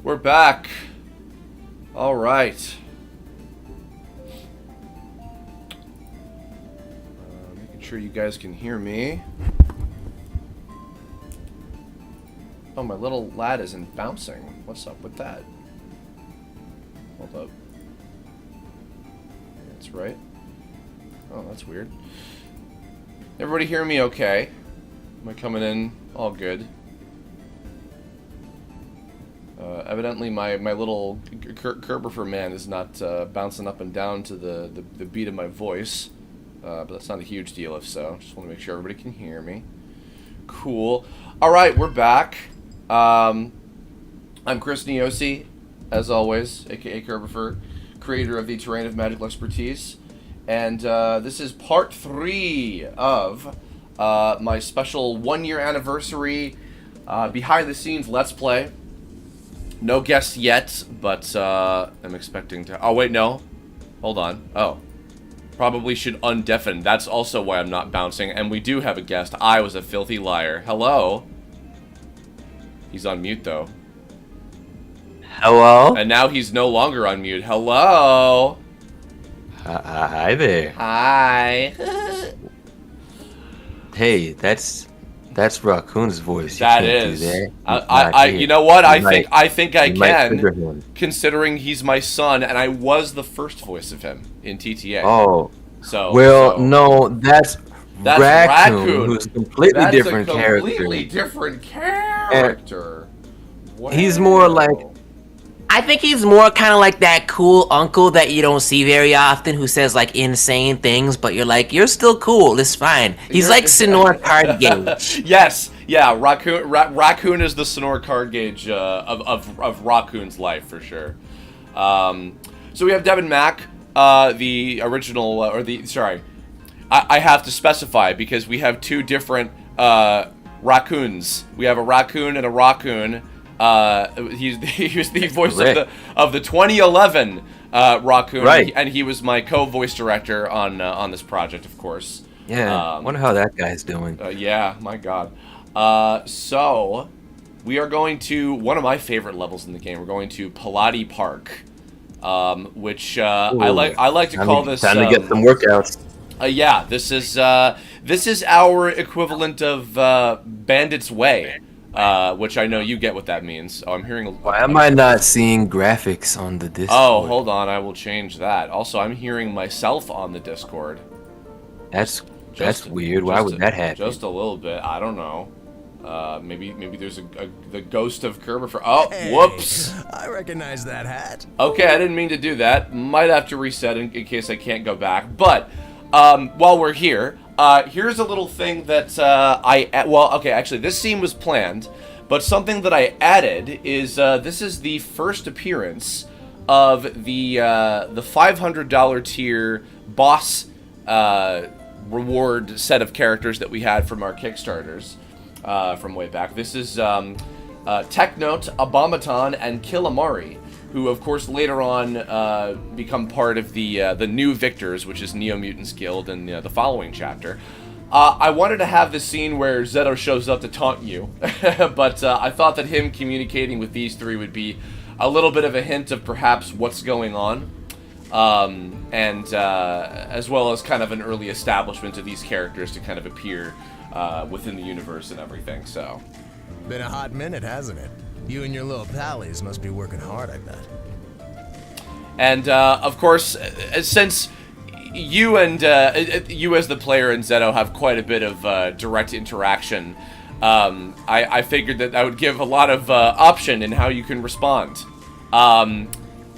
We're back. All right. Making sure you guys can hear me. Oh, my little lad isn't bouncing. What's up with that? Hold up. That's right. Oh, that's weird. Everybody hear me okay? Am I coming in all good? Evidently, my little Kirbopher man is not bouncing up and down to the beat of my voice. But that's not a huge deal if so. Just want to make sure everybody can hear me. Cool. Alright, we're back. I'm Chris Niosi, as always, aka Kirbopher, creator of the Terrain of Magical Expertise. And this is part 3 of my special 1-year anniversary behind-the-scenes Let's Play. No guests yet, but I'm expecting to... Oh, wait, no. Hold on. Oh. Probably should undeafen. That's also why I'm not bouncing. And we do have a guest. I was a filthy liar. Hello. He's on mute, though. Hello? And now he's no longer on mute. Hello. Hi there. Hi. Hey, that's Raccoon's voice. That is. You know what? I think I can, considering he's my son, and I was the first voice of him in TTA. Oh. So no, that's Raccoon, who's a completely different character. Completely different character. Wow. He's more like... I think he's more kind of like that cool uncle that you don't see very often who says, like, insane things, but you're like, you're still cool, it's fine. He's like Sonor Card Gauge. Yes, yeah, Raccoon is the Sonor Card Gauge of Raccoon's life, for sure. So we have Devin Mack, the original, I have to specify, because we have two different raccoons. We have a raccoon and a raccoon. He was the voice of the 2011 Raccoon, right? And he was my co-voice director on this project, of course. Yeah, wonder how that guy's doing. Yeah, my God. So we are going to one of my favorite levels in the game. We're going to Pilate Park, which I like to call this. Time to get some workouts. Yeah, this is our equivalent of Bandit's Way. Which I know you get what that means. Oh, I'm hearing... Why am I not seeing graphics on the Discord? Oh, hold on. I will change that. Also, I'm hearing myself on the Discord. That's weird. Why would that happen? Just a little bit. I don't know. Maybe there's the ghost of Kirbopher. Oh, hey, whoops. I recognize that hat. Okay, I didn't mean to do that. Might have to reset in case I can't go back. But while we're here... here's a little thing that actually, this scene was planned, but something that I added is this is the first appearance of the $500 tier boss reward set of characters that we had from our Kickstarters from way back. This is Technote, Abomaton, and Killamari, who, of course, later on become part of the new Victors, which is Neo Mutants Guild, in the following chapter. I wanted to have this scene where Zeto shows up to taunt you, but I thought that him communicating with these three would be a little bit of a hint of perhaps what's going on, and as well as kind of an early establishment of these characters to kind of appear within the universe and everything, so... Been a hot minute, hasn't it? You and your little pallies must be working hard, I bet. And, of course, since you and you as the player and Zeto have quite a bit of direct interaction, I figured that I would give a lot of option in how you can respond.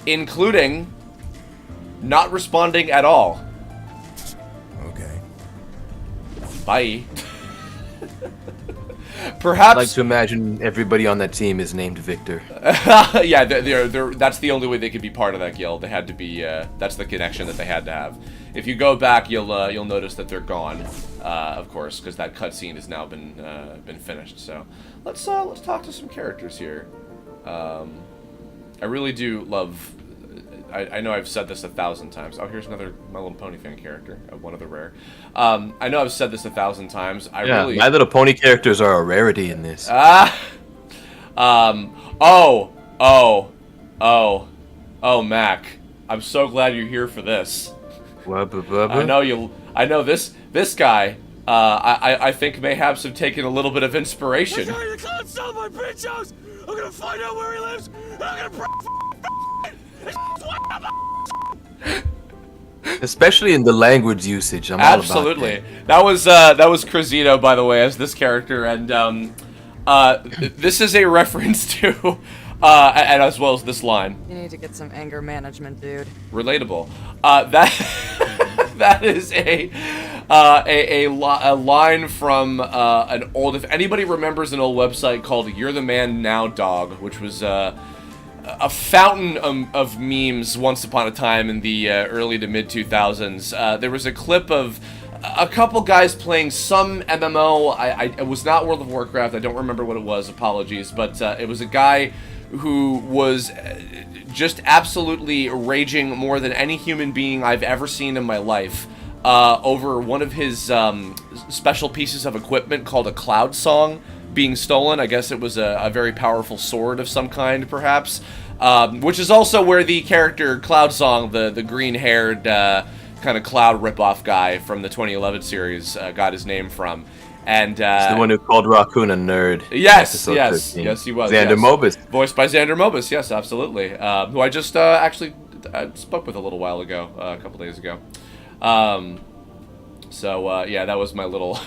Including not responding at all. Okay. Bye. Perhaps. I like to imagine everybody on that team is named Victor. Yeah, that's the only way they could be part of that guild. They had to be. That's the connection that they had to have. If you go back, you'll notice that they're gone, of course, because that cutscene has now been finished. So let's talk to some characters here. I really do love. I know I've said this 1,000 times. Oh, here's another My Little Pony fan character, one of the rare. I know I've said this 1,000 times. My Little Pony characters are a rarity in this. Oh, Oh, Mac. I'm so glad you're here for this. I know this guy. I think mayhaps have taken a little bit of inspiration. The clown stole my bitch house. I'm gonna find out where he lives. And I'm gonna Especially in the language usage, I'm absolutely. all about That was Cruzito, by the way, as this character, and this is a reference to, and as well as this line. You need to get some anger management, dude. Relatable. That is a line from an old. If anybody remembers an old website called "You're the Man Now, Dog," which was a fountain of memes once upon a time in the early to mid 2000s. There was a clip of a couple guys playing some MMO. It was not World of Warcraft. I don't remember what it was. Apologies, but it was a guy who was just absolutely raging more than any human being I've ever seen in my life over one of his special pieces of equipment called a cloud song being stolen. I guess it was a very powerful sword of some kind, perhaps, which is also where the character Cloud Song, the green-haired kind of cloud ripoff guy from the 2011 series, got his name from. And He's the one who called Raccoon a nerd. Yes, in episode 13. yes, he was. Xander yes. Mobus. Voiced by Xander Mobus, yes, absolutely. Who I just actually spoke with a little while ago, a couple days ago. Yeah, that was my little,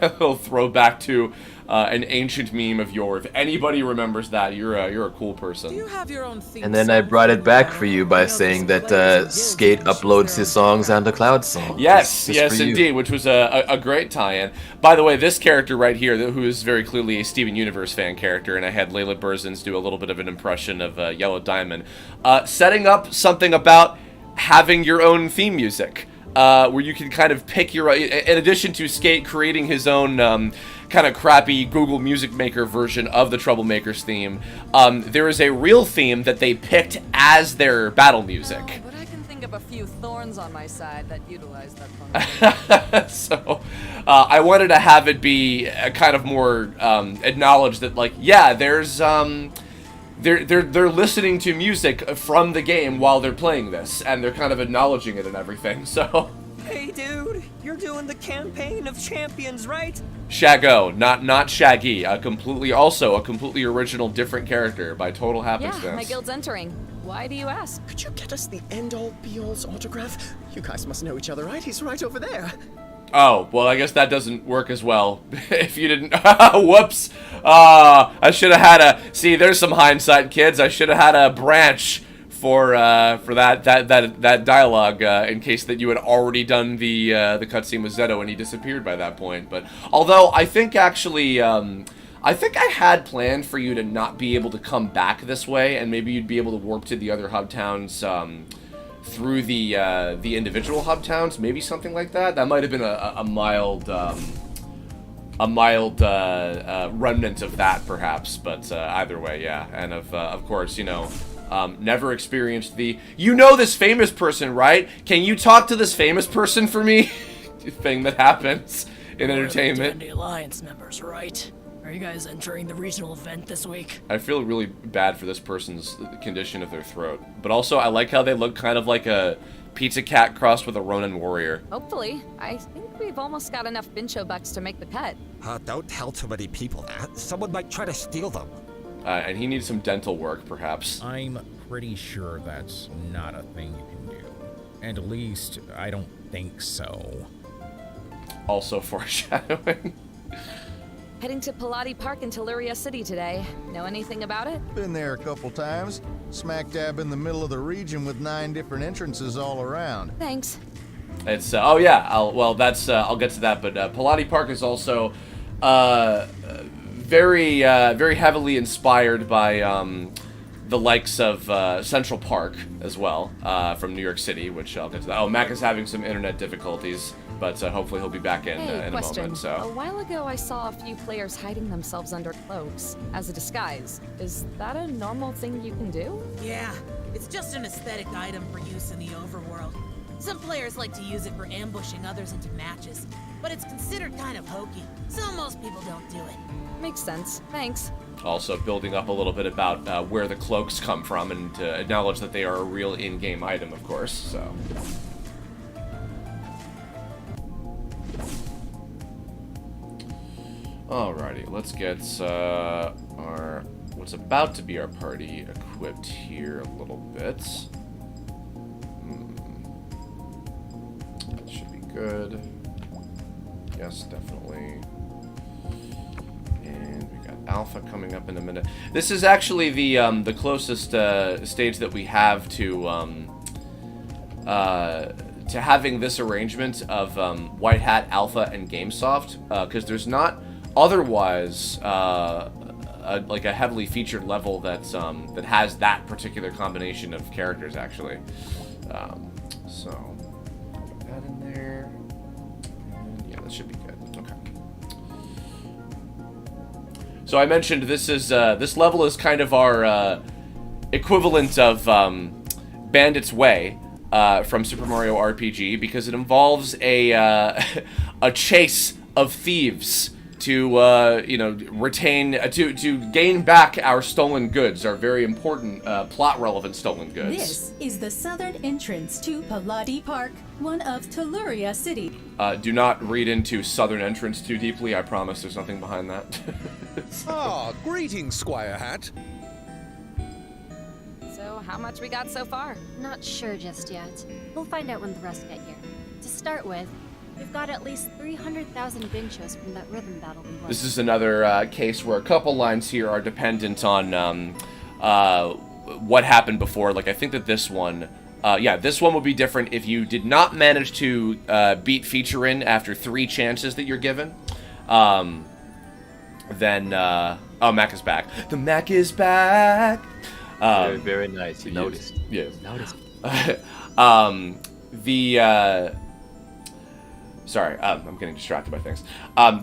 little throwback to an ancient meme of yours. If anybody remembers that, you're a cool person. Do you have your own theme And then I brought it back for you by saying that Skate uploads his songs onto Cloud Song. Yes, Just yes, for you. indeed, which was a great tie-in. By the way, this character right here, who is very clearly a Steven Universe fan character, and I had Layla Burzins do a little bit of an impression of Yellow Diamond, setting up something about having your own theme music, where you can kind of pick your, in addition to Skate creating his own kind of crappy Google Music Maker version of the Troublemakers theme, there is a real theme that they picked as their battle music. Oh, but I can think of a few thorns on my side that utilize that function. So, I wanted to have it be kind of more acknowledged that, like, yeah, there's they're listening to music from the game while they're playing this, and they're kind of acknowledging it and everything. So, Hey, dude, you're doing the Campaign of Champions, right? Shago, not Shaggy, a completely original, different character by total happenstance. Yeah, my guild's entering. Why do you ask? Could you get us the end-all, be-all's autograph? You guys must know each other, right? He's right over there. Oh, well, I guess that doesn't work as well. If you didn't... Whoops! I should have had a... See, there's some hindsight, kids. I should have had a branch for that dialogue in case that you had already done the cutscene with Zeto and he disappeared by that point. But although I think actually... I think I had planned for you to not be able to come back this way, and maybe you'd be able to warp to the other hub towns through the individual hub towns, maybe something like that. That might have been a mild remnant of that, perhaps. But either way, yeah. And of course, you know, never experienced the this famous person, right? Can you talk to this famous person for me? Thing that happens in entertainment. D&D Alliance members, right? Are you guys entering the regional event this week? I feel really bad for this person's condition of their throat. But also, I like how they look kind of like a pizza cat crossed with a Ronin warrior. Hopefully. I think we've almost got enough Bincho bucks to make the cut. Don't tell too many people that. Someone might try to steal them. And he needs some dental work, perhaps. I'm pretty sure that's not a thing you can do. And at least, I don't think so. Also foreshadowing. Heading to Pilate Park in Telluria City today. Know anything about it? Been there a couple times. Smack dab in the middle of the region with 9 different entrances all around. Thanks. It's oh yeah. I'll get to that. But Pilate Park is also very heavily inspired by the likes of Central Park as well from New York City, which I'll get to that. Oh, Mac is having some internet difficulties. But hopefully he'll be back in a moment. So. A while ago, I saw a few players hiding themselves under cloaks as a disguise. Is that a normal thing you can do? Yeah, it's just an aesthetic item for use in the overworld. Some players like to use it for ambushing others into matches, but it's considered kind of hokey, so most people don't do it. Makes sense. Thanks. Also building up a little bit about where the cloaks come from, and to acknowledge that they are a real in-game item, of course, so... Alrighty, let's get our what's about to be our party equipped here a little bit. That should be good. Yes, definitely. And we got Alpha coming up in a minute. This is actually the closest stage that we have to having this arrangement of White Hat, Alpha, and Gamesoft, because there's not otherwise like a heavily featured level that's that has that particular combination of characters, actually. So put that in there. And yeah, that should be good. Okay. So I mentioned this is this level is kind of our equivalent of Bandit's Way from Super Mario RPG, because it involves a a chase of thieves to you know, retain to gain back our stolen goods, our very important plot relevant stolen goods. This is the southern entrance to Pilate Park, one of Telluria City. Do not read into southern entrance too deeply. I promise there's nothing behind that. Ah, greetings, Squire Hat. So, how much we got so far? Not sure just yet. We'll find out when the rest get here. To start with, we've got at least 300,000 binchos from that rhythm battle we won. This is another case where a couple lines here are dependent on what happened before. Like, I think that this one, yeah, this one would be different if you did not manage to beat Feature In after 3 chances that you're given. Then, oh, Mac is back. The Mac is back! Very, very nice. You noticed. Yes. Noticed. Sorry, I'm getting distracted by things.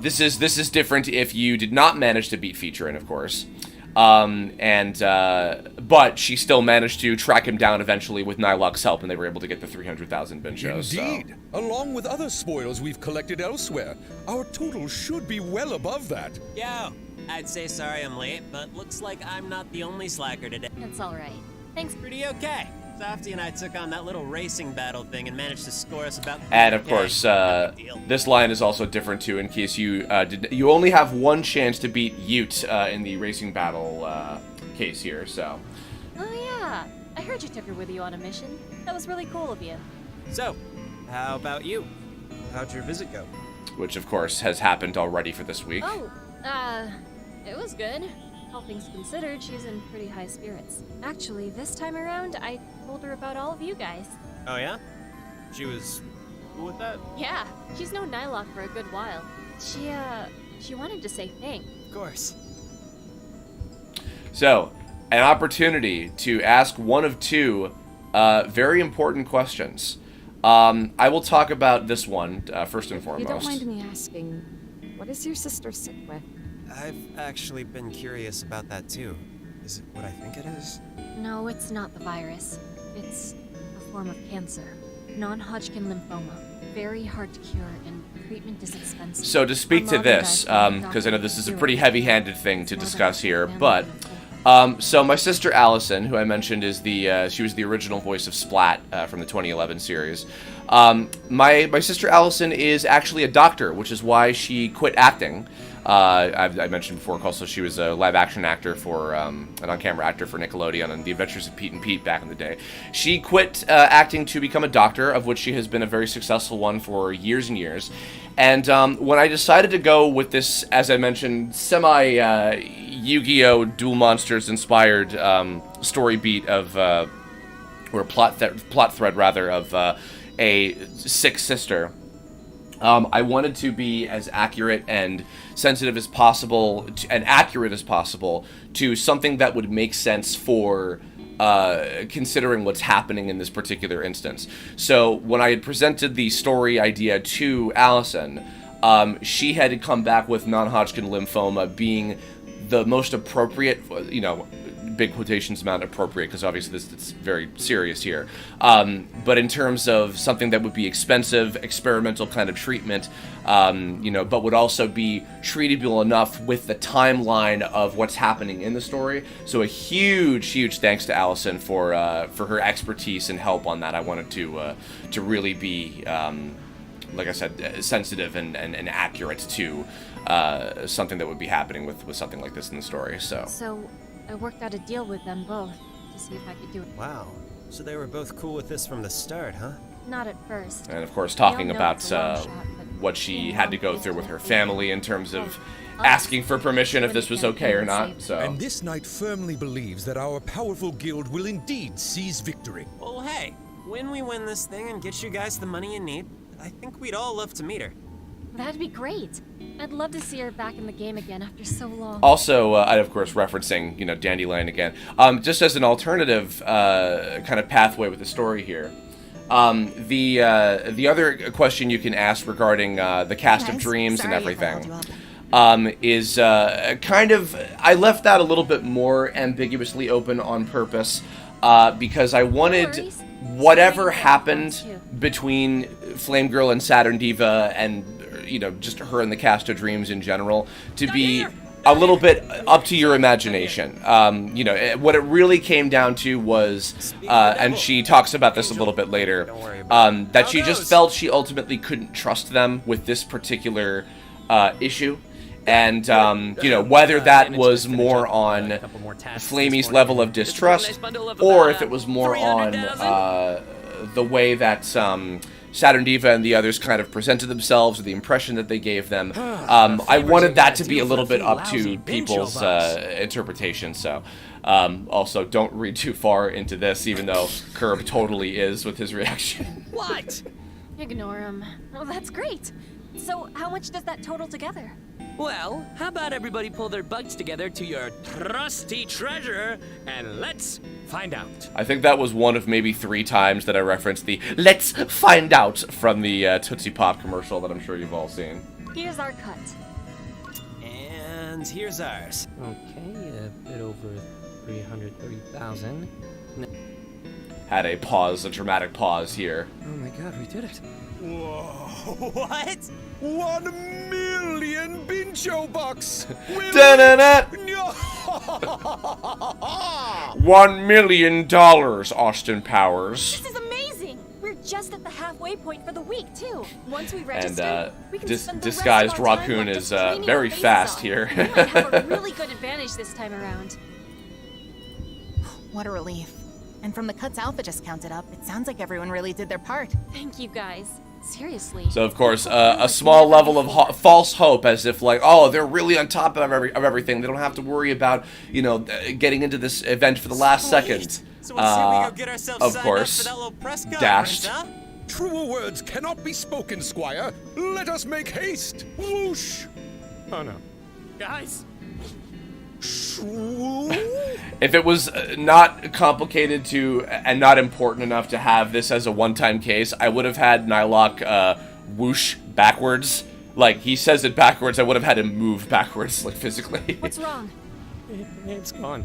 This is different if you did not manage to beat Feature In, of course. But she still managed to track him down eventually with Nilok's help, and they were able to get the 300,000 binchos. Indeed. So. Along with other spoils we've collected elsewhere, our total should be well above that. Yo, I'd say sorry I'm late, but looks like I'm not the only slacker today. That's alright. Thanks. Pretty okay. Softy and I took on that little racing battle thing and managed to score us about... And of course, this line is also different too, in case you you only have one chance to beat Ute in the racing battle case here, so... Oh yeah, I heard you took her with you on a mission. That was really cool of you. So, how about you? How'd your visit go? Which of course has happened already for this week. Oh, it was good. All things considered, she's in pretty high spirits. Actually, this time around, I told her about all of you guys. Oh yeah? She was cool with that? Yeah, she's known Nilok for a good while. She wanted to say thanks. Of course. So, an opportunity to ask one of 2 very important questions. I will talk about this one first and foremost. You don't mind me asking, what is your sister sick with? I've actually been curious about that too. Is it what I think it is? No, it's not the virus. It's a form of cancer. Non-Hodgkin lymphoma. Very hard to cure, and treatment is expensive. So to speak to this, because I know this is a pretty heavy-handed thing to discuss here, but... so my sister Allison, who I mentioned is she was the original voice of Splat from the 2011 series. My sister Allison is actually a doctor, which is why she quit acting. I mentioned before, also she was a live-action actor for, an on-camera actor for Nickelodeon and The Adventures of Pete and Pete back in the day. She quit acting to become a doctor, of which she has been a very successful one for years and years. And when I decided to go with this, as I mentioned, semi-Yu-Gi-Oh! Duel Monsters inspired story beat of, or plot thread rather, of a sick sister, I wanted to be as accurate and sensitive as possible and accurate as possible to something that would make sense for considering what's happening in this particular instance. So when I had presented the story idea to Allison, she had come back with non-Hodgkin lymphoma being the most appropriate, you know, big quotations amount appropriate, because obviously it's very serious here. But in terms of something that would be expensive, experimental kind of treatment, but would also be treatable enough with the timeline of what's happening in the story. So a huge thanks to Allison for her expertise and help on that. I wanted to really be, like I said, sensitive and accurate to something that would be happening with something like this in the story. So I worked out a deal with them both to see if I could do it. Wow. So they were both cool with this from the start, huh? Not at first. And of course, talking about what she had to go through with her family in terms of asking for permission if this was okay or not. So. And this knight firmly believes that our powerful guild will indeed seize victory. Well, hey, when we win this thing and get you guys the money you need, I think we'd all love to meet her. That'd be great. I'd love to see her back in the game again after so long. Also, of course, referencing, Dandelion again. Just as an alternative kind of pathway with the story here. The other question you can ask regarding the cast of dreams and everything is kind of... I left that a little bit more ambiguously open on purpose because I wanted whatever happened between Flame Girl and Saturn Diva and, just her and the cast of dreams in general to be a little bit up to your imagination. What it really came down to was, and she talks about this a little bit later, that she just felt she ultimately couldn't trust them with this particular issue. And, whether that was more on Flamey's level of distrust, or if it was more on the way that Saturn Diva and the others kind of presented themselves, or the impression that they gave them. I wanted that to be a little bit up to people's interpretation, so... also, don't read too far into this, even though Kirb totally is with his reaction. What? Ignore him. Oh, that's great. So, how much does that total together? Well, how about everybody pull their bucks together to your trusty treasurer, and let's find out. I think that was one of maybe 3 times that I referenced the "let's find out" from the Tootsie Pop commercial that I'm sure you've all seen. Here's our cut. And here's ours. Okay, a bit over 330,000. Had a dramatic pause here. Oh my god, we did it. Whoa! What? 1 million Bincho bucks! $1 million, Austin Powers. This is amazing! We're just at the halfway point for the week, too. Once we register, and we can spend the disguised rest of our time, Raccoon like, is just cleaning very our faces fast off. here. We might have a really good advantage this time around. What a relief. And from the cuts Alpha just counted up, it sounds like everyone really did their part. Thank you, guys. Seriously. So, of course, a small level of false hope, as if like, oh, they're really on top of everything. They don't have to worry about, getting into this event for the last second. So we go get ourselves of signed course, up for that little press dashed. conference, huh? Truer words cannot be spoken, Squire. Let us make haste. Whoosh! Oh no. Guys, If it was not complicated and not important enough to have this as a one-time case, I would have had Nylock whoosh backwards. Like, he says it backwards, I would have had him move backwards, like, physically. What's wrong? It's gone.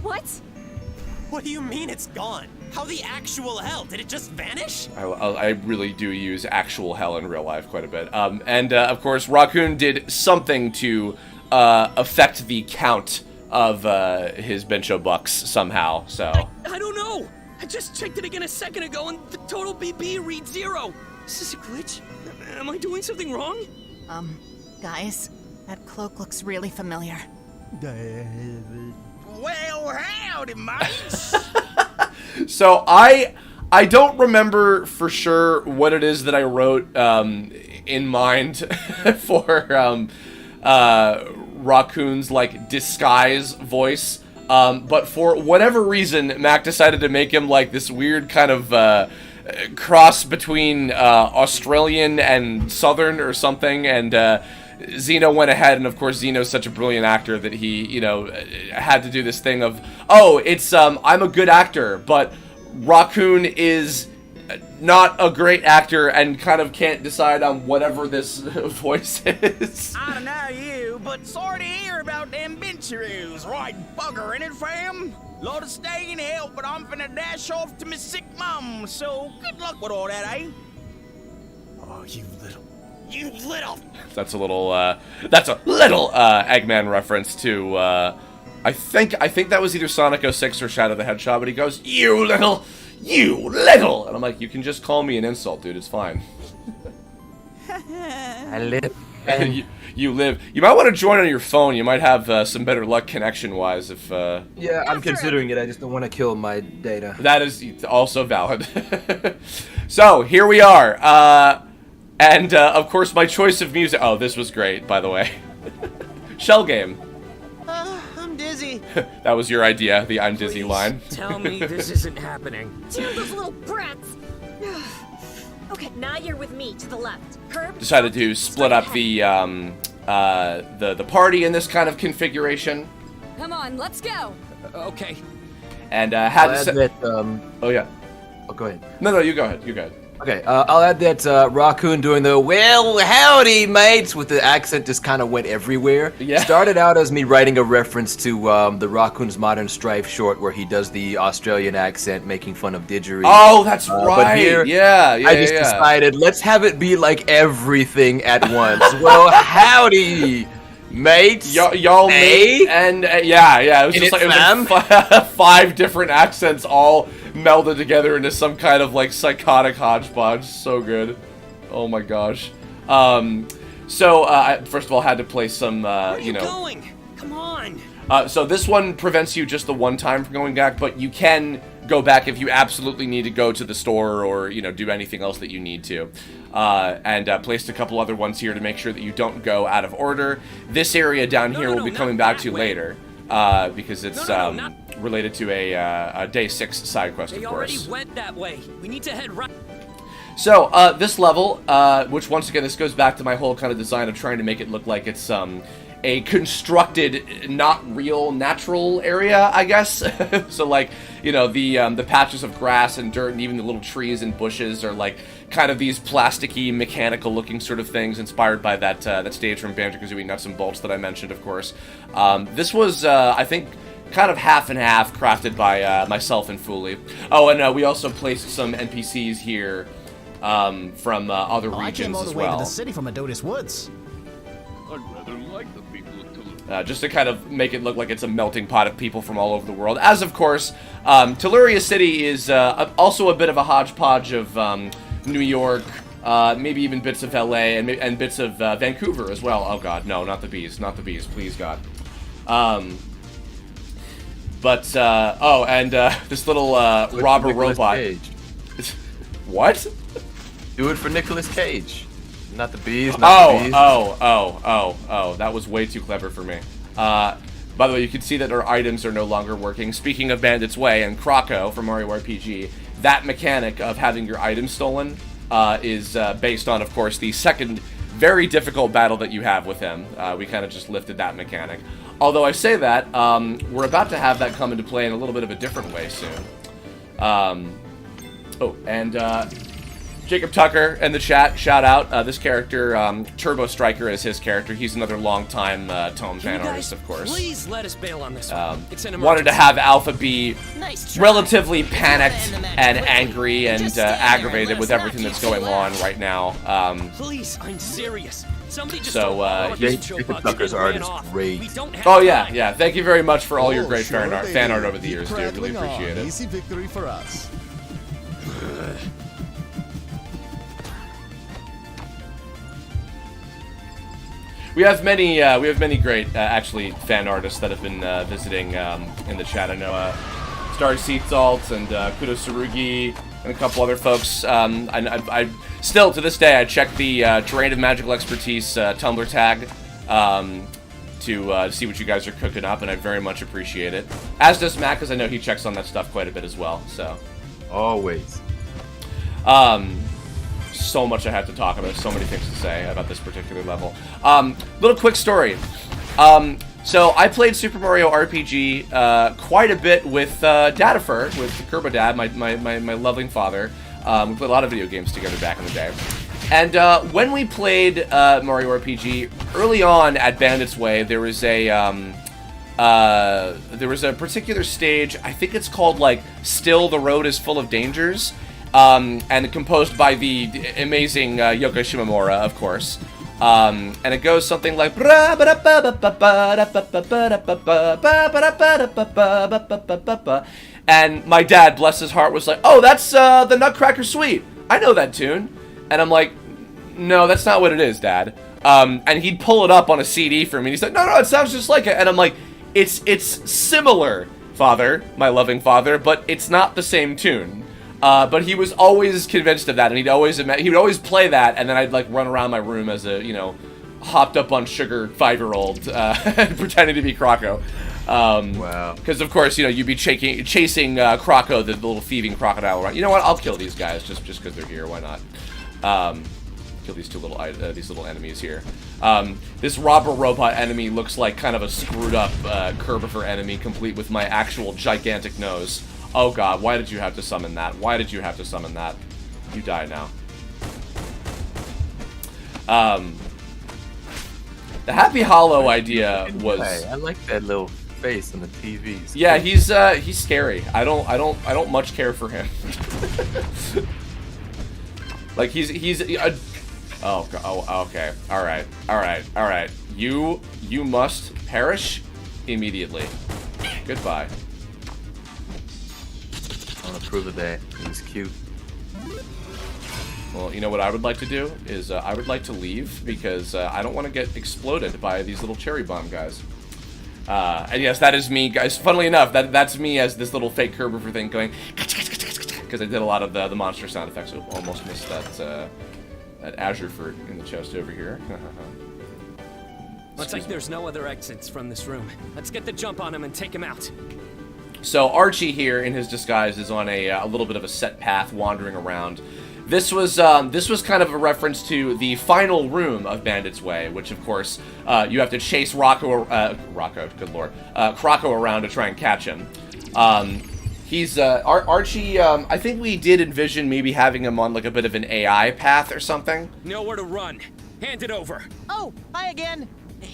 What? What do you mean it's gone? How the actual hell? Did it just vanish? I really do use actual hell in real life quite a bit. Of course, Raccoon did something to affect the count of his Bencho bucks somehow, so... I don't know! I just checked it again a second ago and the total BP reads 0! Is this a glitch? Am I doing something wrong? Guys, that cloak looks really familiar. Well, howdy, mates! So I don't remember for sure what it is that I wrote in mind for Raccoon's like disguise voice, but for whatever reason, Mac decided to make him like this weird kind of cross between Australian and Southern or something, and Zeno went ahead, and of course Zeno's such a brilliant actor that he, had to do this thing of, oh, it's, I'm a good actor, but Raccoon is not a great actor and kind of can't decide on whatever this voice is. I don't know you, but sorry to hear about them Bencheroos. Right bugger, ain't it, fam? Lot of staying here, but I'm finna dash off to my sick mum, so good luck with all that, eh? Oh, you little... That's a little Eggman reference to, I think that was either Sonic 06 or Shadow the Hedgehog, but he goes, you little, and I'm like, you can just call me an insult, dude, it's fine. I live. You live. You might want to join on your phone. You might have some better luck connection-wise if... Yeah, I'm considering it. I just don't want to kill my data. That is also valid. So, here we are. And, of course, my choice of music... Oh, this was great, by the way. Shell game. I'm dizzy. That was your idea, the I'm dizzy line. Tell me this isn't happening. Two of those little brats. Okay, now you're with me to the left. Curb. Decided to split up the party in this kind of configuration. Come on, let's go. Okay. And had I'll to add that, Oh yeah. Oh, go ahead. No, you go ahead. You go ahead. Okay, I'll add that Raccoon doing the "Well, howdy, mates" with the accent just kind of went everywhere. Yeah. Started out as me writing a reference to the Raccoon's Modern Strife short where he does the Australian accent making fun of didgeridoo. Oh, that's right. But here, yeah, I just decided, let's have it be like everything at once. Well, howdy, mates. Y'all mate, and yeah, it was just like, it was 5 different accents all melded together into some kind of like psychotic hodgepodge. So good. Oh my gosh. So I first of all had to play some Where are you going? Come on. So this one prevents you just the one time from going back, but you can go back if you absolutely need to go to the store or, you know, do anything else that you need to. And placed a couple other ones here to make sure that you don't go out of order. This area down here we'll be coming back to later, because it's related to a Day 6 side quest, of course. They already went that way. We need to head right. So, this level, which once again, this goes back to my whole kind of design of trying to make it look like it's a constructed, not real, natural area, I guess. So, like, you know, the patches of grass and dirt and even the little trees and bushes are like kind of these plasticky, mechanical-looking sort of things inspired by that that stage from Banjo-Kazooie Nuts and Bolts that I mentioned, of course. This was, I think, kind of half and half crafted by myself and Fooly. Oh, and we also placed some NPCs here from other regions as well. I came all the way to the city from Adonis Woods. I'd rather like the people of Toulouse. Just to kind of make it look like it's a melting pot of people from all over the world. As, of course, Telluria City is also a bit of a hodgepodge of New York, maybe even bits of LA, and bits of Vancouver as well. Oh god, no, not the bees, please god. This little robber robot. What? Do it for Nicolas Cage. Not the bees, not the bees. Oh, that was way too clever for me. By the way, you can see that our items are no longer working. Speaking of Bandit's Way and Croco from Mario RPG, that mechanic of having your items stolen is based on, of course, the second very difficult battle that you have with him. We kind of just lifted that mechanic. Although I say that, we're about to have that come into play in a little bit of a different way soon. Jacob Tucker in the chat, shout out. This character, Turbo Striker is his character. He's another long-time TOME fan artist, of course. Please let us bail on this one. It's an emergency. Wanted to have Alpha be relatively panicked and angry and aggravated with everything that's going on right now. Please, I'm serious. Somebody just Jacob Tucker's art is great. Oh yeah. Thank you very much for all your great fan art over the years, dude. Really appreciate it. Easy victory for us. We have many great, actually, fan artists that have been visiting in the chat. I know Star Seat Salt and Kudo Tsurugi and a couple other folks. I still, to this day, I check the Terrain of Magical Expertise Tumblr tag to see what you guys are cooking up, and I very much appreciate it. As does Matt, because I know he checks on that stuff quite a bit as well. So, always. So much I have to talk about. So many things to say about this particular level. Little quick story. So I played Super Mario RPG quite a bit with Dadafer, with Kirbopher, my loving father. We played a lot of video games together back in the day. And when we played Mario RPG early on at Bandit's Way, there was a particular stage. I think it's called like "Still the Road is Full of Dangers," and composed by the amazing Yoko Shimomura, of course. And it goes something like, and my dad, bless his heart, was like, "Oh, that's the Nutcracker Suite. I know that tune." And I'm like, "No, that's not what it is, Dad." And he'd pull it up on a CD for me. And he's like, "No, it sounds just like it." And I'm like, "It's similar, Father, my loving father, but it's not the same tune." But he was always convinced of that, and he would always play that, and then I'd like run around my room as a hopped up on sugar 5-year-old, pretending to be Croco. Wow. Because of course you'd be chasing Croco, the little thieving crocodile around. You know what? I'll kill these guys just because they're here. Why not? Kill these these little enemies here. This robber robot enemy looks like kind of a screwed up Kirbopher enemy, complete with my actual gigantic nose. Oh god, why did you have to summon that? Why did you have to summon that? You die now. The Happy Hollow idea was. I like that little face on the TV. Yeah, he's scary. I don't much care for him. Like he's okay. All right. You must perish immediately. Goodbye. I want to prove that he was cute. Well, you know what I would like to do is I would like to leave because I don't want to get exploded by these little cherry bomb guys. And yes, that is me, guys. Funnily enough, that's me as this little fake Kirbopher thing going, because I did a lot of the monster sound effects. So almost missed that Azure Fruit in the chest over here. Looks like there's no other exits from this room. Let's get the jump on him and take him out. So Archie here in his disguise is on a little bit of a set path, wandering around. This was kind of a reference to the final room of Bandit's Way, which of course you have to chase Croco around to try and catch him. He's Archie. I think we did envision maybe having him on like a bit of an AI path or something. Nowhere to run. Hand it over. Oh, hi again.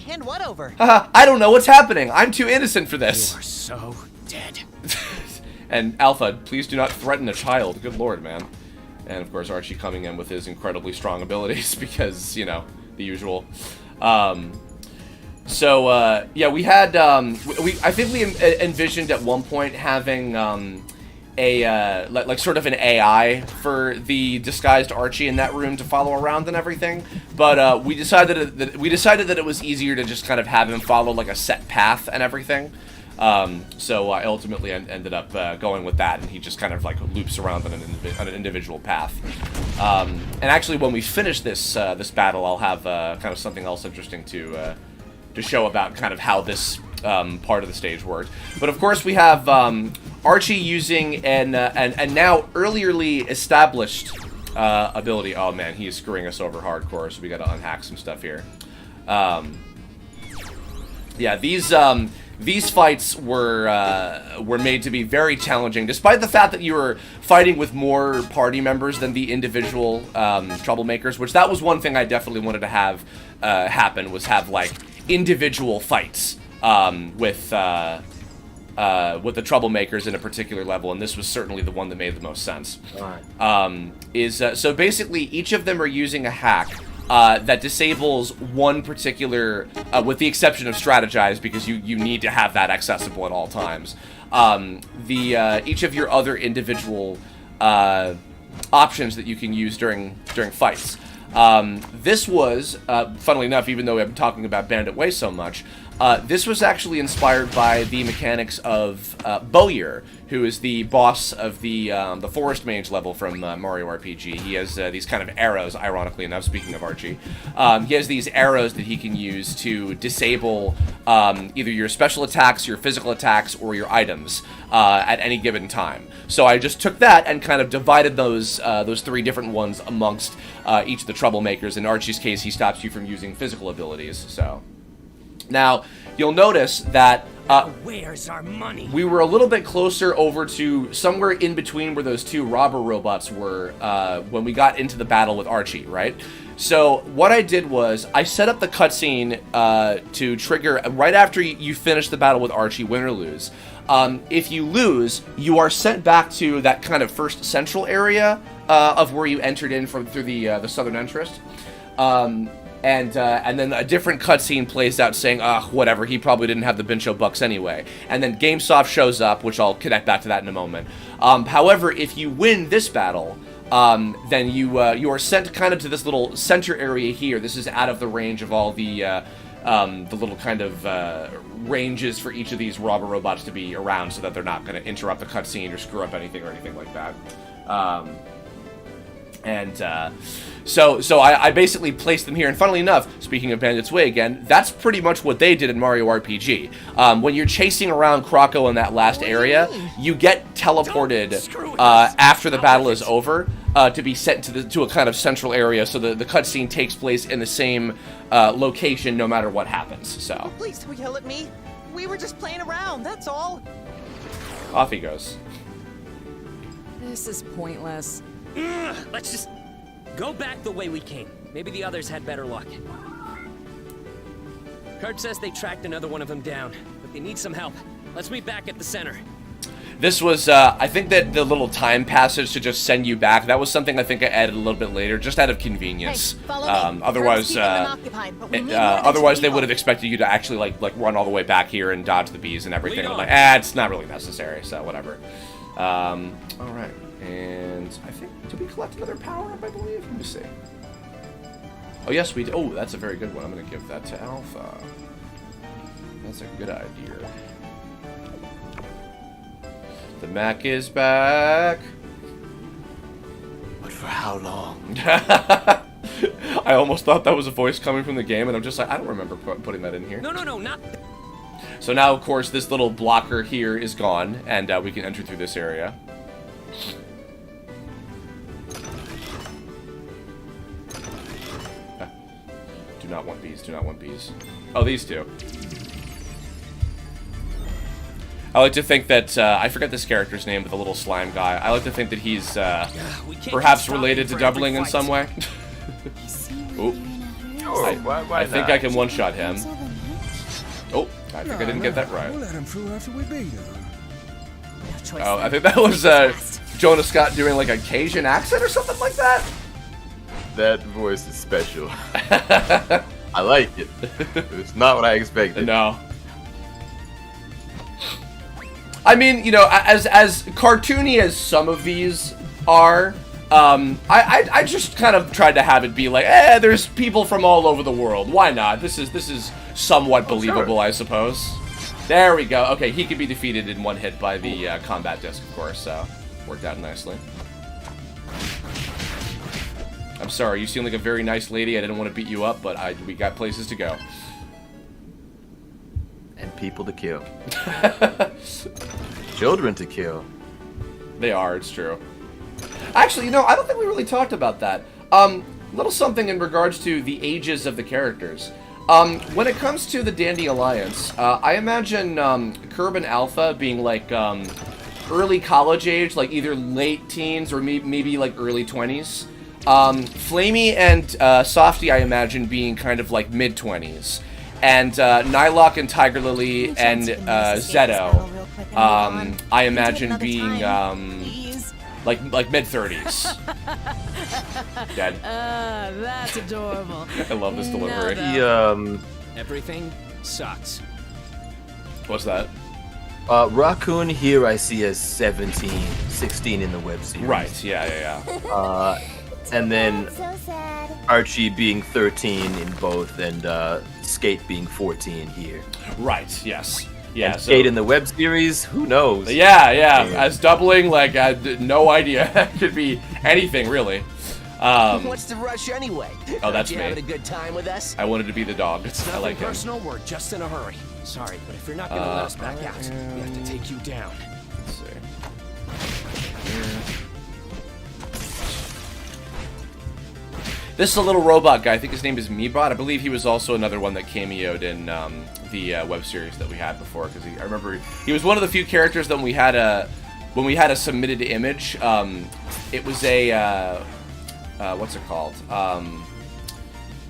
Hand what over? Haha, I don't know what's happening. I'm too innocent for this. You are so dead. And Alpha, please do not threaten a child. Good lord, man. And of course Archie coming in with his incredibly strong abilities because, the usual. Yeah, we had, I think we envisioned at one point having like sort of an AI for the disguised Archie in that room to follow around and everything, but we decided that it was easier to just kind of have him follow like a set path and everything. So I ultimately ended up going with that, and he just kind of like loops around on an individual path. And actually, when we finish this battle, I'll have kind of something else interesting to show about kind of how this part of the stage worked. But of course, we have Archie using an now earlierly established ability. Oh man, he is screwing us over hardcore, so we got to unhack some stuff here. Yeah, these fights were made to be very challenging, despite the fact that you were fighting with more party members than the individual troublemakers. Which that was one thing I definitely wanted to have happen, was have like individual fights with the troublemakers in a particular level, and this was certainly the one that made the most sense. So basically, each of them are using a hack that disables one particular, with the exception of strategize, because you need to have that accessible at all times. Each of your other individual options that you can use during fights. This was, funnily enough, even though I'm talking about Bandit Way so much, this was actually inspired by the mechanics of Bowyer, who is the boss of the Forest Mage level from Mario RPG. He has these kind of arrows, ironically enough, speaking of Archie. He has these arrows that he can use to disable either your special attacks, your physical attacks, or your items at any given time. So I just took that and kind of divided those three different ones amongst each of the troublemakers. In Archie's case, he stops you from using physical abilities, so... Now, you'll notice that Where's our money? we were a little bit closer over to somewhere in between where those two robber robots were when we got into the battle with Archie, right? So what I did was I set up the cutscene to trigger right after you finish the battle with Archie, win or lose. If you lose, you are sent back to that kind of first central area of where you entered in through the southern entrance. And then a different cutscene plays out saying, whatever, he probably didn't have the Bincho bucks anyway. And then GameSoft shows up, which I'll connect back to that in a moment. However, if you win this battle, then you are sent kind of to this little center area here. This is out of the range of all the little kind of ranges for each of these robber robots to be around so that they're not going to interrupt the cutscene or screw up anything or anything like that. So I basically placed them here, and funnily enough, speaking of Bandit's Way again, that's pretty much what they did in Mario RPG. When you're chasing around Croco in that last area, you get teleported after the battle is over to be sent to a kind of central area, so the cutscene takes place in the same location no matter what happens. So Please don't yell at me. We were just playing around, that's all. off he goes. This is pointless. Let's just go back the way we came. Maybe the others had better luck. Kurt says they tracked another one of them down, but they need some help. Let's meet back at the center. This was, I think that the little time passage to just send you back, that was something I think I added a little bit later, just out of convenience. Otherwise, otherwise they would have expected you to actually like run all the way back here and dodge the bees and everything. I'm like, it's not really necessary, so whatever. All right, and I think, did we collect another power-up, I believe? Let me see. Oh, yes, we did. Oh, that's a very good one. I'm going to give that to Alpha. That's a good idea. The Mac is back. But for how long? I almost thought that was a voice coming from the game, and I'm just like, I don't remember putting that in here. No, not... So now, of course, this little blocker here is gone, and we can enter through this area. Do not want bees, do not want bees. Oh, these two. I like to think that, I forget this character's name, but the little slime guy. I like to think that he's, perhaps related to Doubling in some way. Ooh. I think I can one-shot him. Oh, I think I didn't get that right. We'll let him through after we beat him. Oh, I think that was, Jonah Scott doing, like, a Cajun accent or something like that? That voice is special. I like it. It's not what I expected. No. I mean, you know, as cartoony as some of these are, I just kind of tried to have it be like, there's people from all over the world. Why not? This is somewhat believable, sure. I suppose. There we go. Okay, he could be defeated in one hit by the combat disc, of course, so worked out nicely. I'm sorry, you seem like a very nice lady. I didn't want to beat you up, but we got places to go. And people to kill. Children to kill. They are, it's true. Actually, you know, I don't think we really talked about that. Little something in regards to the ages of the characters. When it comes to the Dandy Alliance, I imagine Kirb and Alpha being like early college age, like either late teens or maybe like early 20s. Flamey and Softy, I imagine, being kind of like mid-20s. And Nylok and Tiger Lily and Zeto, I imagine being like mid-30s. Dead. That's adorable. I love this delivery. Everything sucks. What's that? Raccoon here I see as 16 in the web series. Right, yeah. And then Archie being 13 in both, and Skate being 14 here. Right, yes. Yeah, and Skate in the web series, who knows? Yeah. As Doubling, like, I had no idea. It could be anything, really. What's the rush anyway? Oh, that's you me. having a good time with us? I wanted to be the dog. It's I like him. personal, we're just in a hurry. Sorry, but if you're not gonna let us back out, we have to take you down. Let's see. This is a little robot guy. I think his name is Meebot. I believe he was also another one that cameoed in the web series that we had before. Because I remember he was one of the few characters that when we had a submitted image. It was a what's it called?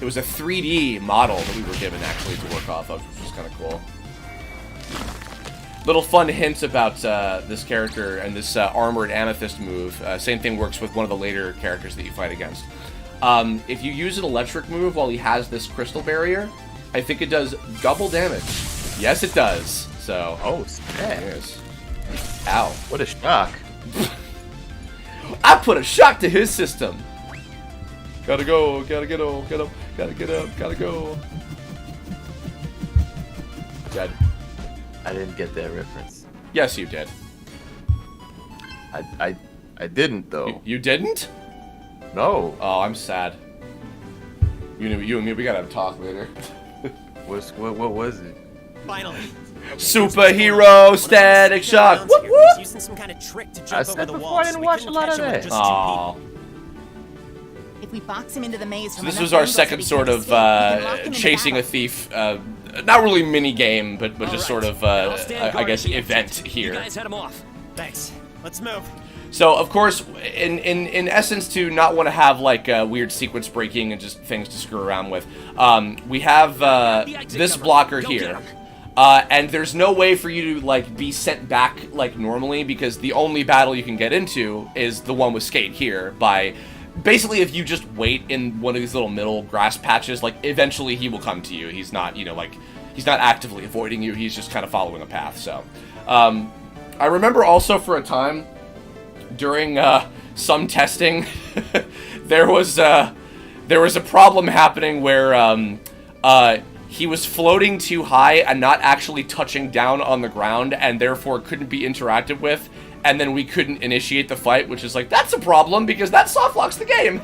It was a 3D model that we were given actually to work off of, which was kind of cool. Little fun hints about this character and this armored amethyst move. Same thing works with one of the later characters that you fight against. If you use an electric move while he has this crystal barrier, I think it does double damage. Yes, it does. So. Oh, snap. Yes. Ow. What a shock. I put a shock to his system. Gotta go, gotta get up, gotta get up, gotta go. Dead. I didn't get that reference. Yes, you did. I didn't, though. You didn't? No. Oh, I'm sad. You and me, we gotta have a talk later. What was it? Finally. Superhero static shock. Whoop, whoop. He's using some kind of trick to jump I said over the before wall. I didn't watch a lot of that. Aww. If we box him into the maze So from this enough was our angles second that he sort can of escape, we can lock him into chasing a battle. thief. Not really mini game, but just sort of I'll stand I guard guess at the event exit. here. You guys head him off. Thanks. Let's move. So of course, in essence, to not want to have like weird sequence breaking and just things to screw around with, we have this blocker here, and there's no way for you to like be sent back like normally because the only battle you can get into is the one with Skate here. By basically, if you just wait in one of these little middle grass patches, like eventually he will come to you. He's not, you know, like he's not actively avoiding you. He's just kind of following a path. So, I remember also for a time. During some testing, there was a problem happening where he was floating too high and not actually touching down on the ground, and therefore couldn't be interacted with. And then we couldn't initiate the fight, which is like that's a problem because that soft locks the game.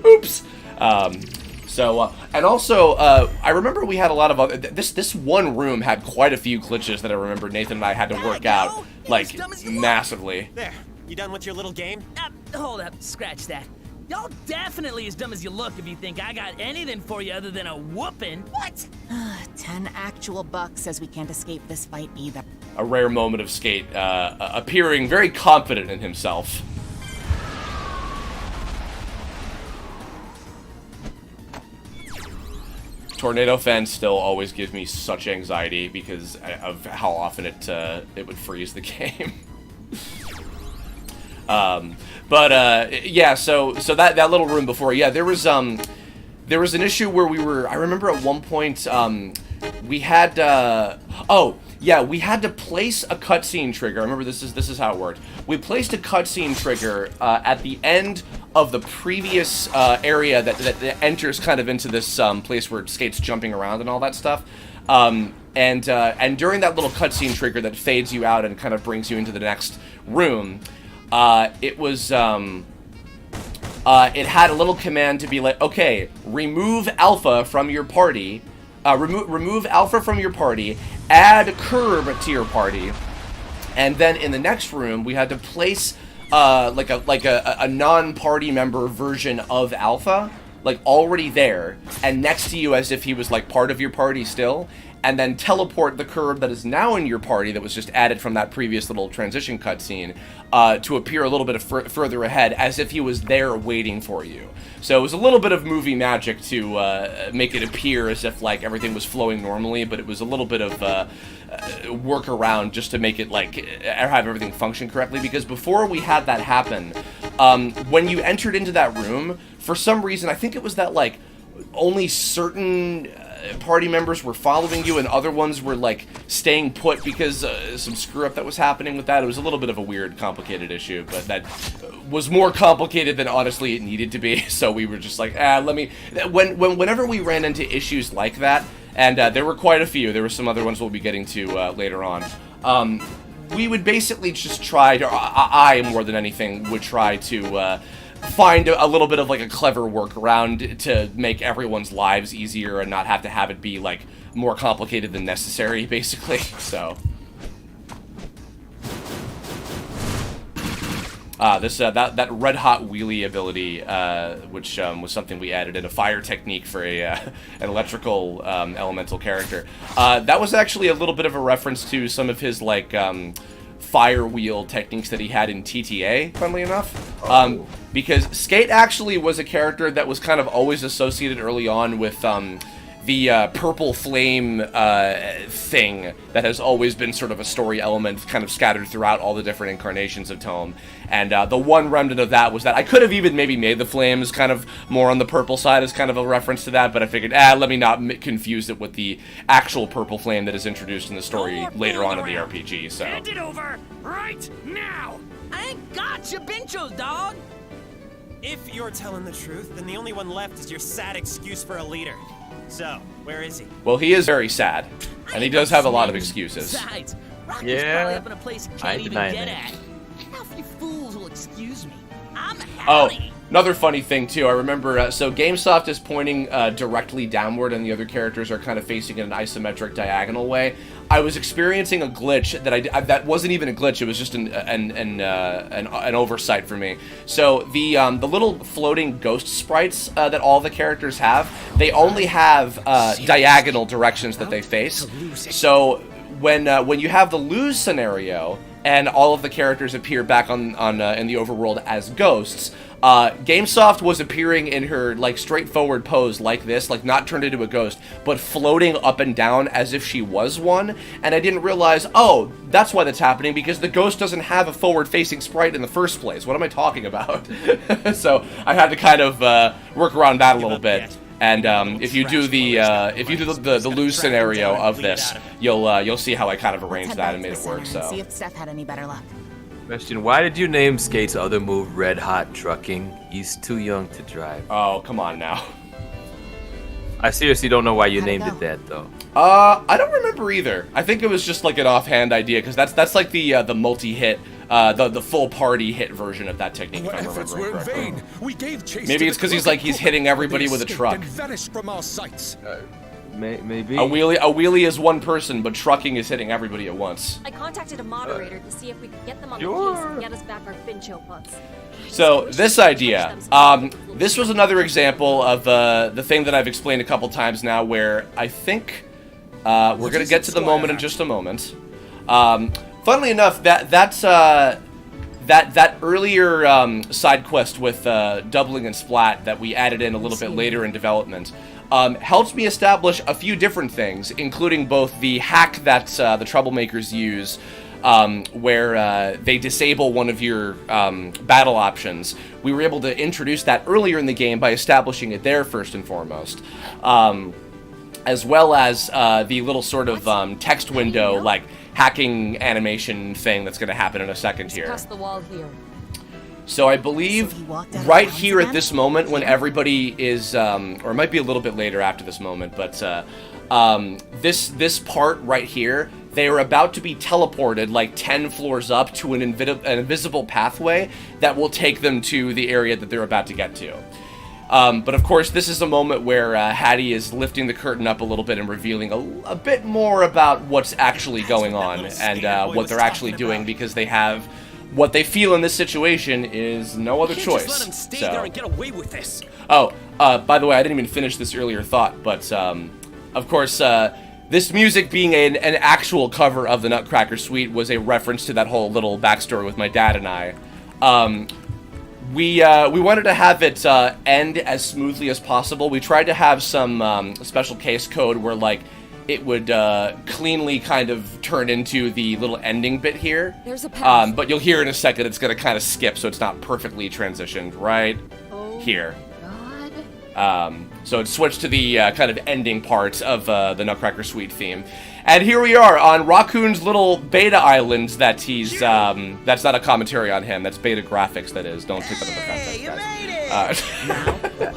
Oops. And also, I remember we had a lot of other. This one room had quite a few glitches that I remember Nathan and I had to work out like massively. There. You done with your little game? Hold up, scratch that. Y'all definitely as dumb as you look if you think I got anything for you other than a whooping. What? 10 actual bucks says we can't escape this fight either. A rare moment of Skate appearing very confident in himself. Tornado Fence still always gives me such anxiety because of how often it would freeze the game. Yeah, so that little room before, yeah, there was an issue where I remember at one point, we had, we had to place a cutscene trigger. I remember this is how it worked. We placed a cutscene trigger, at the end of the previous, area that enters kind of into this, place where Skate's jumping around and all that stuff. And during that little cutscene trigger that fades you out and kind of brings you into the next room, it had a little command to be like, okay, remove Alpha from your party, remove Alpha from your party, add Curb to your party, and then in the next room we had to place like a non-party member version of Alpha, like already there and next to you as if he was like part of your party still. And then teleport the Curb that is now in your party that was just added from that previous little transition cutscene to appear a little bit further ahead as if he was there waiting for you. So it was a little bit of movie magic to make it appear as if like everything was flowing normally, but it was a little bit of workaround just to make it like have everything function correctly. Because before we had that happen, when you entered into that room, for some reason, I think it was that like only certain party members were following you and other ones were like staying put because some screw up that was happening with that. It was a little bit of a weird, complicated issue, but that was more complicated than honestly it needed to be. So we were just like, whenever we ran into issues like that, and there were quite a few, there were some other ones we'll be getting to later on. We would basically just try to, I more than anything would try to find a little bit of like a clever workaround to make everyone's lives easier and not have to have it be like more complicated than necessary, basically. So That red hot wheelie ability, which was something we added in a fire technique for an electrical elemental character. That was actually a little bit of a reference to some of his like fire wheel techniques that he had in TTA, funnily enough. Because Skate actually was a character that was kind of always associated early on with the purple flame thing that has always been sort of a story element kind of scattered throughout all the different incarnations of Tome. And the one remnant of that was that I could have even maybe made the flames kind of more on the purple side as kind of a reference to that, but I figured, let me not confuse it with the actual purple flame that is introduced in the story later on in the RPG, so. Hand it over right now! I ain't got your benchos, dog! If you're telling the truth, then the only one left is your sad excuse for a leader. So, where is he? Well, he is very sad, and he does have a lot of excuses. Besides, Rocky's probably up in a place he can't even get at. Now, if you fools will excuse me, I'm Hallie. Another funny thing, too, I remember, so GameSoft is pointing directly downward, and the other characters are kind of facing in an isometric diagonal way. I was experiencing a glitch that wasn't even a glitch, it was just an oversight for me. So, the little floating ghost sprites that all the characters have, they only have diagonal directions that they face. So, when you have the lose scenario, and all of the characters appear back in the overworld as ghosts, GameSoft was appearing in her, like, straightforward pose like this, like, not turned into a ghost, but floating up and down as if she was one, and I didn't realize, oh, that's why that's happening, because the ghost doesn't have a forward-facing sprite in the first place. What am I talking about? So, I had to kind of work around that a little bit. And if you do the lose scenario of this, you'll see how I kind of arranged that and made it work. So. See if Seth had any better luck. Question: why did you name Skate's other move Red Hot Trucking? He's too young to drive. Oh, come on now. I seriously don't know why you named it that, though. I don't remember either. I think it was just like an offhand idea, because that's like the multi-hit, the full party hit version of that technique. If I'm remembering correctly. We gave chase Maybe it's because he's hitting everybody with a truck. Vanished from our sights. Maybe. A wheelie is one person, but trucking is hitting everybody at once. I contacted a moderator to see if we could get them on the case and get us back our Fincho pups. So, this idea, this was another example of the thing that I've explained a couple times now, where I think we're going to get to the moment in just a moment. Funnily enough, that earlier side quest with doubling and splat that we added in a little bit later in development helps me establish a few different things, including both the hack that the troublemakers use, where they disable one of your battle options. We were able to introduce that earlier in the game by establishing it there first and foremost. As well as the little sort of text window, like, hacking animation thing that's going to happen in a second here. Past the wall here. So I believe right here at this moment, when everybody is, or it might be a little bit later after this moment, but this part right here, they are about to be teleported like 10 floors up to an invisible pathway that will take them to the area that they're about to get to. But of course, this is a moment where Hattie is lifting the curtain up a little bit and revealing a bit more about what's actually going on and what they're actually doing, because they have what they feel in this situation is no other choice. Just let him stay there and get away with this. Oh, by the way, I didn't even finish this earlier thought, but of course, this music being an actual cover of the Nutcracker Suite was a reference to that whole little backstory with my dad and I. We wanted to have it end as smoothly as possible. We tried to have some special case code where, like, it would cleanly kind of turn into the little ending bit here. There's a path. But you'll hear in a second it's going to kind of skip, so it's not perfectly transitioned right here. So it switched to the kind of ending part of the Nutcracker Suite theme. And here we are on Raccoon's little beta islands that he's, that's not a commentary on him, that's beta graphics, that is. Don't take that as offense, guys.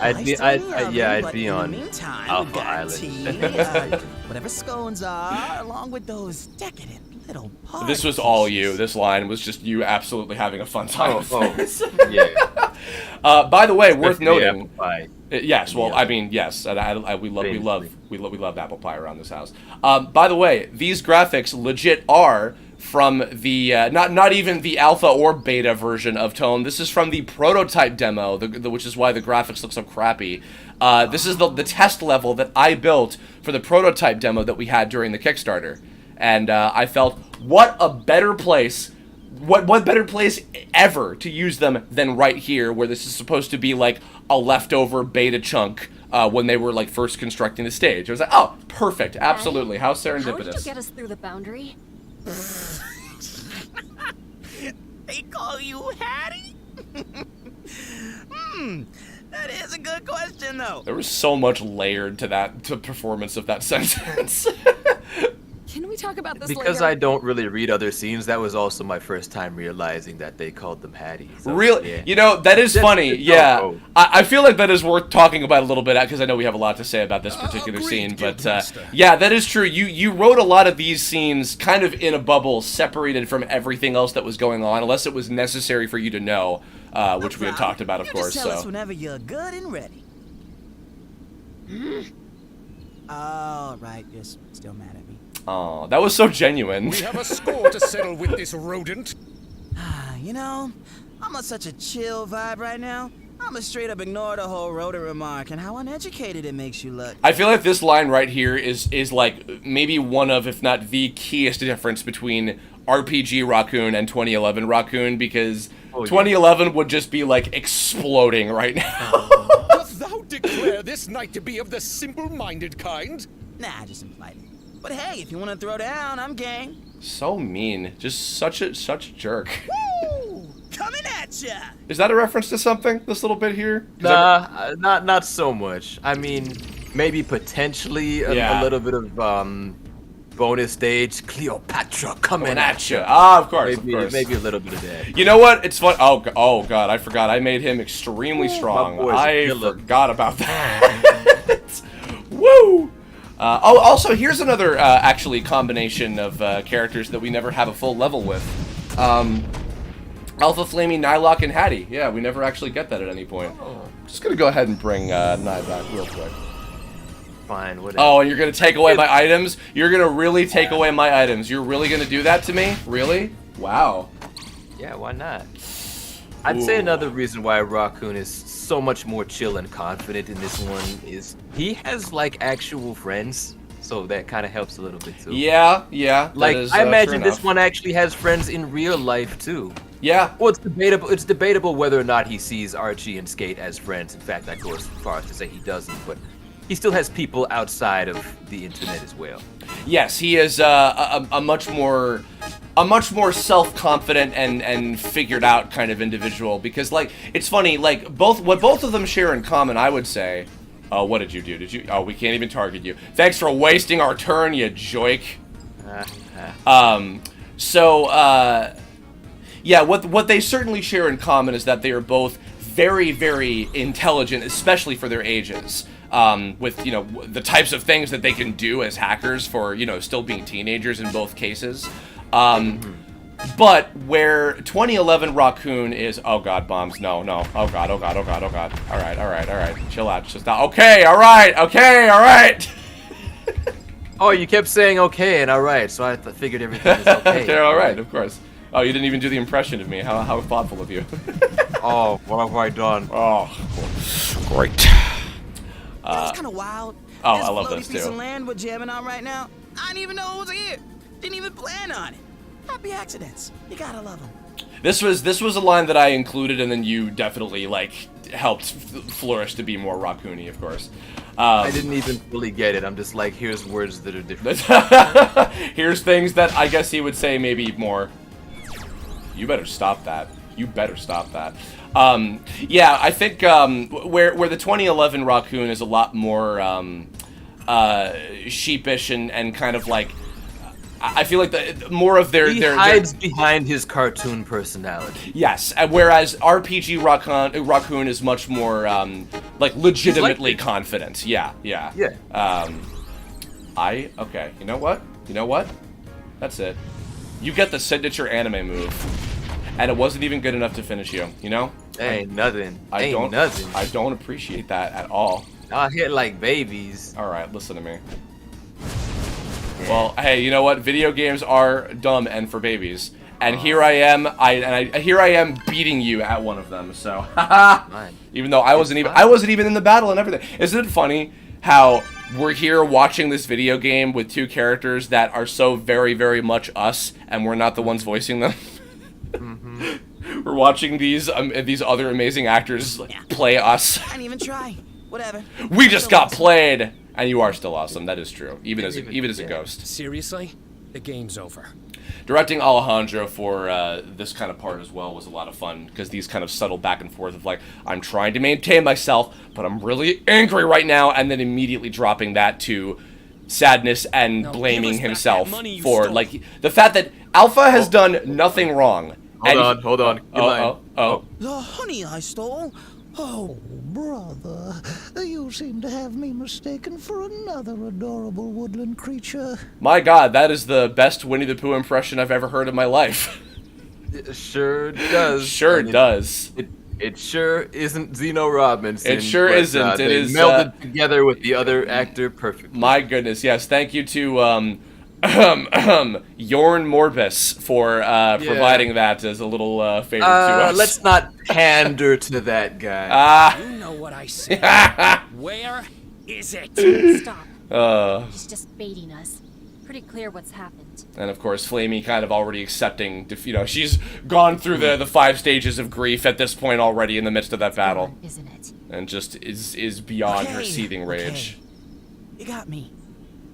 I'd be on Alpha Island. Whatever scones are, along with those decadent little parts. This was all you. This line was just you absolutely having a fun time with this. Yeah. By the way, worth noting. Apple pie. Yes, well, I mean, yes, we love apple pie around this house. By the way, these graphics legit are from the not even the alpha or beta version of Tome. This is from the prototype demo, which is why the graphics look so crappy. This is the test level that I built for the prototype demo that we had during the Kickstarter, and I felt, what a better place. What better place ever to use them than right here, where this is supposed to be like a leftover beta chunk when they were like first constructing the stage. I was like, oh, perfect, absolutely. How serendipitous. How did you get us through the boundary? They call you Hattie? That is a good question, though. There was so much layered to that performance of that sentence. Can we talk about this Because later? I don't really read other scenes, that was also my first time realizing that they called them Hattie. So, Really? yeah. You know, that is funny. It's Yeah. Dojo. I feel like that is worth talking about a little bit, because I know we have a lot to say about this particular scene. But yeah, that is true. You wrote a lot of these scenes kind of in a bubble, separated from everything else that was going on, unless it was necessary for you to know, which we had talked about, of course. Just tell us So. whenever you're good and ready. All right, you're still mad at me. Oh, that was so genuine. We have a score to settle with this rodent. You know, I'm on such a chill vibe right now. I'ma straight up ignore the whole rodent remark and how uneducated it makes you look. I feel like this line right here is like maybe one of, if not the keyest difference between RPG Raccoon and 2011 Raccoon, because 2011 would just be like exploding right now. Dost thou declare this knight to be of the simple-minded kind? Nah, I just implied it. But hey, if you want to throw down, I'm game. So mean, just such a jerk. Woo! Coming at ya! Is that a reference to something? This little bit here? Nah, not so much. I mean, maybe potentially a little bit of bonus stage Cleopatra coming at you. Ah, of course, of course. Maybe a little bit of that. You know what? It's fun. Oh god, I forgot. I made him extremely strong. boy's a I killer. forgot about that. Woo! Also, here's another actually combination of characters that we never have a full level with. Alpha Flamey, Nylock, and Hattie. Yeah, we never actually get that at any point. Just gonna go ahead and bring Nye back real quick. Fine, whatever. Oh, and you're gonna take away my items? You're gonna really take away my items? You're really gonna do that to me? Really? Wow. Yeah, why not? I'd say another reason why Raccoon is so much more chill and confident in this one is he has like actual friends, so that kind of helps a little bit too. Yeah. Like is, I imagine true this enough. one actually has friends in real life too. Yeah. Well, it's debatable. It's debatable whether or not he sees Archie and Skate as friends. In fact, I go as far as to say he doesn't, but he still has people outside of the internet as well. Yes, he is a much more self-confident and figured out kind of individual, because like it's funny, like what both of them share in common, I would say. Oh, what did you do? Oh, we can't even target you. Thanks for wasting our turn, you joik. Yeah, what they certainly share in common is that they are both very, very intelligent, especially for their ages. With, you know, the types of things that they can do as hackers for, you know, still being teenagers in both cases. But where 2011 Raccoon is, oh god, bombs, no, oh god. Alright, chill out, just now. Okay, alright. Oh, you kept saying okay and alright, so I figured everything was okay. Okay, alright, of course. Oh, you didn't even do the impression of me. How thoughtful of you. Oh, what have I done? Oh, great. That's kind of wild. Oh, this I love floaty this piece too. of land we're jamming on right now, I didn't even know it was here. Didn't even plan on it. Happy accidents. You gotta love them. This was a line that I included, and then you definitely like helped flourish to be more raccoony, of course. I didn't even fully get it. I'm just like, here's words that are different. Here's things that I guess he would say maybe more. You better stop that. You better stop that. Yeah, I think where the 2011 Raccoon is a lot more sheepish and kind of like, I feel like the more of he hides behind his cartoon personality. Yes, whereas RPG Raccoon is much more like legitimately confident. Yeah. Okay. You know what? That's it. You get the signature anime move, and it wasn't even good enough to finish you. You know? Ain't nothing. I don't appreciate that at all. I hit like babies. All right, listen to me. Well, hey, you know what? Video games are dumb and for babies. And here I am, here I am beating you at one of them. So, even though I wasn't even in the battle and everything. Isn't it funny how we're here watching this video game with two characters that are so very, very much us, and we're not the ones voicing them? We're watching these other amazing actors play us. I didn't even try. Whatever. We just got played, and you are still awesome. That is true, even as a ghost. Seriously, the game's over. Directing Alejandro for this kind of part as well was a lot of fun, because these kind of subtle back and forth of like, I'm trying to maintain myself, but I'm really angry right now, and then immediately dropping that to sadness and blaming himself for like the fact that Alpha has done nothing wrong. Hold on. The honey I stole? Oh, brother, you seem to have me mistaken for another adorable woodland creature. My God, that is the best Winnie the Pooh impression I've ever heard in my life. It sure does. Sure does. It sure isn't Zeno Robinson. It sure isn't. It is melded together with the other actor perfectly. My goodness, yes. Thank you to Jorn Morbus for providing that as a little favor to us. Let's not pander to that guy. You know what I said. Where is it? Stop. He's just baiting us. Pretty clear what's happened. And of course, Flamey kind of already accepting, she's gone through the 5 stages of grief at this point already in the midst of that battle. Isn't it? And just is beyond her seething rage. You got me.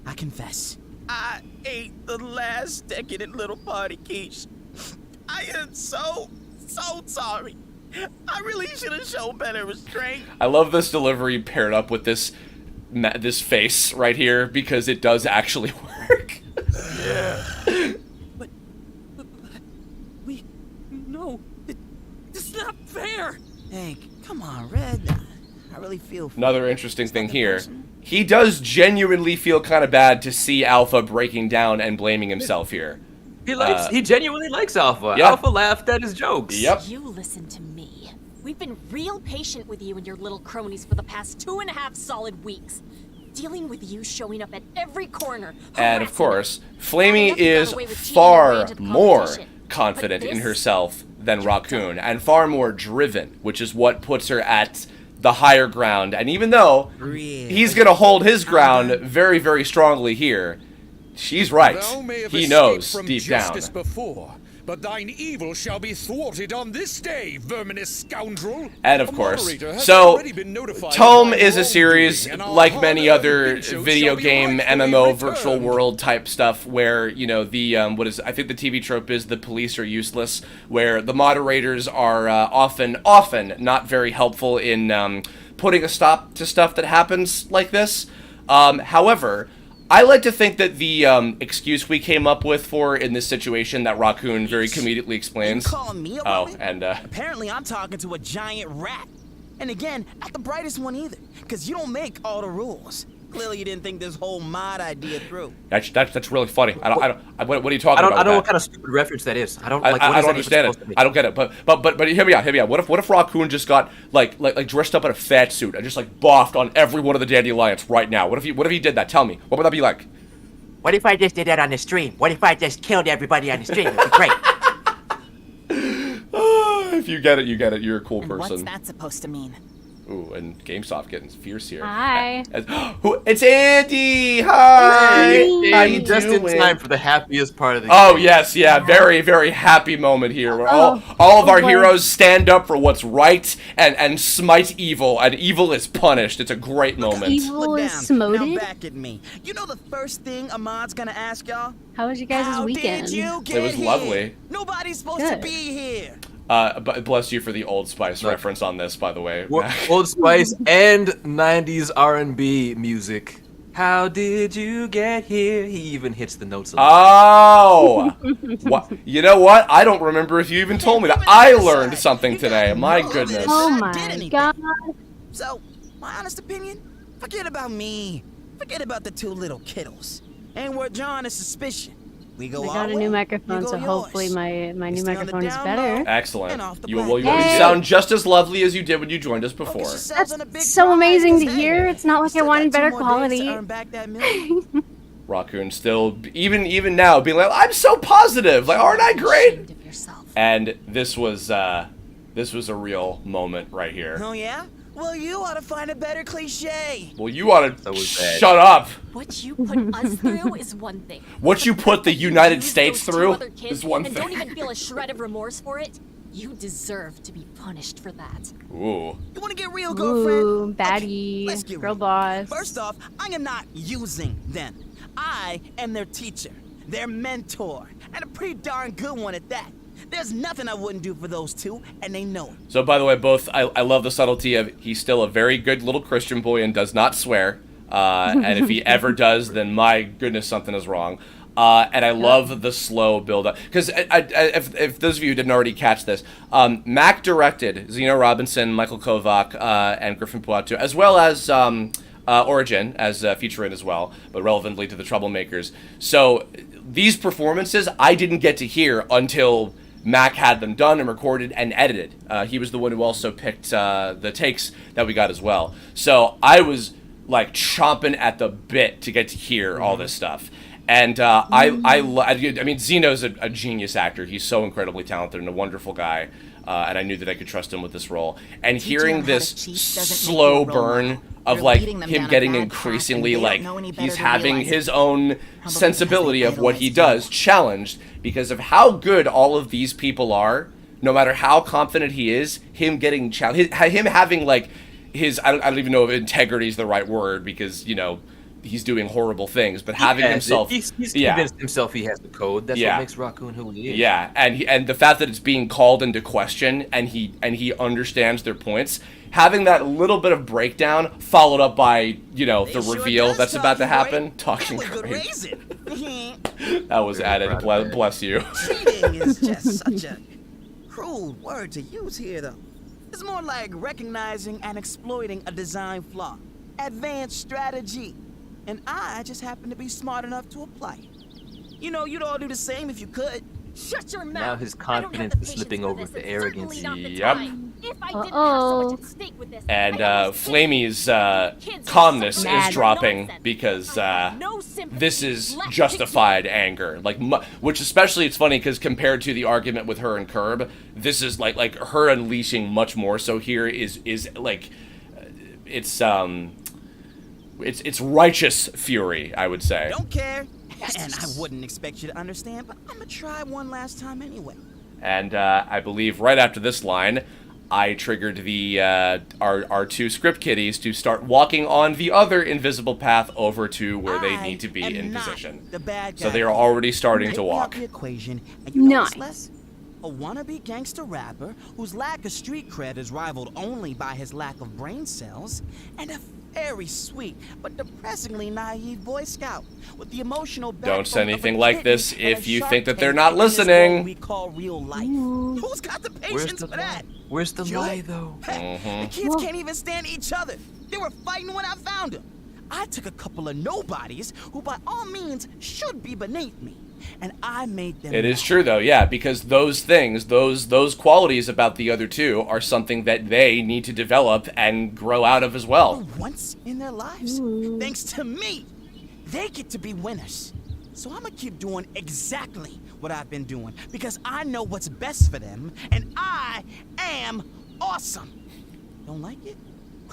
I confess. I ate the last decadent little party quiche. I am so sorry. I really should have shown better restraint. I love this delivery paired up with this face right here, because it does actually work. Yeah. But no, it's not fair. Hank, come on, Red. I really feel. Another interesting thing here. He does genuinely feel kind of bad to see Alpha breaking down and blaming himself here. He genuinely likes Alpha. Yeah. Alpha laughed at his jokes. Yep. You listen to me. We've been real patient with you and your little cronies for the past 2.5 solid weeks. Dealing with you showing up at every corner. And of course, Flamey is far more confident in herself than Raccoon, and far more driven, which is what puts her at the higher ground. And even though he's gonna hold his ground very, very strongly here, she's right. He knows deep down. Before, but thine evil shall be thwarted on this day, verminous scoundrel. And of course, so TOME is a series like many other video game MMO virtual world type stuff where, I think the TV trope is the police are useless, where the moderators are often not very helpful in putting a stop to stuff that happens like this. However, I like to think that the excuse we came up with for in this situation that Raccoon very comedically explains. You calling me apparently I'm talking to a giant rat. And again, not the brightest one either, because you don't make all the rules. Clearly you didn't think this whole mod idea through. That's really funny. What are you talking about? I don't know what kind of stupid reference that is. I don't understand it. I don't get it. But hear me out. What if Raccoon just got like dressed up in a fat suit and just like boffed on every one of the dandelions right now? What if he did that? Tell me. What would that be like? What if I just did that on the stream? What if I just killed everybody on the stream? It'd be great. If you get it, you get it. You're a cool person. What's that supposed to mean? Ooh, and GameStop getting fierce here. Hi. It's Andy! Hi! How you just doing? in time for the happiest part of the game. Oh, yes, yeah. Very, very happy moment here. Where all of our heroes stand up for what's right and smite evil, and evil is punished. It's a great moment. Evil is smoted? Now back at me. You know the first thing Ahmad's gonna ask y'all? How was you guys' weekend? Did you get It was lovely. Nobody's supposed to be here. But bless you for the Old Spice reference on this, by the way. Old Spice and 90s R&B music. How did you get here? He even hits the notes. Oh! What? You know what? I don't remember if you even told me that. I learned something today. My goodness. Oh my god. So, my honest opinion, forget about me. Forget about the 2 little kiddles. Ain't worth drawing a suspicion. We go I got a new microphone, so hopefully my new microphone is better. Excellent. You sound just as lovely as you did when you joined us before. That's so amazing to hear. It's not like I wanted better quality. Raccoon still, even now, being like, I'm so positive. Like, aren't I great? And this was a real moment right here. Oh yeah? Well, you ought to find a better cliche. Well, you ought to shut up. What you put us through is one thing. What you put the United States through is one and thing. don't even feel a shred of remorse for it. You deserve to be punished for that. Ooh. You want to get real, girlfriend? Ooh, baddie, let's get girl real. boss. First off, I am not using them. I am their teacher, their mentor, and a pretty darn good one at that. There's nothing I wouldn't do for those two, and they know it. So, by the way, I love the subtlety of he's still a very good little Christian boy and does not swear. And if he ever does, then my goodness, something is wrong. And I love the slow build-up. Because if those of you who didn't already catch this, Mac directed Zeno Robinson, Michael Kovac, and Griffin Puatu, as well as Origin as featuring as well, but relevantly to the Troublemakers. So these performances I didn't get to hear until Mac had them done and recorded and edited. He was the one who also picked the takes that we got as well. So I was like chomping at the bit to get to hear all this stuff. And I mean, Zeno's a genius actor. He's so incredibly talented and a wonderful guy. And I knew that I could trust him with this role. And hearing this slow burn of like him getting increasingly like he's having his own sensibility of what he does challenged because of how good all of these people are. No matter how confident he is, him getting challenged, him having like his I don't even know if integrity is the right word because you know. He's doing horrible things, but having himself... He's convinced himself he has the code. That's what makes Raccoon who he is. Yeah, and the fact that it's being called into question, and he understands their points, having that little bit of breakdown followed up by, you know, the reveal that's about to happen. Talking great. That was added. Bless you. Cheating is just such a cruel word to use here, though. It's more like recognizing and exploiting a design flaw. Advanced strategy. And I just happen to be smart enough to apply it. You know, you'd all do the same if you could. Shut your mouth. Now his confidence is slipping over to arrogance. Yep. If I didn't have so much at stake with this, And Flamey's calmness is dropping because this is justified anger. Like, which especially it's funny because compared to the argument with her and Curb, this is like her unleashing much more. So here is like it's righteous fury, I would say. Don't care. And I wouldn't expect you to understand, but I'm gonna try one last time anyway. And I believe right after this line, I triggered the our two script kiddies to start walking on the other invisible path over to where they need to be in position. The bad guy. So they are already starting to walk. The equation, and you know what's less? A wannabe gangster rapper whose lack of street cred is rivaled only by his lack of brain cells, and a very sweet but depressingly naive Boy Scout with the emotional Don't say anything like this if you think that they're not listening. We call real life. Who's got the patience for that? Where's the lie, though? The kids can't even stand each other. They were fighting when I found them. I took a couple of nobodies who by all means should be beneath me, and I made them. It is true though, yeah, because those things, those qualities about the other two are something that they need to develop and grow out of as well. Once in their lives, thanks to me, they get to be winners. So I'm gonna keep doing exactly what I've been doing because I know what's best for them, and I am awesome. Don't like it?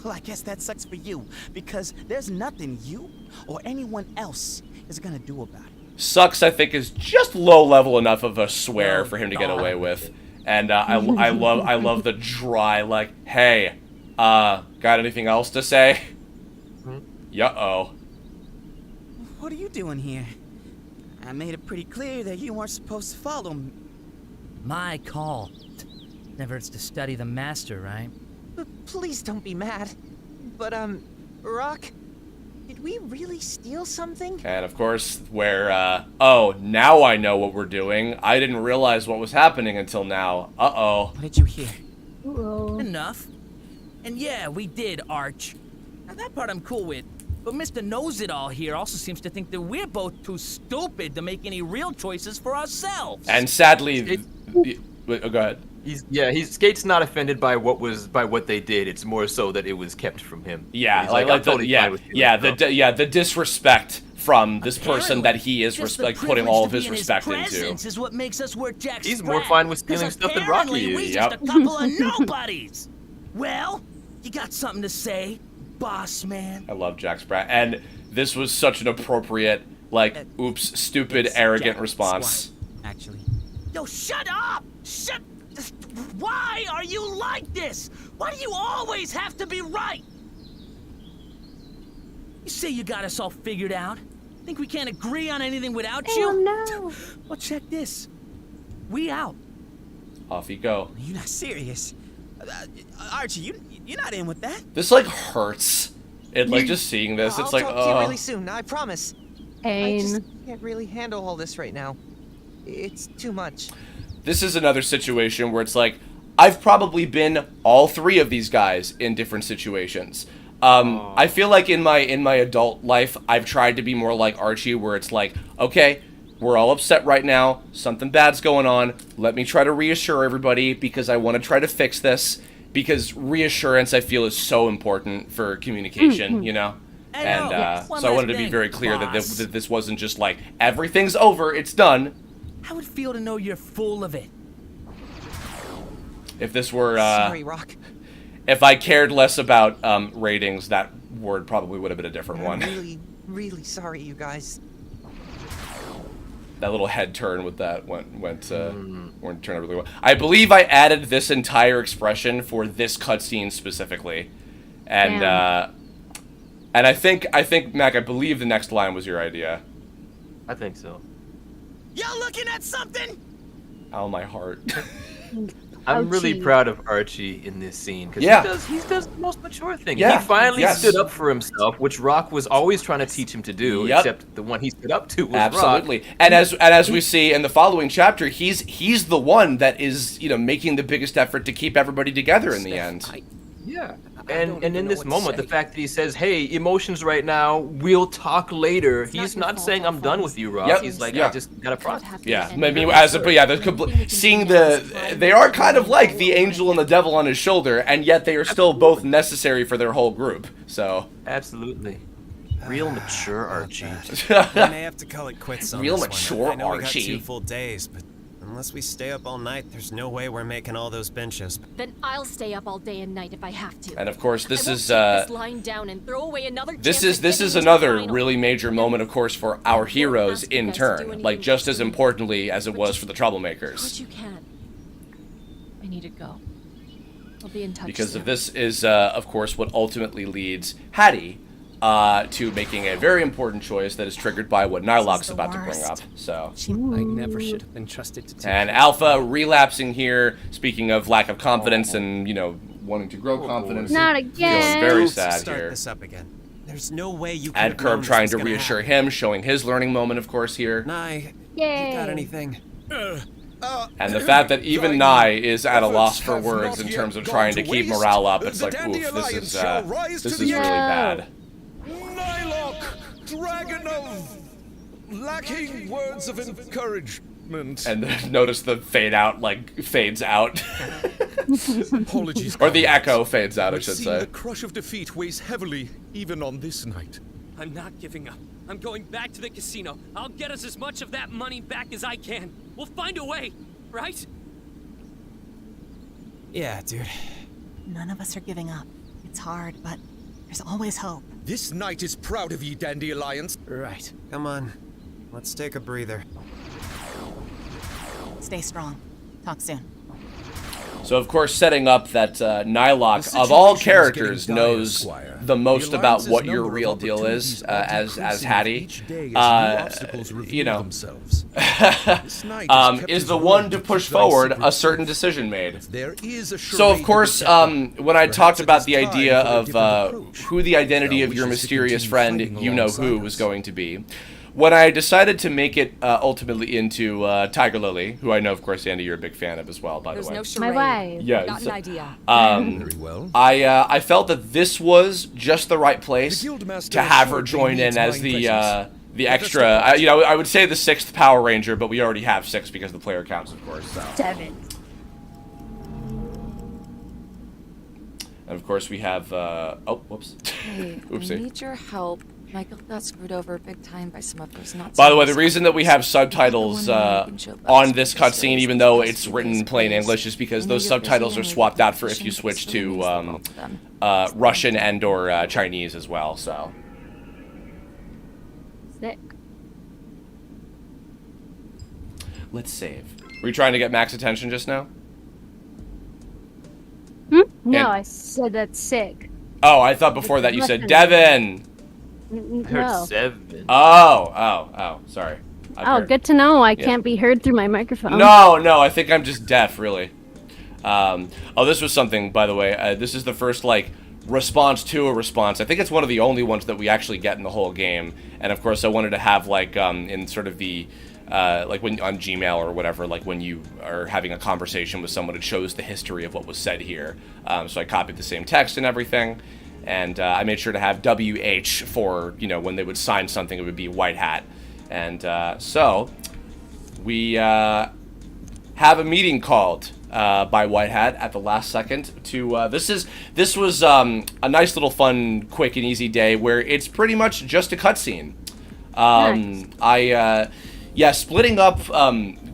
Well, I guess that sucks for you, because there's nothing you or anyone else is gonna do about it. Sucks, I think, is just low level enough of a swear for him to get away with. And I love the dry, like, hey, got anything else to say? Uh-oh. What are you doing here? I made it pretty clear that you weren't supposed to follow me. My call. Never hurts to study the master, right? Please don't be mad. But, Rock, did we really steal something? And of course, where, oh, now I know what we're doing. I didn't realize what was happening until now. Uh-oh. What did you hear? Enough. And yeah, we did, Arch. Now that part I'm cool with. But Mr. Knows-It-All here also seems to think that we're both too stupid to make any real choices for ourselves. And sadly, go ahead. Skate's not offended by what they did. It's more so that it was kept from him. Yeah, the disrespect from this person that he is Just like the putting all of privilege his to be in respect his into. presence is what makes us work Jack He's Sprat. more fine with 'Cause stealing stuff than Rocky apparently is. we Yep. just a couple of nobodies. Well, you got something to say, boss man? I love Jack Sprat, and this was such an appropriate, like, oops, stupid, arrogant Jack response. Actually. Yo, shut up! Shut. Why are you like this? Why do you always have to be right? You say you got us all figured out. Think we can't agree on anything without you? Oh no. Well, check this. We out. Off you go. You're not serious. Archie, you're not in with that. This, like, hurts. It, like, just seeing this, it's like, I'll talk to you really soon, I promise. I just can't really handle all this right now. It's too much. This is another situation where it's like, I've probably been all three of these guys in different situations. I feel like in my adult life, I've tried to be more like Archie, where it's like, okay, we're all upset right now, something bad's going on, let me try to reassure everybody because I want to try to fix this, because reassurance, I feel, is so important for communication, you know? And so I wanted to be very clear that this wasn't just like, everything's over, it's done. How would it feel to know you're full of it? If this were, Sorry, Rock. if I cared less about ratings, that word probably would have been a different one. I'm really, really sorry, you guys. That little head turn with that went turned out really well. I believe I added this entire expression for this cutscene specifically, and I think Mac, I believe the next line was your idea. I think so. Y'all looking at something? Ow, my heart. I'm really proud of Archie in this scene because he does the most mature thing. Yeah. He finally stood up for himself, which Rock was always trying to teach him to do. Except the one he stood up to was Absolutely. Rock. And as we see in the following chapter, he's the one that is, you know, making the biggest effort to keep everybody together in the end. Yeah. And in this moment, the fact that he says, "Hey, emotions right now. We'll talk later." He's not saying I'm done with you, Rock. Yep. He's like, Yeah. I just gotta process. Yeah, maybe seeing they are kind of like the angel and the devil on his shoulder, and yet they are still both necessary for their whole group. So absolutely, real mature Archie. We may have to call it quits on Real this mature one. I know we got Archie. 2 full days, but unless we stay up all night, there's no way we're making all those benches. Then I'll stay up all day and night if I have to. And of course, this I won't is take this lying down and throw away another this chance is at getting another to the final. really major moment, of course, for our heroes in turn. Like just as importantly as it was for the What troublemakers. you can. I need to go. I'll be in touch Because soon. of this is, of course, what ultimately leads Hattie to making a very important choice that is triggered by what Nilok's about to bring up. So I never should have been trusted to take and Alpha relapsing here, speaking of lack of confidence and, you know, wanting to grow confidence. Not Feeling again. very sad Start here. this up again. There's no way you And could've known Curb this trying was to gonna reassure happen. him, showing his learning moment, of course, here. Nye, Yay. you got anything? And the fact that even Nye is at a loss for words in terms of trying to keep morale up, it's like, oof, this is really bad. Nilok, dragon of lacking words of encouragement. And then notice the fade out, like, fades out. Apologies. Or the echo fades out, I But should seeing say. the crush of defeat weighs heavily, even on this night. I'm not giving up. I'm going back to the casino. I'll get us as much of that money back as I can. We'll find a way, right? Yeah, dude. None of us are giving up. It's hard, but there's always hope. This knight is proud of ye, Dandy Alliance. Right. Come on. Let's take a breather. Stay strong. Talk soon. So, of course, setting up that Nilok, of all characters, knows the most about what your real deal is, as Hattie, you know, is the one to push forward a certain decision made. So, of course, when I talked about the idea of who the identity of your mysterious friend, you-know-who, was going to be, when I decided to make it ultimately into Tiger Lily, who I know, of course, Andy, you're a big fan of as well, by the way. There's no My charade. wife. Yeah, Got an idea. Very well. I felt that this was just the right place to have her join in as the extra. I would say the 6th Power Ranger, but we already have 6 because the player counts, of course. So. 7. And of course we have. Oh, whoops. Hey, I Oopsie. need your help Michael got screwed over big time by some of those not. By the way, the reason that we have subtitles on this cutscene, even though it's written in plain English, is because those subtitles are swapped out for if you switch to Russian and/or Chinese as well. So. Sick. Let's save. Were you trying to get Mac's attention just now? No, And- I said that's sick. Oh, I thought before that you said Devin. I heard Seven. Oh, sorry. Oh, good to know. I can't be heard through my microphone. No, I think I'm just deaf, really. Oh, this was something, by the way. This is the first, like, response to a response. I think it's one of the only ones that we actually get in the whole game. And, of course, I wanted to have, like, in sort of the... like when on Gmail or whatever, like when you are having a conversation with someone, it shows the history of what was said here. So I copied the same text and everything, and I made sure to have WH for, you know, when they would sign something, it would be White Hat. And so we have a meeting called by White Hat at the last second to this was a nice little fun, quick and easy day where it's pretty much just a cutscene. Nice. Yeah, splitting up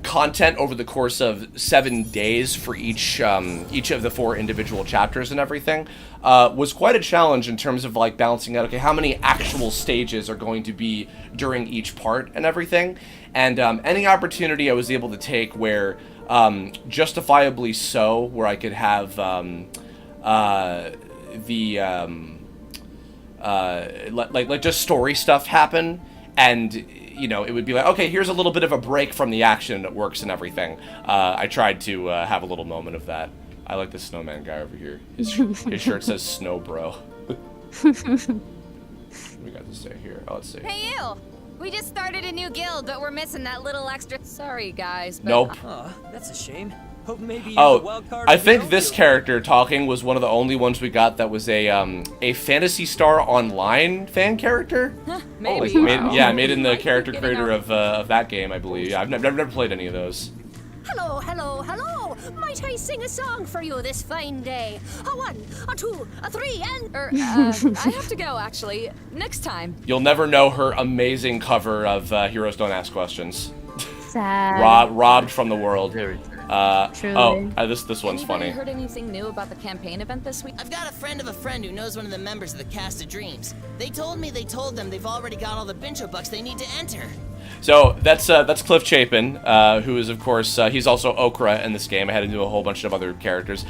content over the course of 7 days for each of the 4 individual chapters and everything was quite a challenge in terms of like balancing out, okay, how many actual stages are going to be during each part and everything. And any opportunity I was able to take where justifiably so, where I could have like just story stuff happen, and you know, it would be like, okay, here's a little bit of a break from the action and it works and everything. I tried to have a little moment of that. I like the snowman guy over here. His shirt says snow bro. We got to stay here. Oh, let's see. Hey, you! We just started a new guild, but we're missing that little extra. Sorry, guys. But Nope. That's a shame. Hope maybe you're the Oh, wild card I of the think Dojo. this character talking was one of the only ones we got that was a Phantasy Star Online fan character. Maybe. Like, made in the character creator of that game, I believe. Yeah, I've never played any of those. Hello, hello, hello! Might I sing a song for you this fine day? A 1, a 2, a 3, and... I have to go, actually. Next time. You'll never know her amazing cover of Heroes Don't Ask Questions. Sad. Robbed from the world. Truly. This one's funny. Heard anything new about the campaign event this week? I've got a friend of a friend who knows one of the members of the Cast of Dreams. They told them they've already got all the Bincho bucks they need to enter. So that's Cliff Chapin, who is of course he's also Okra in this game. I had to do a whole bunch of other characters.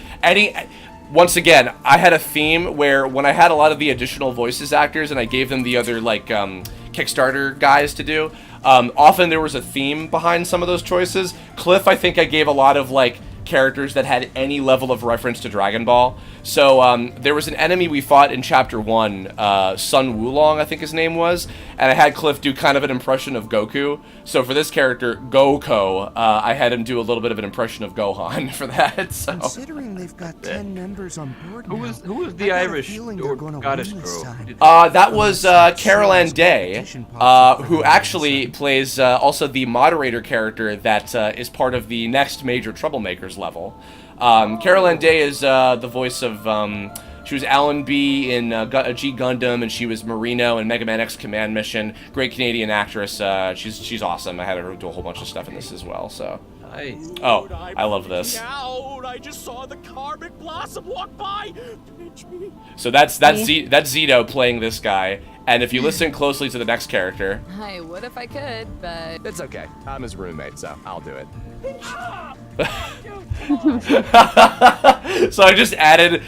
Once again, I had a theme where when I had a lot of the additional voices actors and I gave them the other like Kickstarter guys to do, often there was a theme behind some of those choices. Cliff, I think I gave a lot of like characters that had any level of reference to Dragon Ball. So there was an enemy we fought in Chapter 1, Sun Wulong, I think his name was, and I had Cliff do kind of an impression of Goku. So for this character, Goko, I had him do a little bit of an impression of Gohan for that. So. Considering they've got 10 members on board now, Who was the Irish or goddess girl? That was Carol Ann Day, who actually plays also the moderator character that is part of the next major Troublemakers level. Carol Ann Day is the voice of, she was Alan B in G Gundam, and she was Marino in Mega Man X Command Mission. Great Canadian actress. She's awesome. I had her do a whole bunch of stuff in this as well. So. Nice. Oh, I love this. I just saw the karmic blossom walk by. Pinch me. So that's Zito playing this guy, and if you listen closely to the next character. I would if I could, but It's okay. I'm his roommate, so I'll do it. So I just added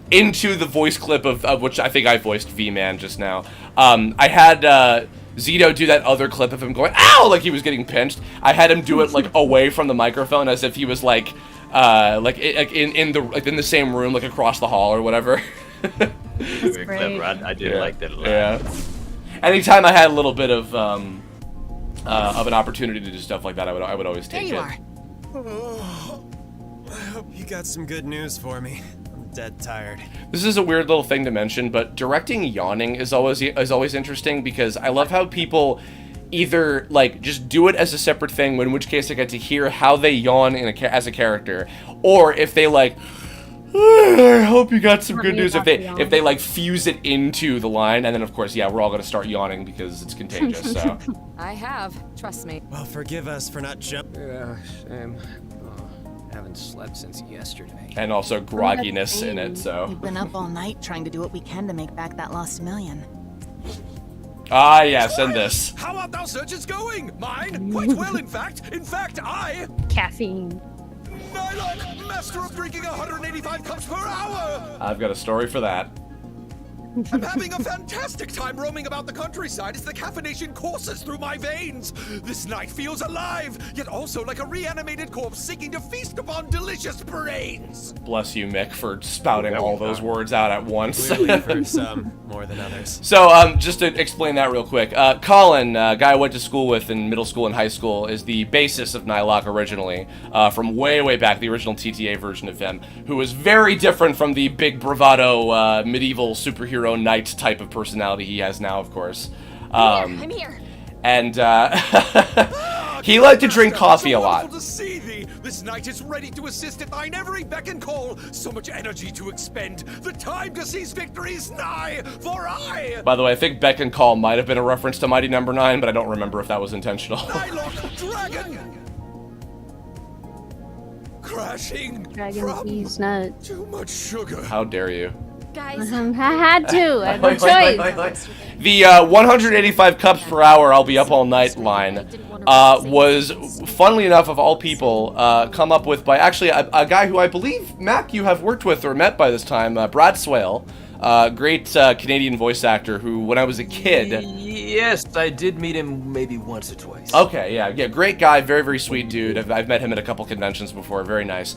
into the voice clip of which I think I voiced V-Man just now. I had Zito do that other clip of him going ow like he was getting pinched. I had him do it like away from the microphone as if he was like in the same room, like across the hall or whatever. Very clever. I do like that a lot. Yeah. Anytime I had a little bit of an opportunity to do stuff like that, I would always take it. There you are. Oh, I hope you got some good news for me. I'm dead tired. This is a weird little thing to mention, but directing yawning is always interesting because I love how people either like just do it as a separate thing, in which case I get to hear how they yawn as a character, or if they like I hope you got some good news if they like fuse it into the line, and then of course, yeah, we're all gonna start yawning because it's contagious. So I have, trust me. Well, forgive us for not jumping. Yeah, shame. Haven't slept since yesterday. And also grogginess in it. So We've been up all night trying to do what we can to make back that lost $1 million. Ah, yes, and this. How art thou searches going? Mine? Quite well, in fact. In fact, I... Caffeine. Nylock, master of drinking 185 cups per hour! I've got a story for that. I'm having a fantastic time roaming about the countryside as the caffeination courses through my veins. This night feels alive, yet also like a reanimated corpse seeking to feast upon delicious brains. Bless you, Mick, for spouting all those words out at once. Clearly for some more than others. So, just to explain that real quick, Colin, guy I went to school with in middle school and high school, is the bassist of Nylock originally, from way, way back, the original TTA version of him, who was very different from the big bravado medieval superhero knight type of personality he has now, of course. I'm here. And he liked to drink coffee a lot. To see thee. This knight is ready to assist at thine every beck and call. So much energy to expend. The time to seize victory is nigh. For I... By the way, I think beck and call might have been a reference to Mighty Number 9, but I don't remember if that was intentional. Nylock, dragon! Crashing Dragon B's nuts. too much sugar. How dare you? Guys. I had to. I had no choice. The 185 cups per hour, I'll be up all night line was, funnily enough, of all people, come up with by actually a guy who I believe, Mac, you have worked with or met by this time, Brad Swale. Great Canadian voice actor who, when I was a kid... Yes, I did meet him maybe once or twice. Okay, yeah, great guy, very, very sweet dude. I've met him at a couple conventions before, very nice.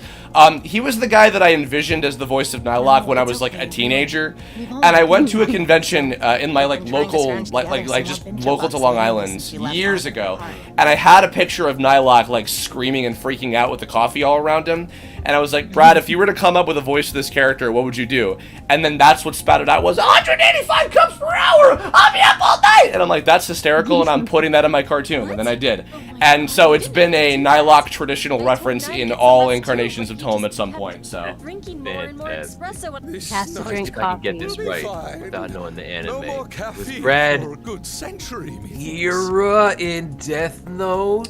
He was the guy that I envisioned as the voice of Nylock when I was, like, a teenager. And I went to a convention in my, like, local, like just local to Long Island years ago. And I had a picture of Nylock, like, screaming and freaking out with the coffee all around him. And I was like, Brad, if you were to come up with a voice for this character, what would you do? And then that's what spouted out was 185 cups per hour! I'll be up all night! And I'm like, that's hysterical, and I'm putting that in my cartoon. And then I did. And so it's been a Nylock traditional reference in all incarnations of Tome at some point, so. Drinking more and more espresso. Has to drink If I can get coffee. this right without knowing the anime. No more Was caffeine Brad for a good century, methinks. Hira in Death Note?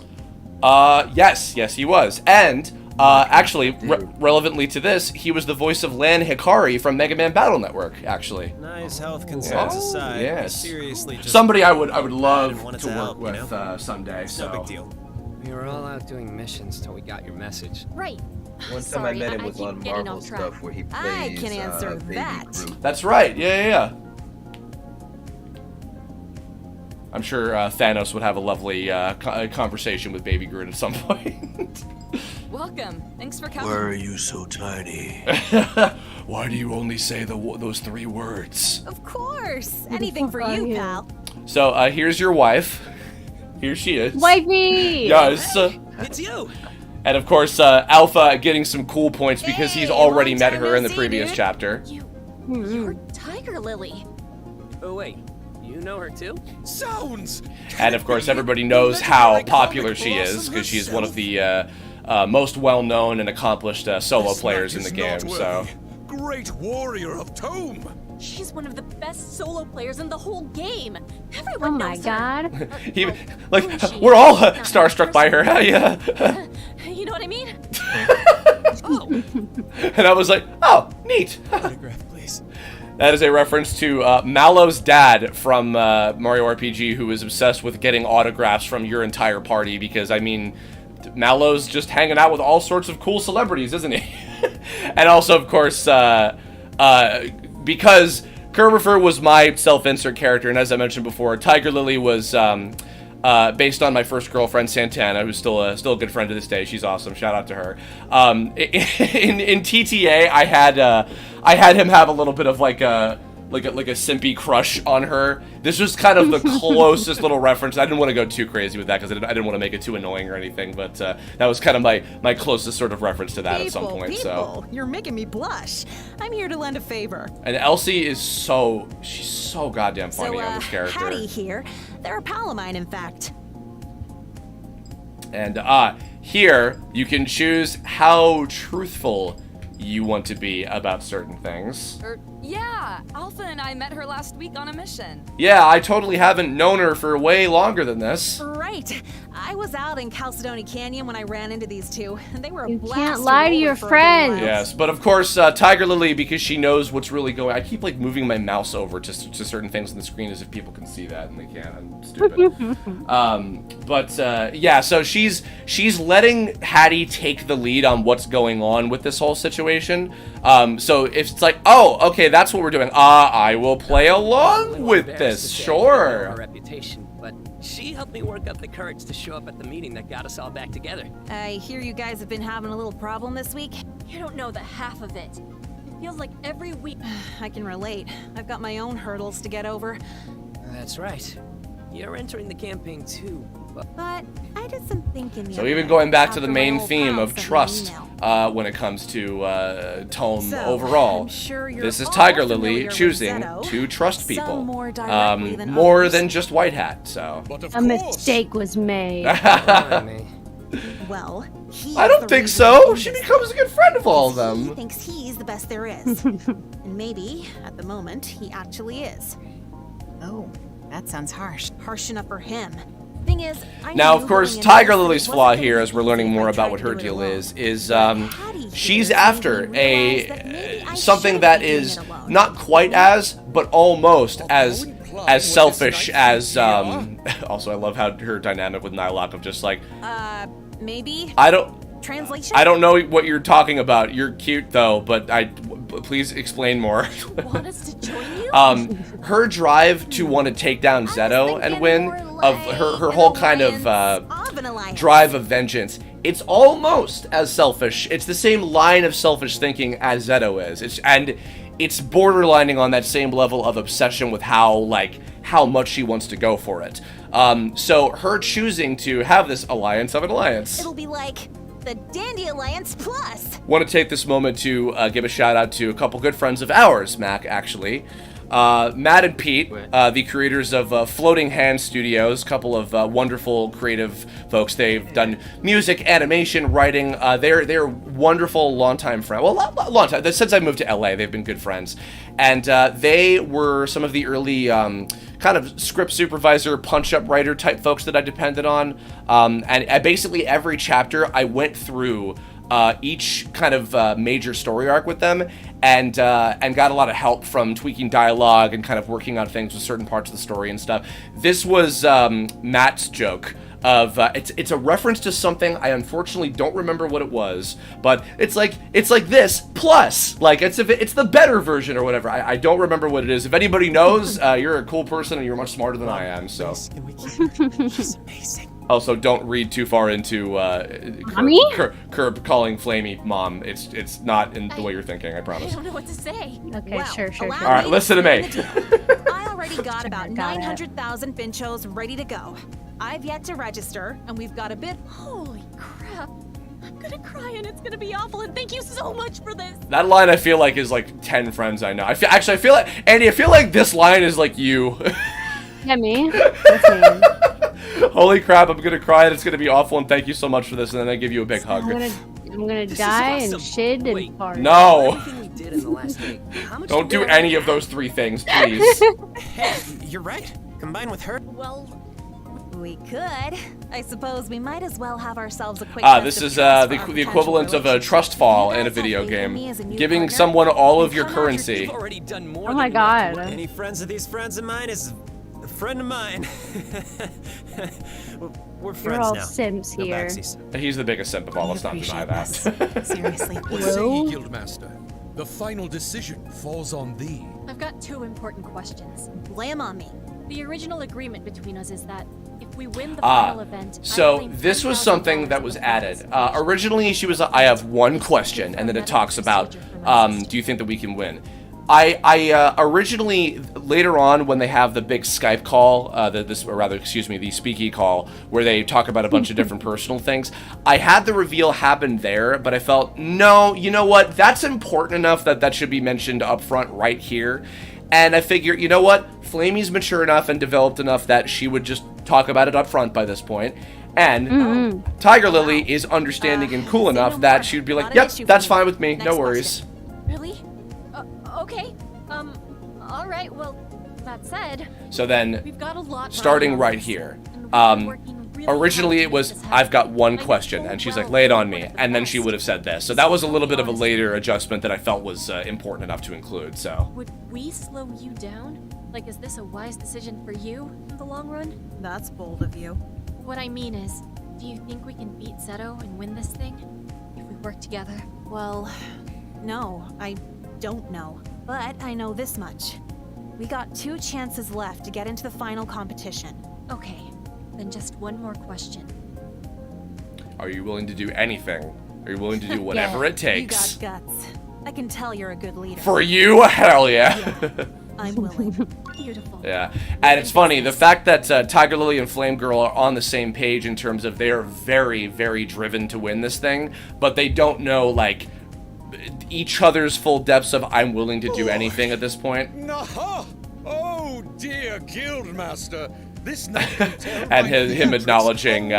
Yes, he was. And, actually, relevantly to this, he was the voice of Lan Hikari from Mega Man Battle Network, actually. Nice health concerns aside. Yes. Seriously, just Somebody I would love wanted to to work help, with you know? someday, so. No big deal. We were all out doing missions till we got your message. Right. One time Sorry, I met him I was keep on getting Marvel off track. stuff where he plays I can answer Baby that. Groot. That's right, yeah. I'm sure Thanos would have a lovely conversation with Baby Groot at some point. Welcome. Thanks for coming. Why are you so tiny? Why do you only say those 3 words? Of course. Anything for you, pal. So, here's your wife. Here she is. Wifey! Yes. It's you. And of course, Alpha getting some cool points because he's already met her in the previous chapter. You're Tiger Lily. Oh wait, you know her too? Sounds. And of course, everybody knows how popular she is because she's one of the most well-known and accomplished solo players in the game. So, Great warrior of Tome. She's one of the best solo players in the whole game. Oh Everyone my knows god. we're all starstruck by her. Yeah. her. You know what I mean? And I was like, oh, neat. Autograph, please. That is a reference to Mallow's dad from Mario RPG, who is obsessed with getting autographs from your entire party because, I mean, Mallow's just hanging out with all sorts of cool celebrities, isn't he? And also, of course, because Kirbopher was my self-insert character, and as I mentioned before, Tiger Lily was based on my first girlfriend, Santana, who's still a good friend to this day. She's awesome. Shout out to her. In TTA, I had him have a little bit of like a simpy crush on her. This was kind of the closest little reference. I didn't want to go too crazy with that because I didn't want to make it too annoying or anything. But that was kind of my closest sort of reference to that at some point. So You're making me blush. I'm here to lend a favor. and Elsie is she's so goddamn funny on this character. Hattie here. They're a pal of mine, in fact. And here you can choose how truthful you want to be about certain things. Yeah, Alpha and I met her last week on a mission. Yeah, I totally haven't known her for way longer than this. Right. I was out in Chalcedony Canyon when I ran into these two, and they were a You blast. can't lie to your friends. Yes, but of course, Tiger Lily, because she knows what's really going. I keep like moving my mouse over to certain things on the screen as if people can see that, and they can't. I'm stupid. Yeah, so she's letting Hattie take the lead on what's going on with this whole situation. So if it's like, oh, okay, that's what we're doing. I will play along with this. Sure. Her reputation, but she helped me work up the courage to show up at the meeting that got us all back together. I hear you guys have been having a little problem this week. You don't know the half of it. It feels like every week. I can relate. I've got my own hurdles to get over. That's right. You're entering the campaign too, but I did some thinking. So even going back to the main theme of trust when it comes to Tome overall, this is Tiger Lily choosing to trust people more than just White Hat. So a mistake was made. Well, I don't think so. She becomes a good friend of all of them. He thinks he's the best there is, and maybe at the moment he actually is. Oh. That sounds harsh. Harsh enough for him. Thing is, now, of course, Tiger Lily's flaw here, as we're learning more about what her deal is she's after something that is not quite as, but almost as selfish as. Also, I love how her dynamic with Nylock of just like. Maybe. Translation? I don't know what you're talking about. You're cute though, but please explain more. Want us to join you? Her drive to want to take down Zeto and win, of her whole kind of drive of vengeance. It's almost as selfish. It's the same line of selfish thinking as Zeto is. It's borderlining on that same level of obsession with how much she wants to go for it. So her choosing to have this alliance of an alliance. It'll be like the Dandy Alliance Plus. Want to take this moment to give a shout out to a couple good friends of ours, Mac, actually. Matt and Pete, the creators of Floating Hand Studios, a couple of wonderful creative folks. They've done music, animation, writing. They're wonderful longtime friends. Well, long time. Since I moved to LA, they've been good friends. And they were some of the early kind of script supervisor, punch-up writer type folks that I depended on. And basically every chapter I went through each kind of major story arc with them, and got a lot of help from tweaking dialogue and kind of working on things with certain parts of the story and stuff. This was Matt's joke of it's a reference to something I unfortunately don't remember what it was, but it's like this plus it's the better version or whatever. I don't remember what it is. If anybody knows, you're a cool person and you're much smarter than I am. So. She's amazing. Also, don't read too far into Curb calling Flamey mom. It's not in the way you're thinking, I promise. I don't know what to say. Okay, well, sure. All right, listen to me. I already got about 900,000 Finchos ready to go. I've yet to register, and we've got a bit. Holy crap. I'm gonna cry and it's gonna be awful, and thank you so much for this. That line I feel like is like 10 friends I know. I feel like, Andy, I feel like this line is like you. Yeah, me? That's me. Holy crap, I'm gonna cry and it's gonna be awful and thank you so much for this, and then I give you a big hug. I'm gonna die and shit and fart. No! Don't do any of those three things, please. Hey, you're right. Combine with her. Well, we could. I suppose we might as well have ourselves a quick. This is the equivalent of a trust fall in a video game. Giving someone all of your currency. Oh my god. Any friends of these friends of mine is a friend of mine. We're friends You're all now. simps here. He's the biggest simp of all, let's not deny that. Seriously. What say ye, Guildmaster? The final decision falls on thee. I've got two important questions. Lay 'em on me. The original agreement between us is that if we win the final event, so this was something that was added. Originally, she was, I have one question, and then it talks about, do you think that we can win? I originally, later on, when they have the big Skype call, the speaky call, where they talk about a bunch of different personal things, I had the reveal happen there, but I felt, no, you know what, that's important enough that should be mentioned up front right here. And I figure, you know what, Flamey's mature enough and developed enough that she would just talk about it up front by this point. And Tiger Lily is understanding and cool enough that she'd be like, yep, that's fine with me, no worries. Really? Okay. All right. Well, that said. So then, we've got a lot starting right here. Originally it was, I've got one question, and she's like, lay it on me, and then she would have said this. So that was a little bit of a later adjustment that I felt was important enough to include, so. Would we slow you down? Like, is this a wise decision for you in the long run? That's bold of you. What I mean is, do you think we can beat Zeto and win this thing? If we work together? Well, no, I don't know. But I know this much. We got 2 chances left to get into the final competition. Okay, then just one more question. Are you willing to do anything? Are you willing to do whatever it takes? You got guts. I can tell you're a good leader. For you? Hell yeah. I'm willing. Beautiful. Yeah, and it's funny, the fact that Tiger Lily and Flame Girl are on the same page in terms of they are very, very driven to win this thing, but they don't know, like, each other's full depths of I'm willing to do anything at this point. Naha! Oh dear Guildmaster, this night And him acknowledging, you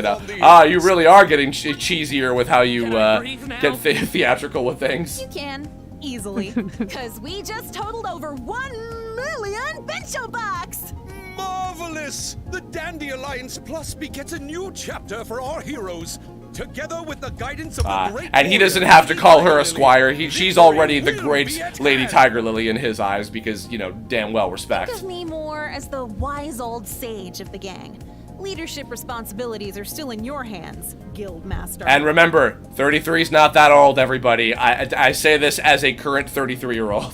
know, you really are getting cheesier with how you get theatrical with things. You can. Easily. Because we just totaled over 1 million Bencho bucks! Marvelous! The Dandy Alliance Plus begets a new chapter for our heroes. Together with the guidance of the great and he doesn't have to call her a squire. She's already the great Lady Tiger Lily in his eyes because, you know, damn well respect. Think of me more as the wise old sage of the gang. Leadership responsibilities are still in your hands, Guildmaster. And remember, 33 is not that old, everybody. I say this as a current 33-year-old.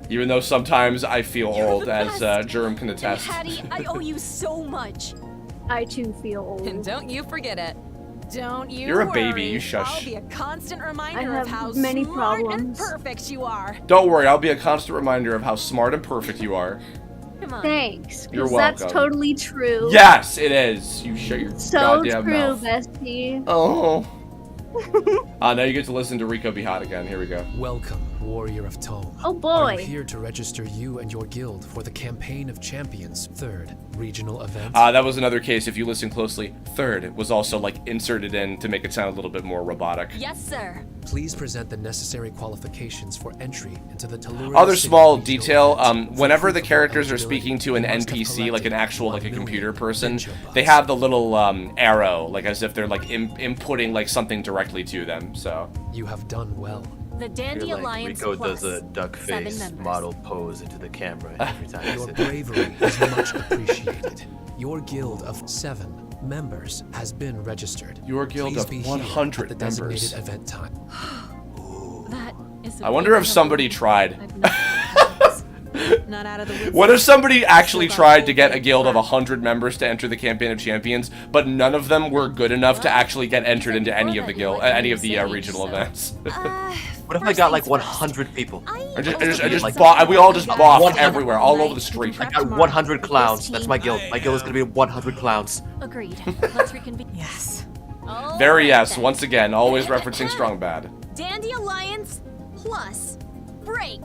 Even though sometimes I feel old, as Germ can attest. Hattie, I owe you so much. I too feel old. And don't you forget it. Don't you You're a worry. baby, you shush. I'll be a constant reminder I of how have many smart problems. and perfect you are. Don't worry, I'll be a constant reminder of how smart and perfect you are. Come on. Thanks. You're 'cause welcome. That's totally true. Yes, it is. You shut your So goddamn true, mouth. bestie. Oh. Now you get to listen to Rico be hot again. Here we go. Welcome, warrior of Tome. Oh boy. I'm here to register you and your guild for the Campaign of Champions 3rd regional event. That was another case, if you listen closely, third was also like inserted in to make it sound a little bit more robotic. Yes, sir. Please present the necessary qualifications for entry into the Tellurian Other City small regional detail, event. whenever For the proof of characters are eligibility, speaking to an you must have NPC, like an collected actual, like a 1 computer million person, Benjo bucks. they have the little arrow, like as if they're like inputting like something directly to them, so. You have done well. The Dandy You're like Alliance Rico Plus. does a duck 7 face members. model pose into the camera every time he Your says bravery is much appreciated. Your guild of 7 members has been registered. Your guild Please of be here 100 at the members. designated event time. That is a I wonder big if somebody number. tried. I've never Not out of the woods. What if somebody actually tried to get a guild of 100 members to enter the Campaign of Champions, but none of them were good enough to actually get entered into any of the regional events? What if I got like 100 people? We all just boffed everywhere, all over the street. I got 100 clowns. That's my guild. My guild is gonna be 100 clowns. Agreed. Let's reconvene. Yes. Very yes, once again, always referencing Strong Bad. Dandy Alliance Plus Break.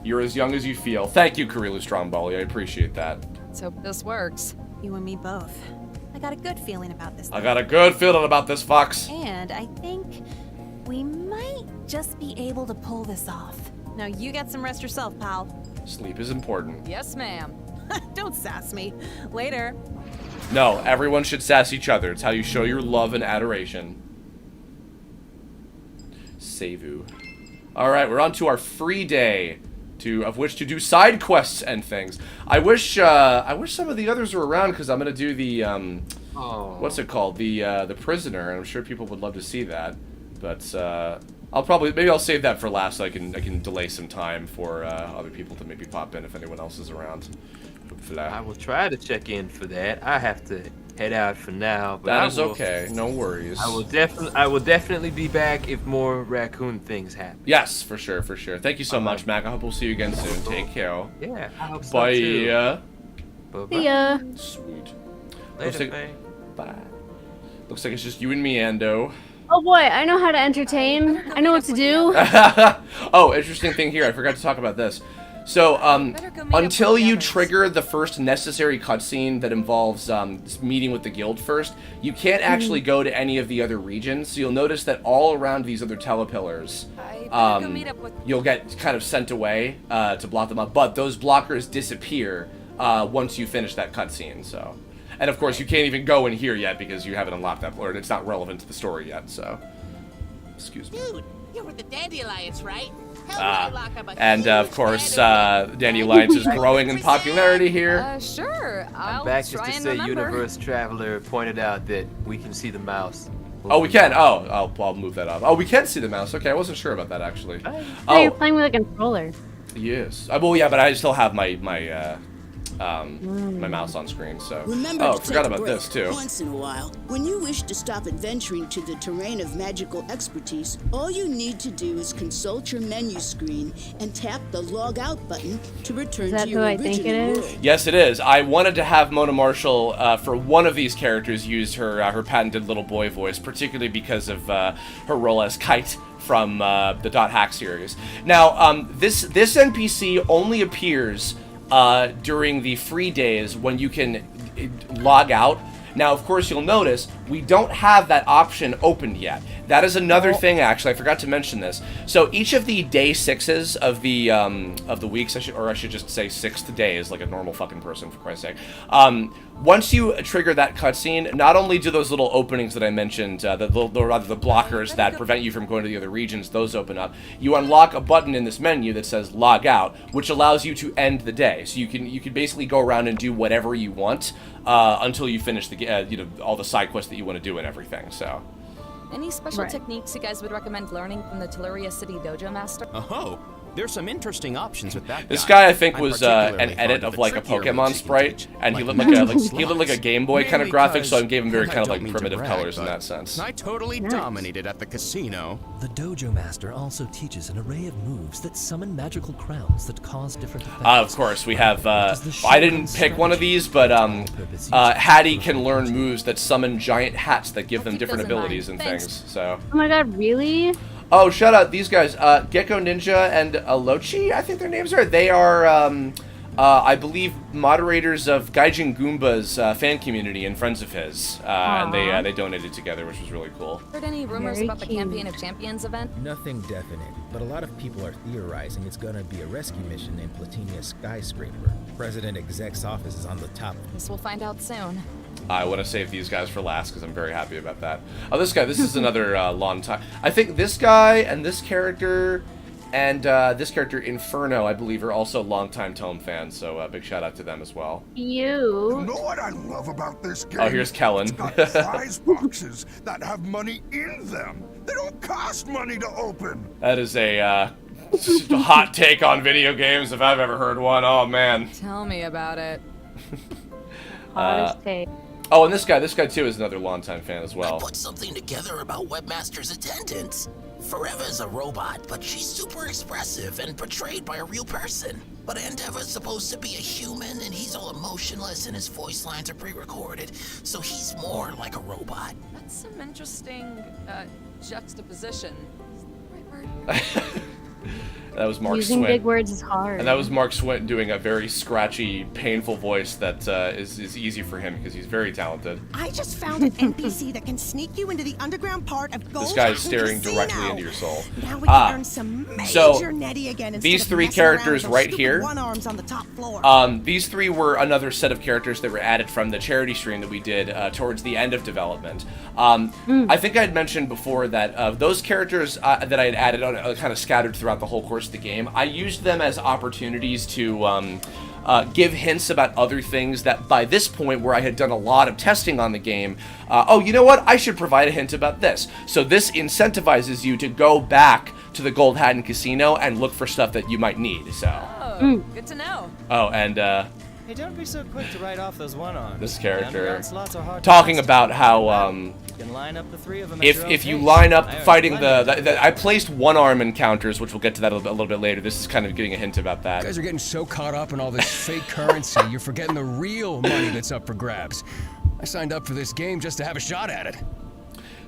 You're as young as you feel. Thank you, Kurilu Strongbally, I appreciate that. Let's hope this works. You and me both. I got a good feeling about this. I got a good feeling about this, Fox. And I think we might just be able to pull this off. Now you get some rest yourself, pal. Sleep is important. Yes, ma'am. Don't sass me. Later. No, everyone should sass each other. It's how you show your love and adoration. Seivu. Alright, we're on to our free day. Of which to do side quests and things. I wish some of the others were around because I'm gonna do the what's it called, the prisoner, and I'm sure people would love to see that. But maybe I'll save that for last so I can delay some time for other people to maybe pop in if anyone else is around. I will try to check in for that. I have to head out for now. But That is okay. No worries. I will definitely be back if more raccoon things happen. Yes, for sure, for sure. Thank you so much, Mac. I hope we'll see you again soon. Take care. Yeah, I hope so Bye. too. Bye. See ya. Sweet. Later, bye. Looks like it's just you and me, Ando. Oh boy, I know how to entertain. I know what to do. Oh, interesting thing here. I forgot to talk about this. So, until you trigger the first necessary cutscene that involves meeting with the guild first, you can't actually go to any of the other regions. So you'll notice that all around these other telepillars, you'll get kind of sent away to block them up. But those blockers disappear once you finish that cutscene. So, and of course, you can't even go in here yet because you haven't unlocked that, or it's not relevant to the story yet. So, excuse me. Dude, you're with the Dandy Alliance, right? And of course, Dandy Alliance is growing in popularity here. Sure. I'm back just to say Universe Traveler pointed out that we can see the mouse. Oh, we can. Oh, I'll move that up. Oh, we can see the mouse. Okay, I wasn't sure about that actually. Oh, you're playing with a controller. Yes. Well, yeah, but I still have my mouse on screen. So. Remember I to forgot take a about break this too. once in a while. When you wish to stop adventuring to the terrain of magical expertise, all you need to do is consult your menu screen and tap the log out button to return to your original world. Yes, it is. I wanted to have Mona Marshall for one of these characters use her patented little boy voice, particularly because of her role as Kite from the .hack series. Now, this NPC only appears during the free days when you can log out. Now, of course, you'll notice we don't have that option opened yet. That is another thing, actually. I forgot to mention this. So each of the day 6s of the weeks, I should just say 6th days, like a normal fucking person, for Christ's sake. Once you trigger that cutscene, not only do those little openings that I mentioned, the blockers that prevent you from going to the other regions, those open up. You unlock a button in this menu that says log out, which allows you to end the day. So you can basically go around and do whatever you want until you finish the all the side quests that you want to do and everything. So. Any special techniques you guys would recommend learning from the Tellurian City Dojo Master? Oh, there's some interesting options with that. This guy I think was an edit of like a Pokemon sprite, and he looked like a Game Boy kind of graphic, so I gave him very kind of like primitive colors in that sense. I totally dominated at the casino. The Dojo Master also teaches an array of moves that summon magical crowns that cause different effects. Of course, we have, I didn't pick one of these, but Hattie can learn moves that summon giant hats that give them different abilities and things, so. Oh my god, really? Oh, shout out these guys, Gecko Ninja and Alochi, I think their names are. They are, I believe, moderators of Gaijin Goomba's fan community and friends of his, and they donated together, which was really cool. Heard any rumors about the Campaign of Champions event? Nothing definite, but a lot of people are theorizing it's gonna be a rescue mission in Platinia's skyscraper. President Exec's office is on the top. Guess we'll find out soon. I want to save these guys for last because I'm very happy about that. Oh, this guy, this is another long time. I think this guy and this character and this character, Inferno, I believe, are also longtime Tome fans, so big shout out to them as well. You know what I love about this game? Oh, here's Kellen. It's got prize boxes that have money in them. They don't cost money to open. That is a hot take on video games if I've ever heard one. Oh, man. Tell me about it. Hottest take. Oh, and this guy too is another longtime fan as well. I put something together about Webmaster's attendants. Forever's a robot, but she's super expressive and portrayed by a real person. But Endeavor's supposed to be a human, and he's all emotionless, and his voice lines are pre-recorded, so he's more like a robot. That's some interesting juxtaposition. Is that the right word? That was Mark Using Swint. big words is hard. And that was Mark Swint doing a very scratchy, painful voice that is easy for him because he's very talented. I just found an NPC that can sneak you into the underground part of Gold This guy is Mountain staring Casino. directly into your soul. Now we can earn some major netty again instead these of three messing around characters with those right stupid here. one-arms on the top floor. These three were another set of characters that were added from the charity stream that we did towards the end of development. I think I had mentioned before that those characters that I had added on, kind of scattered throughout the whole course of the game, I used them as opportunities to give hints about other things that by this point where I had done a lot of testing on the game, oh, you know what? I should provide a hint about this. So this incentivizes you to go back to the Gold Hatton Casino and look for stuff that you might need, so. Oh, good to know. Oh, and, Hey, don't be so quick to write off those one-arms. this character Onslaughts are hard to talking master. about how You can line up the three of them at your own if you pace. line up I already fighting planned it. I placed one-arm encounters, which we'll get to that a little bit later. This is kind of getting a hint about that. You guys are getting so caught up in all this fake currency, you're forgetting the real money that's up for grabs. I signed up for this game just to have a shot at it.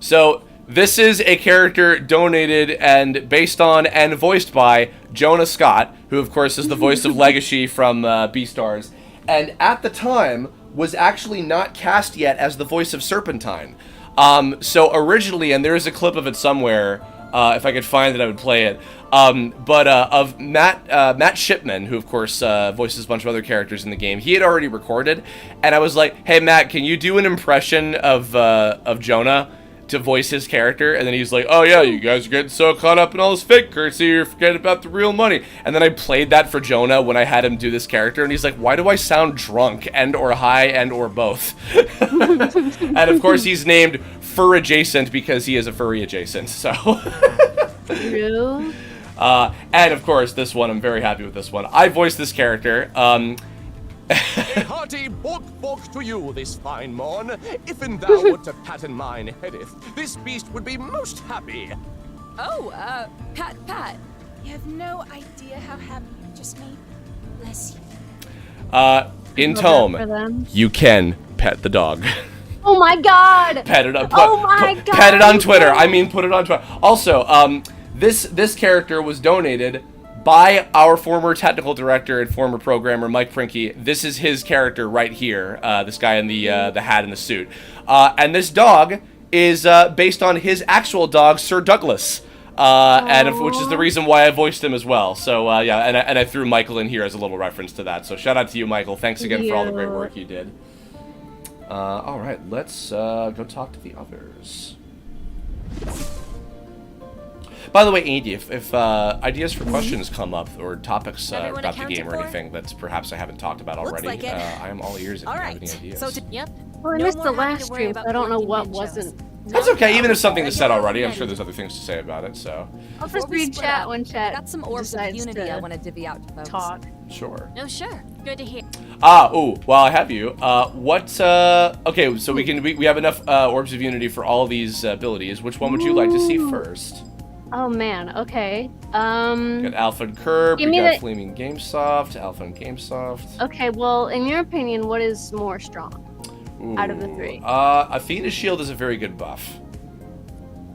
So This is a character donated and based on and voiced by Jonah Scott, who of course is the voice of Legacy from Beastars, and at the time was actually not cast yet as the voice of Serpentine. So originally, and there is a clip of it somewhere, if I could find it, I would play it. Of Matt Shipman, who of course voices a bunch of other characters in the game, he had already recorded, and I was like, "Hey Matt, can you do an impression of Jonah to voice his character?" And then he's like, "Oh yeah, you guys are getting so caught up in all this fake currency, you're forgetting about the real money." And then I played that for Jonah when I had him do this character, and he's like, "Why do I sound drunk and or high and or both?" And of course he's named Fur Adjacent because he is a furry adjacent. So. True. And of course this one, I'm very happy with this one. I voiced this character. A hearty bork to you this fine morn. If in thou wert to pat in mine headeth, this beast would be most happy. Oh, Pat. You have no idea how happy you just made. Bless you. In Tome, you can pet the dog. Oh my god! Pet it on. Oh my god! Pet it on Twitter. I mean, put it on Twitter. Also, this character was donated by our former technical director and former programmer, Mike Prinky. This is his character right here. This guy in the hat and the suit. And this dog is based on his actual dog, Sir Douglas. Which is the reason why I voiced him as well. So yeah, and I threw Michael in here as a little reference to that. So shout out to you, Michael. Thanks again for all the great work you did. All right, let's go talk to the others. By the way, Andy, if ideas for questions come up or topics about the game or anything that perhaps I haven't talked about already, like I am all ears if you have any ideas. So yep. Well, I missed the last stream, so I don't know what wasn't. That's okay, even if something is said already, I'm sure there's other things to say about it, so. I'll just read chat when chat. I got some orbs of unity I want to divvy out to folks. Talk. Sure. No, sure. Good to hear. While I have you, okay, so we have enough orbs of unity for all these abilities. Which one would you like to see first? Oh man, okay. We got Alpha and Curb, Give we me got the- Flaming Gamesoft, Alpha and Gamesoft. Okay, well, in your opinion, what is more strong out of the three? Athena's Shield is a very good buff.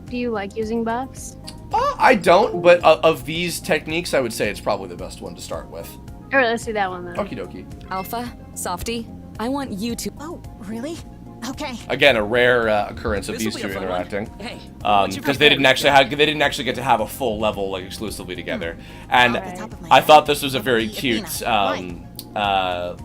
Do you like using buffs? I don't, but of these techniques, I would say it's probably the best one to start with. Alright, let's do that one then. Okie dokie. Alpha, Softy, I want you to. Oh, really? Okay. Again, a rare occurrence of these two interacting, because they didn't actually get to have a full level like exclusively together. And I thought this was a very cute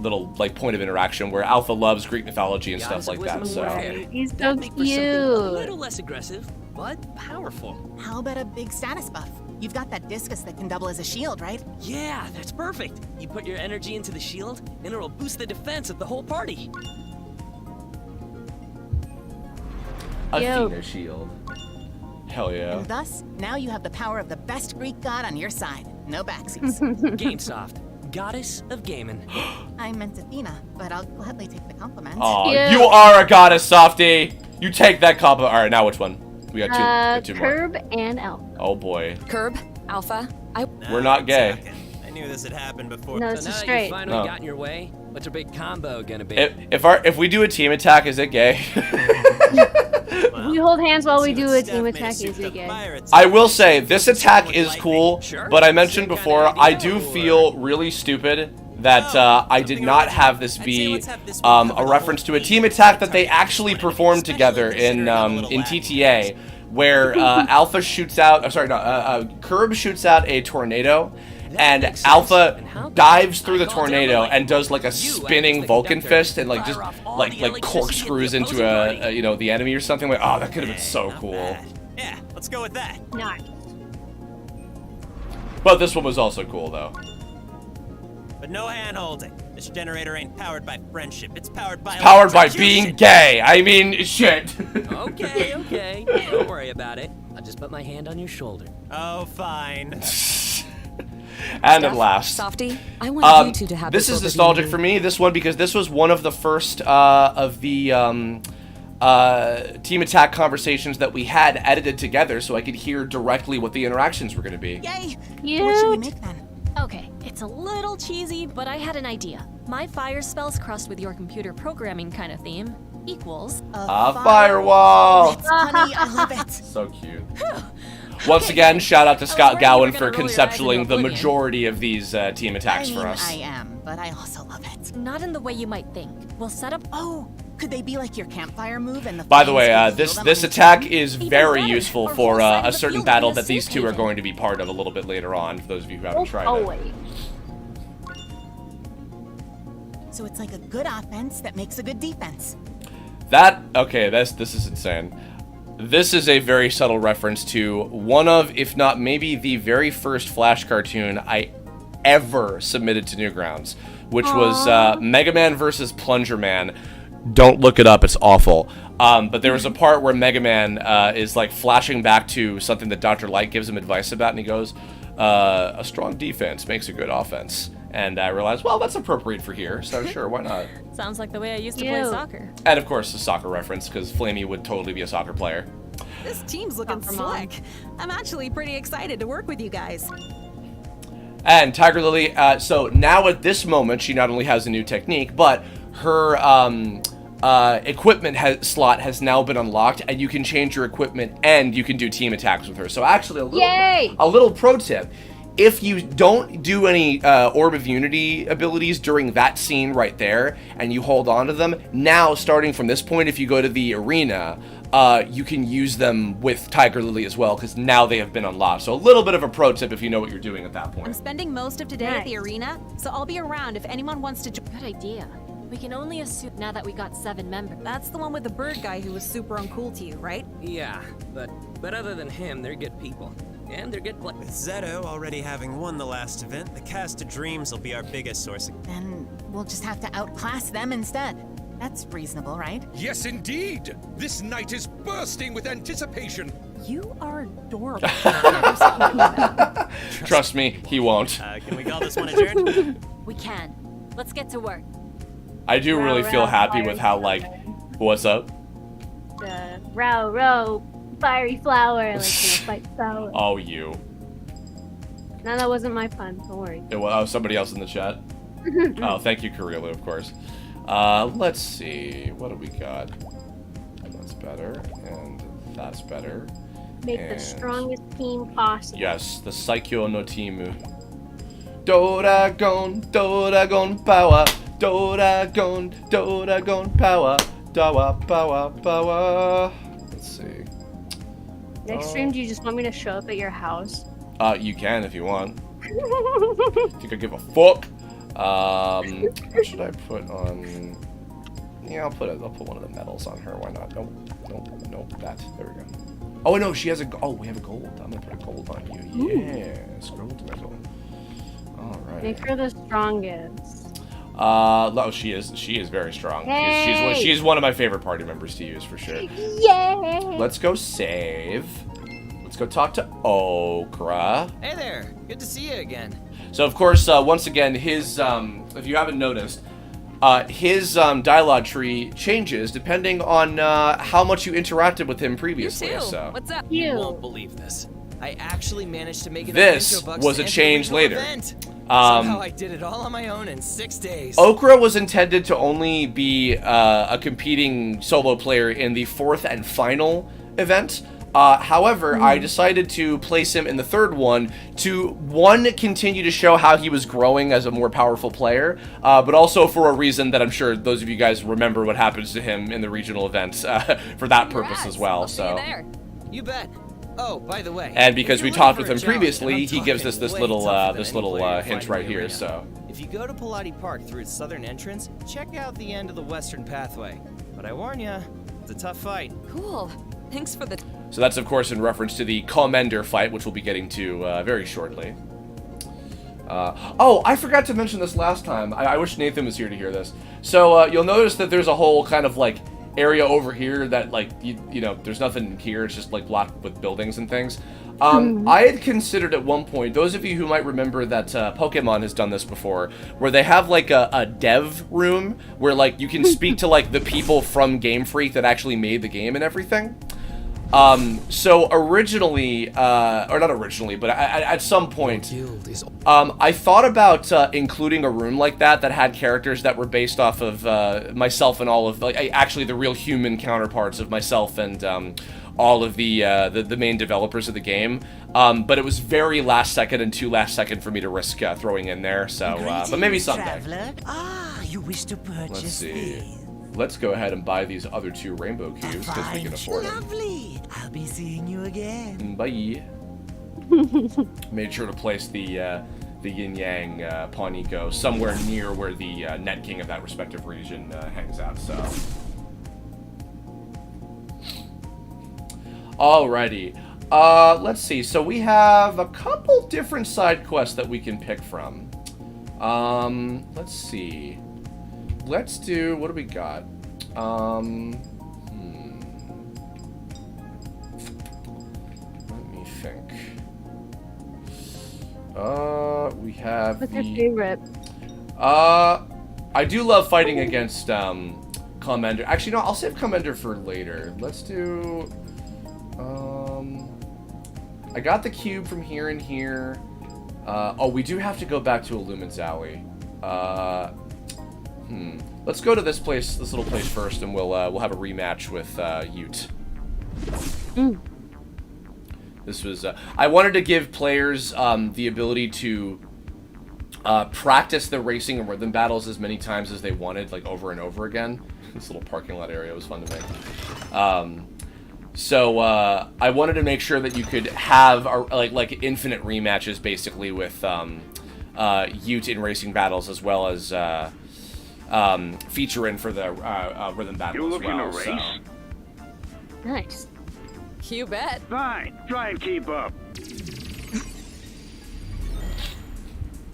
little like point of interaction where Alpha loves Greek mythology and stuff like that. So he's so Make for something a cute. little less aggressive, but powerful. How about a big status buff? You've got that discus that can double as a shield, right? Yeah, that's perfect. You put your energy into the shield, and it'll boost the defense of the whole party. Athena Shield. Hell yeah. And thus, now you have the power of the best Greek god on your side. No backsies. Gamesoft, goddess of gaming. I meant Athena, but I'll gladly take the compliment. Aw, you are a goddess, Softy. You take that compliment. All right, now which one? We got two more. Curb and Alpha. Oh boy. Curb, Alpha, We're not gay. I knew this had happened before. No, So it's now a that straight. you finally No. got in your way, what's your big combo gonna be? If we do a team attack, is it gay? We hold hands while we do a team attack. Is it gay? I will say this attack is cool, but I mentioned before I do feel really stupid that I did not have this be a reference to a team attack that they actually performed together in TTA, where Alpha shoots out. Curb shoots out a tornado. And Alpha dives through the tornado and does like a spinning Vulcan fist and like just like corkscrews into the enemy or something. Like, oh, that could have been so cool. Yeah, let's go with that. Nice. But this one was also cool though. But no hand holding. This generator ain't powered by friendship. It's powered by Being gay. I mean, shit. Okay. Don't worry about it. I'll just put my hand on your shoulder. Oh, fine. And at last, Softy, I want you two to have this is orb of nostalgic unity. for me. This one because this was one of the first of the team attack conversations that we had edited together, so I could hear directly what the interactions were going to be. Yay! Cute. What should we make then? Okay, it's a little cheesy, but I had an idea. My fire spells crossed with your computer programming kind of theme. equals a firewall. Honey, I love it. So cute. Once again, shout out to Scott Gowan for conceptualing the majority of these team attacks for us. I am, but I also love it. Not in the way you might think. We'll set up. Oh, could they be like your campfire move? And the By the way, this attack is very useful for a certain battle that these two are going to be part of a little bit later on, for those of you who haven't tried it. So it's like a good offense that makes a good defense. Okay, this is insane. This is a very subtle reference to one of, if not maybe the very first Flash cartoon I ever submitted to Newgrounds, which was Mega Man versus Plunger Man. Don't look it up, it's awful. But there was a part where Mega Man is like flashing back to something that Dr. Light gives him advice about, and he goes, a strong defense makes a good offense. And I realized, well, that's appropriate for here, so sure, why not? Sounds like the way I used to play soccer. And of course, a soccer reference, because Flamey would totally be a soccer player. This team's looking slick. I'm actually pretty excited to work with you guys. And Tiger Lily, so now at this moment, she not only has a new technique, but her equipment slot has now been unlocked, and you can change your equipment, and you can do team attacks with her. So actually, a little pro tip. If you don't do any Orb of Unity abilities during that scene right there, and you hold on to them, now, starting from this point, if you go to the arena, you can use them with Tiger Lily as well, because now they have been unlocked. So a little bit of a pro tip if you know what you're doing at that point. I'm spending most of today at the arena, so I'll be around if anyone wants to join. Good idea. We can only assume now that we got 7 members. That's the one with the bird guy who was super uncool to you, right? Yeah, but other than him, they're good people. And they're good players. With Zeto already having won the last event, the Cast of Dreams will be our biggest source of... Then we'll just have to outclass them instead. That's reasonable, right? Yes, indeed. This night is bursting with anticipation. You are adorable. Trust me, he won't. Can we call this one adjourned? We can. Let's get to work. I do really feel happy with how, like, what's up? The row, fiery flower, like, fight flower. Oh, you. No, that wasn't my pun, don't worry. Somebody else in the chat? Oh, thank you, Kirilu, of course. Let's see, what do we got? That's better, and that's better. Make the strongest team possible. Yes, the Saikyo no Team. Doragon power. Doragon power. Power. Let's see. Next stream, do you just want me to show up at your house? You can if you want. Think I give a fuck? What should I put on? Yeah, I'll put one of the medals on her. Why not? Nope. That. There we go. Oh no, she has a. Oh, we have a gold. I'm gonna put a gold on you. Yes, gold medal. All right. Make her the strongest. No, she is very strong. Hey! She's one of my favorite party members to use for sure. Yay! Let's go save. Let's go talk to Okra. Hey there, good to see you again. So of course, once again, his if you haven't noticed, his dialogue tree changes depending on how much you interacted with him previously. You too. So What's up? You won't believe this. I actually managed to make it. This was a change later. Somehow I did it all on my own in 6 days. Okra was intended to only be a competing solo player in the 4th and final event. However, I decided to place him in the 3rd one to, one, continue to show how he was growing as a more powerful player, but also for a reason that I'm sure those of you guys remember what happens to him in the regional events for that purpose as well. So. You bet. Oh, by the way. And because we talked with him previously, he gives us this little hint right here. So. If you go to Pilate Park through its southern entrance, check out the end of the western pathway. But I warn ya, it's a tough fight. Cool. Thanks for the. So that's of course in reference to the Commander fight, which we'll be getting to very shortly. Oh, I forgot to mention this last time. I wish Nathan was here to hear this. So you'll notice that there's a whole kind of like area over here that like you know there's nothing here. It's just like blocked with buildings and things. I had considered at one point, those of you who might remember that Pokemon has done this before, where they have like a dev room where like you can speak to like the people from Game Freak that actually made the game and everything. So originally, or not originally, but at some point, I thought about including a room like that had characters that were based off of myself and all of, like, actually the real human counterparts of myself and all of the main developers of the game. But it was very last second and too last second for me to risk throwing in there. So, but maybe someday. Traveler. Ah, you wish to purchase. Let's see. Let's go ahead and buy these other 2 rainbow cubes because we can afford them. Lovely. I'll be seeing you again. Bye. Made sure to place the Yin Yang Pawn Eco somewhere near where the Net King of that respective region hangs out. So, alrighty. Let's see. So we have a couple different side quests that we can pick from. Let's see. Let's do, what do we got? Let me think. We have What's your favorite? I do love fighting against, Commander. Actually, no, I'll save Commander for later. Let's do, I got the cube from here and here. Oh, we do have to go back to Illumin's Alley. Let's go to this place, this little place first, and we'll have a rematch with Ute. This was I wanted to give players the ability to practice the racing and rhythm battles as many times as they wanted, like over and over again. This little parking lot area was fun to make. So I wanted to make sure that you could have like infinite rematches, basically, with Ute in racing battles, as well as feature in for the rhythm battle. You looking as well, to race? Nice. You bet. Fine, try and keep up.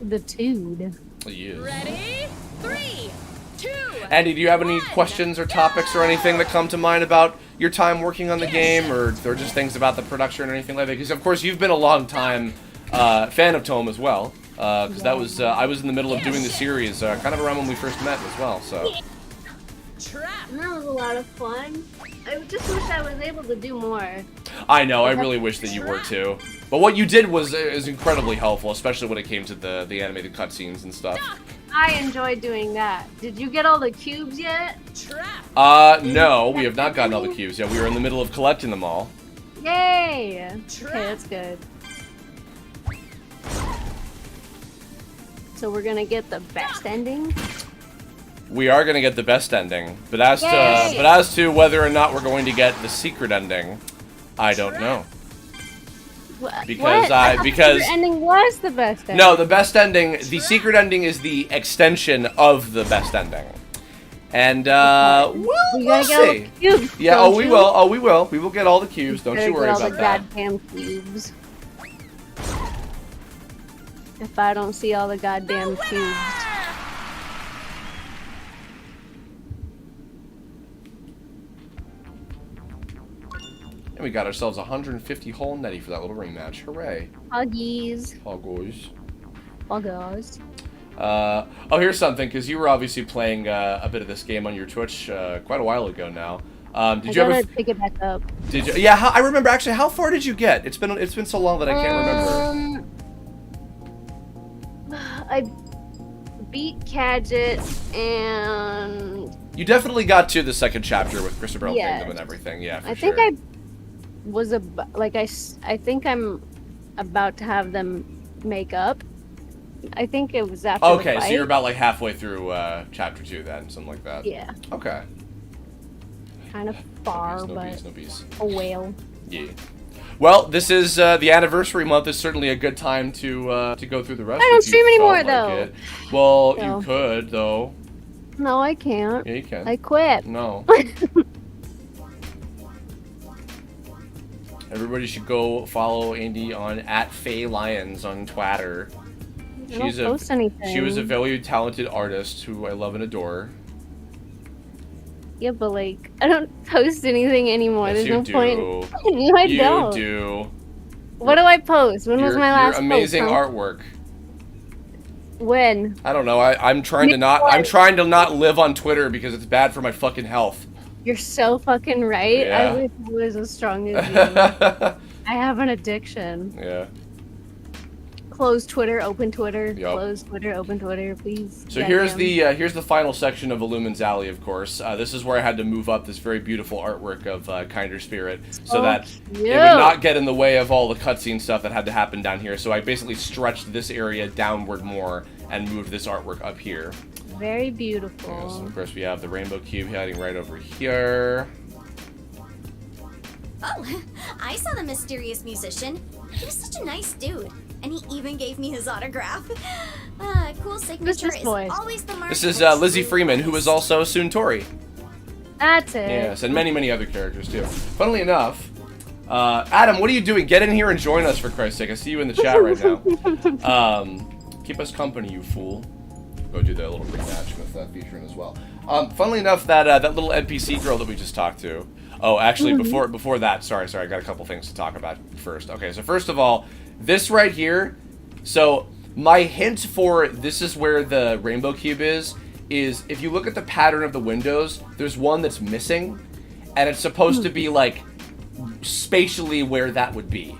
The Tude. Yeah. Ready? 3, 2. Andy, do you have any questions or topics or anything that come to mind about your time working on the game, or just things about the production or anything like that? Because of course you've been a long time fan of TOME as well. Because that was I was in the middle of doing the series kind of around when we first met as well. So. And that was a lot of fun. I just wish I was able to do more. I know. I really wish that you were too. But what you did is incredibly helpful, especially when it came to the animated cutscenes and stuff. I enjoyed doing that. Did you get all the cubes yet? No, we have not gotten all the cubes yet. We were in the middle of collecting them all. Yay! Okay, that's good. So we're gonna get the best ending? We are going to get the best ending, but as to whether or not we're going to get the secret ending, I don't know. Because the ending was the best ending. No, the best ending, the secret ending is the extension of the best ending. And we'll see. Cubes, yeah, we will. Oh, we will. We will get all the cubes. Don't you worry about that. Goddamn cubes. If I don't see all the goddamn cubes. And we got ourselves 150 whole netty for that little rematch. Hooray. Huggies. Hoggos. Hoggos. Oh, here's something, because you were obviously playing a bit of this game on your Twitch quite a while ago now. Did you ever pick it back up? Did you? Yeah, I remember actually. How far did you get? It's been so long that I can't remember. I beat Kadget and you definitely got to the second chapter with Christopher Kingdom and everything. Yeah, for sure. I was I think I'm about to have them make up. I think it was after the fight. So you're about like halfway through chapter 2 then, something like that. Yeah. Okay. Kind of far, but a whale. Yeah. Well, this is the anniversary month. Is certainly a good time to go through the rest. I don't stream anymore though. Well, you could though. No, I can't. Yeah, you can. I quit. No. Everybody should go follow Andy on @FayLions on Twitter. I don't post anything. She was a very talented artist who I love and adore. Yeah, but like, I don't post anything anymore. Yes, There's no do. point. No, I don't. You do. What do I post? When was my last Your amazing post, artwork. When? I don't know. I'm trying to not live on Twitter because it's bad for my fucking health. You're so fucking right. Yeah. I wish I was as strong as you. I have an addiction. Yeah. Close Twitter, open Twitter. Yep. Close Twitter, open Twitter, please. So Goddamn. here's the final section of Illumin's Alley, of course. This is where I had to move up this very beautiful artwork of Kinder Spirit, so that it would not get in the way of all the cutscene stuff that had to happen down here. So I basically stretched this area downward more and moved this artwork up here. Very beautiful. Yeah, so of course we have the rainbow cube hiding right over here. Oh, I saw the mysterious musician. He was such a nice dude. And he even gave me his autograph. Cool signature is always the mark. This is Lizzie Freeman, who is also Suntory. That's it. Yes, and many, many other characters, too. Funnily enough, Adam, what are you doing? Get in here and join us, for Christ's sake. I see you in the chat right now. Keep us company, you fool. Go do the little rematch with featuring as well. Funnily enough, that little NPC girl that we just talked to. Oh, actually, before that, sorry, I got a couple things to talk about first. Okay, so first of all, this right here, so my hint for this is where the rainbow cube is if you look at the pattern of the windows, there's one that's missing, and it's supposed to be, like, spatially where that would be.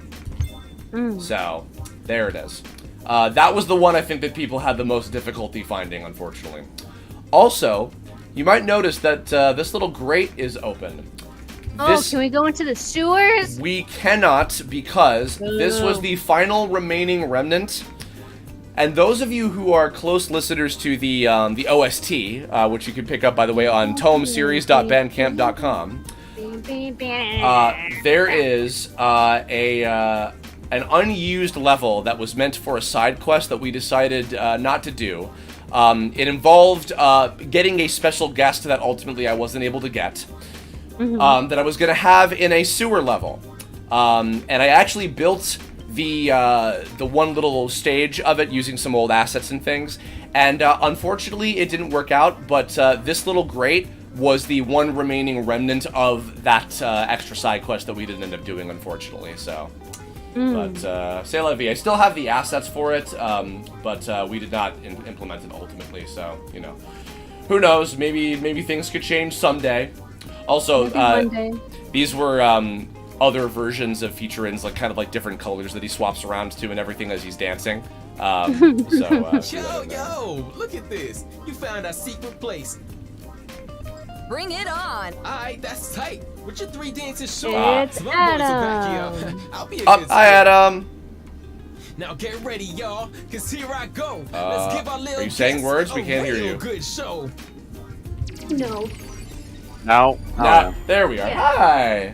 So, there it is. That was the one I think that people had the most difficulty finding, unfortunately. Also, you might notice that this little grate is open. Can we go into the sewers? We cannot, because this was the final remaining remnant. And those of you who are close listeners to the OST, which you can pick up, by the way, on tomeseries.bandcamp.com, there is an unused level that was meant for a side quest that we decided not to do. It involved getting a special guest that ultimately I wasn't able to get. That I was going to have in a sewer level. And I actually built the one little stage of it using some old assets and things. And unfortunately, it didn't work out, but this little grate was the one remaining remnant of that extra side quest that we didn't end up doing, unfortunately. So, but c'est la vie. I still have the assets for it, but we did not implement it ultimately. So, you know, who knows? Maybe things could change someday. Also, these were other versions of feature-ins, like kind of like different colors that he swaps around to and everything as he's dancing. Yo, look at this! You found our secret place. Bring it on! Alright, that's tight. With your 3 dancing shoes, It's Adam. I'll be a good Hi, Adam. Now get ready, y'all, cause here I go. Let's give our little are you saying words? We can't hear real you. Good show. No. Now. There we are. Hi.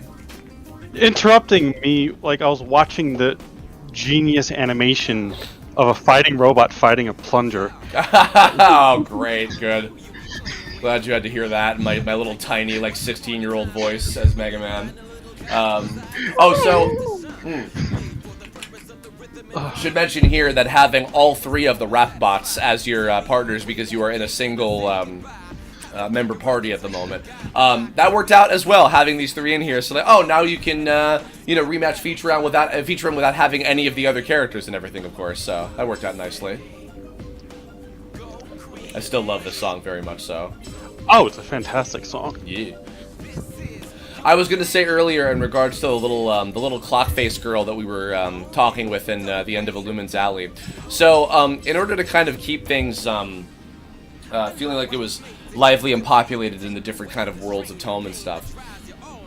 Interrupting me, like I was watching the genius animation of a fighting robot fighting a plunger. Oh, great, good. Glad you had to hear that. My little tiny, like 16-year-old voice as Mega Man. Should mention here that having all 3 of the rap bots as your partners because you are in a single member party at the moment. That worked out as well, having these 3 in here. So that, now you can rematch feature round without having any of the other characters and everything, of course. So that worked out nicely. I still love this song very much so. Oh, it's a fantastic song. Yeah. I was gonna say earlier in regards to the little clock face girl that we were talking with in the end of Illumin's Alley. So in order to kind of keep things feeling like it was lively and populated in the different kind of worlds of Tome and stuff,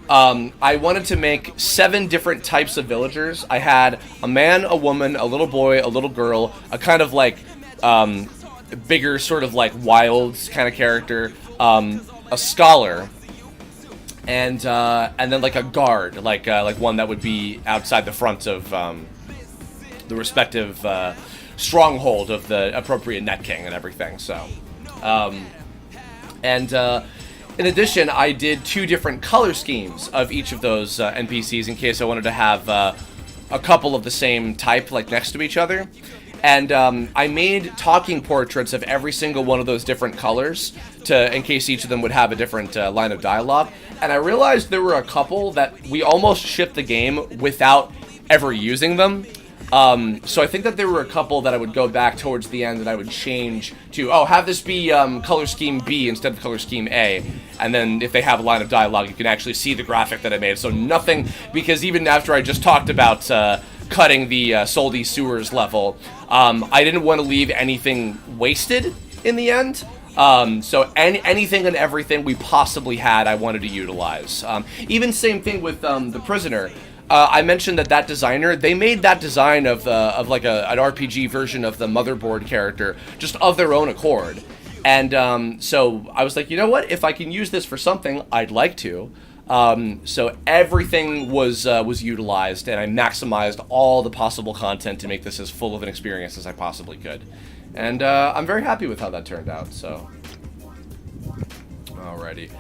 I wanted to make 7 different types of villagers. I had a man, a woman, a little boy, a little girl, a kind of like bigger sort of like wild kind of character, a scholar, and then like a guard, like one that would be outside the front of the respective stronghold of the appropriate Net King and everything. So, in addition, I did 2 different color schemes of each of those NPCs in case I wanted to have a couple of the same type like next to each other. And I made talking portraits of every single one of those different colors in case each of them would have a different line of dialogue. And I realized there were a couple that we almost shipped the game without ever using them. So I think that there were a couple that I would go back towards the end and I would change to, have this be color scheme B instead of color scheme A. And then if they have a line of dialogue, you can actually see the graphic that I made. So nothing, because even after I just talked about cutting the Soldi Sewers level, I didn't want to leave anything wasted in the end. So anything and everything we possibly had, I wanted to utilize. Even same thing with the Prisoner. I mentioned that designer, they made that design of like an RPG version of the motherboard character just of their own accord. And so I was like, you know what? If I can use this for something, I'd like to. So everything was utilized, and I maximized all the possible content to make this as full of an experience as I possibly could. And I'm very happy with how that turned out, so. Alrighty.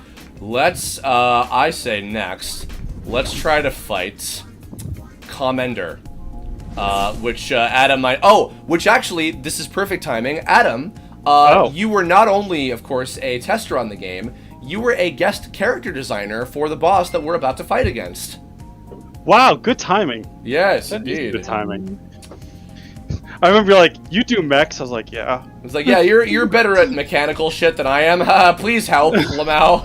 Let's, I say next, let's try to fight Commander. Which Adam might... Oh, which actually, this is perfect timing. Adam, you were not only, of course, a tester on the game, you were a guest character designer for the boss that we're about to fight against. Wow, good timing. Yes, that indeed. Good timing. I remember you're like, you do mechs? I was like, yeah. It's like, yeah, you're better at mechanical shit than I am. Please help, Lamau.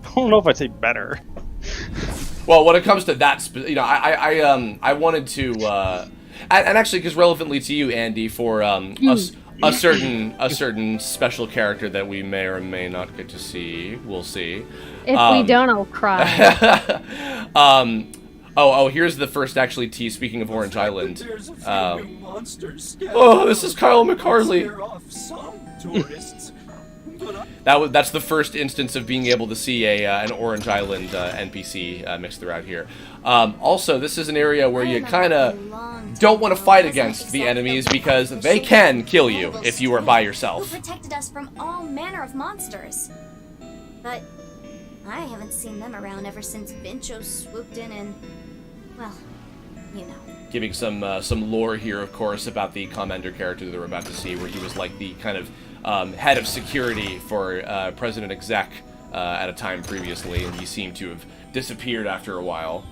I don't know if I'd say better. Well, when it comes to that, I wanted to, and actually, because relevantly to you, Andy, for a certain special character that we may or may not get to see, we'll see. If we don't, I'll cry. Here's the first actually tease. Speaking of Orange Island, this is Kyle McCarley. That's the first instance of being able to see an Orange Island NPC mixed throughout here. Also, this is an area where you kind of don't want to fight against the enemies because they can kill you if you are by yourself. Who protected us from all manner of monsters. But I haven't seen them around ever since Vincho swooped in and, well, you know. Giving some lore here, of course, about the Commander character that we're about to see, where he was like the kind of head of security for President Exec at a time previously, and he seemed to have disappeared after a while.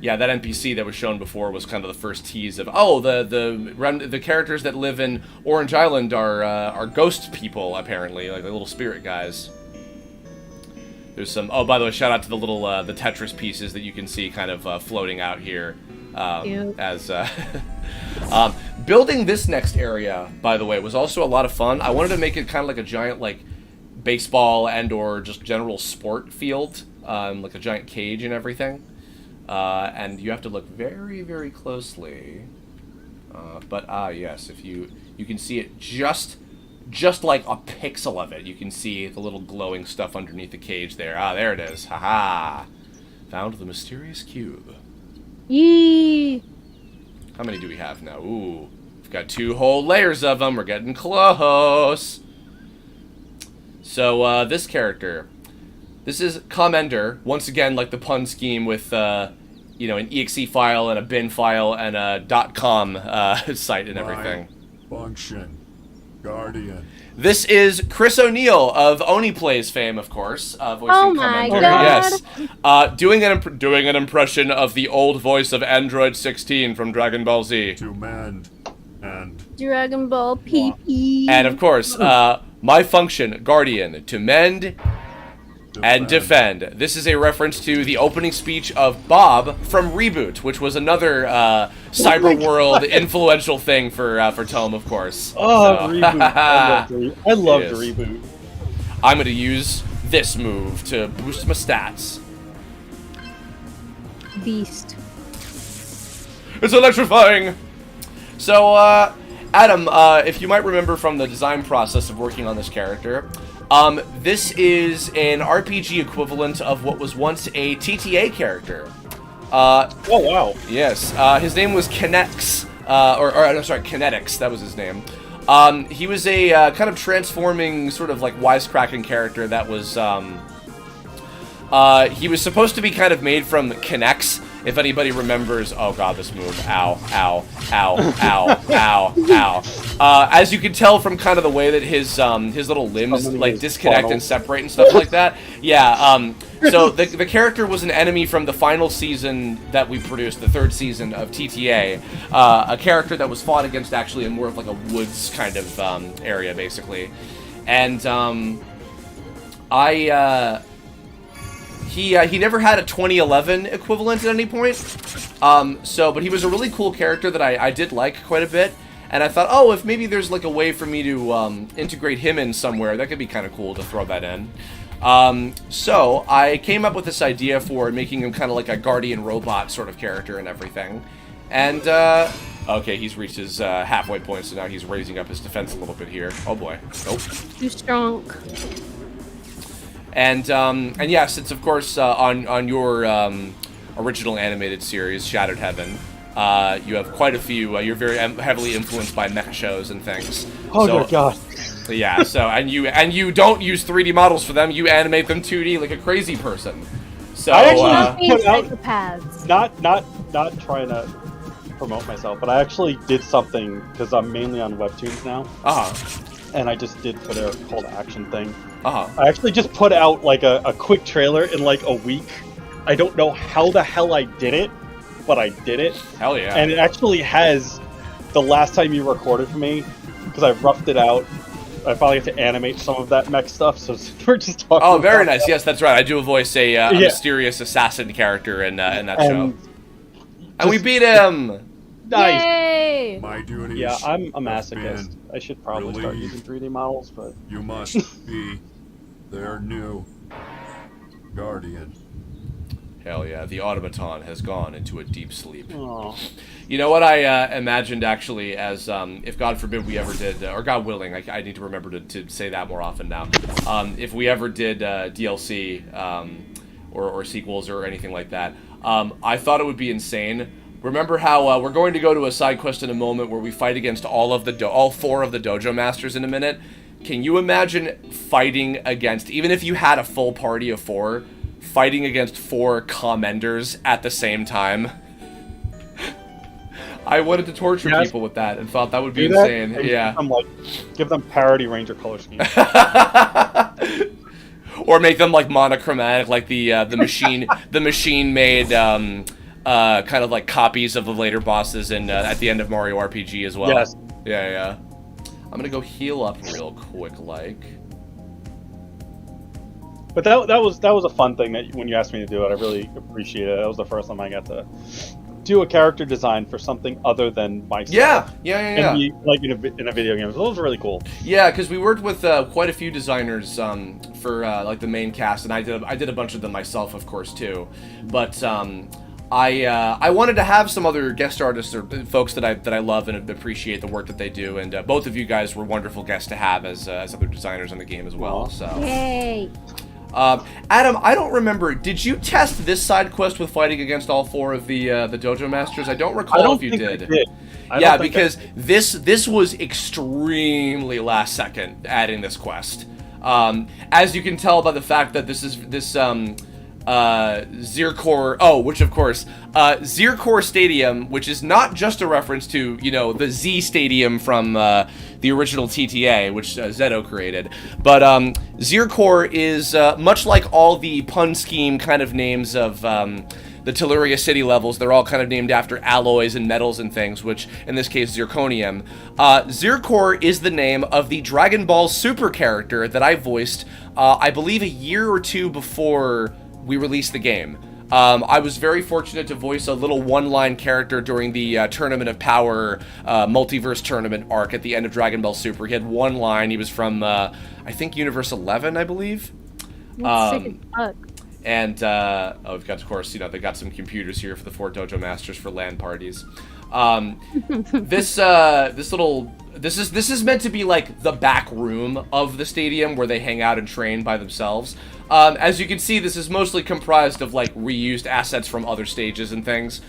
Yeah, that NPC that was shown before was kind of the first tease of, the characters that live in Orange Island are ghost people, apparently, like the little spirit guys. There's some, by the way, shout out to the little, the Tetris pieces that you can see kind of floating out here. As building this next area, by the way, was also a lot of fun. I wanted to make it kind of like a giant, like, baseball and or just general sport field, like a giant cage and everything. And you have to look very, very closely. But yes, if you can see it just like a pixel of it. You can see the little glowing stuff underneath the cage there. There it is. Haha. Found the mysterious cube. Yee! How many do we have now? Ooh, we've got 2 whole layers of them. We're getting close. So, this character. This is Commander. Once again, like the pun scheme with, an exe file and a bin file and a .com site and everything. Function. Guardian. This is Chris O'Neill of Oni Plays fame, of course, voicing Commander. God. Yes, doing an impression of the old voice of Android 16 from Dragon Ball Z. To mend and Dragon Ball PP. And of course, my function, Guardian, to mend and defend. This is a reference to the opening speech of Bob from Reboot, which was another cyber world influential thing for TOME, of course. Oh, so. Reboot! I loved Reboot. I'm going to use this move to boost my stats. Beast. It's electrifying. So, Adam, if you might remember from the design process of working on this character. This is an RPG equivalent of what was once a TTA character. Oh, wow. Yes. His name was Kinetics. Kinetics. That was his name. He was a kind of transforming, sort of like wisecracking character that was... he was supposed to be kind of made from Kinects, If anybody remembers, oh god, this move, ow, ow, ow, ow, ow, ow. As you can tell from kind of the way that his little limbs like disconnect and separate and stuff like that. Yeah. So the character was an enemy from the final season that we produced, the 3rd season of TTA. A character that was fought against actually in more of like a woods kind of area, basically. And he never had a 2011 equivalent at any point. But he was a really cool character that I did like quite a bit. And I thought, oh, if maybe there's like a way for me to integrate him in somewhere, that could be kind of cool to throw that in. So I came up with this idea for making him kind of like a guardian robot sort of character and everything. And, okay, he's reached his halfway point, so now he's raising up his defense a little bit here. Oh boy. Nope. Too strong. And yeah, since of course on your original animated series, Shattered Heaven, you have quite a few. You're very heavily influenced by mecha shows and things. Oh dear God. Yeah. So and you don't use 3D models for them. You animate them 2D like a crazy person. So I actually put out psychopaths. Not trying to promote myself, but I actually did something because I'm mainly on webtoons now. And I just did for their call to action thing. I actually just put out like a quick trailer in like a week. I don't know how the hell I did it, but I did it. Hell yeah. And it actually has the last time you recorded for me, because I roughed it out. I finally get to animate some of that mech stuff, so we're just talking. Oh, very nice. That. Yes, that's right. I do voice a mysterious assassin character in that show. And we beat him! Nice. Yay! My duty. Yeah, I'm a masochist. I should probably start using 3D models, but you must be their new guardian. Hell yeah, the automaton has gone into a deep sleep. Aww. You know what I imagined actually as, if God forbid we ever did, or God willing, I need to remember to say that more often now. If we ever did DLC or sequels or anything like that, I thought it would be insane. Remember how we're going to go to a side quest in a moment where we fight against all 4 of the Dojo Masters in a minute. Can you imagine fighting against, even if you had a full party of 4, fighting against 4 Commanders at the same time? I wanted to torture people with that and thought that would be insane. Yeah. Give them parody Ranger color scheme. Or make them like monochromatic, like the machine made kind of like copies of the later bosses in at the end of Mario RPG as well. Yes. Yeah. I'm gonna go heal up real quick, like. But that was a fun thing that when you asked me to do it, I really appreciate it. That was the first time I got to do a character design for something other than myself. Yeah. And be, like in a video game. So that was really cool. Yeah, because we worked with quite a few designers for like the main cast, and I did a bunch of them myself, of course, too. But I wanted to have some other guest artists or folks that I love and appreciate the work that they do, and both of you guys were wonderful guests to have as other designers on the game as well. So. Yay! Adam, I don't remember. Did you test this side quest with fighting against all 4 of the Dojo Masters? I don't recall if you did. Yeah, because this was extremely last second adding this quest. As you can tell by the fact that this Zircor, which of course, Zircor Stadium, which is not just a reference to, the Z Stadium from the original TTA, which Zeto created, but Zircor is much like all the pun scheme kind of names of the Telluria City levels. They're all kind of named after alloys and metals and things, which in this case, zirconium. Zircor is the name of the Dragon Ball Super character that I voiced, I believe a year or 2 before we released the game. I was very fortunate to voice a little one-line character during the Tournament of Power multiverse tournament arc at the end of Dragon Ball Super. He had one line. He was from, I think, Universe 11, I believe. That's sick as fuck. And, we've got, of course, they got some computers here for the 4 Dojo Masters for LAN parties. This is meant to be like the back room of the stadium where they hang out and train by themselves. As you can see, this is mostly comprised of like reused assets from other stages and things.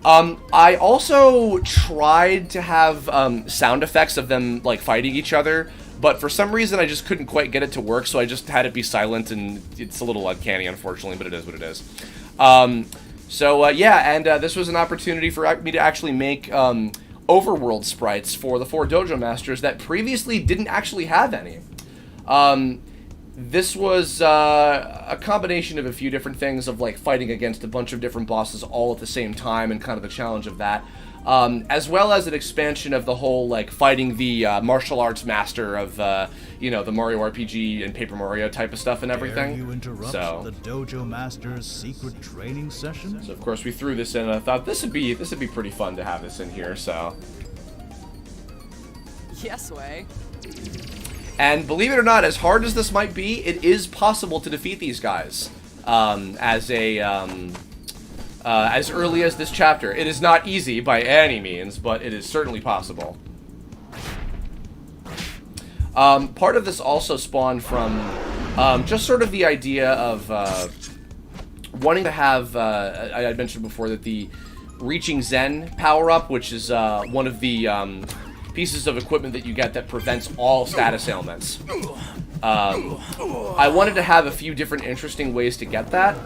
I also tried to have sound effects of them like fighting each other, but for some reason I just couldn't quite get it to work, so I just had it be silent, and it's a little uncanny, unfortunately, but it is what it is. So, yeah, and this was an opportunity for me to actually make overworld sprites for the 4 Dojo Masters that previously didn't actually have any. This was a combination of a few different things of, like, fighting against a bunch of different bosses all at the same time and kind of the challenge of that. As well as an expansion of the whole, like, fighting the martial arts master of, you know, the Mario RPG and Paper Mario type of stuff and everything. Dare you interrupt the Dojo Master's secret training session? So, of course, we threw this in, and I thought this would be pretty fun to have this in here, so... Yes, way. And believe it or not, as hard as this might be, it is possible to defeat these guys as early as this chapter. It is not easy by any means, but it is certainly possible. Part of this also spawned from just sort of the idea of wanting to have, I had mentioned before that the Reaching Zen power-up, which is one of the pieces of equipment that you get that prevents all status ailments. I wanted to have a few different interesting ways to get that.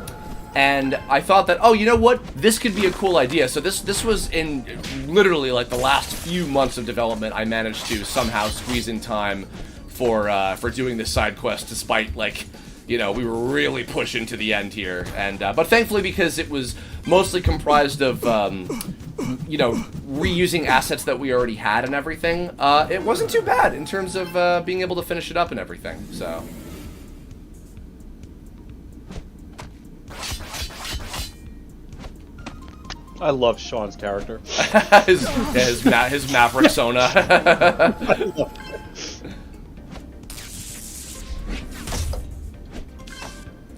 And I thought that, oh, you know what? This could be a cool idea. So this was in literally like the last few months of development. I managed to somehow squeeze in time for doing this side quest, despite, like, you know, we were really pushing to the end here. And but thankfully, because it was mostly comprised of you know, reusing assets that we already had and everything, it wasn't too bad in terms of being able to finish it up and everything. So. I love Sean's character. his Maverick Sona.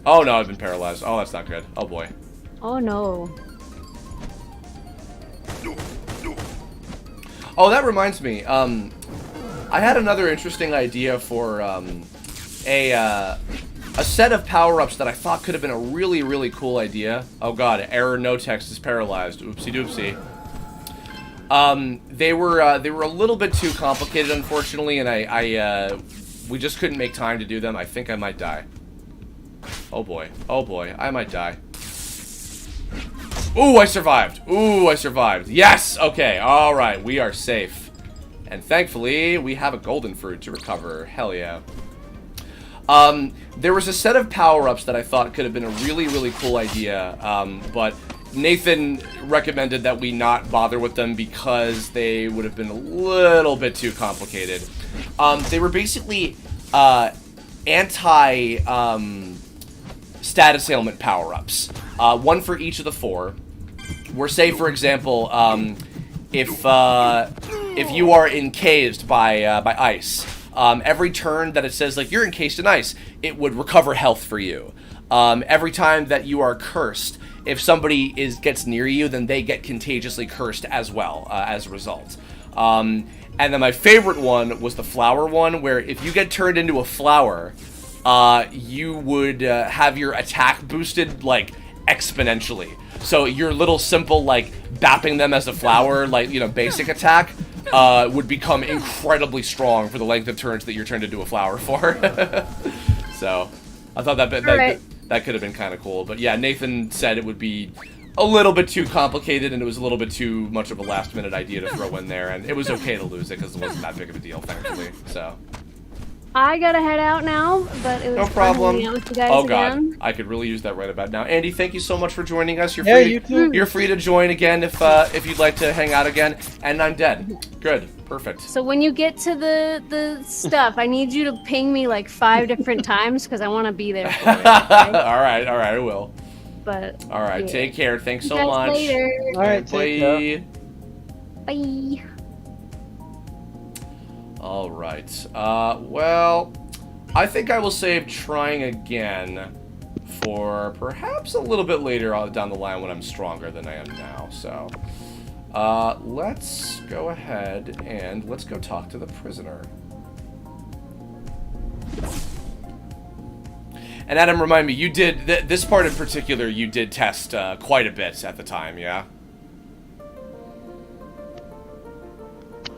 Oh no, I've been paralyzed. Oh, that's not good. Oh boy. Oh no. Oh, that reminds me. I had another interesting idea for a set of power-ups that I thought could have been a really, really cool idea. Oh god, error, no text is paralyzed. Oopsie doopsie. They were a little bit too complicated, unfortunately, and we just couldn't make time to do them. I think I might die. Oh boy, I might die. Ooh, I survived. Ooh, I survived. Yes! Okay, alright, we are safe. And thankfully, we have a golden fruit to recover. Hell yeah. There was a set of power-ups that I thought could have been a really, really cool idea, but Nathan recommended that we not bother with them because they would have been a little bit too complicated. They were basically status ailment power-ups. One for each of the 4. Where, say, for example, if you are encased by ice, every turn that it says, like, you're encased in ice, it would recover health for you. Every time that you are cursed, if somebody gets near you, then they get contagiously cursed as well, as a result. And then my favorite one was the flower one, where if you get turned into a flower, you would have your attack boosted, like, exponentially. So your little simple, like, bapping them as a flower, like, you know, basic attack, would become incredibly strong for the length of turns that you're turned into a flower for. So, I thought that could have been kind of cool. But yeah, Nathan said it would be a little bit too complicated, and it was a little bit too much of a last-minute idea to throw in there, and it was okay to lose it, because it wasn't that big of a deal, thankfully, so... I gotta head out now, but it was no problem. Fun hanging out with you guys again. God, I could really use that right about now. Andy, thank you so much for joining us. You're free. You too. You're free to join again if you'd like to hang out again. And I'm dead. Good, perfect. So when you get to the stuff, I need you to ping me like 5 different times because I want to be there for it. Okay? all right, I will. But all right, yeah. Take care. Thanks so guys much. Later. All right, bye. Bye. All right. Well. I think I will save trying again for perhaps a little bit later down the line when I'm stronger than I am now. So, let's go ahead and let's go talk to the prisoner. And Adam, remind me, you did, this part in particular, you did test quite a bit at the time, yeah?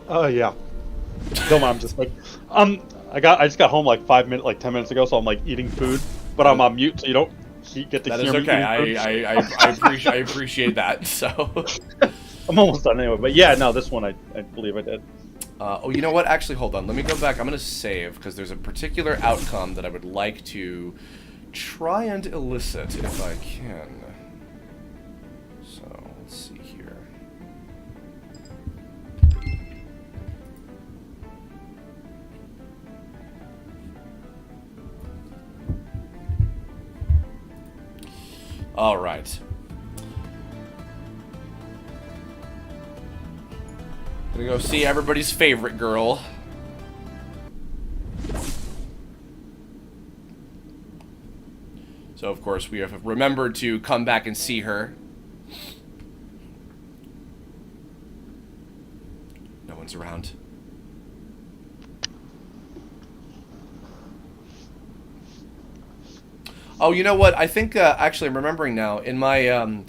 Oh, yeah. Don't mind, I'm just like, I just got home like 10 minutes ago, so I'm like eating food, but I'm on mute, so get to That hear is me. okay. I appreciate that. So I'm almost done anyway. But yeah, no, this one I believe I did. Oh, you know what? Actually, hold on. Let me go back. I'm going to save, because there's a particular outcome that I would like to try and elicit if I can. So, let's see here. All right. Gonna go see everybody's favorite girl. So, of course, we have remembered to come back and see her. No one's around. Oh, you know what? I think, actually, I'm remembering now, in my,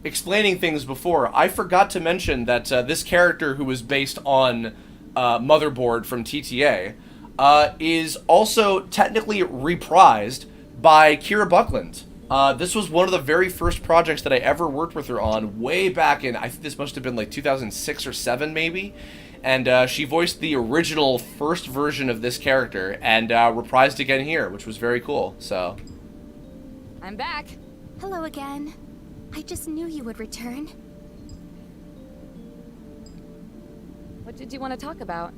explaining things before, I forgot to mention that this character who was based on Motherboard from TTA is also technically reprised by Kira Buckland. This was one of the very first projects that I ever worked with her on way back in, I think this must have been like 2006 or 7 maybe, and she voiced the original first version of this character and reprised again here, which was very cool, so... I'm back. Hello again. I just knew you would return. What did you want to talk about?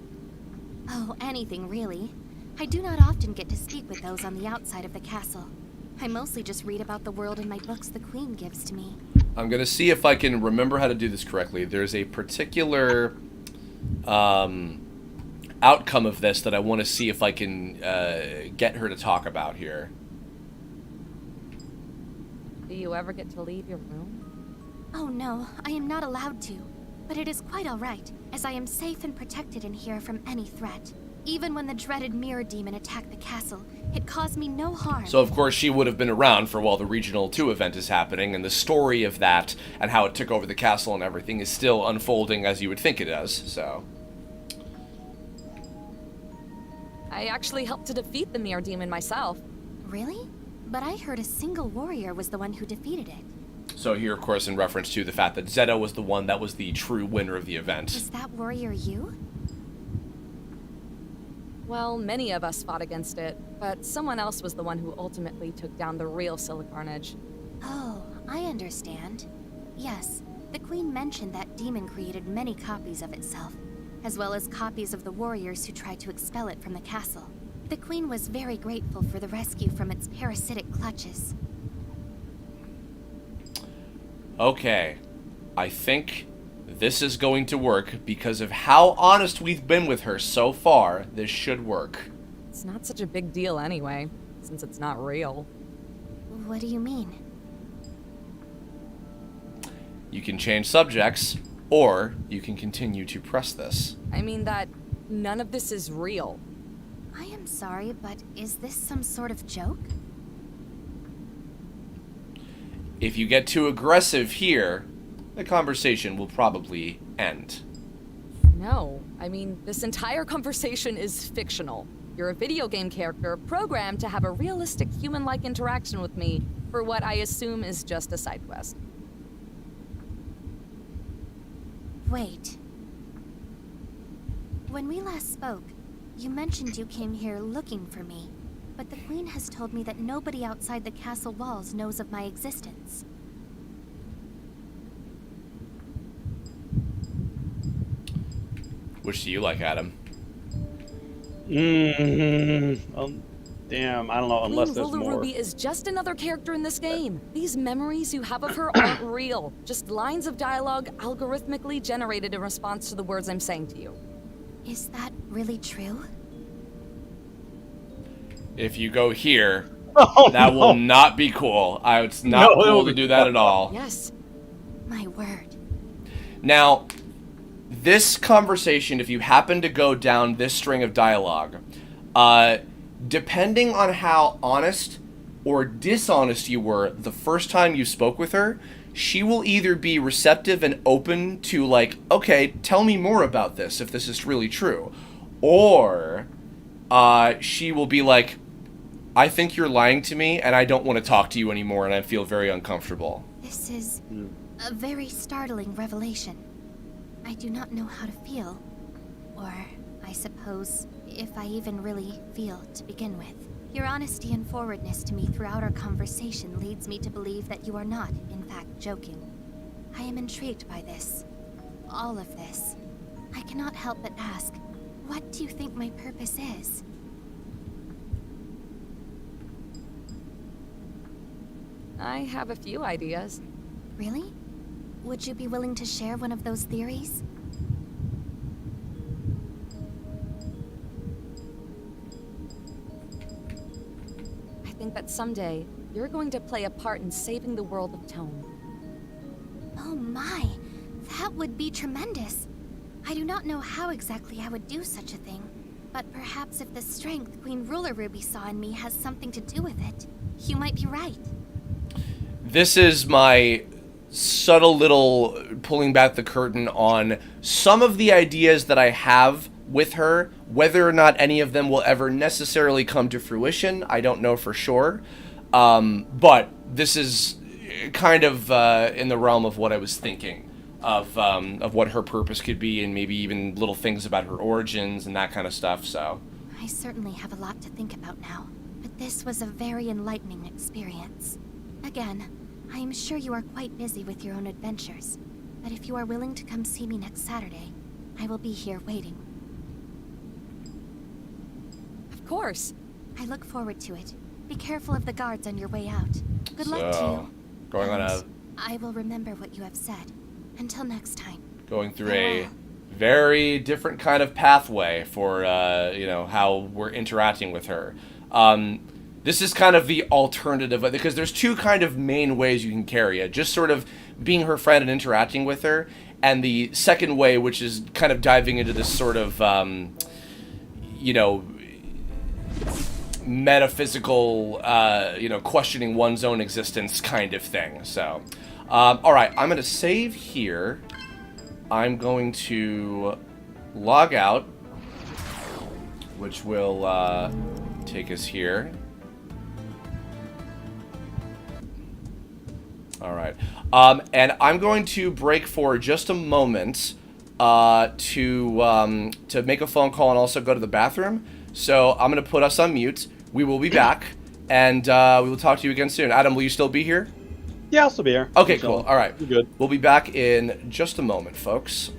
Oh, anything really. I do not often get to speak with those on the outside of the castle. I mostly just read about the world in my books the Queen gives to me. I'm gonna see if I can remember how to do this correctly. There's a particular outcome of this that I want to see if I can get her to talk about here. Do you ever get to leave your room? Oh no, I am not allowed to. But it is quite alright, as I am safe and protected in here from any threat. Even when the dreaded mirror demon attacked the castle, it caused me no harm. So of course she would have been around for while the Regional 2 event is happening, and the story of that, and how it took over the castle and everything, is still unfolding as you would think it does, so... I actually helped to defeat the mirror demon myself. Really? But I heard a single warrior was the one who defeated it. So here, of course, in reference to the fact that Zeta was the one that was the true winner of the event. Was that warrior you? Well, many of us fought against it, but someone else was the one who ultimately took down the real Silicarnage. Oh, I understand. Yes, the Queen mentioned that demon created many copies of itself, as well as copies of the warriors who tried to expel it from the castle. The Queen was very grateful for the rescue from its parasitic clutches. Okay, I think this is going to work because of how honest we've been with her so far. This should work. It's not such a big deal anyway, since it's not real. What do you mean? You can change subjects, or you can continue to press this. I mean that none of this is real. I am sorry, but is this some sort of joke? If you get too aggressive here, the conversation will probably end. No, I mean, this entire conversation is fictional. You're a video game character programmed to have a realistic human-like interaction with me for what I assume is just a side quest. Wait. When we last spoke, you mentioned you came here looking for me, but the Queen has told me that nobody outside the castle walls knows of my existence. Which do you like, Adam? Damn, I don't know, unless there's Queen more. Ruby is just another character in this game. These memories you have of her aren't real. Just lines of dialogue algorithmically generated in response to the words I'm saying to you. Is that really true? If you go here, that will not be cool. It's not cool to do that at all. Yes. My word. Now, this conversation, if you happen to go down this string of dialogue, depending on how honest or dishonest you were the first time you spoke with her, she will either be receptive and open to, like, okay, tell me more about this if this is really true, or she will be like, I think you're lying to me, and I don't want to talk to you anymore, and I feel very uncomfortable. This is a very startling revelation. I do not know how to feel. Or, I suppose, if I even really feel to begin with. Your honesty and forwardness to me throughout our conversation leads me to believe that you are not, in fact, joking. I am intrigued by this. All of this. I cannot help but ask, what do you think my purpose is? I have a few ideas. Really? Would you be willing to share one of those theories? I think that someday, you're going to play a part in saving the world of Tome. Oh my, that would be tremendous. I do not know how exactly I would do such a thing, but perhaps if the strength Queen Ruler Ruby saw in me has something to do with it, you might be right. This is my subtle little pulling back the curtain on some of the ideas that I have with her. Whether or not any of them will ever necessarily come to fruition, I don't know for sure. But this is kind of in the realm of what I was thinking of what her purpose could be, and maybe even little things about her origins and that kind of stuff. So I certainly have a lot to think about now, but this was a very enlightening experience. Again, I am sure you are quite busy with your own adventures, but if you are willing to come see me next Saturday, I will be here waiting. Of course. I look forward to it. Be careful of the guards on your way out. Good luck to you. Going on a... I will remember what you have said. Until next time. Going through a very different kind of pathway for, you know, how we're interacting with her. This is kind of the alternative, because there's two kind of main ways you can carry it. Just sort of being her friend and interacting with her. And the second way, which is kind of diving into this sort of, you know, metaphysical, you know, questioning one's own existence kind of thing. So, all right, I'm going to save here. I'm going to log out, which will take us here. All right, and I'm going to break for just a moment to make a phone call and also go to the bathroom. So I'm going to put us on mute. We will be back, and we will talk to you again soon. Adam, will you still be here? Yeah, I'll still be here. Okay, cool. All right. You're good. We'll be back in just a moment, folks.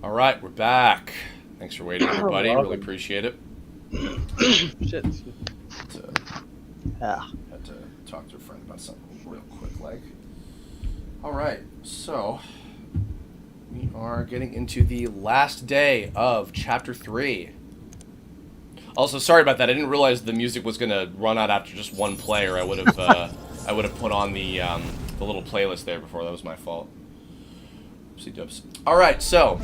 All right, we're back. Thanks for waiting, everybody. Really appreciate it. Shit. Had to talk to a friend about something real quick, like. All right, so we are getting into the last day of Chapter 3. Also, sorry about that. I didn't realize the music was gonna run out after just one play, or I would have put on the little playlist there before. That was my fault. Oopsie dubs. All right, so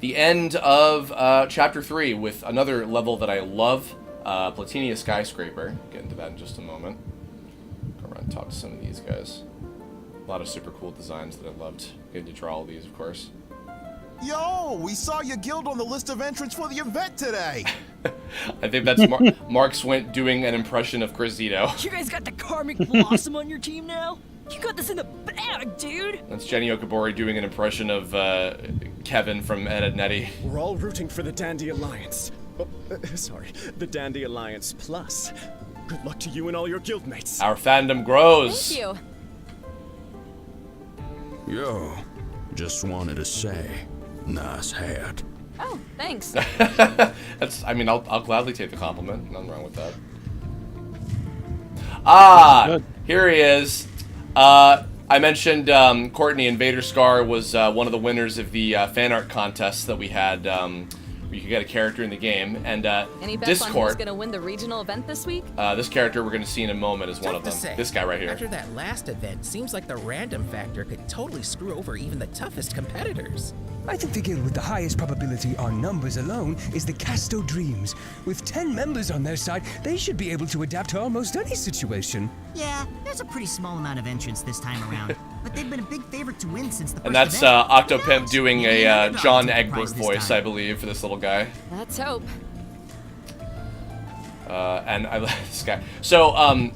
the end of Chapter 3 with another level that I love, Platinia Skyscraper. Get into that in just a moment. Go around and talk to some of these guys. A lot of super cool designs that I loved. Getting to draw all these, of course. Yo, we saw your guild on the list of entrants for the event today. I think that's Mark Swint doing an impression of Crisito. You guys got the Karmic Blossom on your team now? You got this in the bag, dude! That's Jenny Okabori doing an impression of Kevin from Ed, Edd n Eddy. We're all rooting for the Dandy Alliance. Oh, sorry, the Dandy Alliance Plus. Good luck to you and all your guildmates. Our fandom grows. Thank you. Yo, just wanted to say, nice hat. Oh, thanks. I mean, I'll gladly take the compliment. Nothing wrong with that. Ah, here he is. I mentioned Courtney Invader Scar was one of the winners of the fan art contest that we had. Where you could get a character in the game, and Any bets on who's gonna win the regional event this week? This character we're gonna see in a moment is one of them. This guy right here. After that last event, seems like the random factor could totally screw over even the toughest competitors. I think the guild with the highest probability on numbers alone is the Casto Dreams. With 10 members on their side, they should be able to adapt to almost any situation. Yeah, there's a pretty small amount of entrants this time around, but they've been a big favorite to win since the first And that's event. Octopimp doing a John Egbert voice, I believe, for this little guy. Let's hope. And I love this guy. So,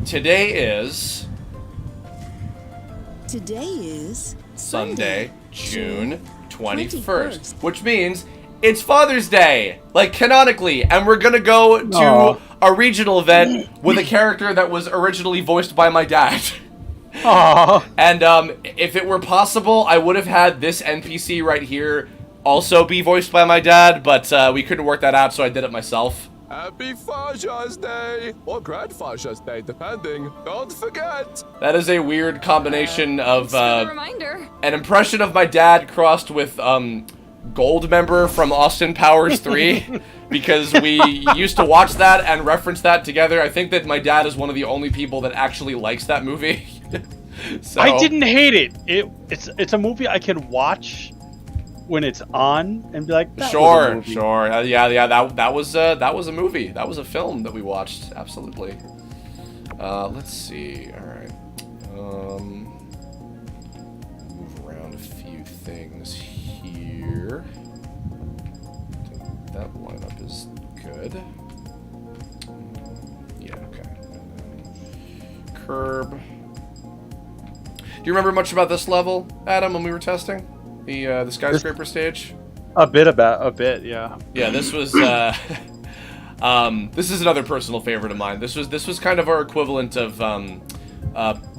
today is Sunday, June 21st, which means it's Father's Day, like canonically, and we're gonna go to a regional event with a character that was originally voiced by my dad. Aww. And if it were possible, I would have had this NPC right here also be voiced by my dad, but we couldn't work that out, so I did it myself. Happy Father's Day, or Grandfather's Day, depending. Don't forget. That is a weird combination of reminder. An impression of my dad crossed with Goldmember from Austin Powers 3, because we used to watch that and reference that together. I think that my dad is one of the only people that actually likes that movie. So, I didn't hate it. It's a movie I can watch when it's on and be like, that was a movie. Sure. Yeah. That was a movie. That was a film that we watched. Absolutely. Let's see. All right. Move around a few things here. That lineup is good. Yeah. Okay. Curb. Do you remember much about this level, Adam, when we were testing the skyscraper stage? A bit, yeah. Yeah, this was this is another personal favorite of mine. This was kind of our equivalent of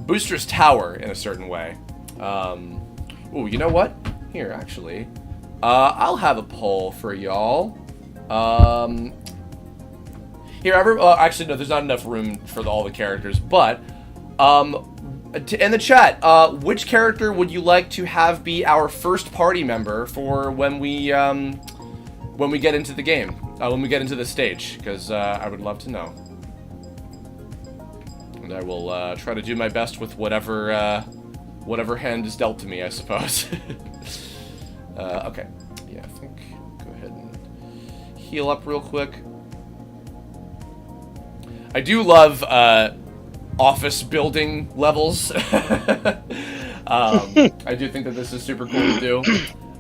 Booster's Tower in a certain way. Ooh, you know what? Here, actually, I'll have a poll for y'all. Here, actually, no, there's not enough room for all the characters, but in the chat, which character would you like to have be our first party member for when we get into the game, when we get into the stage? Because I would love to know, and I will try to do my best with whatever hand is dealt to me, I suppose. Okay, yeah, I think go ahead and heal up real quick. I do love office building levels. I do think that this is super cool to do,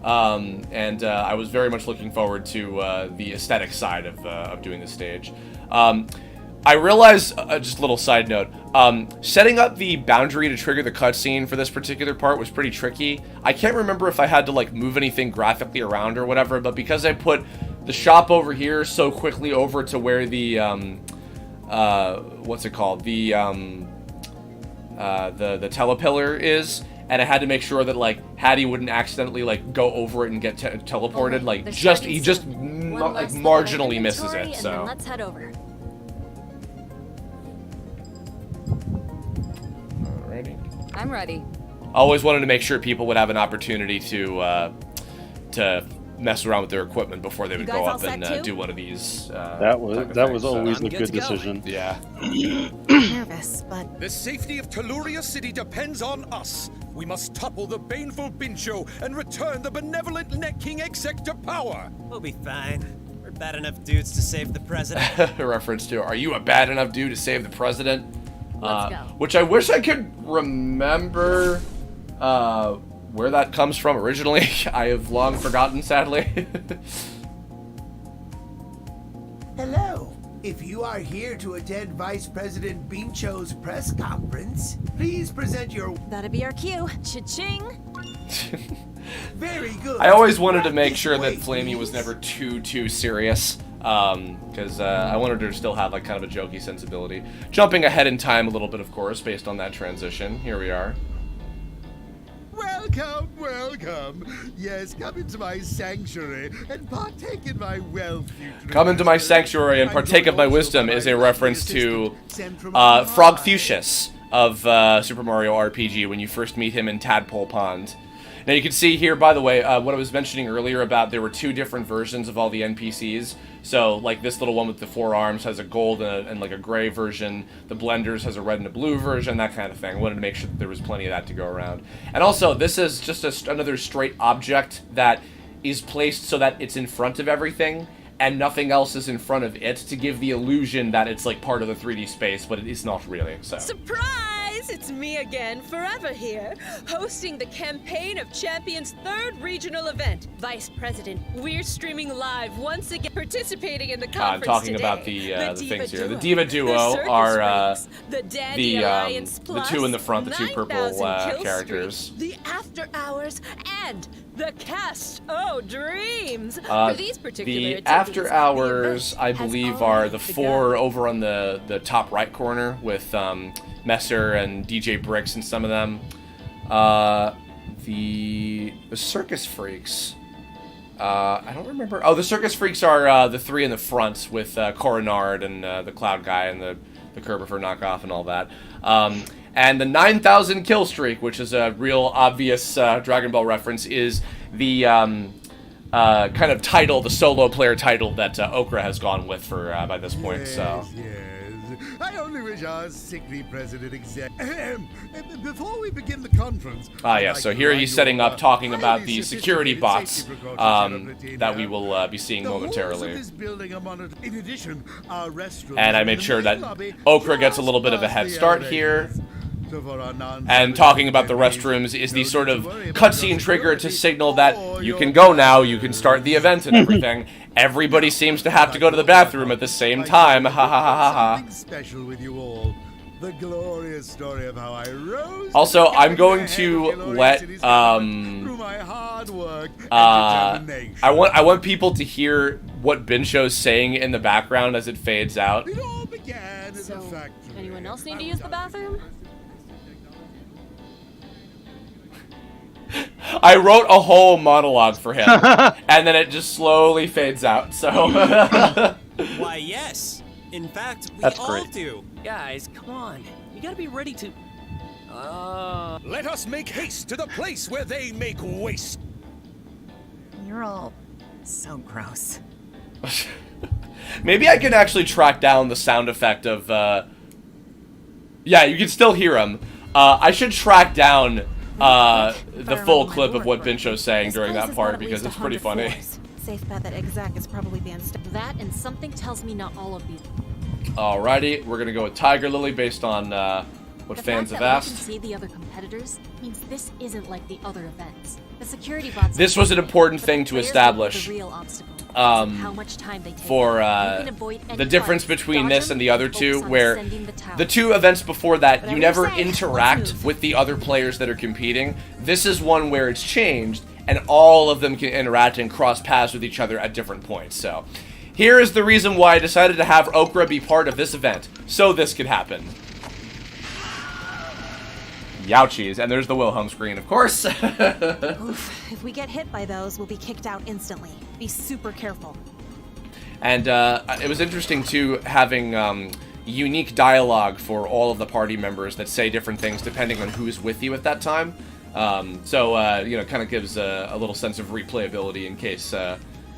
and I was very much looking forward to the aesthetic side of doing this stage. I realized, just a little side note, setting up the boundary to trigger the cutscene for this particular part was pretty tricky. I can't remember if I had to like move anything graphically around or whatever, but because I put the shop over here so quickly over to where the what's it called? The telepillar is, and I had to make sure that like Hattie wouldn't accidentally like go over it and get teleported. Like he just like marginally misses it. So let's head over. Alrighty. I'm ready. I always wanted to make sure people would have an opportunity to mess around with their equipment before they would go up and do one of these. That was always a good decision. Yeah. Nervous, but the safety of Telluria City depends on us. We must topple the baneful Bincho and return the benevolent Net King exec to power. We'll be fine. We're bad enough dudes to save the president. A reference to, are you a bad enough dude to save the president? Let's go. Which I wish I could remember where that comes from originally. I have long forgotten, sadly. Hello. If you are here to attend Vice President Bincho's press conference, please present your... That'd be our cue. Cha-ching! Very good. I always wanted to make sure that Flamey was never too serious. Because I wanted her to still have like kind of a jokey sensibility. Jumping ahead in time a little bit, of course, based on that transition. Here we are. Welcome, welcome. Yes, come into my sanctuary and partake in my wealth. Come into my sanctuary and partake of my wisdom is a reference to Frog Fuchsius of Super Mario RPG when you first meet him in Tadpole Pond. Now you can see here, by the way, what I was mentioning earlier about there were 2 different versions of all the NPCs. So, like, this little one with the 4 arms has a gold and like a gray version. The Blenders has a red and a blue version, that kind of thing. I wanted to make sure that there was plenty of that to go around. And also, this is just another straight object that is placed so that it's in front of everything, and nothing else is in front of it to give the illusion that it's, like, part of the 3D space, but it is not really, so. Surprise! It's me again, Forever here, hosting the Campaign of Champions' 3rd regional event. Vice President, we're streaming live once again, participating in the conference talking today. about the things here. The Diva Duo are the 2 in the front, the 2 purple characters. The After Hours and the Cast. Oh, dreams! For these particular the After Hours, I believe, are the 4 over on the top right corner with Messer and DJ Bricks and some of them. The Circus Freaks. I don't remember. Oh, the Circus Freaks are the 3 in the front with Coronard and the Cloud Guy and the Kirbopher knockoff and all that. And the 9,000 kill streak, which is a real obvious Dragon Ball reference, is the kind of title, the solo player title that Okra has gone with for by this point. Yes, so. Yes. I only wish our sickly president exec. Before we begin the conference. Yeah. So here he's setting up, talking about the security bots that we will be seeing momentarily. In addition, our restroom and I made sure that Okra gets a little bit of a head start here. And talking about the restrooms is the sort of cutscene trigger to signal that you can go now, you can start the event and everything. Everybody seems to have to go to the bathroom at the same time. Ha ha ha ha ha. Special with you all. The glorious story of how I rose. Also, I'm going to let I want people to hear what Bincho's saying in the background as it fades out. It all began as a factory. Anyone else need to use the bathroom? I wrote a whole monologue for him, and then it just slowly fades out, so... Why, yes. In fact, we That's all great. do. Guys, come on. You gotta be ready to... Let us make haste to the place where they make waste. You're all so gross. Maybe I can actually track down the sound effect of, Yeah, you can still hear him. I should track down... the full clip of what Bincho's saying during that part because it's pretty funny. Safe bet that exec is probably the That and something tells me not all of these. Alrighty, we're gonna go with Tiger Lily based on what fans have asked. The fact that we can see the other competitors means this isn't like the other events. The security bots. This was an important thing to establish. How much time they take. For the difference between this and the other 2, where the 2 events before that, you never interact with the other players that are competing. This is one where it's changed, and all of them can interact and cross paths with each other at different points. So, here is the reason why I decided to have Okra be part of this event, so this could happen. Youchies. And there's the Wilhelm screen, of course. Oof, if we get hit by those, we'll be kicked out instantly. Be super careful. And it was interesting, too, having unique dialogue for all of the party members that say different things depending on who's with you at that time. You know, kind of gives a little sense of replayability in case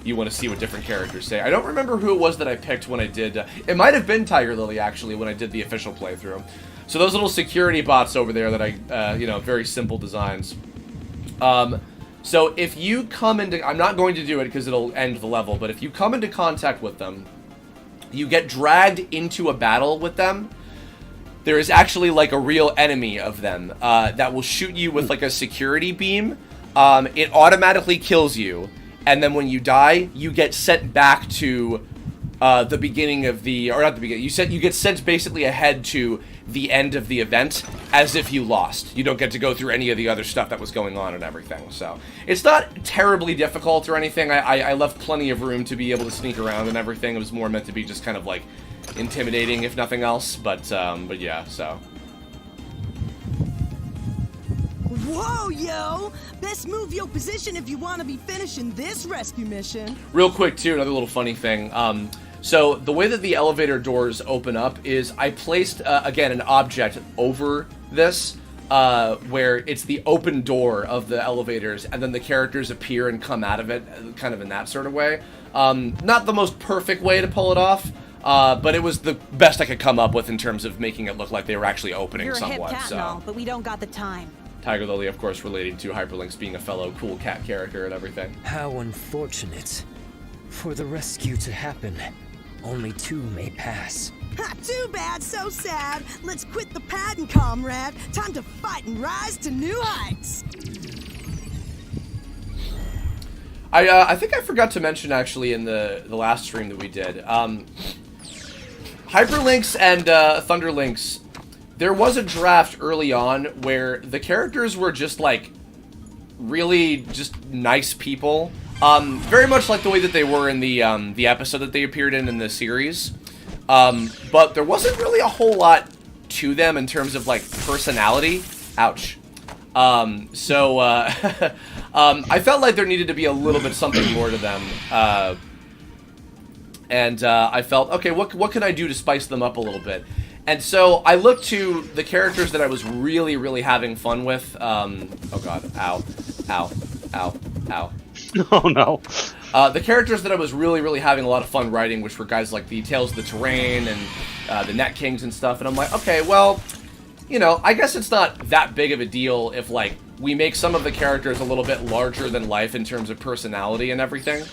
you want to see what different characters say. I don't remember who it was that I picked when I did... it might have been Tiger Lily, actually, when I did the official playthrough. So those little security bots over there that I, you know, very simple designs. So if you come into... I'm not going to do it because it'll end the level, but if you come into contact with them, you get dragged into a battle with them. There is actually, like, a real enemy of them that will shoot you with, like, a security beam. It automatically kills you. And then when you die, you get sent back to the beginning of the... Or not the beginning. You get sent basically ahead to the end of the event as if you lost. You don't get to go through any of the other stuff that was going on and everything. So it's not terribly difficult or anything. I left plenty of room to be able to sneak around and everything. It was more meant to be just kind of like intimidating, if nothing else. But yeah, so... Whoa, yo! Best move your position if you want to be finishing this rescue mission. Real quick, too, another little funny thing. So the way that the elevator doors open up is I placed, again, an object over this, where it's the open door of the elevators, and then the characters appear and come out of it, kind of in that sort of way. Not the most perfect way to pull it off, but it was the best I could come up with in terms of making it look like they were actually opening somewhat. You're a hip cat and all, but we don't got the time. Tiger Lily, of course, relating to Hyperlinks being a fellow cool cat character and everything. How unfortunate. For the rescue to happen, only two may pass. Ha, too bad, so sad. Let's quit the padding, comrade. Time to fight and rise to new heights. I think I forgot to mention, actually, in the last stream that we did. Hyperlinks and Thunderlinks, there was a draft early on where the characters were just, like, really just nice people. Very much like the way that they were in the episode that they appeared in the series. But there wasn't really a whole lot to them in terms of, like, personality. Ouch. I felt like there needed to be a little bit something more to them. I felt, okay, what can I do to spice them up a little bit? And so I looked to the characters that I was really, really having fun with. Oh god, ow, ow, ow, ow. Oh no. The characters that I was really, really having a lot of fun writing, which were guys like the Tales of the Terrain and the Net Kings and stuff. And I'm like, okay, well, you know, I guess it's not that big of a deal if, like, we make some of the characters a little bit larger than life in terms of personality and everything.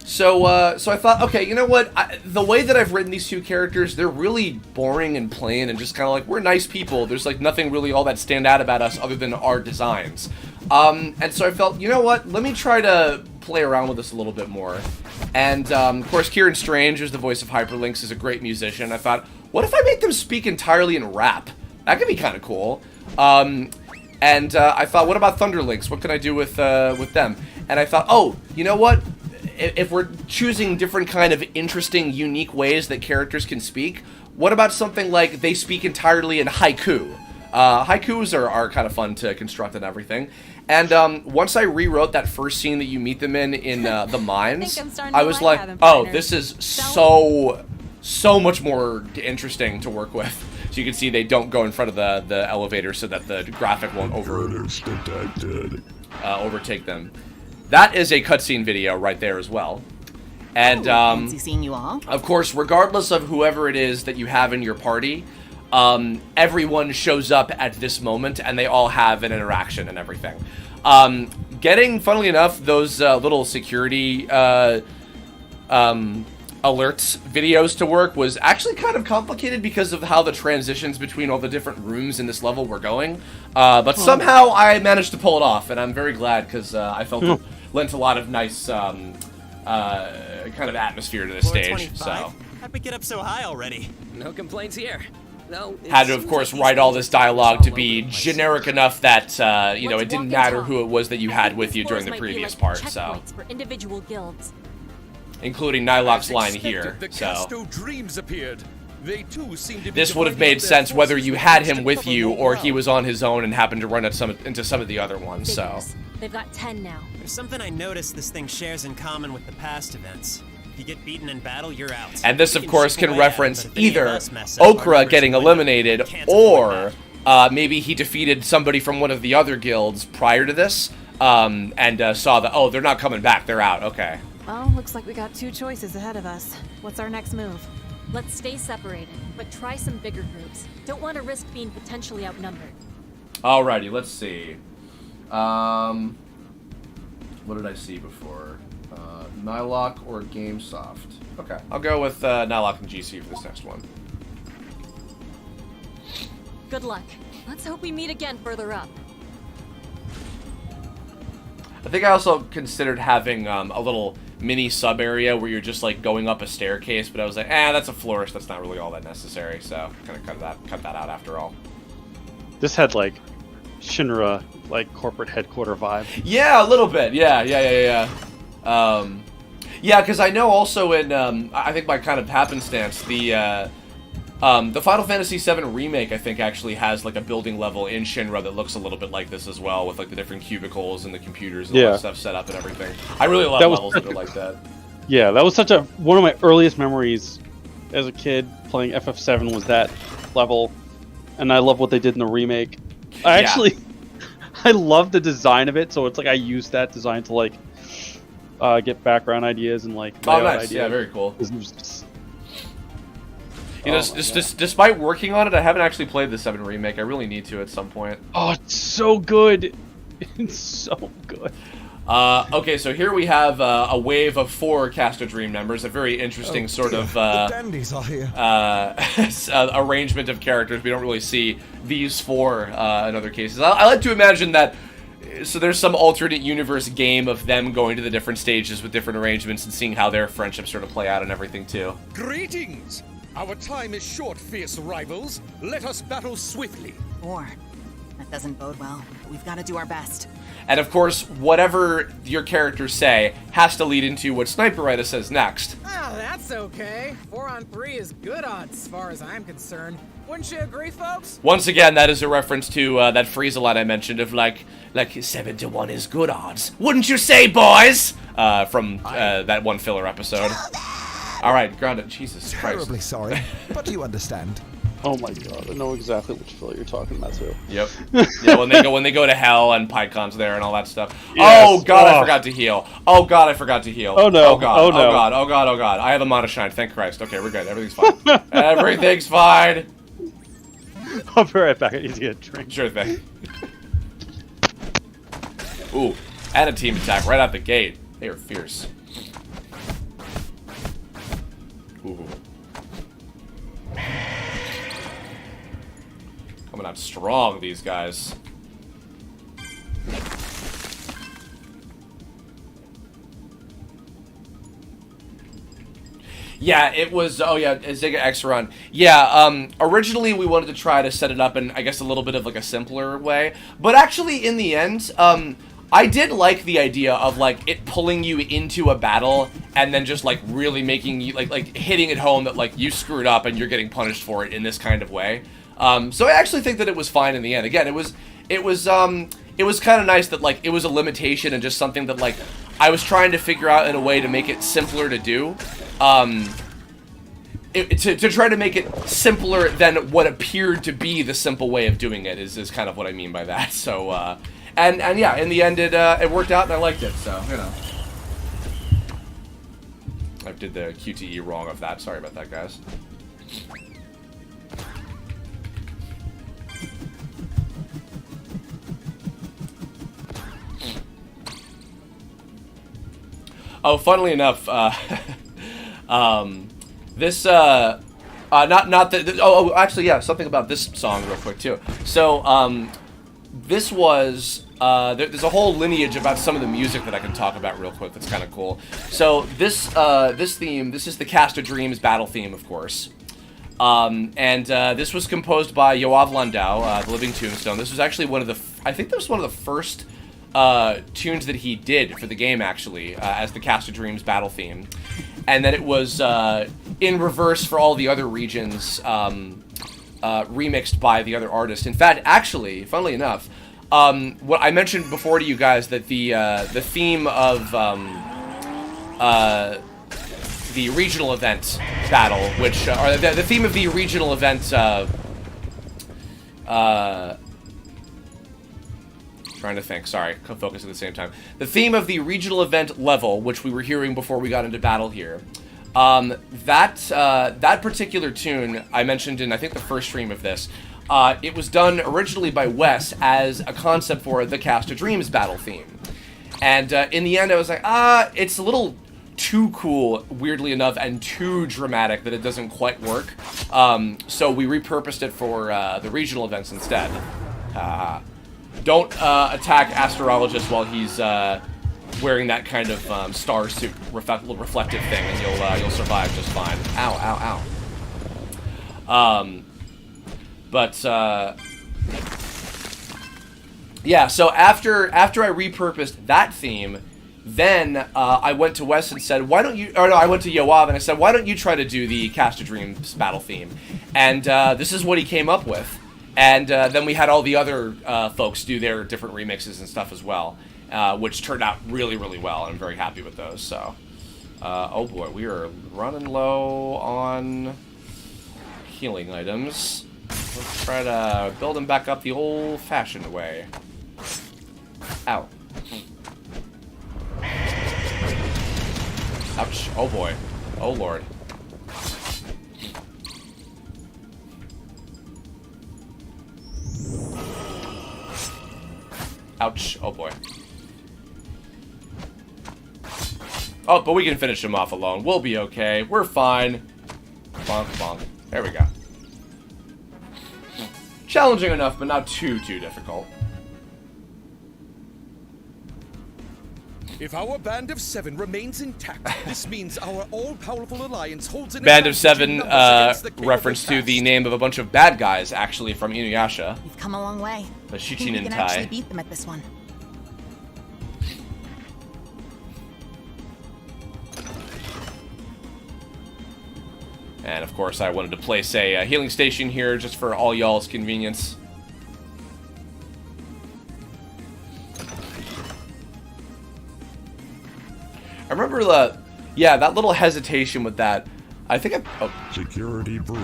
So I thought, okay, you know what? The way that I've written these two characters, they're really boring and plain and just kind of like, we're nice people. There's, like, nothing really all that stand out about us other than our designs. And so I felt, you know what? Let me try to play around with this a little bit more. And, of course, Kieran Strange, who's the voice of Hyperlinks, is a great musician. I thought, what if I make them speak entirely in rap? That could be kind of cool. I thought, what about Thunderlinks? What can I do with them? And I thought, oh, you know what? If we're choosing different kind of interesting, unique ways that characters can speak, what about something like they speak entirely in haiku? Haikus are kind of fun to construct and everything. And once I rewrote that first scene that you meet them in the mines, I was like, oh, this is so much more interesting to work with. So you can see they don't go in front of the elevator so that the graphic won't overtake them. That is a cutscene video right there as well. And, fancy seeing you all. Of course, regardless of whoever it is that you have in your party, everyone shows up at this moment, and they all have an interaction and everything. Getting, funnily enough, those little security alerts videos to work was actually kind of complicated because of how the transitions between all the different rooms in this level were going. But somehow I managed to pull it off, and I'm very glad because I felt it lent a lot of nice kind of atmosphere to the stage. So how'd we get up so high already? No complaints here. No, had to, of course, write all this dialogue to be generic enough that you know, it didn't matter who it was that you had with you during the previous part. So for individual guilds. Including Nylok's line here. The so Casto Dreams appeared. They too seem to be this would have dividing made up their sense whether forces you with had which him to with cover you more or he ground. was on his own and happened to run into some of the other ones. So Figures. They've got 10 now. There's something I noticed this thing shares in common with the past events. If you get beaten in battle, you're out. and this, You of course, chip can away at it, reference but if any of either us mess up, our Okra numbers getting will win. eliminated, Can't avoid or maybe he defeated somebody from one of the other guilds prior to this, and saw that, oh, they're not coming back, they're out. Okay. Well, looks like we got 2 choices ahead of us. What's our next move? Let's stay separated, but try some bigger groups. Don't want to risk being potentially outnumbered. Alrighty, let's see. What did I see before? Nylock or Gamesoft? Okay, I'll go with Nylock and GC for this next one. Good luck. Let's hope we meet again further up. I think I also considered having a little mini sub area where you're just like going up a staircase, but I was like, that's a flourish. That's not really all that necessary. So kind of cut that out after all. This had like Shinra like corporate headquarter vibe. Yeah, a little bit. Yeah. Yeah, because I know also in I think by kind of happenstance the Final Fantasy VII Remake, I think, actually has like a building level in Shinra that looks a little bit like this as well, with like the different cubicles and the computers and all that stuff set up and everything. I really love levels that are like that. Yeah, that was one of my earliest memories as a kid playing FF7 was that level, and I love what they did in the remake. I love the design of it, so it's like I use that design to like get background ideas and like nice. ideas. Yeah, very cool. You know, despite working on it, I haven't actually played the 7 Remake. I really need to at some point. Oh, it's so good. It's so good. Okay, so here we have a wave of 4 Casto Dream members, a very interesting sort of The dandies are here. arrangement of characters. We don't really see these 4 in other cases. I like to imagine that, so there's some alternate universe game of them going to the different stages with different arrangements and seeing how their friendships sort of play out and everything too. Greetings! Our time is short, fierce rivals. Let us battle swiftly. Or, that doesn't bode well. We've got to do our best. And of course, whatever your characters say has to lead into what Sniperita says next. Oh, that's okay. 4 on 3 is good odds as far as I'm concerned. Wouldn't you agree, folks? Once again, that is a reference to that Frieza line I mentioned of like 7 to 1 is good odds. Wouldn't you say, boys? From that one filler episode. All right, grounded. Jesus Christ. Terribly sorry, but you understand. Oh my god, I know exactly which filler you're talking about too. Yep. Yeah, when they go to hell and PyCon's there and all that stuff. Yes. Oh god, I forgot to heal. Oh god, I forgot to heal. Oh no. Oh god. Oh no. Oh god. Oh god. Oh god. I have a Mana Shine. Thank Christ. Okay, we're good. Everything's fine. Everything's fine. I'll be right back. I need to get a drink. Sure thing. Ooh, and a team attack right out the gate. They are fierce. Ooh. Coming out strong, these guys. Yeah, it was, oh yeah, Zega X Run. Yeah, originally we wanted to try to set it up in, I guess, a little bit of like a simpler way. But actually, in the end, I did like the idea of like it pulling you into a battle and then just like really making you like hitting it home that like you screwed up and you're getting punished for it in this kind of way. So I actually think that it was fine in the end. Again, it was kind of nice that like it was a limitation and just something that like I was trying to figure out in a way to make it simpler to do. To try to make it simpler than what appeared to be the simple way of doing it is kind of what I mean by that. So, and yeah, in the end it worked out and I liked it, so, you know. I did the QTE wrong of that, sorry about that, guys. Oh, funnily enough, this, actually, yeah, something about this song real quick, too. So, this was, there's a whole lineage about some of the music that I can talk about real quick that's kind of cool. So, this theme, this is the Cast of Dreams battle theme, of course. This was composed by Yoav Landau, the Living Tombstone. This was actually I think that was one of the first tunes that he did for the game, actually, as the Cast of Dreams battle theme. And then it was in reverse for all the other regions, remixed by the other artists. In fact, actually, funnily enough, what I mentioned before to you guys that the theme of the regional event battle, which or the theme of the regional event, trying to think, sorry, focus at the same time. The theme of the regional event level, which we were hearing before we got into battle here, that particular tune I mentioned in, I think, the first stream of this. It was done originally by Wes as a concept for the Cast of Dreams battle theme. And in the end, I was like, it's a little too cool, weirdly enough, and too dramatic that it doesn't quite work. So we repurposed it for the regional events instead. Don't attack Astrologist while he's wearing that kind of star suit reflective thing, and you'll survive just fine. Ow, ow, ow. Yeah, so after I repurposed that theme, then I went to Wes and said, why don't you, or no, I went to Yoav and I said, why don't you try to do the Cast of Dreams battle theme? And this is what he came up with. And then we had all the other folks do their different remixes and stuff as well, which turned out really, really well. I'm very happy with those, so. Oh boy, we are running low on healing items. Let's try to build them back up the old-fashioned way. Ow. Ouch. Oh boy. Oh lord. Ouch. Oh boy. Oh, but we can finish him off alone. We'll be okay. We're fine. Bonk, bonk. There we go. Challenging enough, but not too difficult. If our Band of Seven remains intact, this means our all-powerful alliance holds an Band of Seven, reference to the name of a bunch of bad guys, actually, from Inuyasha. We've come a long way. The Think we can Shichinintai. actually beat them at this one. And of course, I wanted to place a healing station here just for all y'all's convenience. I remember that little hesitation with that. I think Security breach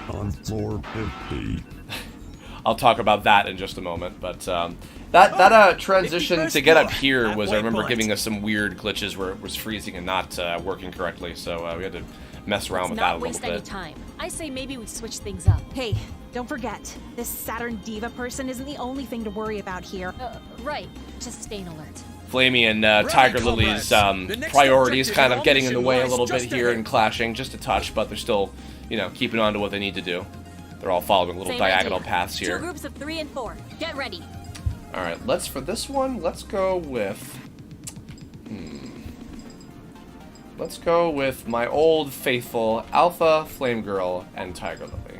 on floor 50. I'll talk about that in just a moment, but that transition to get up here was, I remember, giving us some weird glitches where it was freezing and not working correctly, so we had to mess around with that a little Let's not waste bit. any time. I say maybe we switch things up. Hey, don't forget, this Saturn Diva person isn't the only thing to worry about here. Right. Just staying alert. Flamey and Tiger Lily's priorities kind of getting in the way a little bit here and clashing just a touch, but they're still, you know, keeping on to what they need to do. They're all following little diagonal paths here. 2 groups of 3 and 4. Get ready. All right, for this one, let's go with. Let's go with my old faithful Alpha, Flame Girl, and Tiger Lily.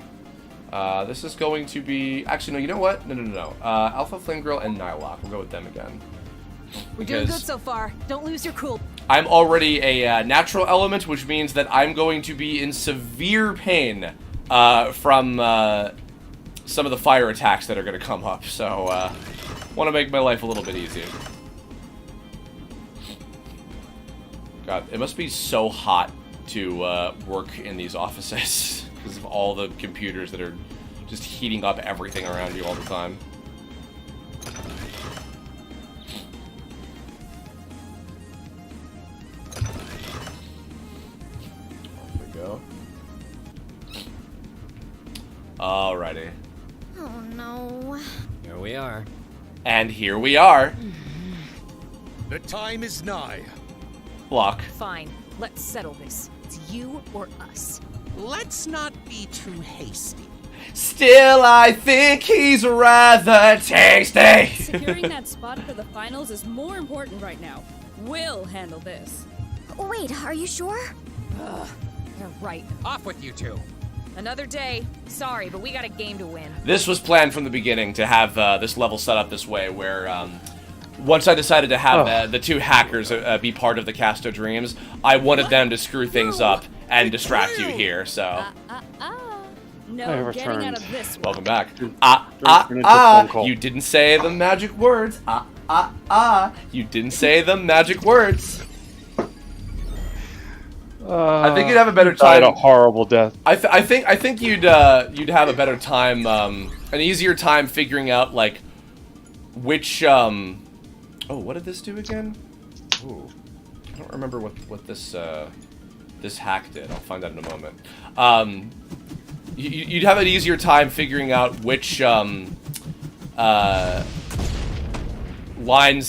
This is going to be... Actually, no, you know what? No. Alpha, Flame Girl, and Nihilok. We'll go with them again. We're doing good so far. Don't lose your cool. I'm already a natural element, which means that I'm going to be in severe pain from some of the fire attacks that are going to come up. So, want to make my life a little bit easier. God, it must be so hot to work in these offices because of all the computers that are just heating up everything around you all the time. There we go. Alrighty. Oh no. Here we are. And here we are. The time is nigh. Block. Fine. Let's settle this. It's you or us. Let's not be too hasty. Still, I think he's rather tasty. Securing that spot for the finals is more important right now. We'll handle this. Wait, are you sure? Ugh, you're right. Off with you two. Another day. Sorry, but we got a game to win. This was planned from the beginning to have this level set up this way, where once I decided to have the two hackers be part of the Cast of Dreams, I wanted them to screw things up and distract you here. So. No getting out of this one. Welcome back. You didn't say the magic words. You didn't say the magic words. I think you'd have a better time. Died a horrible death. I think you'd have a better time, an easier time figuring out like which oh, what did this do again? Ooh, I don't remember what this this hack did. I'll find out in a moment. You'd have an easier time figuring out which lines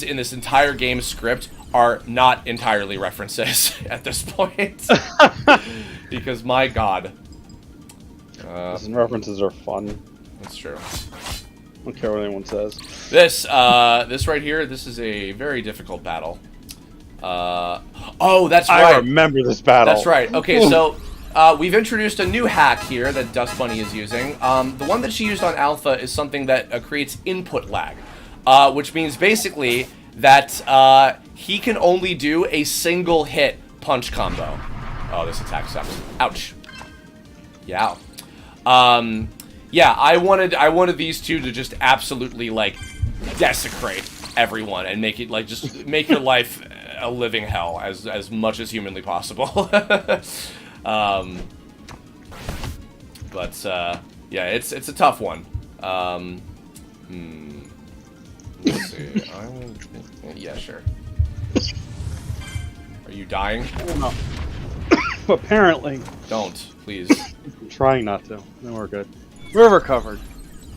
in this entire game script are not entirely references at this point. Because, my god. References are fun. That's true. I don't care what anyone says. This right here, this is a very difficult battle. Oh, that's right. I remember this battle. That's right. Okay, so we've introduced a new hack here that Dust Bunny is using. The one that she used on Alpha is something that creates input lag, which means basically that he can only do a single hit punch combo. Oh, this attack sucks. Ouch. Yeah. Yeah, I wanted these two to just absolutely like desecrate everyone and make it like just make your life a living hell as much as humanly possible. But yeah, it's a tough one. Let's see. Yeah, sure. Are you dying? No. Apparently. Don't, please. I'm trying not to. No, we're good. We're recovered.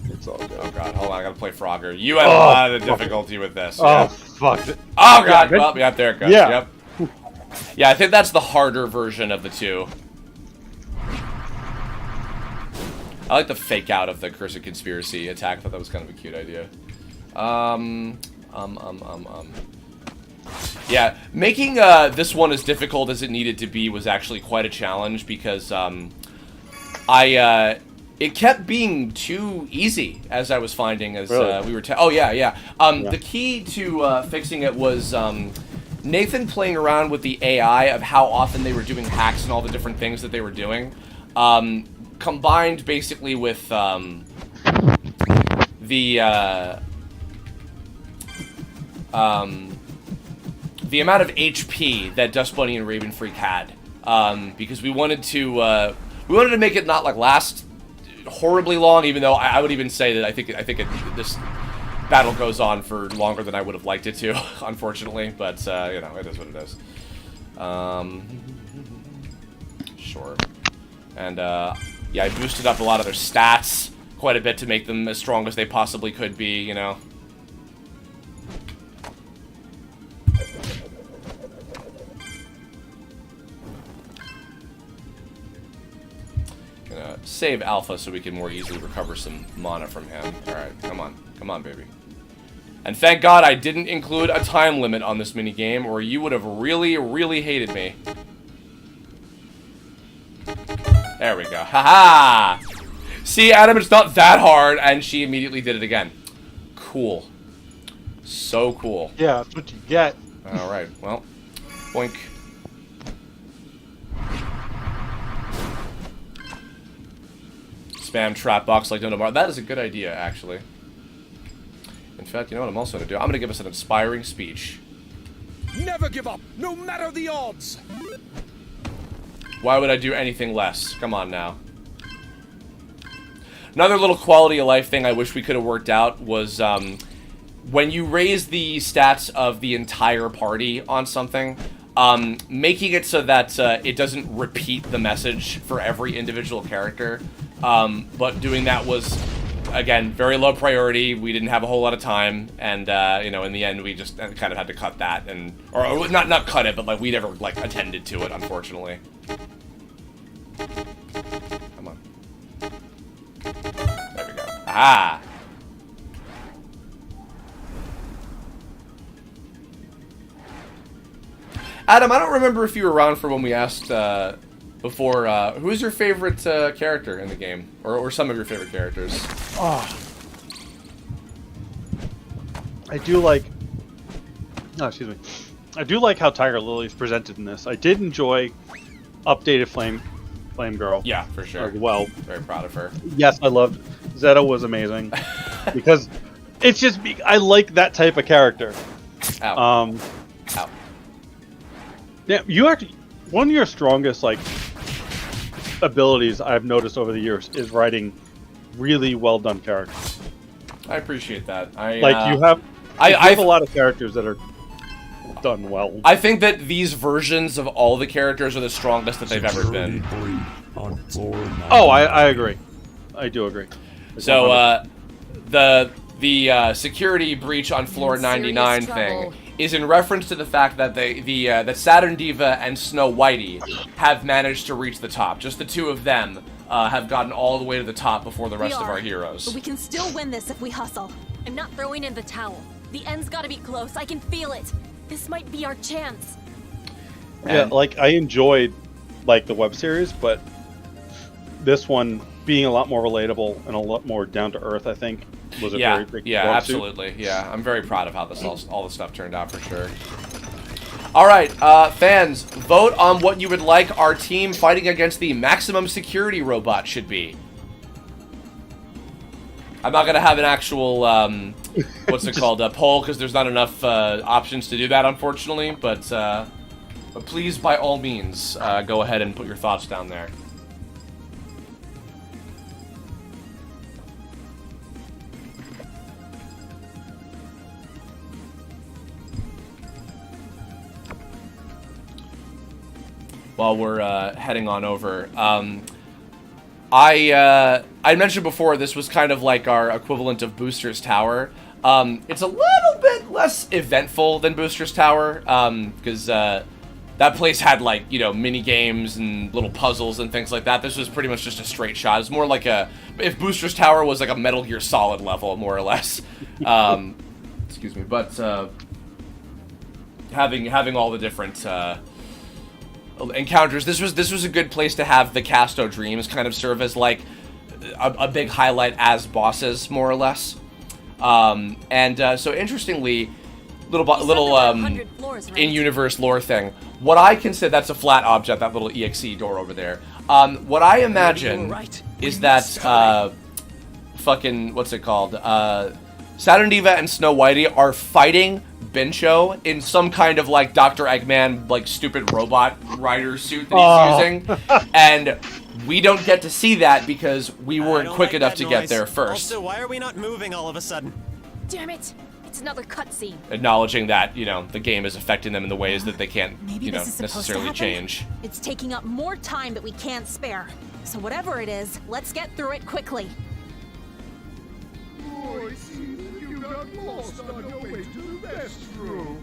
It's all good. Oh god, hold on, I gotta play Frogger. You have a lot of difficulty with this. Oh, yeah. fuck it. Oh god, well, yeah, there it goes. Yeah. Yep. Yeah, I think that's the harder version of the two. I like the fake out of the Cursed Conspiracy attack. I thought that was kind of a cute idea. Yeah, making this one as difficult as it needed to be was actually quite a challenge because it kept being too easy as I was finding as we were. Oh yeah, yeah. The key to fixing it was Nathan playing around with the AI of how often they were doing hacks and all the different things that they were doing, combined basically with the amount of HP that Dust Bunny and Raven Freak had, because we wanted to make it not like last horribly long, even though I would even say that I think this battle goes on for longer than I would have liked it to, unfortunately. But you know, it is what it is. Sure. And yeah, I boosted up a lot of their stats quite a bit to make them as strong as they possibly could be, you know. Gonna save Alpha so we can more easily recover some mana from him. Alright, come on. Come on, baby. And thank God I didn't include a time limit on this minigame, or you would have really, really hated me. There we go. Haha! See, Adam, it's not that hard, and she immediately did it again. Cool. So cool. Yeah, that's what you get. Alright, well. Boink. Spam trap box like no tomorrow. That is a good idea, actually. In fact, you know what I'm also going to do? I'm going to give us an inspiring speech. Never give up, no matter the odds! Why would I do anything less? Come on now. Another little quality of life thing I wish we could have worked out was when you raise the stats of the entire party on something, making it so that it doesn't repeat the message for every individual character. But doing that was, again, very low priority. We didn't have a whole lot of time, and you know, in the end, we just kind of had to cut that, or not cut it, but like we never like attended to it, unfortunately. Come on. There we go. Ah. Adam, I don't remember if you were around for when we asked before. Who's your favorite character in the game, or some of your favorite characters? Oh. I do like. Oh, excuse me. I do like how Tiger Lily's presented in this. I did enjoy updated Flame Girl. Yeah, for sure. As well. Very proud of her. Yes, I loved Zeta was amazing because it's just I like that type of character. Ow. Ow. Yeah, you actually one of your strongest like abilities I've noticed over the years is writing really well done characters. I appreciate that. You have a lot of characters that are done well. I think that these versions of all the characters are the strongest that they've ever been. Oh, I agree. I do agree. So the security breach on floor 99 thing is in reference to the fact that that Saturn Diva and Snow Whitey have managed to reach the top. Just the two of them have gotten all the way to the top before the rest of our heroes. But we can still win this if we hustle. I'm not throwing in the towel. The end's gotta be close. I can feel it. This might be our chance. Yeah, like I enjoyed like the web series, but this one being a lot more relatable and a lot more down to earth, I think, was a very big absolutely. Yeah, I'm very proud of how this all the stuff turned out for sure. All right, fans, vote on what you would like our team fighting against the maximum security robot should be. I'm not gonna have an actual what's it called, a poll, because there's not enough options to do that, unfortunately. But please, by all means, go ahead and put your thoughts down there. While we're heading on over, I mentioned before this was kind of like our equivalent of Booster's Tower. It's a little bit less eventful than Booster's Tower, because that place had, like, you know, mini games and little puzzles and things like that. This was pretty much just a straight shot. It's more like if Booster's Tower was like a Metal Gear Solid level, more or less. Excuse me, but having all the different encounters, this was a good place to have the Casto Dreams kind of serve as like a big highlight as bosses, more or less. So interestingly, little in-universe lore thing. What I consider, that's a flat object, that little EXE door over there. What I imagine is that fucking, what's it called? Saturn Diva and Snow Whitey are fighting Bincho in some kind of like Dr. Eggman, like stupid robot rider suit that he's using, and we don't get to see that because we weren't quick enough to get there first. Also, why are we not moving all of a sudden? Damn it! It's another cutscene. Acknowledging that, you know, the game is affecting them in the ways that they can't, Maybe you know, this is supposed to necessarily happen. change. It's taking up more time that we can't spare. So whatever it is, let's get through it quickly. Oh, I see. You got lost on your way to the restroom.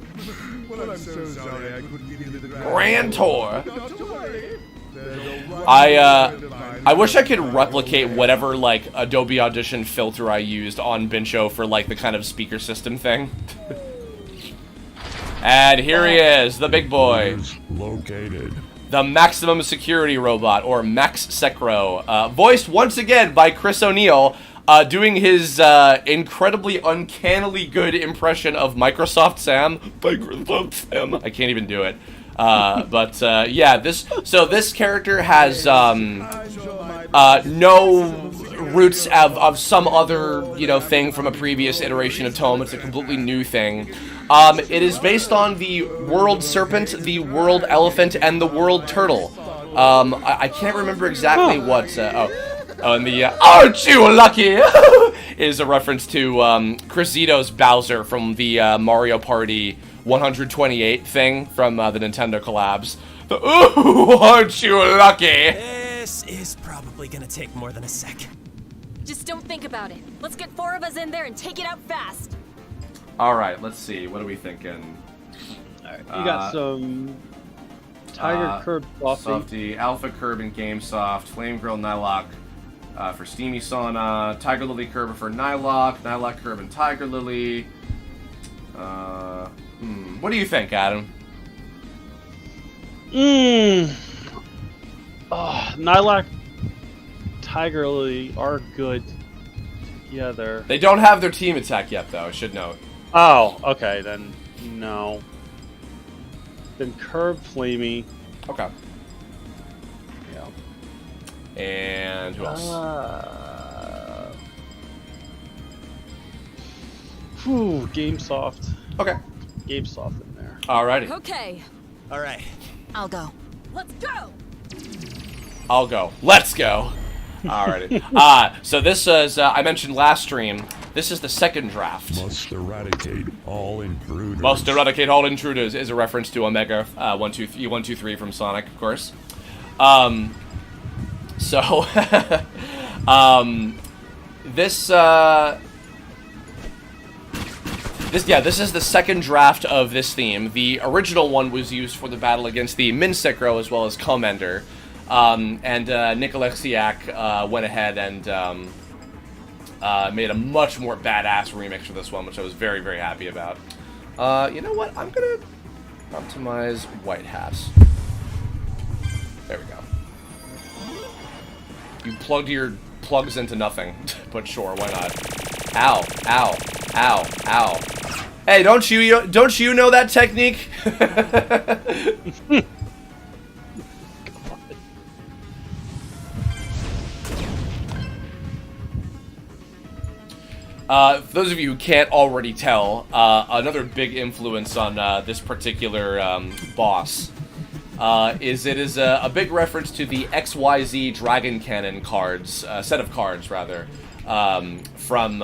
Well, I'm so sorry I couldn't give you the Grand tour. Not to worry. I wish I could replicate whatever like Adobe Audition filter I used on Bincho for like the kind of speaker system thing. And here he is, the big boy. Located. The maximum security robot, or Max Secro, voiced once again by Chris O'Neill, doing his incredibly uncannily good impression of Microsoft Sam. Microsoft Sam. I can't even do it. Yeah, this character has no roots of some other, you know, thing from a previous iteration of Tome. It's a completely new thing. It is based on the World Serpent, the World Elephant, and the World Turtle. I can't remember exactly what. And the "Aren't you lucky?" is a reference to Chris Zito's Bowser from the Mario Party 128 thing from the Nintendo collabs. The "Ooh, aren't you lucky?" This is probably gonna take more than a sec. Just don't think about it. Let's get 4 of us in there and take it out fast. All right, let's see. What are we thinking? You got some Tiger Curb Softy, Alpha Curb and GameSoft, Flame Grill Nylock for Steamy Sauna, Tiger Lily Curb for Nylock, Nylock Curb and Tiger Lily. What do you think, Adam? Nylock, Tiger Lily are good together. They don't have their team attack yet, though, I should note. Oh, okay, then no. Then Curb Flamey. Okay. And who else? GameSoft. Okay. GameSoft in there. Alrighty. Okay. All right. I'll go. Let's go! I'll go. Let's go. Alrighty. So this is, I mentioned last stream, this is the second draft. Must eradicate all intruders. Must eradicate all intruders is a reference to Omega 123 from Sonic, of course. So, this is the second draft of this theme. The original one was used for the battle against the Minsecro as well as Commander. And Nick Alexiak went ahead and made a much more badass remix for this one, which I was very, very happy about. You know what? I'm gonna optimize white hats. There we go. You plugged your plugs into nothing, but sure, why not? Ow! Ow! Ow! Ow! Hey, don't you know that technique? For those of you who can't already tell, another big influence on this particular boss is a big reference to the XYZ Dragon Cannon cards, set of cards rather, from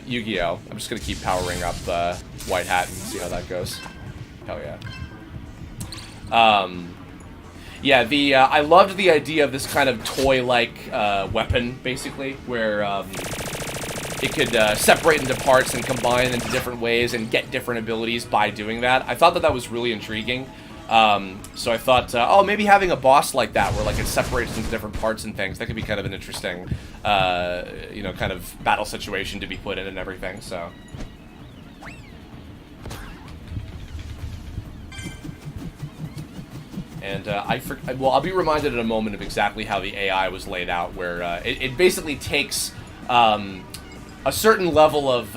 Yu-Gi-Oh! I'm just gonna keep powering up White Hat and see how that goes. Hell yeah. Yeah, I loved the idea of this kind of toy-like weapon, basically, where it could separate into parts and combine into different ways and get different abilities by doing that. I thought that was really intriguing. So I thought, oh, maybe having a boss like that, where like it separates into different parts and things, that could be kind of an interesting, you know, kind of battle situation to be put in and everything. So. And well, I'll be reminded in a moment of exactly how the AI was laid out, where it basically takes a certain level of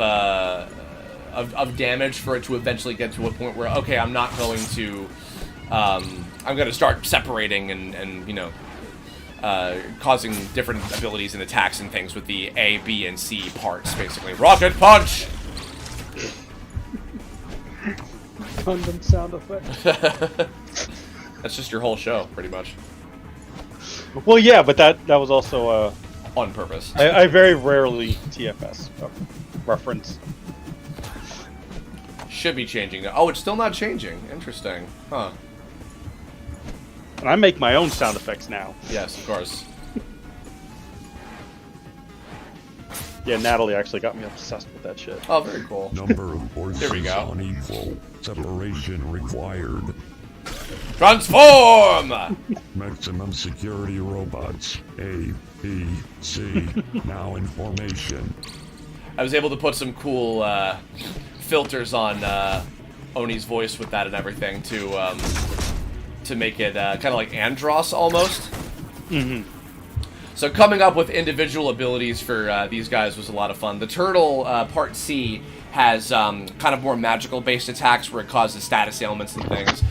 damage for it to eventually get to a point where, okay, I'm not going to, I'm going to start separating and you know, causing different abilities and attacks and things with the A, B, and C parts, basically. Rocket Punch! Gundam sound effect. That's just your whole show, pretty much. Well, yeah, but that was also on purpose. I very rarely TFS reference. Should be changing now. Oh, it's still not changing. Interesting. Huh. And I make my own sound effects now. Yes, of course. Yeah, Natalie actually got me obsessed with that shit. Oh, very cool. Number of forces There we go. unequal. Separation required. Transform! Maximum security robots. A, B, C. Now in formation. I was able to put some cool filters on Oni's voice with that and everything to make it kind of like Andros almost. Mm-hmm. So coming up with individual abilities for these guys was a lot of fun. The turtle part C has kind of more magical based attacks where it causes status ailments and things.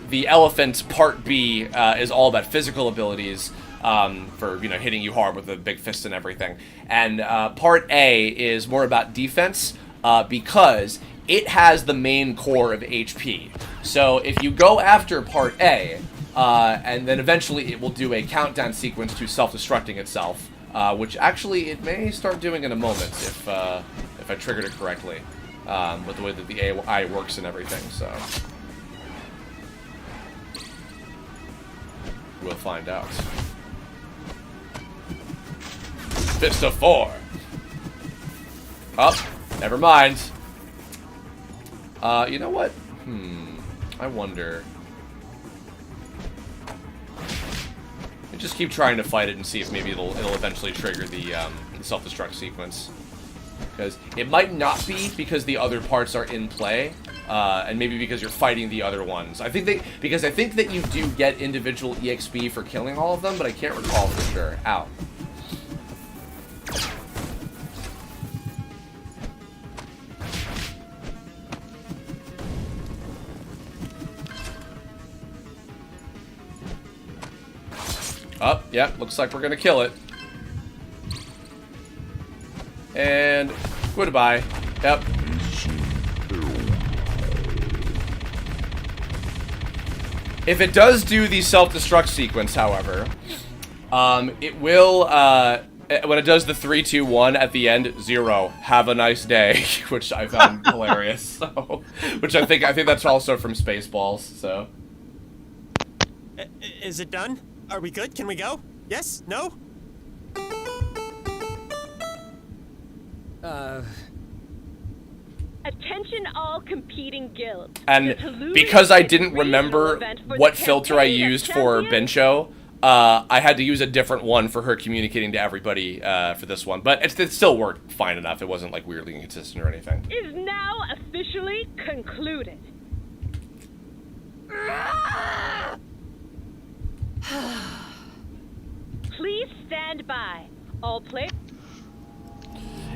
The elephant part B is all about physical abilities for, you know, hitting you hard with a big fist and everything. And part A is more about defense because it has the main core of HP. So if you go after part A, and then eventually it will do a countdown sequence to self-destructing itself, which actually it may start doing in a moment if I triggered it correctly, with the way that the AI works and everything, so. We'll find out. Fist of 4. Oh, never mind. You know what? I wonder. I just keep trying to fight it and see if maybe it'll eventually trigger the self-destruct sequence. Because it might not be because the other parts are in play, and maybe because you're fighting the other ones. I think that you do get individual EXP for killing all of them, but I can't recall for sure. Ow. Oh, yeah, looks like we're gonna kill it. And goodbye. Yep. If it does do the self-destruct sequence, however, it will, when it does the 3, 2, 1 at the end, 0, have a nice day, which I found hilarious. So, which I think that's also from Spaceballs. So, is it done? Are we good? Can we go? Yes? No? Attention all competing guilds. And because I didn't remember what filter I used for Bencho, I had to use a different one for her communicating to everybody for this one. But it still worked fine enough. It wasn't like weirdly inconsistent or anything. Is now officially concluded. Please stand by. All players.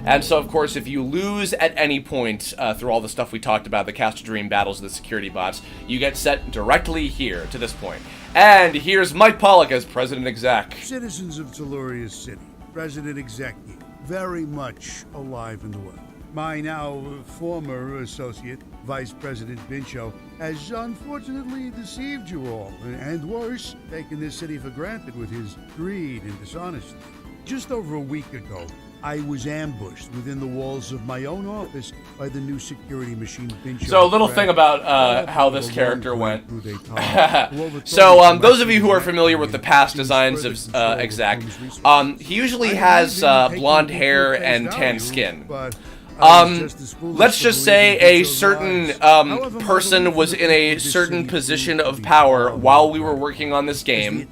And so, of course, if you lose at any point through all the stuff we talked about, the Castle Dream battles of the security bots, you get set directly here to this point. And here's Mike Pollock as President-Exec. Citizens of Telluria's City, President-Exec, very much alive and well. My now former associate, Vice President Bincho, has unfortunately deceived you all, and worse, taken this city for granted with his greed and dishonesty. Just over a week ago, I was ambushed within the walls of my own office by the new security machine Bincho. So a little thing about how this character went. So those of you who are familiar with the past designs of Exec, he usually has blonde hair and tan skin. Let's just say a certain person was in a certain position of power while we were working on this game,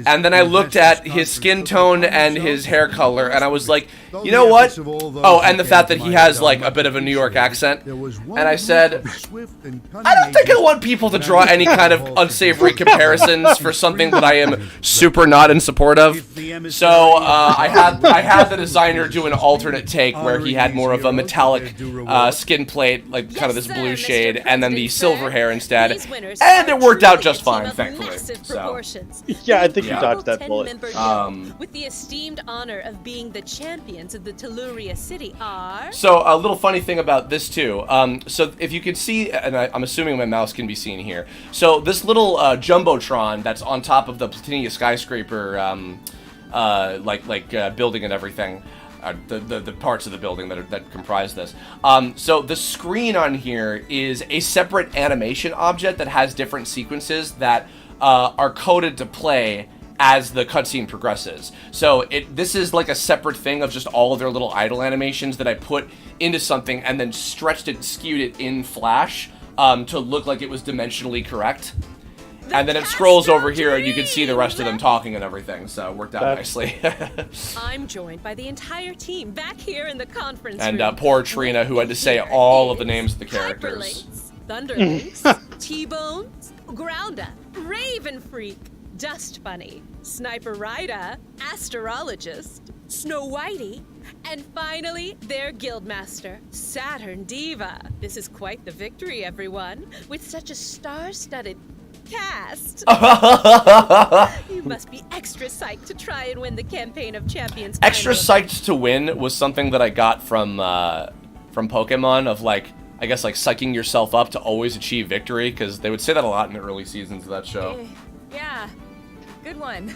and then I looked at his skin tone and his hair color, and I was like, you know what? Oh, and the fact that he has like a bit of a New York accent, and I said, I don't think I want people to draw any kind of unsavory comparisons for something that I am super not in support of. So I had the designer do an alternate take where he had more of a metallic skin plate, like kind of this blue shade, and then the silver hair instead, and it worked out just fine, thankfully. So. Yeah, I think you dodged that bullet. With the esteemed honor of being the champions of the Telluria City are... So a little funny thing about this too. So if you could see, and I'm assuming my mouse can be seen here. So this little jumbotron that's on top of the Platinia skyscraper, building and everything. The parts of the building that comprise this. So the screen on here is a separate animation object that has different sequences that are coded to play as the cutscene progresses. So this is like a separate thing of just all of their little idle animations that I put into something and then stretched it and skewed it in Flash to look like it was dimensionally correct. And then it scrolls over here and you can see the rest of them talking and everything, so it worked out nicely. I'm joined by the entire team back here in the conference room. And poor Trina, who had to say all of the names of the characters. Thunderlinks, T-Bones, Grounda, Raven Freak, Dust Bunny, Sniper Ryder, Astrologist, Snow Whitey, and finally, their guildmaster, Saturn Diva. This is quite the victory, everyone, with such a star-studded cast. You must be extra psyched to try and win the campaign of champions. Extra psyched to win was something that I got from Pokemon, of I guess psyching yourself up to always achieve victory, because they would say that a lot in the early seasons of that show. Yeah, good one.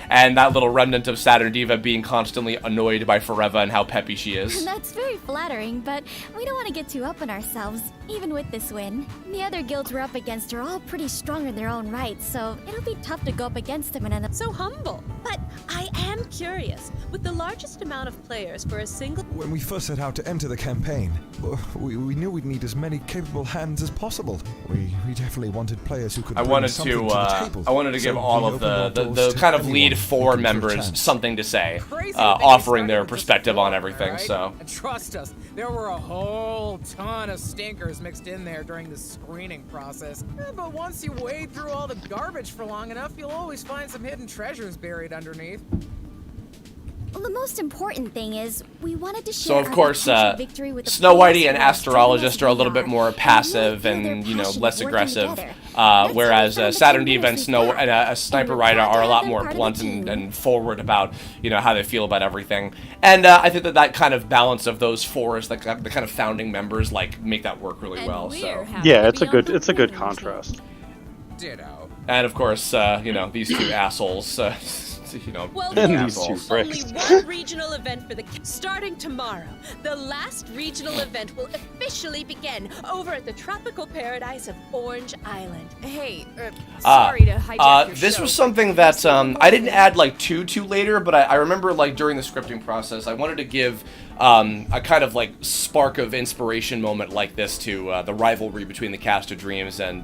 And that little remnant of Saturn Diva being constantly annoyed by Forever and how peppy she is. That's very flattering, but we don't want to get too up on ourselves, even with this win. The other guilds we're up against are all pretty strong in their own right, so it'll be tough to go up against them and end up so humble. But I am curious, with the largest amount of players for a single... When we first set out to enter the campaign, we knew we'd need as many capable hands as possible. We definitely wanted players who could bring something to the table. I wanted to give all of the kind of lead 4 members something to say, offering their perspective on everything, right? so. And trust us, there were a whole ton of stinkers mixed in there during the screening process. But once you wade through all the garbage for long enough, you'll always find some hidden treasures buried underneath. the most important thing is we wanted to share So of course, our victory with the Snow players Whitey and who are as driven Astrologist as are a we little bit more passive and, you know, less aggressive, whereas Saturn Diva and Sniper Rider are a lot more blunt and forward about, you know, how they feel about everything. And I think that kind of balance of those four is like the kind of founding members like make that work really well. So yeah, it's a good contrast. Ditto. And of course, you know, these two assholes. You know, Well, and there's these only one regional event for the starting tomorrow. The last regional event will officially begin over at the tropical paradise of Orange Island. Hey, sorry to hijack your this show, was something that I didn't add like too later, but I remember like during the scripting process, I wanted to give a kind of like spark of inspiration moment like this to the rivalry between the Cast of Dreams and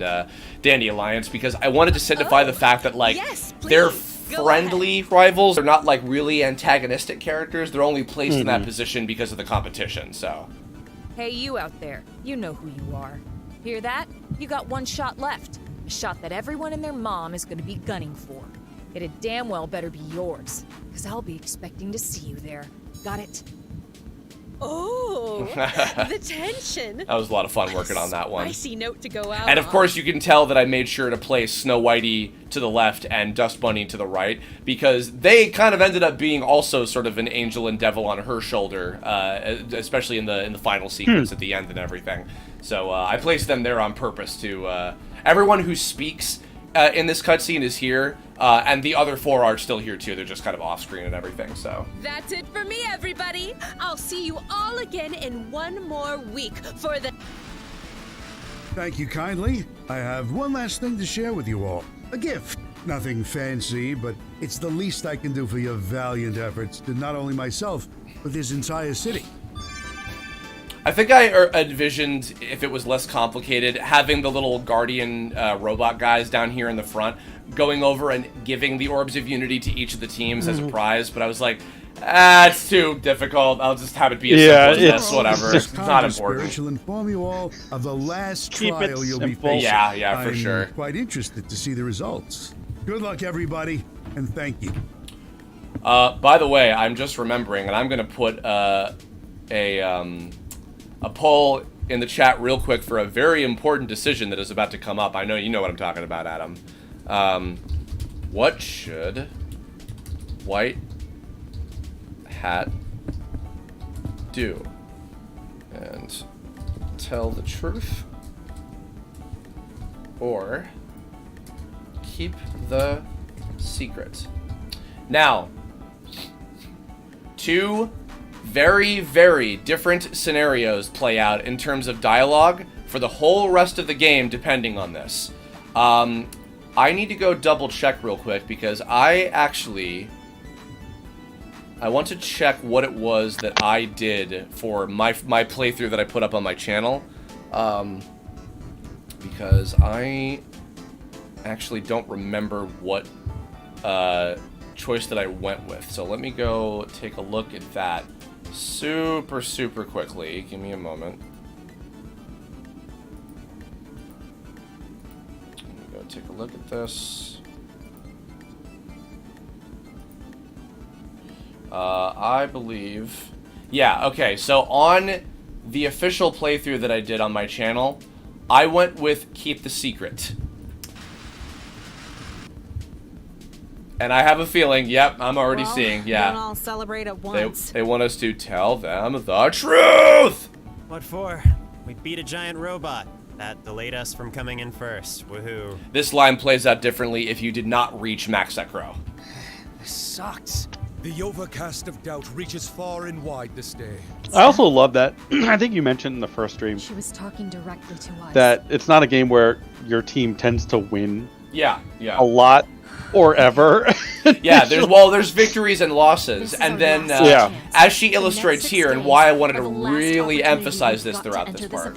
Dandy Alliance, because I wanted to signify the fact that like they're friendly rivals. They're not like really antagonistic characters. They're only placed in that position because of the competition. So, hey, you out there, you know who you are. Hear that? You got one shot left. A shot that everyone and their mom is going to be gunning for. It had damn well better be yours, because I'll be expecting to see you there. Got it? Oh, the tension. That was a lot of fun working on that one. Spicy note to go out And of course, you can tell that I made sure to place Snow Whitey to the left and Dust Bunny to the right, because they kind of ended up being also sort of an angel and devil on her shoulder, especially in the final sequence at the end and everything. So I placed them there on purpose to everyone who speaks in this cutscene is here, and the other four are still here too. They're just kind of off screen and everything. So That's it for me, everybody. I'll see you all again in one more week for the... Thank you kindly. I have one last thing to share with you all. A gift. Nothing fancy, but it's the least I can do for your valiant efforts to not only myself, but this entire city. I think I envisioned, if it was less complicated, having the little guardian robot guys down here in the front going over and giving the Orbs of Unity to each of the teams as a prize, but I was like, it's too difficult. I'll just have it be as simple as this, whatever. It's not important. Shall inform you all of the last trial you'll be facing. Yeah, for sure. I'm quite interested to see the results. Good luck, everybody, and thank you. By the way, I'm just remembering, and I'm going to put a poll in the chat real quick for a very important decision that is about to come up. I know you know what I'm talking about, Adam. What should White Hat do? And tell the truth or keep the secret? Now, two very, very different scenarios play out in terms of dialogue for the whole rest of the game, depending on this. I need to go double check real quick because I want to check what it was that I did for my playthrough that I put up on my channel, because I actually don't remember what choice that I went with. So let me go take a look at that super quickly. Give me a moment. Let me go take a look at this. I believe... Yeah, okay, so on the official playthrough that I did on my channel, I went with Keep the Secret. And I have a feeling, yep, I'm already seeing, yeah. Don't all celebrate at once. They want us to tell them the truth! What for? We beat a giant robot. That delayed us from coming in first. Woohoo. This line plays out differently if you did not reach Max Ekro. This sucks. The overcast of doubt reaches far and wide this day. I also love that. I think you mentioned in the first stream. She was talking directly to us. That it's not a game where your team tends to win. Yeah. A lot or ever. Yeah, there's victories and losses, and then as she illustrates here, and why I wanted to really emphasize this throughout this part.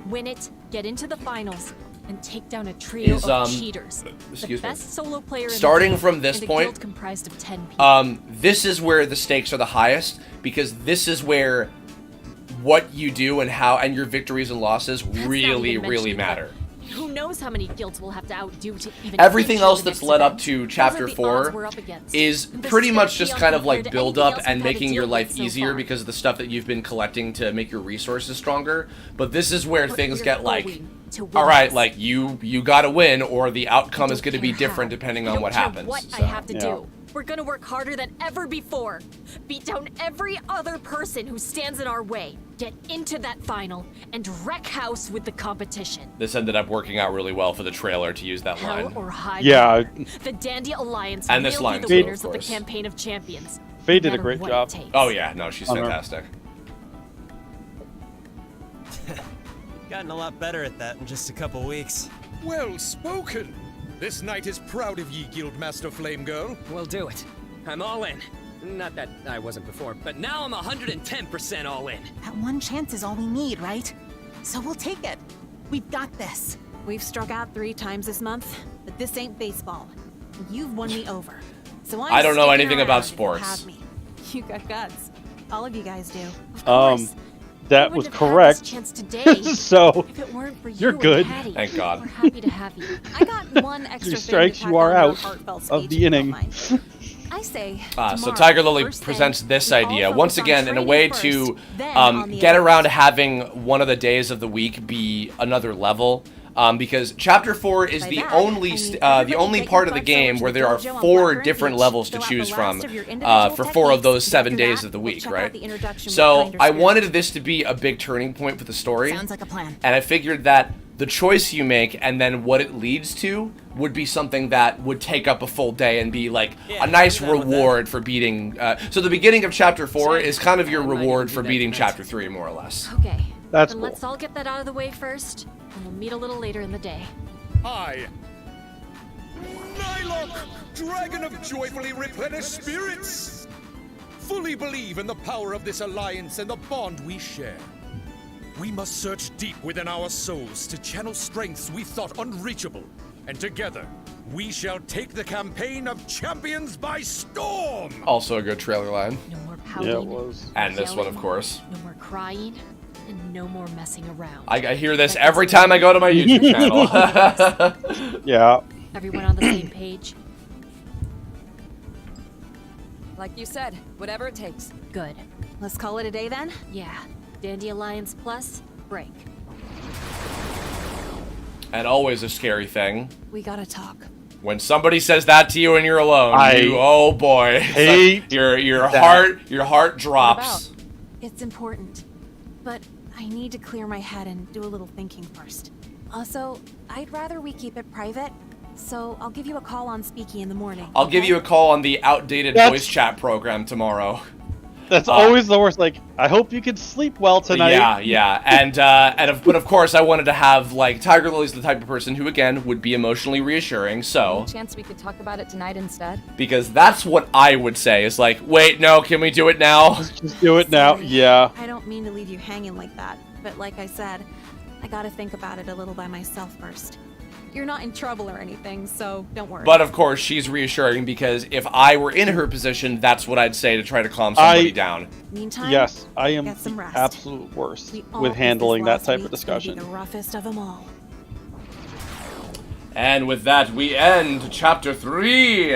Win it, get into the finals, and take down a trio of cheaters. Excuse me. Best solo player Starting from this point, comprised of 10 people. This is where the stakes are the highest, because this is where what you do and how and your victories and losses really matter. Who knows how many guilds we'll have to outdo to even... Everything else that's led up to Chapter 4 is pretty much just kind of like build up and making your life easier because of the stuff that you've been collecting to make your resources stronger. But this is where things get like, alright, like you gotta win or the outcome is gonna be different depending on what happens. I have to do. We're gonna work harder than ever before. Beat down every other person who stands in our way. Get into that final and wreck house with the competition. This ended up working out really well for the trailer to use that line. Or high yeah. The Dandy Alliance and this will line be the winners of the Campaign of Champions. Faye did a great job. Oh yeah, no, she's fantastic. Gotten a lot better at that in just a couple weeks. Well spoken. This knight is proud of ye, Guildmaster Flame Girl. We'll do it. I'm all in. Not that I wasn't before, but now I'm 110% all in. That one chance is all we need, right? So we'll take it. We've got this. We've struck out 3 times this month, but this ain't baseball. You've won me over. So I don't know anything about sports. Have me. You got guts. All of you guys do. That was correct. So you're good. Thank God. We're happy to have you. I got one extra 3 strikes, you are out of the inning. I say. So Tiger Lily presents this idea once again in a way to get around to having one of the days of the week be another level. Because Chapter 4 is the only part of the game where there are 4 different levels to choose from for 4 of those 7 days of the week, right? So I wanted this to be a big turning point for the story. Sounds like a plan. And I figured that the choice you make and then what it leads to would be something that would take up a full day and be like a nice reward for beating. So the beginning of Chapter 4 is kind of your reward for beating Chapter 3, more or less. Okay. That's cool. Let's all get that out of the way first, and we'll meet a little later in the day. I, Nylok, dragon of joyfully replenished spirits, fully believe in the power of this alliance and the bond we share. We must search deep within our souls to channel strengths we thought unreachable, and together we shall take the campaign of champions by storm. Also a good trailer line. No more pouting. Yeah, it was. And this one, of course. No more crying. And no more messing around. I hear this every time I go to my YouTube channel. Yeah. Everyone on the same page? Like you said, whatever it takes. Good. Let's call it a day then? Yeah. Dandy Alliance Plus, break. And always a scary thing. We gotta talk. When somebody says that to you and you're alone, oh boy. Hate your heart drops. It's important. But I need to clear my head and do a little thinking first. Also, I'd rather we keep it private, so I'll give you a call on Speaky in the morning. I'll give you a call on the outdated voice chat program tomorrow. That's always the worst. Like, I hope you can sleep well tonight. Yeah. But of course, I wanted to have, like, Tiger Lily's the type of person who, again, would be emotionally reassuring, so... Any chance we could talk about it tonight instead? Because that's what I would say, is like, wait, no, can we do it now? Let's just do it now, yeah. I don't mean to leave you hanging like that, but like I said, I gotta think about it a little by myself first. You're not in trouble or anything, so don't worry. But of course, she's reassuring because if I were in her position, that's what I'd say to try to calm somebody down. Meantime, yes, I am get some the rest. absolute worst all with handling that type of week's discussion. gonna be the roughest of them all. And with that, we end Chapter 3.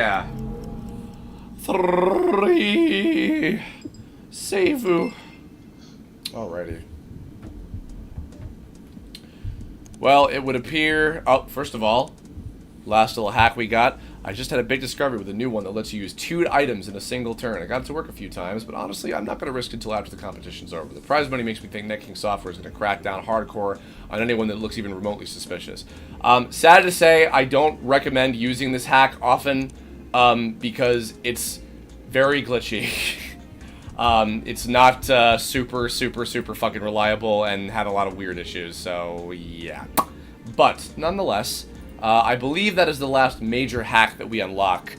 3. Seivu. Alrighty. Well, it would appear... Oh, first of all, last little hack we got. I just had a big discovery with a new one that lets you use 2 items in a single turn. I got it to work a few times, but honestly, I'm not going to risk it until after the competition's over. The prize money makes me think Net King Software is going to crack down hardcore on anyone that looks even remotely suspicious. Sad to say, I don't recommend using this hack often because it's very glitchy. It's not super fucking reliable and had a lot of weird issues, so yeah. But, nonetheless, I believe that is the last major hack that we unlock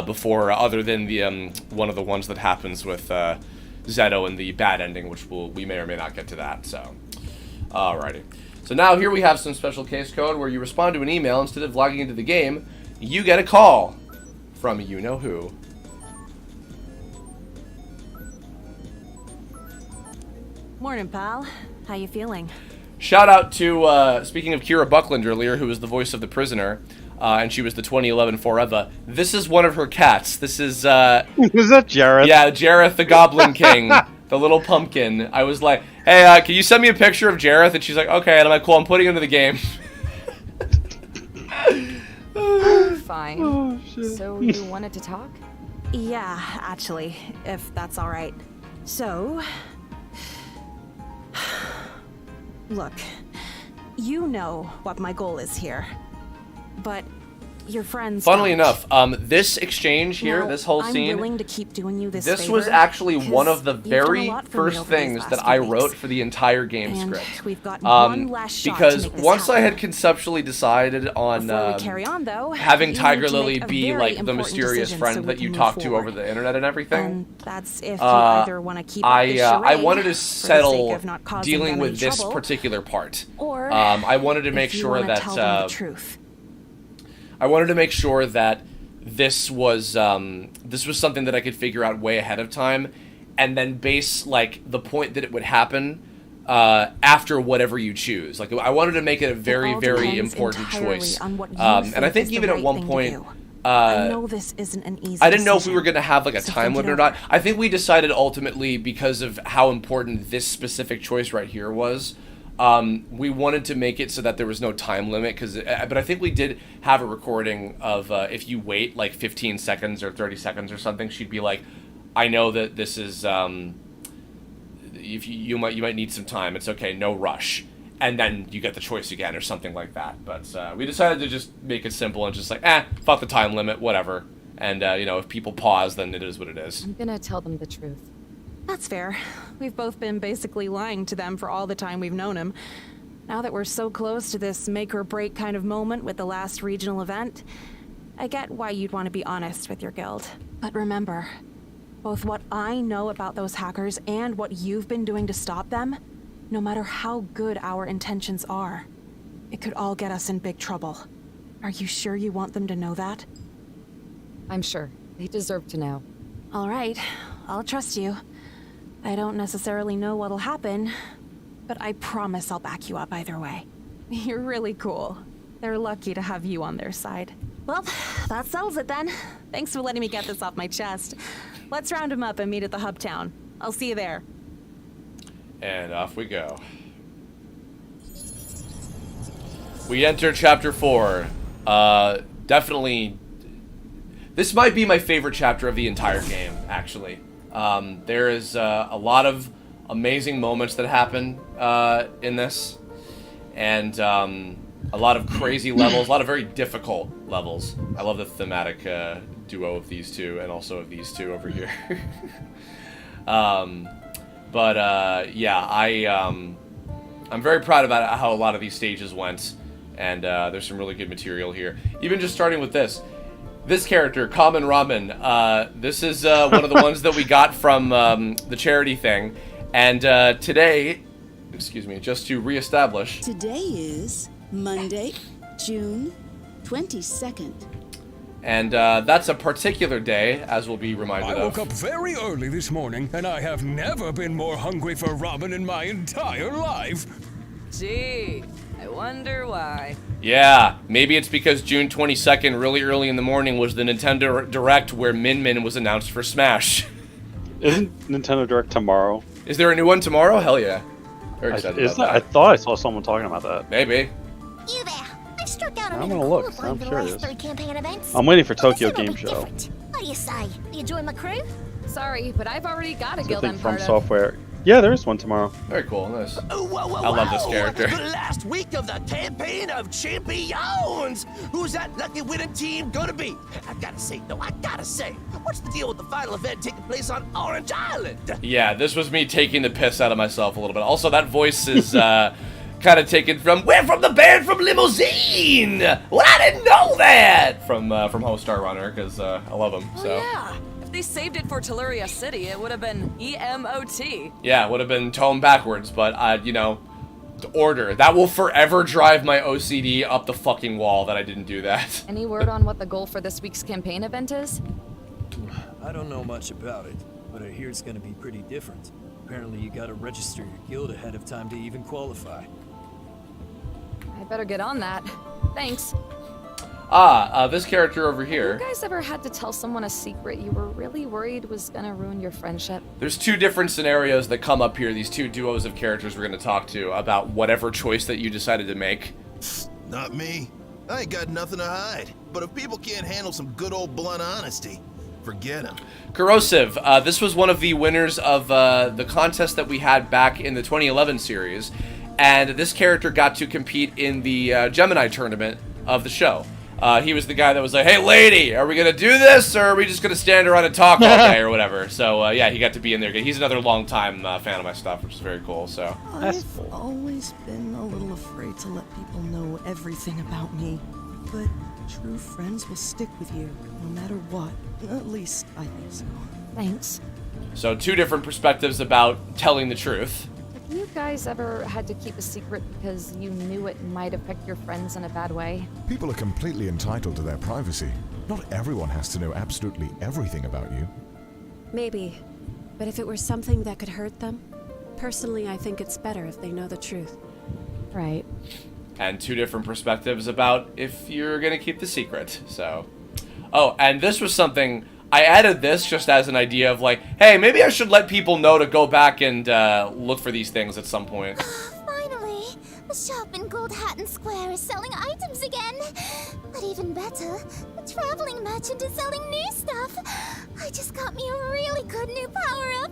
before, other than the one of the ones that happens with Zeto and the bad ending, which we may or may not get to that, so. Alrighty. So now here we have some special case code where you respond to an email instead of logging into the game, you get a call from you-know-who. Morning, pal. How you feeling? Shout out to, speaking of Kira Buckland earlier, who was the voice of the prisoner, and she was the 2011 Forever. This is one of her cats. This is, Is that Jareth? Yeah, Jareth the Goblin King, the little pumpkin. I was like, hey, can you send me a picture of Jareth? And she's like, okay. And I'm like, cool, I'm putting him into the game. Fine. Oh, shit. So you wanted to talk? Yeah, actually, if that's all right. So, look, you know what my goal is here, but your friends Funnily don't. enough, this exchange here, Now, this whole scene, I'm willing to keep doing you this was favor, actually one 'cause of the you've done very a lot for me first over these things last that few I weeks. wrote for the entire game And script. we've got one last shot to because make this once I happen. had conceptually decided on Before we carry on, though, having you Tiger need to Lily make a be very like the important mysterious decision friend so we that can you move talk to forward. over the internet and everything, And that's if you either want to keep up this I charade wanted to for the settle sake of not causing dealing them with any this trouble, particular part. or I wanted to make if you sure wanna that tell them the truth. I wanted to make sure that this was something that I could figure out way ahead of time, and then base like the point that it would happen after whatever you choose. Like I wanted to make it a very, very important choice. On what you and I think is the even right at one thing to point, do. I know this isn't an easy I didn't know if we decision, were going to have like a so time think it limit or over. not. I think we decided ultimately because of how important this specific choice right here was. We wanted to make it so that there was no time limit, but I think we did have a recording of if you wait like 15 seconds or 30 seconds or something, she'd be like, I know that this is, if you might need some time, it's okay, no rush. And then you get the choice again or something like that. But we decided to just make it simple and just like, fuck the time limit, whatever. And, if people pause, then it is what it is. I'm gonna tell them the truth. That's fair. We've both been basically lying to them for all the time we've known him. Now that we're so close to this make or break kind of moment with the last regional event, I get why you'd want to be honest with your guild. But remember, both what I know about those hackers and what you've been doing to stop them, no matter how good our intentions are, it could all get us in big trouble. Are you sure you want them to know that? I'm sure. They deserve to know. All right, I'll trust you. I don't necessarily know what'll happen, but I promise I'll back you up either way. You're really cool. They're lucky to have you on their side. Well, that settles it then. Thanks for letting me get this off my chest. Let's round them up and meet at the hub town. I'll see you there. And off we go. We enter chapter 4. Definitely, this might be my favorite chapter of the entire game, actually. There is a lot of amazing moments that happen in this, and a lot of crazy levels, a lot of very difficult levels. I love the thematic duo of these two, and also of these two over here. Yeah, I'm very proud about how a lot of these stages went, and there's some really good material here. Even just starting with this. This character, Common Ramen, this is one of the ones that we got from the charity thing. And today, excuse me, just to reestablish. Today is Monday, June 22nd. And that's a particular day, as we'll be reminded I of. woke up very early this morning, and I have never been more hungry for ramen in my entire life. Gee, I wonder why. Yeah, maybe it's because June 22nd, really early in the morning, was the Nintendo Direct where Min Min was announced for Smash. Isn't Nintendo Direct tomorrow? Is there a new one tomorrow? Hell yeah. Very excited about that. I thought I saw someone talking about that. Maybe. You there. I've struck out I'm on gonna a look, qualifying I'm for the curious. last 3 campaign events. I'm waiting for But this Tokyo one will Game be Show. different. What do you say? You join my crew? Sorry, but I've already got a I guild think I'm From part of. Software. Yeah, there is one tomorrow. Very cool, nice. Whoa, whoa, I love this whoa. character. The last week of the campaign of champions. Who's that lucky winning team gonna be? I gotta say, what's the deal with the final event taking place on Orange Island? Yeah, this was me taking the piss out of myself a little bit. Also, that voice is kind of taken from, we're from the band from Limousine! Well, I didn't know that! From Star Runner, because I love him, so. Yeah, if they saved it for Telluria City, it would have been EMOT. Yeah, it would have been tone backwards, but, order. That will forever drive my OCD up the fucking wall that I didn't do that. Any word on what the goal for this week's campaign event is? I don't know much about it, but I hear it's gonna be pretty different. Apparently you gotta register your guild ahead of time to even qualify. better get on that. Thanks. This character over Have here. you guys ever had to tell someone a secret you were really worried was gonna ruin your friendship? There's two different scenarios that come up here, these two duos of characters we're going to talk to about whatever choice that you decided to make. Not me. I ain't got nothing to hide. But if people can't handle some good old blunt honesty, forget them. Corrosive, this was one of the winners of the contest that we had back in the 2011 series, and this character got to compete in the Gemini tournament of the show. He was the guy that was like, hey lady, are we gonna do this, or are we just gonna stand around and talk all day, or whatever? So yeah, he got to be in there. He's another long-time fan of my stuff, which is very cool, so. I've always been a little afraid to let people know everything about me, but true friends will stick with you, no matter what. At least, I think so. Thanks. So two different perspectives about telling the truth. Have you guys ever had to keep a secret because you knew it might affect your friends in a bad way? People are completely entitled to their privacy. Not everyone has to know absolutely everything about you. Maybe. But if it were something that could hurt them, personally I think it's better if they know the truth. Right. And two different perspectives about if you're gonna keep the secret, so. Oh, and this was something, I added this just as an idea of like, hey, maybe I should let people know to go back and look for these things at some point. Finally, the shop in Gold Hatton Square is selling items again. But even better, the traveling merchant is selling new stuff. I just got me a really good new power-up.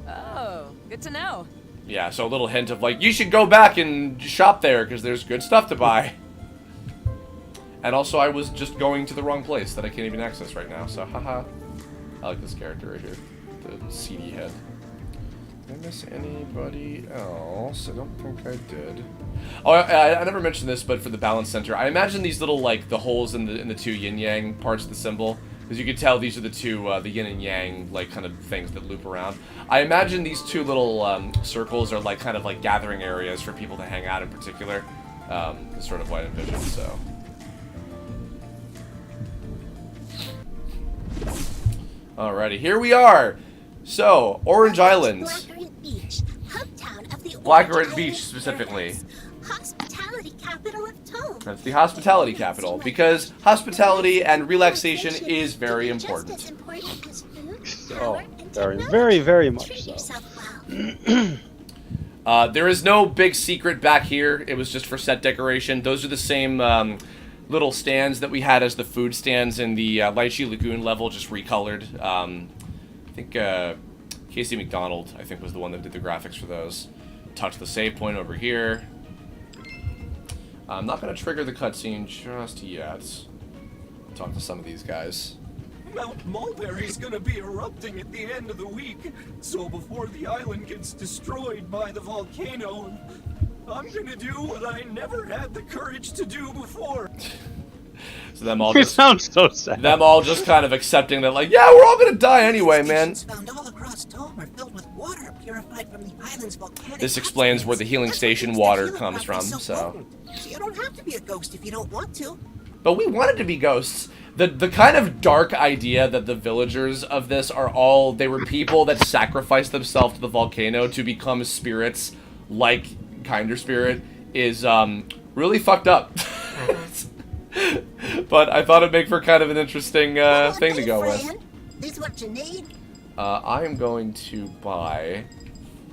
Oh, good to know. Yeah, so a little hint of like, you should go back and shop there because there's good stuff to buy. And also, I was just going to the wrong place that I can't even access right now, so haha. I like this character right here, the seedy head. Did I miss anybody else? I don't think I did. Oh, I never mentioned this, but for the balance center, I imagine these little, like, the holes in the two yin-yang parts of the symbol, because you can tell these are the two, the yin and yang, like, kind of things that loop around. I imagine these two little circles are, like, kind of like gathering areas for people to hang out in particular. Is sort of what I envision, so. Alrighty, here we are. So, Orange Island. Blackgirl Beach, specifically. Hospitality capital of Tome. That's the hospitality capital, because hospitality and relaxation is very important. Oh, very, very much so. There is no big secret back here. It was just for set decoration. Those are the same little stands that we had as the food stands in the Lychee Lagoon level, just recolored. I think Casey McDonald, I think, was the one that did the graphics for those. Touch the save point over here. I'm not going to trigger the cutscene just yet. Talk to some of these guys. Mount Mulberry's gonna be erupting at the end of the week, so before the island gets destroyed by the volcano, I'm gonna do what I never had the courage to do before. So them all just sounds so sad. Them all just kind of accepting that, like, yeah, we're all gonna die anyway, man. Found all across Tome are filled with water purified from the island's volcanic. This explains where the healing station water comes from, so. So you don't have to be a ghost if you don't want to. But we wanted to be ghosts. The kind of dark idea that the villagers of this are all, they were people that sacrificed themselves to the volcano to become spirits like Kinder Spirit is really fucked up. But I thought it'd make for kind of an interesting thing to go with. This is what you need. I am going to buy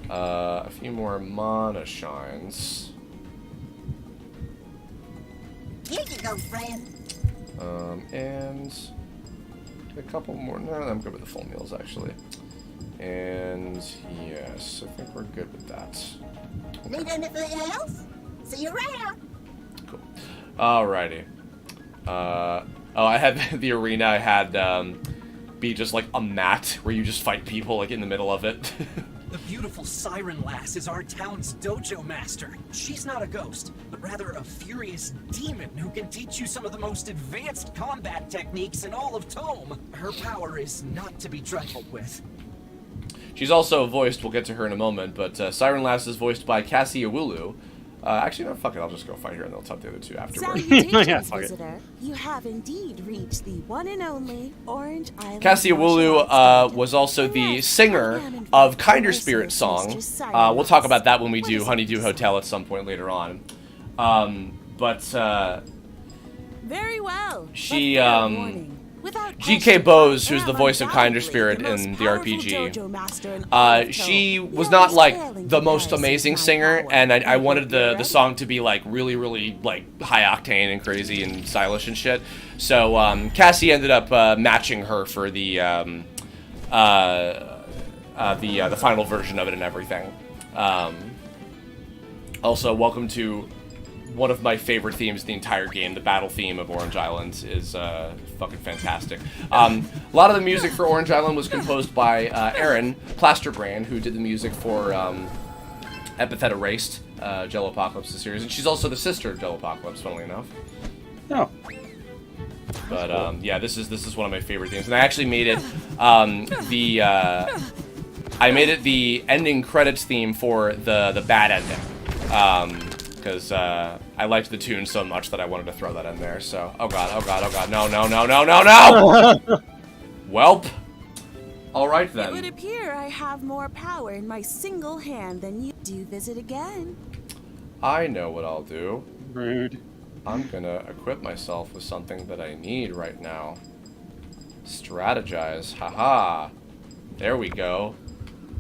a few more mana shines. Here you go, friend. And a couple more. No, I'm good with the full meals, actually. And yes, I think we're good with that. Okay. Need anything else? See you around. Cool. Alrighty. Oh, I had the arena. I had be just like a mat where you just fight people like in the middle of it. The beautiful Siren Lass is our town's dojo master. She's not a ghost, but rather a furious demon who can teach you some of the most advanced combat techniques in all of Tome. Her power is not to be trifled with. She's also voiced, we'll get to her in a moment, but Siren Lass is voiced by Cassie Iwulu. Actually, no, fuck it, I'll just go fight her and they'll talk the other two afterward. Salutations, visitor. You have indeed reached the one and only Orange Island. Cassie Iwulu was also the singer of Kinder Spirit's song. We'll talk about that when we do Honeydew Hotel at some point later on. Very well. She, GK Bose, who's the voice of Kinder Spirit in the RPG, she was not, like, the most amazing singer, and I wanted the song to be, like, really, really, like, high-octane and crazy and stylish and shit. So, Cassie ended up matching her for the final version of it and everything. Also, welcome to one of my favorite themes in the entire game. The battle theme of Orange Island is fucking fantastic. A lot of the music for Orange Island was composed by Aaron Plasterbrand, who did the music for Epithet Erased, Jellopocalypse, the series, and she's also the sister of Jellopocalypse, funnily enough. Oh. But yeah, this is one of my favorite themes, and I actually made it the ending credits theme for the bad ending. Because I liked the tune so much that I wanted to throw that in there. So, oh god, no. Welp. All right then. It would appear I have more power in my single hand than you do. Visit again. I know what I'll do. Rude. I'm gonna equip myself with something that I need right now. Strategize. Haha. There we go.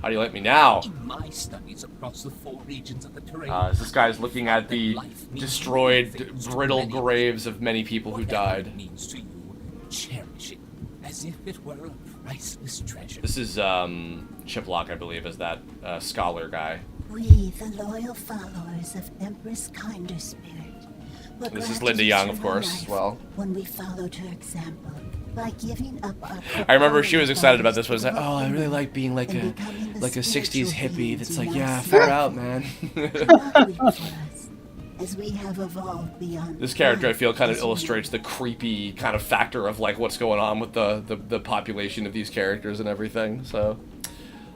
How do you like me now? In my studies across the 4 regions of the terrain, This guy's looking at the destroyed, brittle graves of many people who died. means to you, cherish it as if it were a priceless treasure. This is Chiplock, I believe, is that scholar guy. We, the loyal followers of Empress Kinder Spirit, were This is glad Linda to Young, serve of our course, life as well. When we followed her example. By giving up our I remember she was excited about this. Was like, oh, I really like being like a 60s hippie. That's like, yeah, far out, man. As we have evolved beyond This character, I feel, kind of illustrates the creepy kind of factor of like what's going on with the population of these characters and everything. So,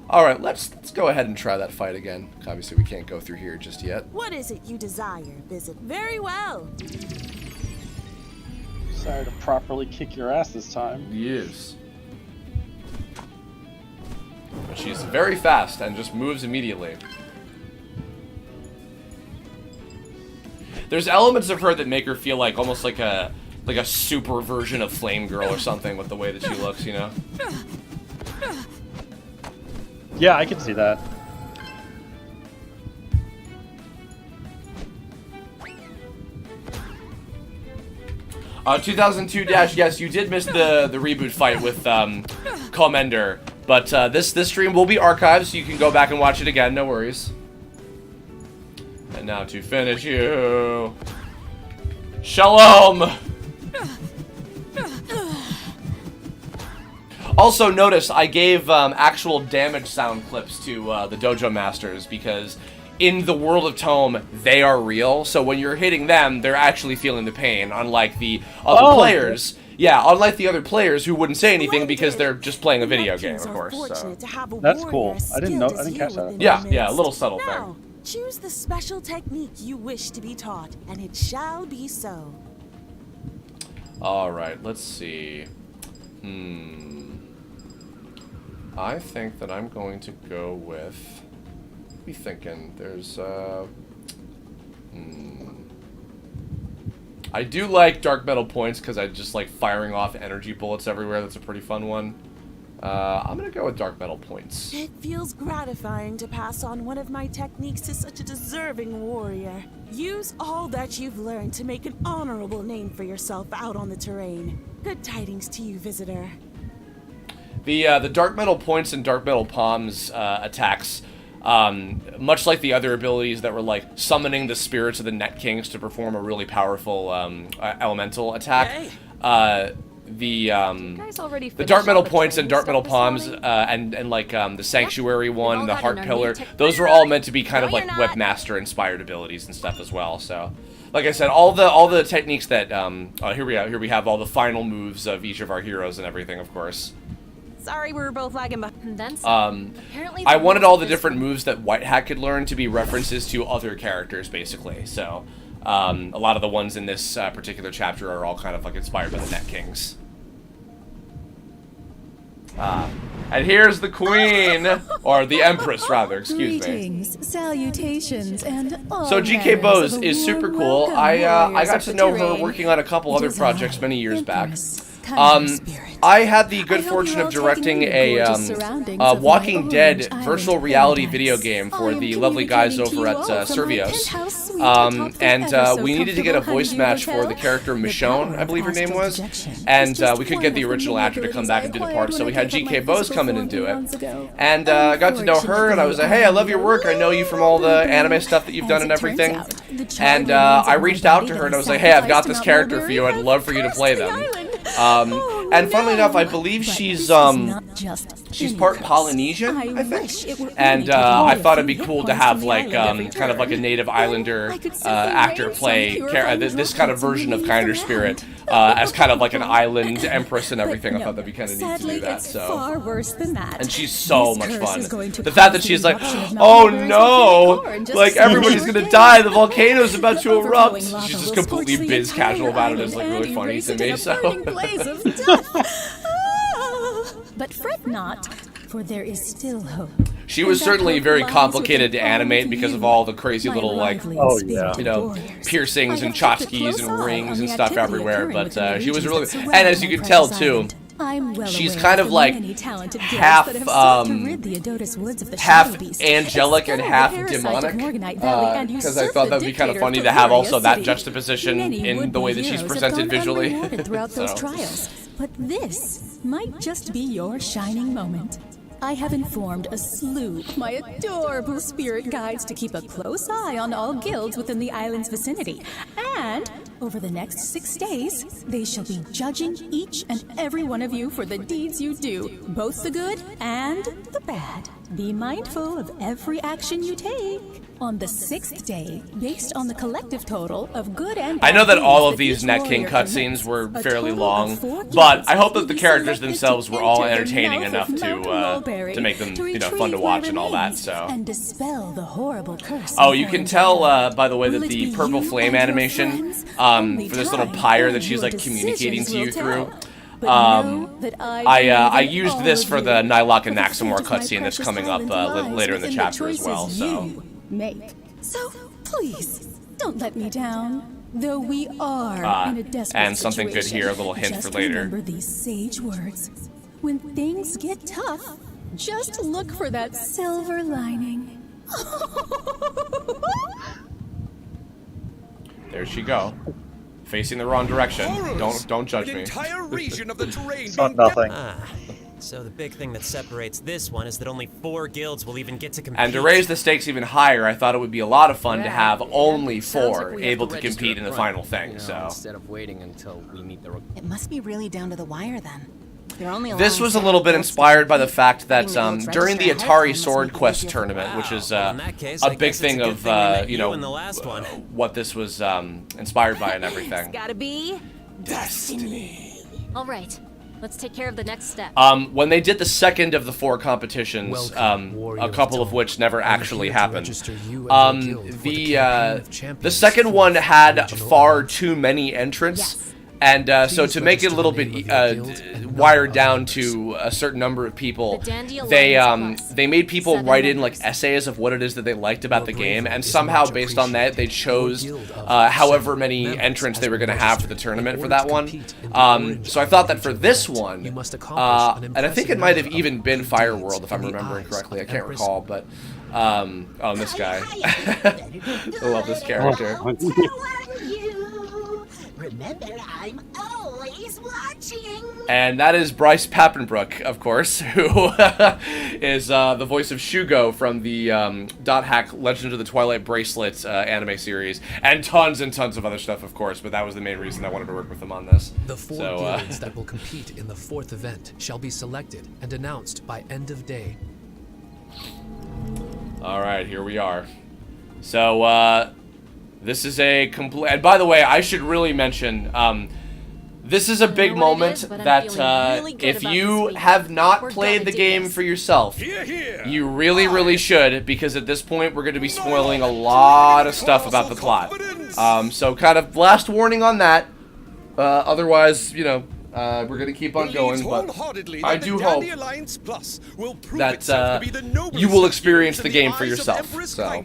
all right, let's go ahead and try that fight again. Obviously, we can't go through here just yet. What is it you desire? Visit. Very well. Sorry to properly kick your ass this time. Yes. But she's very fast and just moves immediately. There's elements of her that make her feel like almost like a super version of Flame Girl or something with the way that she looks, you know? Yeah, I can see that. 2002 Dash, yes, you did miss the reboot fight with Commander, but this stream will be archived, so you can go back and watch it again, no worries. And now to finish you. Shalom! Also, notice I gave actual damage sound clips to the Dojo Masters, because in the world of Tome, they are real, so when you're hitting them, they're actually feeling the pain, unlike the other players. Yeah, unlike the other players who wouldn't say anything because they're just playing a video game, of course. So. That's cool. I didn't catch that. Yeah, a little subtle Now, thing. choose the special technique you wish to be taught, and it shall be so. Alright, let's see. I think that I'm going to go with... Be thinking there's I do like dark metal points because I just like firing off energy bullets everywhere. That's a pretty fun one. I'm gonna go with dark metal points. It feels gratifying to pass on one of my techniques to such a deserving warrior. Use all that you've learned to make an honorable name for yourself out on the terrain. Good tidings to you, visitor. The dark metal points and dark metal palms attacks, much like the other abilities that were like summoning the spirits of the Net Kings to perform a really powerful elemental attack. The dark metal points and dark metal palms and like the sanctuary one, the heart pillar, those were all meant to be kind of like webmaster inspired abilities and stuff as well. So, like I said, all the techniques that here we have all the final moves of each of our heroes and everything, of course. Sorry, we were both lagging behind. I wanted all the different moves that White Hat could learn to be references to other characters, basically. So, a lot of the ones in this particular chapter are all kind of like inspired by the Net Kings. And here's the queen, or the empress, rather. Excuse me. Greetings, salutations, and all So GK manners Bose of a is super warm cool. welcome, I warriors got of to the know her terrain. working on a couple other It is projects many years back. Kindness, I had the good I hope fortune you're of all directing taking in the gorgeous surroundings of Walking my Dead orange virtual island reality paradise. video game for I am the lovely guys communicating over to at you all from my Servios. penthouse suite atop the And ever so we needed to get a voice comfortable match for hotel. the character The Michonne, power I believe her of name astral was. projection And is just we couldn't one get the of original actor to come abilities back I and do the acquired part, so when we I had gave up GK my Bose physical come in form and do 3 it. months ago. And I got to know her, and I was like, hey, I love your work. I know you from all the anime stuff that you've done and everything. And I reached out to her, and I was like, hey, I've got this character for you. I'd love for you to play them. And funnily enough, I believe she's part Polynesian, I think. And I thought it'd be cool to have like kind of like a native islander actor play this kind of version of Kinder Spirit as kind of like an island empress and everything. I thought that'd be kind of neat to do that. So, far worse than that. and she's so much fun. The fact that she's like, oh no, like everybody's gonna die. The volcano's about to erupt. She's just completely biz casual about it. It's like really funny to me. So. But fret not, for there is still hope. She was certainly very complicated to animate because of all the crazy little, like, you know, piercings and tchotchkes and rings and stuff everywhere. But she was really, and as you can tell too, she's kind of like half angelic and half demonic. Because I thought that'd be kind of funny to have also that juxtaposition in the way that she's presented visually. But this might just be your shining moment. I have informed a slew of my adorable spirit guides to keep a close eye on all guilds within the island's vicinity. And over the next 6 days, they shall be judging each and every one of you for the deeds you do, both the good and the bad. Be mindful of every action you take. On the 6th day, based on the collective total of good and bad I know that all of deeds these Net King cutscenes were fairly long, but I hope that the characters themselves were all entertaining enough to make them, you know, fun to watch and all that. So. and dispel the horrible curse. Oh, you can tell by the way that the purple flame animation for this little pyre that she's like communicating to you through. I used this for the Nylok and Naxamor cutscene that's coming up later in the chapter as well. So. So please don't let me down. Though we are in a desperate and something good situation, here, a little hint for later. Remember these sage words. When things get tough, just look for that silver lining. There she go. Facing the wrong direction. Don't judge me. Entire region of the terrain. It's not nothing. So the big thing that separates this one is that only 4 guilds will even get to compete. And to raise the stakes even higher, I thought it would be a lot of fun to have only 4 able to compete in the final thing. So instead of waiting until we meet the. It must be really down to the wire then. They're only this was a little bit inspired by the fact that during the Atari Sword Quest tournament, which is a big thing of you know what this was inspired by and everything. It's gotta be destiny. All right. Let's take care of the next step. When they did the second of the 4 competitions, a couple of which never actually happened, the second one had far too many entrants. And so to make it a little bit wired down to a certain number of people, they made people write in like essays of what it is that they liked about the game, and somehow based on that they chose however many entrants they were going to have for the tournament for that one. So I thought that for this one, and I think it might have even been Fireworld if I'm remembering correctly. I can't recall, but oh, this guy. I love this character. Remember, I'm always watching. And that is Bryce Papenbrook, of course, who is the voice of Shugo from the Dot Hack Legend of the Twilight Bracelet anime series, and tons of other stuff, of course. But that was the main reason I wanted to work with him on this. The 4 guilds that will compete in the 4th event shall be selected and announced by end of day. All right, here we are. So. This is a complete... And by the way, I should really mention, this is a big moment that if you have not played the game for yourself, you really should, because at this point we're going to be spoiling a lot of stuff about the plot. So kind of last warning on that. Otherwise, you know, We're going to keep on going, but I do hope that you will experience the game for yourself. So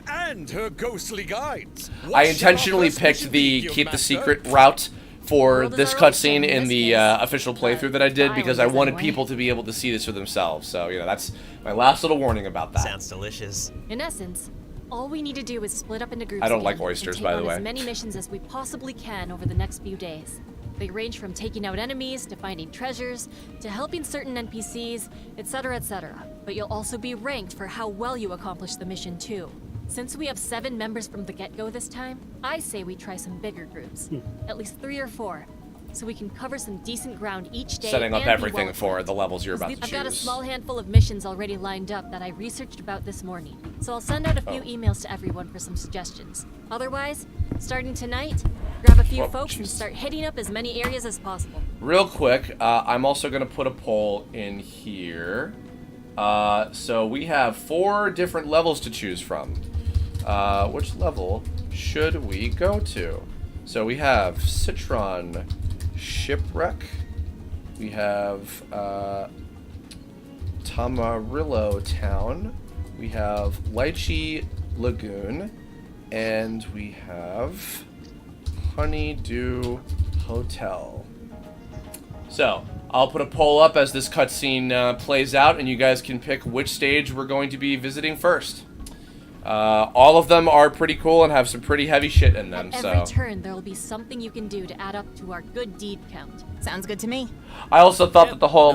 and her ghostly guides. I intentionally picked the keep the secret route for this cutscene in the official playthrough that I did because I wanted people to be able to see this for themselves. So, that's my last little warning about that. Sounds delicious. In essence, all we need to do is split up into groups. I don't like oysters, by the way. As many missions as we possibly can over the next few days. They range from taking out enemies, to finding treasures, to helping certain NPCs, etc., etc. But you'll also be ranked for how well you accomplish the mission, too. Since we have 7 members from the get-go this time, I say we try some bigger groups. At least 3 or 4. So we can cover some decent ground each day. Setting up everything for the levels you're about to choose. I've got a small handful of missions already lined up that I researched about this morning. So I'll send out a few emails to everyone for some suggestions. Otherwise, starting tonight, grab a few folks and start hitting up as many areas as possible. Real quick, I'm also going to put a poll in here. So we have 4 different levels to choose from. Which level should we go to? So we have Citron Shipwreck. We have Tamarillo Town. We have Lychee Lagoon. And we have Honeydew Hotel. So, I'll put a poll up as this cutscene plays out, and you guys can pick which stage we're going to be visiting first. All of them are pretty cool and have some pretty heavy shit in them. At every turn, there'll be something you can do to add up to our good deed count. Sounds good to me. I also thought that the whole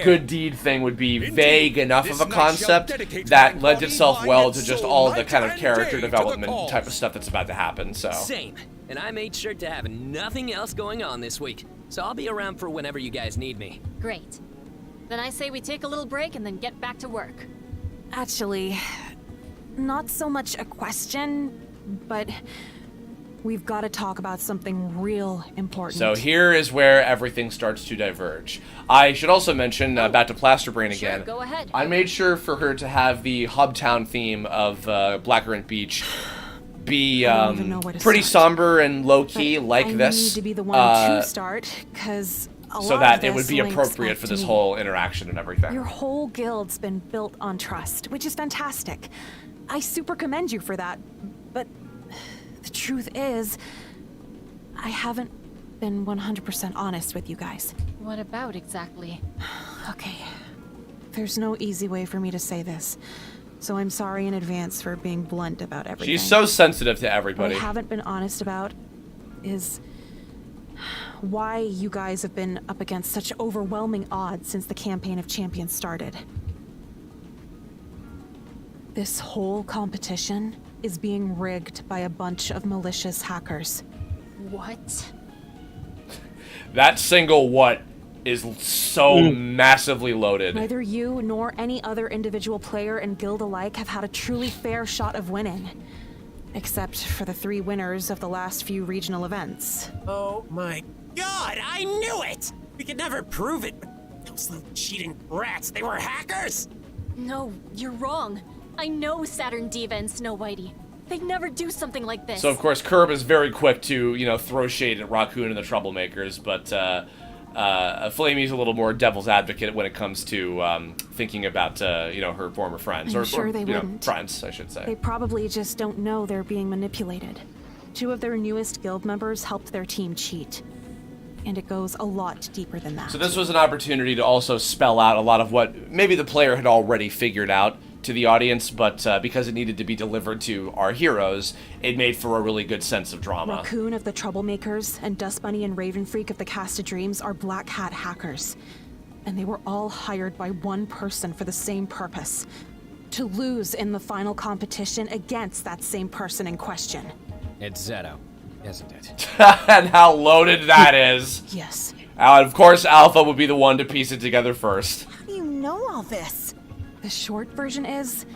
good deed thing would be vague enough of a concept that lends itself well to just all of the kind of character development type of stuff that's about to happen. So same, and I made sure to have nothing else going on this week, so I'll be around for whenever you guys need me. Great. Then I say we take a little break and then get back to work. Actually, not so much a question, but we've got to talk about something real important. So here is where everything starts to diverge. I should also mention, back to Plasterbrain again, sure, go ahead. I made sure for her to have the Hubtown theme of Blackcurrant Beach be pretty somber and low-key like this. I need to be the one to start, because so that it would be appropriate for this whole interaction and everything. Your whole guild's been built on trust, which is fantastic. I super commend you for that, but the truth is, I haven't been 100% honest with you guys. What about exactly? Okay, there's no easy way for me to say this, so I'm sorry in advance for being blunt about everything. She's so sensitive to everybody. What I haven't been honest about is why you guys have been up against such overwhelming odds since the Campaign of Champions started. This whole competition is being rigged by a bunch of malicious hackers. What? That single what is so massively loaded. Neither you nor any other individual player and guild alike have had a truly fair shot of winning. Except for the 3 winners of the last few regional events. Oh my god, I knew it! We could never prove it, but those little cheating brats, they were hackers! No, you're wrong. I know Saturn Diva and Snow Whitey. They'd never do something like this. So of course Kirb is very quick to, throw shade at Raccoon and the Troublemakers, but Flamey's a little more devil's advocate when it comes to thinking about, her former friends. I'm sure they wouldn't. Friends, I should say. They probably just don't know they're being manipulated. 2 of their newest guild members helped their team cheat. And it goes a lot deeper than that. So this was an opportunity to also spell out a lot of what maybe the player had already figured out to the audience, but because it needed to be delivered to our heroes, it made for a really good sense of drama. Raccoon of the Troublemakers and Dust Bunny and Raven Freak of the Cast of Dreams are Black Hat hackers. And they were all hired by one person for the same purpose. To lose in the final competition against that same person in question. It's Zeto, isn't it? And how loaded that is. Yes. Of course, Alpha would be the one to piece it together first. How do you know all this? The short version is,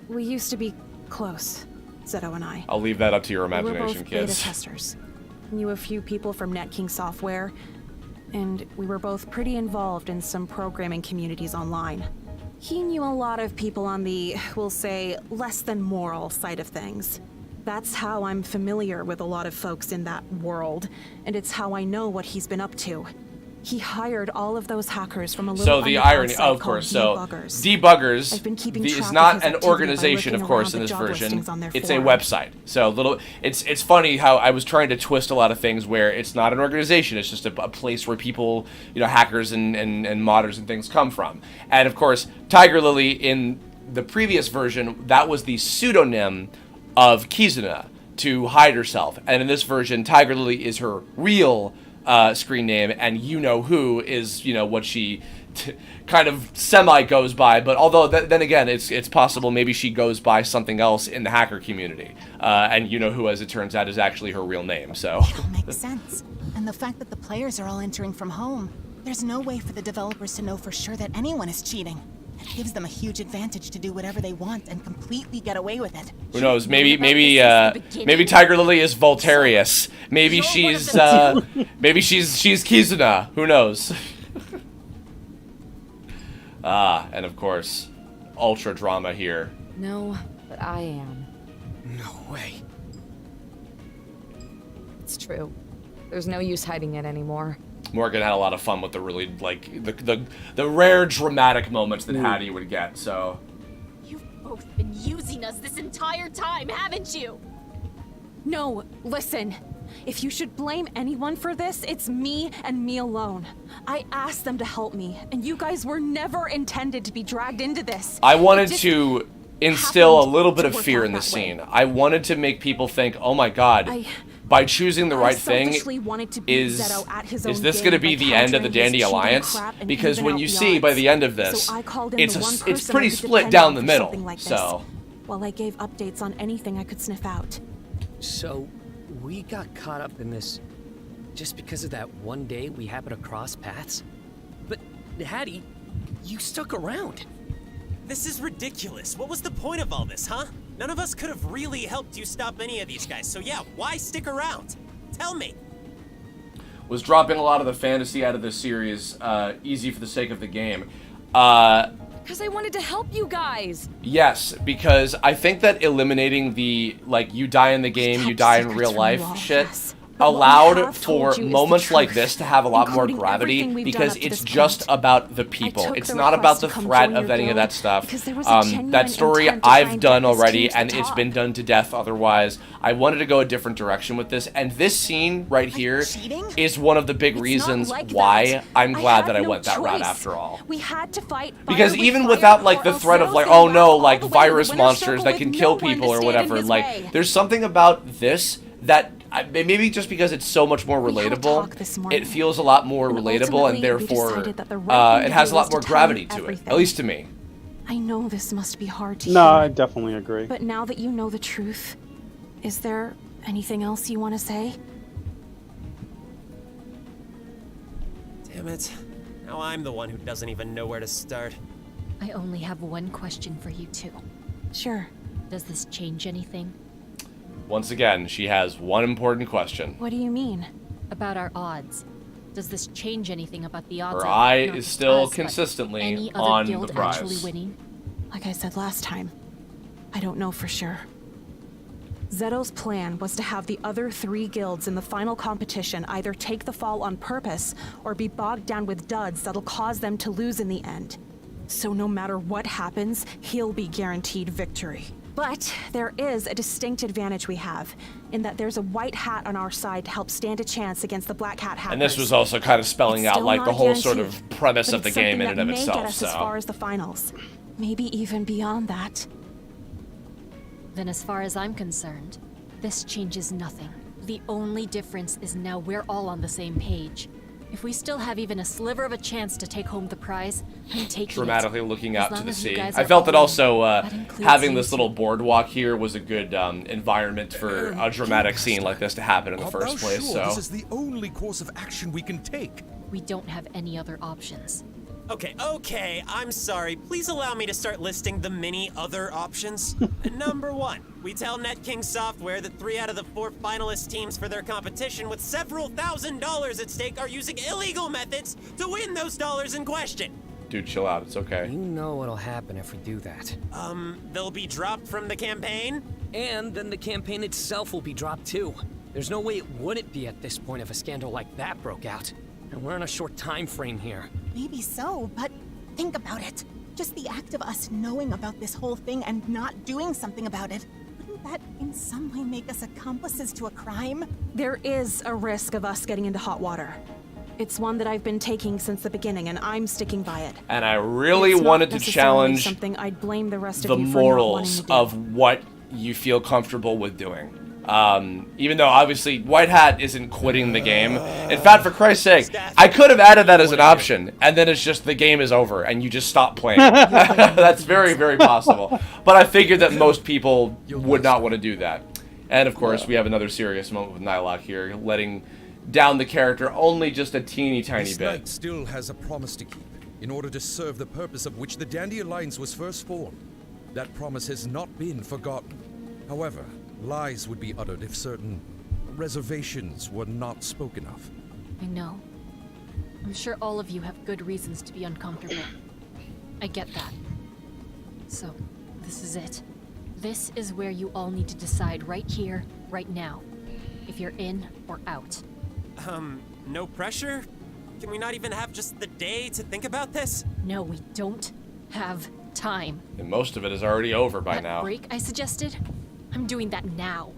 we used to be close, Zeto and I. I'll leave that up to your We were imagination, both kids. beta testers. Knew a few people from NetKing Software, and we were both pretty involved in some programming communities online. He knew a lot of people on the, we'll say, less than moral side of things. That's how I'm familiar with a lot of folks in that world, and it's how I know what he's been up to. He hired all of those hackers from a little So the irony, of course, so Debuggers is not an organization, of course, in this version. It's a website. So it's funny how I was trying to twist a lot of things where it's not an organization. It's just a place where people, hackers and modders and things come from. And of course, Tiger Lily in the previous version, that was the pseudonym of Kizuna to hide herself. And in this version, Tiger Lily is her real screen name, and who is what she kind of semi goes by. But although then again, it's possible maybe she goes by something else in the hacker community, and who, as it turns out, is actually her real name. So it all makes sense. And the fact that the players are all entering from home, there's no way for the developers to know for sure that anyone is cheating. It gives them a huge advantage to do whatever they want and completely get away with it. Who knows? Maybe Tiger Lily is Voltarius. Maybe she's Kizuna. Who knows? And of course, ultra drama here. No, but I am. No way. It's true. There's no use hiding it anymore. Morgan had a lot of fun with the really, the rare dramatic moments that Hattie would get, so... You've both been using us this entire time, haven't you? No, listen. If you should blame anyone for this, it's me and me alone. I asked them to help me, and you guys were never intended to be dragged into this. I wanted to instill a little bit of fear in the scene. I wanted to make people think, oh my god... By choosing the right thing, is this going to be the end of the Dandy Alliance? Because when you see by the end of this, it's pretty split down the middle. So, while I gave updates on anything I could sniff out. So, we got caught up in this just because of that one day we happened to cross paths. But Hattie, you stuck around. This is ridiculous. What was the point of all this, huh? None of us could have really helped you stop any of these guys, so yeah, why stick around? Tell me. Was dropping a lot of the fantasy out of this series easy for the sake of the game. Because I wanted to help you guys. Yes, because I think that eliminating the, you die in the game, you die in real life shit allowed for moments like this to have a lot more gravity, because it's just about the people. It's not about the threat of any of that stuff. That story I've done already, and it's been done to death otherwise. I wanted to go a different direction with this, and this scene right here is one of the big reasons why I'm glad that I went that route after all. We had to fight because even without the threat of oh no, virus monsters that can kill people or whatever, there's something about this that maybe just because it's so much more relatable, it feels a lot more relatable, and therefore it has a lot more gravity to it, at least to me. I know this must be hard to hear. No, I definitely agree. But now that you know the truth, is there anything else you want to say? Damn it. Now I'm the one who doesn't even know where to start. I only have one question for you two. Sure. Does this change anything? Once again, she has one important question. What do you mean? About our odds. Does this change anything about the odds? Her eye is still consistently on the prize. Actually winning? Like I said last time, I don't know for sure. Zeto's plan was to have the other 3 guilds in the final competition either take the fall on purpose or be bogged down with duds that'll cause them to lose in the end. So no matter what happens, he'll be guaranteed victory. But there is a distinct advantage we have, in that there's a white hat on our side to help stand a chance against the black hat hackers. And this was also kind of spelling out the whole sort of premise of the game in and of itself. Get us as far as the finals, maybe even beyond that. Then as far as I'm concerned, this changes nothing. The only difference is now we're all on the same page. If we still have even a sliver of a chance to take home the prize, I'm taking dramatically looking out to the sea. I felt that also having this little boardwalk here was a good environment for a dramatic scene like this to happen in the first place. Sure this is the only course of action we can take? We don't have any other options. Okay, I'm sorry. Please allow me to start listing the many other options. Number 1, we tell NetKing Software that 3 out of the 4 finalist teams for their competition with several $1,000s at stake are using illegal methods to win those dollars in question. Dude, chill out. It's okay. You know what'll happen if we do that. They'll be dropped from the campaign? And then the campaign itself will be dropped too. There's no way it wouldn't be at this point if a scandal like that broke out. And we're in a short time frame here. Maybe so, but think about it. Just the act of us knowing about this whole thing and not doing something about it, wouldn't that in some way make us accomplices to a crime? There is a risk of us getting into hot water. It's one that I've been taking since the beginning, and I'm sticking by it. And I really wanted to challenge something I'd blame the rest the of you for not wanting morals to do. of what you feel comfortable with doing. Even though obviously White Hat isn't quitting the game. In fact, for Christ's sake, I could have added that as an option, and then it's just the game is over and you just stop playing. That's very, very possible. But I figured that most people would not want to do that. And of course, we have another serious moment with Nilok here, letting down the character only just a teeny tiny This bit. knight still has a promise to keep, in order to serve the purpose of which the Dandy Alliance was first formed. That promise has not been forgotten. However, lies would be uttered if certain reservations were not spoken of. I know. I'm sure all of you have good reasons to be uncomfortable. I get that. So, this is it. This is where you all need to decide right here, right now. If you're in or out. No pressure? Can we not even have just the day to think about this? No, we don't have time. And most of it is already over by now. Break I suggested? I'm doing that now.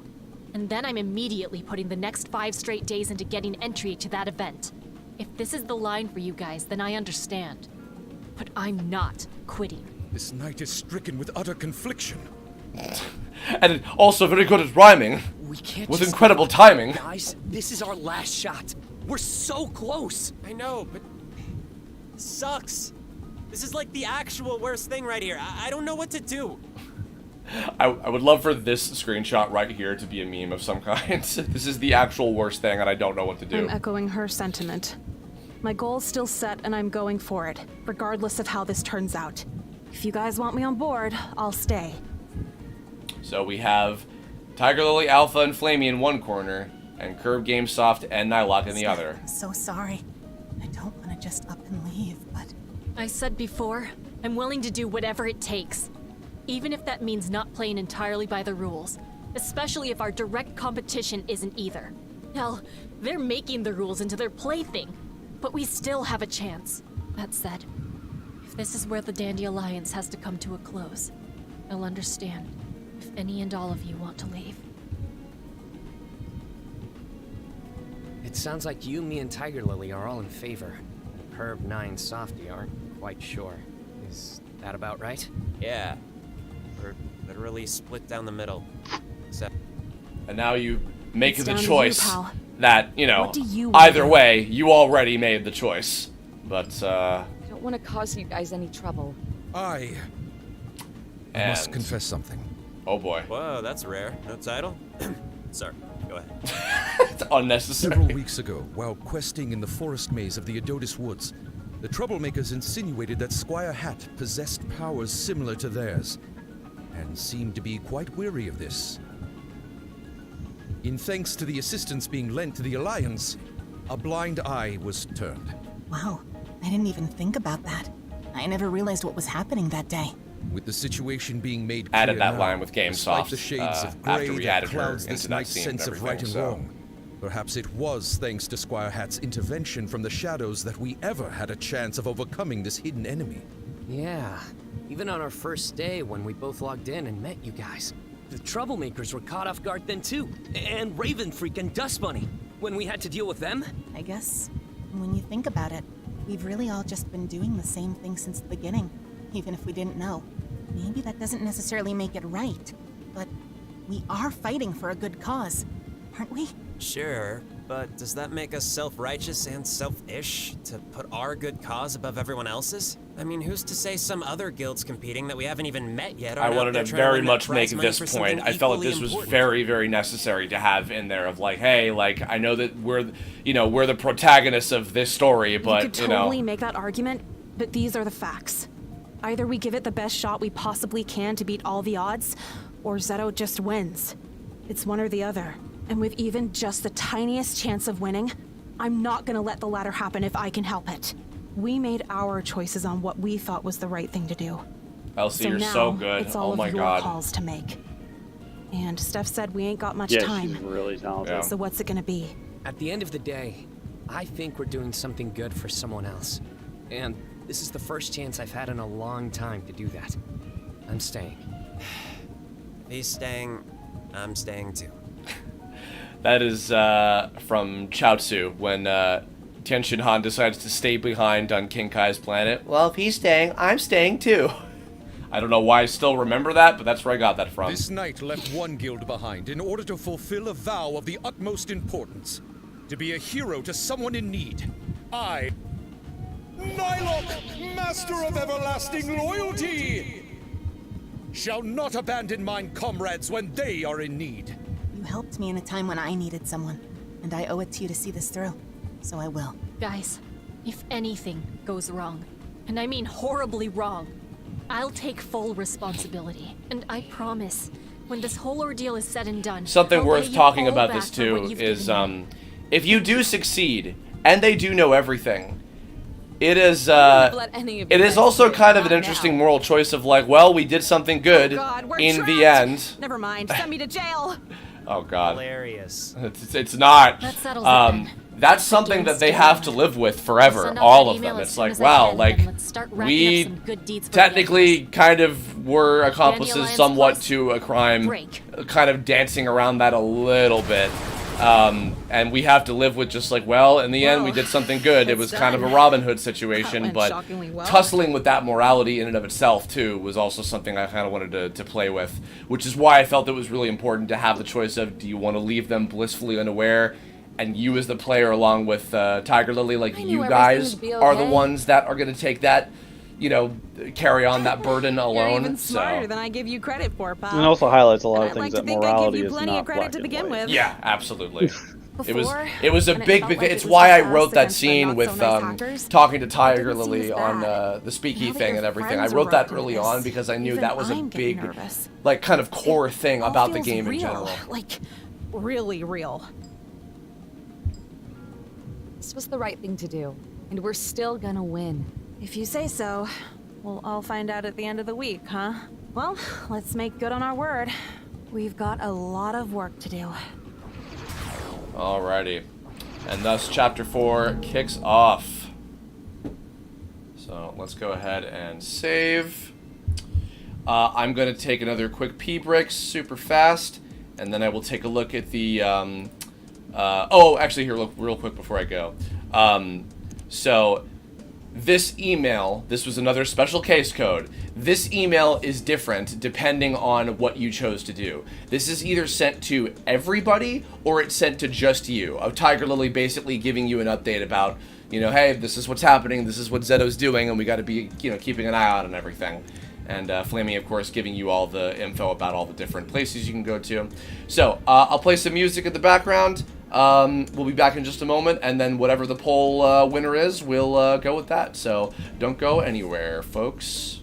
And then I'm immediately putting the next 5 straight days into getting entry to that event. If this is the line for you guys, then I understand. But I'm not quitting. This knight is stricken with utter confliction. And also very good at rhyming. We can't with just incredible timing. Guys, this is our last shot. We're so close. I know, but this sucks. This is like the actual worst thing right here. I don't know what to do. I would love for this screenshot right here to be a meme of some kind. This is the actual worst thing and I don't know what to do. I'm echoing her sentiment. My goal's still set and I'm going for it, regardless of how this turns out. If you guys want me on board, I'll stay. So we have Tiger Lily, Alpha, and Flamey in one corner, and Curb, GameSoft, and Nilok in the other. I'm so sorry. I don't want to just up and leave, but... I said before, I'm willing to do whatever it takes. Even if that means not playing entirely by the rules. Especially if our direct competition isn't either. Hell, they're making the rules into their plaything. But we still have a chance. That said, if this is where the Dandy Alliance has to come to a close, I'll understand if any and all of you want to leave. It sounds like you, me, and Tiger Lily are all in favor. Herb, 9, Softy aren't quite sure. Is that about right? Yeah. We're literally split down the middle. Except... And now you make It's the down to choice you, pal. that, you know, What do you want either to do? way, you already made the choice. But, I don't want to cause you guys any trouble. I must confess something. Oh boy. Whoa, that's rare. No title? Sorry, go ahead. It's unnecessary. Several weeks ago, while questing in the forest maze of the Adotis Woods, the troublemakers insinuated that Squire Hat possessed powers similar to theirs, and seemed to be quite weary of this. In thanks to the assistance being lent to the Alliance, a blind eye was turned. Wow, I didn't even think about that. I never realized what was happening that day. With the situation being made clear Added that now, line with despite GameSoft the shades of after gray we that added her clouds into this that knight's scene sense and of right and everything, so. wrong. Perhaps it was thanks to Squire Hat's intervention from the shadows that we ever had a chance of overcoming this hidden enemy. Yeah, even on our first day when we both logged in and met you guys. The troublemakers were caught off guard then too. And Raven Freak and Dust Bunny. When we had to deal with them. I guess, when you think about it, we've really all just been doing the same thing since the beginning, even if we didn't know. Maybe that doesn't necessarily make it right, but we are fighting for a good cause, aren't we? Sure, but does that make us self-righteous and selfish to put our good cause above everyone else's? I mean, who's to say some other guilds competing that we haven't even met yet I aren't out wanted there to trying to very win much that make prize money this for point. something I felt like equally this was important? very, very necessary to have in there of like, hey, like, I know that we're the protagonists of this story, but, you could totally make that argument, but these are the facts. Either we give it the best shot we possibly can to beat all the odds, or Zeto just wins. It's one or the other. And with even just the tiniest chance of winning, I'm not gonna let the latter happen if I can help it. We made our choices on what we thought was the right thing to do. Elsie, So you're now, so good. it's all Oh my of your god. calls to make. And Steph said we ain't got much Yeah, time. she's really talented. So what's it gonna be? At the end of the day, I think we're doing something good for someone else. And this is the first chance I've had in a long time to do that. I'm staying. If he's staying, I'm staying too. That is from Chaozu when Tian Han decides to stay behind on King Kai's planet. Well, if he's staying, I'm staying too. I don't know why I still remember that, but that's where I got that from. This knight left one guild behind in order to fulfill a vow of the utmost importance. To be a hero to someone in need. I, Nilok, master of everlasting loyalty, shall not abandon mine comrades when they are in need. You helped me in a time when I needed someone, and I owe it to you to see this through. So I will. Guys, if anything goes wrong, and I mean horribly wrong, I'll take full responsibility. And I promise, when this whole ordeal is said and done, Something I'll worth pay you talking all about back this for what too you've is given me. if you do succeed and they do know everything, it is let any of you it is guys also do it, kind of an not interesting now. moral choice of like, well, we did something good God, we're in trapped. the end. Never mind. Send me to jail. Oh God, Hilarious. it's not. That settles it then. That's something that they have to live with forever, Send out all that of email them. as It's soon like, as I wow, can, like then let's start racking up we some good deeds for the technically kind of were accomplices Alliance somewhat Plus? to a crime, Break. kind of dancing around that a little bit. And we have to live with just like, well, in the end, we did something good. It was kind of a Robin Hood situation, went but shockingly well. tussling with that morality in and of itself, too, was also something I kind of wanted to play with, which is why I felt it was really important to have the choice of, do you want to leave them blissfully unaware, and you as the player, along with Tiger Lily, like, I knew you everything guys would be are the okay. ones that are going to take that, you know, carry on that burden You're alone. even smarter So, than I give you credit for, pal. And it also highlights a lot of And I'd things like that to think I give morality you is plenty not of credit black to and begin white. with. yeah, absolutely. It was Before, a when it big felt like it's it was why just I wrote us that against the scene not with so nice hackers, talking to it Tiger didn't seem Lily as on bad. the speaky Now that thing your and everything. I friends wrote are that roped early into on this, because I knew even that was a I'm getting big, nervous. like, kind of core thing All about the feels game in real, general. like really real. This was the right thing to do, and we're still gonna win. If you say so. We'll all find out at the end of the week, huh? Well, let's make good on our word. We've got a lot of work to do. Alrighty. And thus Chapter 4 kicks off. So let's go ahead and save. I'm going to take another quick pee break super fast, and then I will take a look at the... oh, actually, here, look, real quick before I go. So this email, this was another special case code. This email is different depending on what you chose to do. This is either sent to everybody or it's sent to just you. Tiger Lily basically giving you an update about, you know, hey, this is what's happening, this is what Zeto's doing, and we got to be, you know, keeping an eye out on everything. And Flamey, of course, giving you all the info about all the different places you can go to. So, I'll play some music in the background. We'll be back in just a moment, and then whatever the poll winner is, we'll go with that. So, don't go anywhere, folks.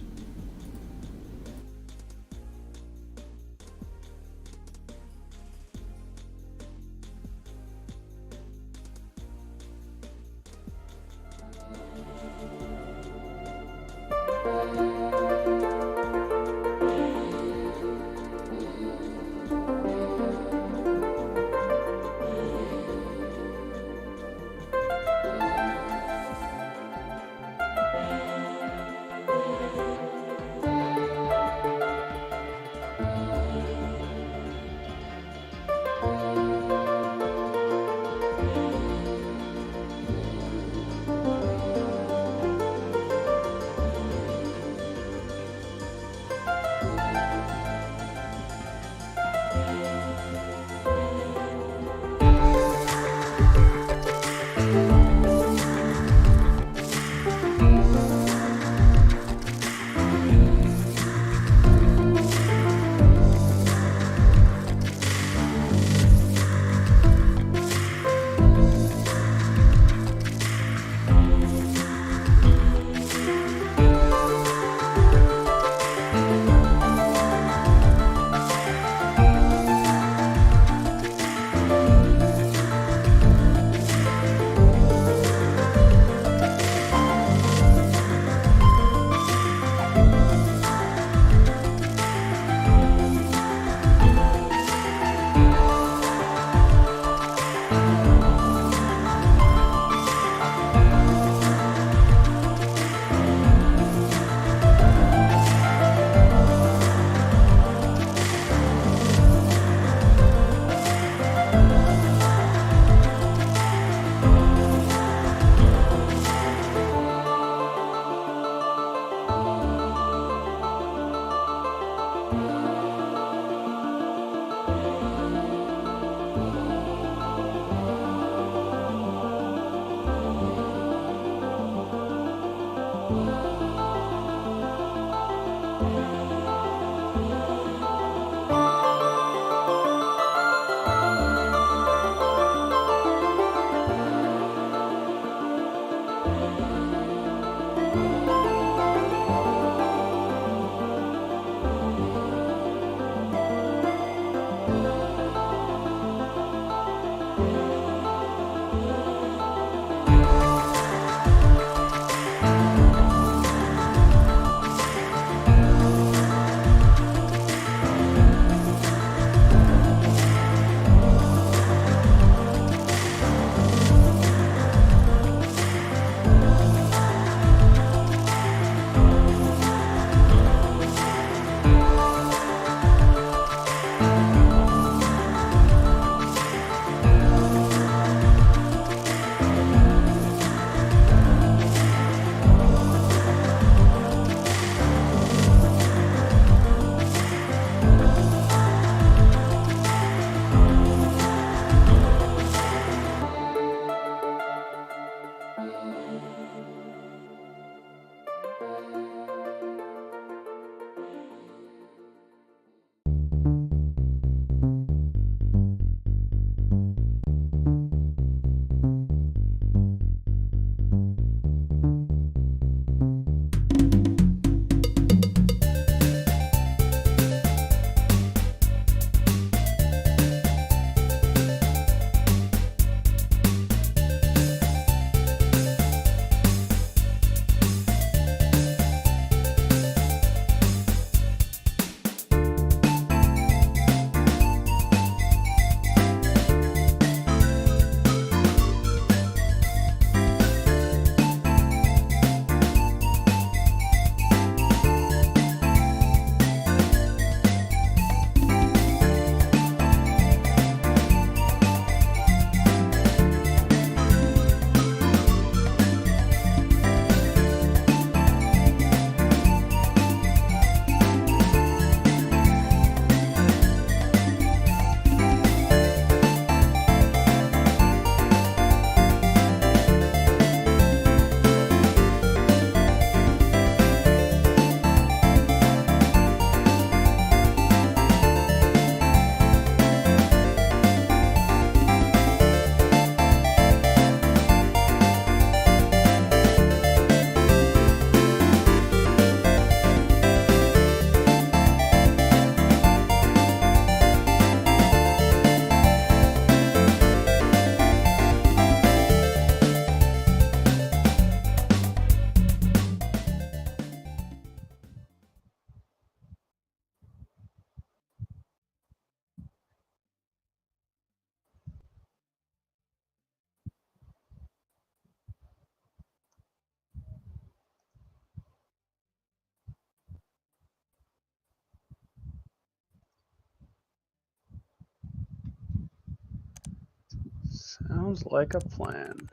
Sounds like a plan.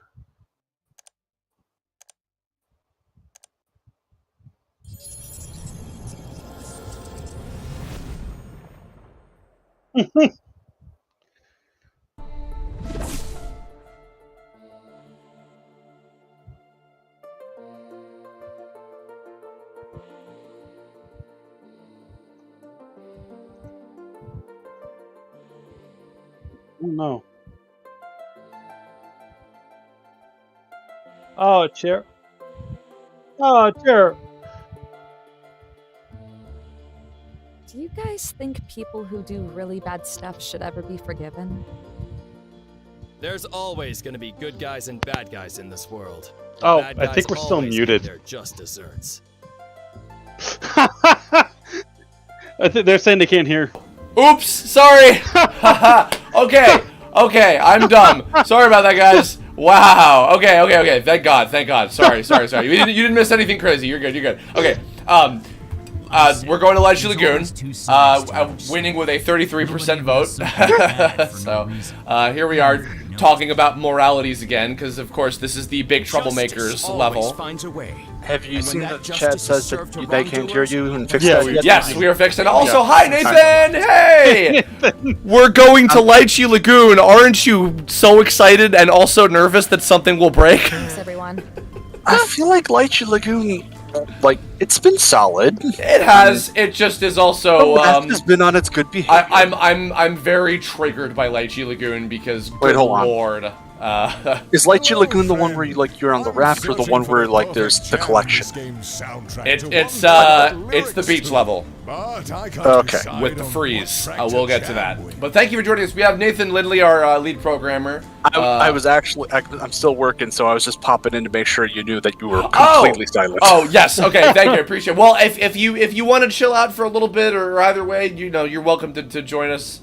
Oh no. Oh, a chair. Oh, a chair. Do you guys think people who do really bad stuff should ever be forgiven? There's always gonna be good guys and bad guys in this world. The Oh, bad I think guys we're still always get muted. their just desserts. I think they're saying they can't hear. Oops, sorry. Okay, okay, I'm dumb. Sorry about that, guys. Wow. Okay. Thank God. Sorry. You didn't miss anything crazy. You're good. Okay. We're going to Lychee Lagoon, winning with a 33% vote. So here we are talking about moralities again, because of course this is the big troublemakers level. Have you seen that the chat says that they can't hear you and fix that yet? Yes, we are fixing. Also, hi Nathan. Hey, we're going to Lychee Lagoon. Aren't you so excited and also nervous that something will break? Thanks, everyone. I feel like Lychee Lagoon, like, it's been solid. It has. It just is also. Has been on its good behavior. I'm very triggered by Lychee Lagoon because good hold on. lord. Is Lychee Lagoon the one where you're on the raft, or the one where there's the collection? It's the beach level. Okay. With the freeze. We'll get to that. But thank you for joining us. We have Nathan Lindley, our lead programmer. I was actually, I'm still working, so I was just popping in to make sure you knew that you were completely silent. Oh yes, okay, thank you, I appreciate it. Well, if you want to chill out for a little bit, or either way, you're welcome to join us.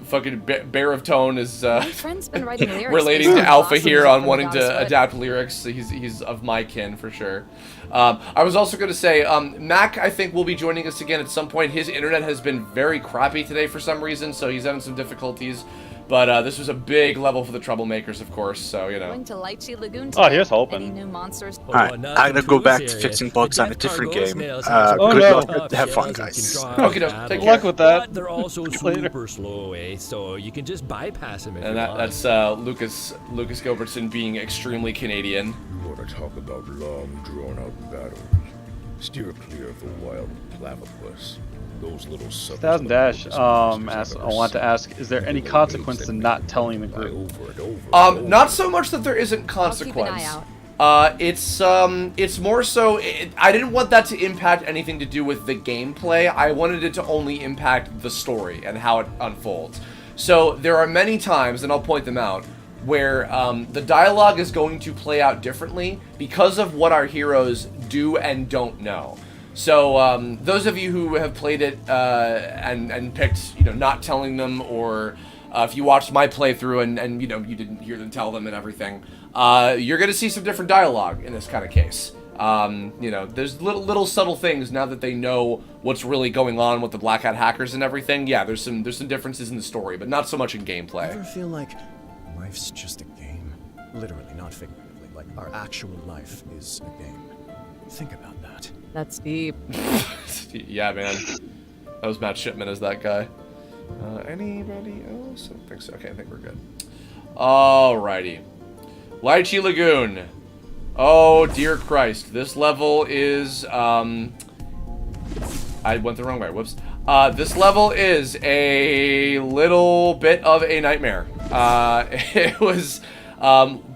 Fucking Bear of Tone is My friend's been writing lyrics relating to based on Alpha Blossoms here of on the wanting Goddess, to but- adapt lyrics. He's of my kin for sure. I was also going to say, Mac, I think, will be joining us again at some point. His internet has been very crappy today for some reason, so he's having some difficulties. But this was a big level for the troublemakers, of course, so, Going to Lychee Lagoon Oh, today. here's hoping. Any new monsters? Alright, I'm gonna go back to fixing bugs on a different game. Good luck. Have fun, guys. Okay, take Good luck with that. But they're also Later. super slow, so you can just bypass them if And you want. that's Lucas Gilbertson being extremely Canadian. You want to talk about long, drawn-out battles? Steer clear of the wild platypus. Those little 1000 Dash I want to ask, is there any consequence to not telling the group? Not so much that there isn't consequence. It's more so, I didn't want that to impact anything to do with the gameplay. I wanted it to only impact the story and how it unfolds. So there are many times, and I'll point them out, where the dialogue is going to play out differently because of what our heroes do and don't know. So those of you who have played it and picked, not telling them, or if you watched my playthrough and you didn't hear them tell them and everything, you're going to see some different dialogue in this kind of case. There's little subtle things now that they know what's really going on with the Black Hat hackers and everything. Yeah, there's some differences in the story, but not so much in gameplay. Ever feel like life's just a game? Literally, not figuratively. Like our actual life is a game. Think about that. That's deep. Yeah, man. That was Matt Shipman as that guy. Anybody else? I don't think so. Okay, I think we're good. Alrighty. Lychee Lagoon. Oh, dear Christ. This level is, I went the wrong way. Whoops. This level is a little bit of a nightmare. It was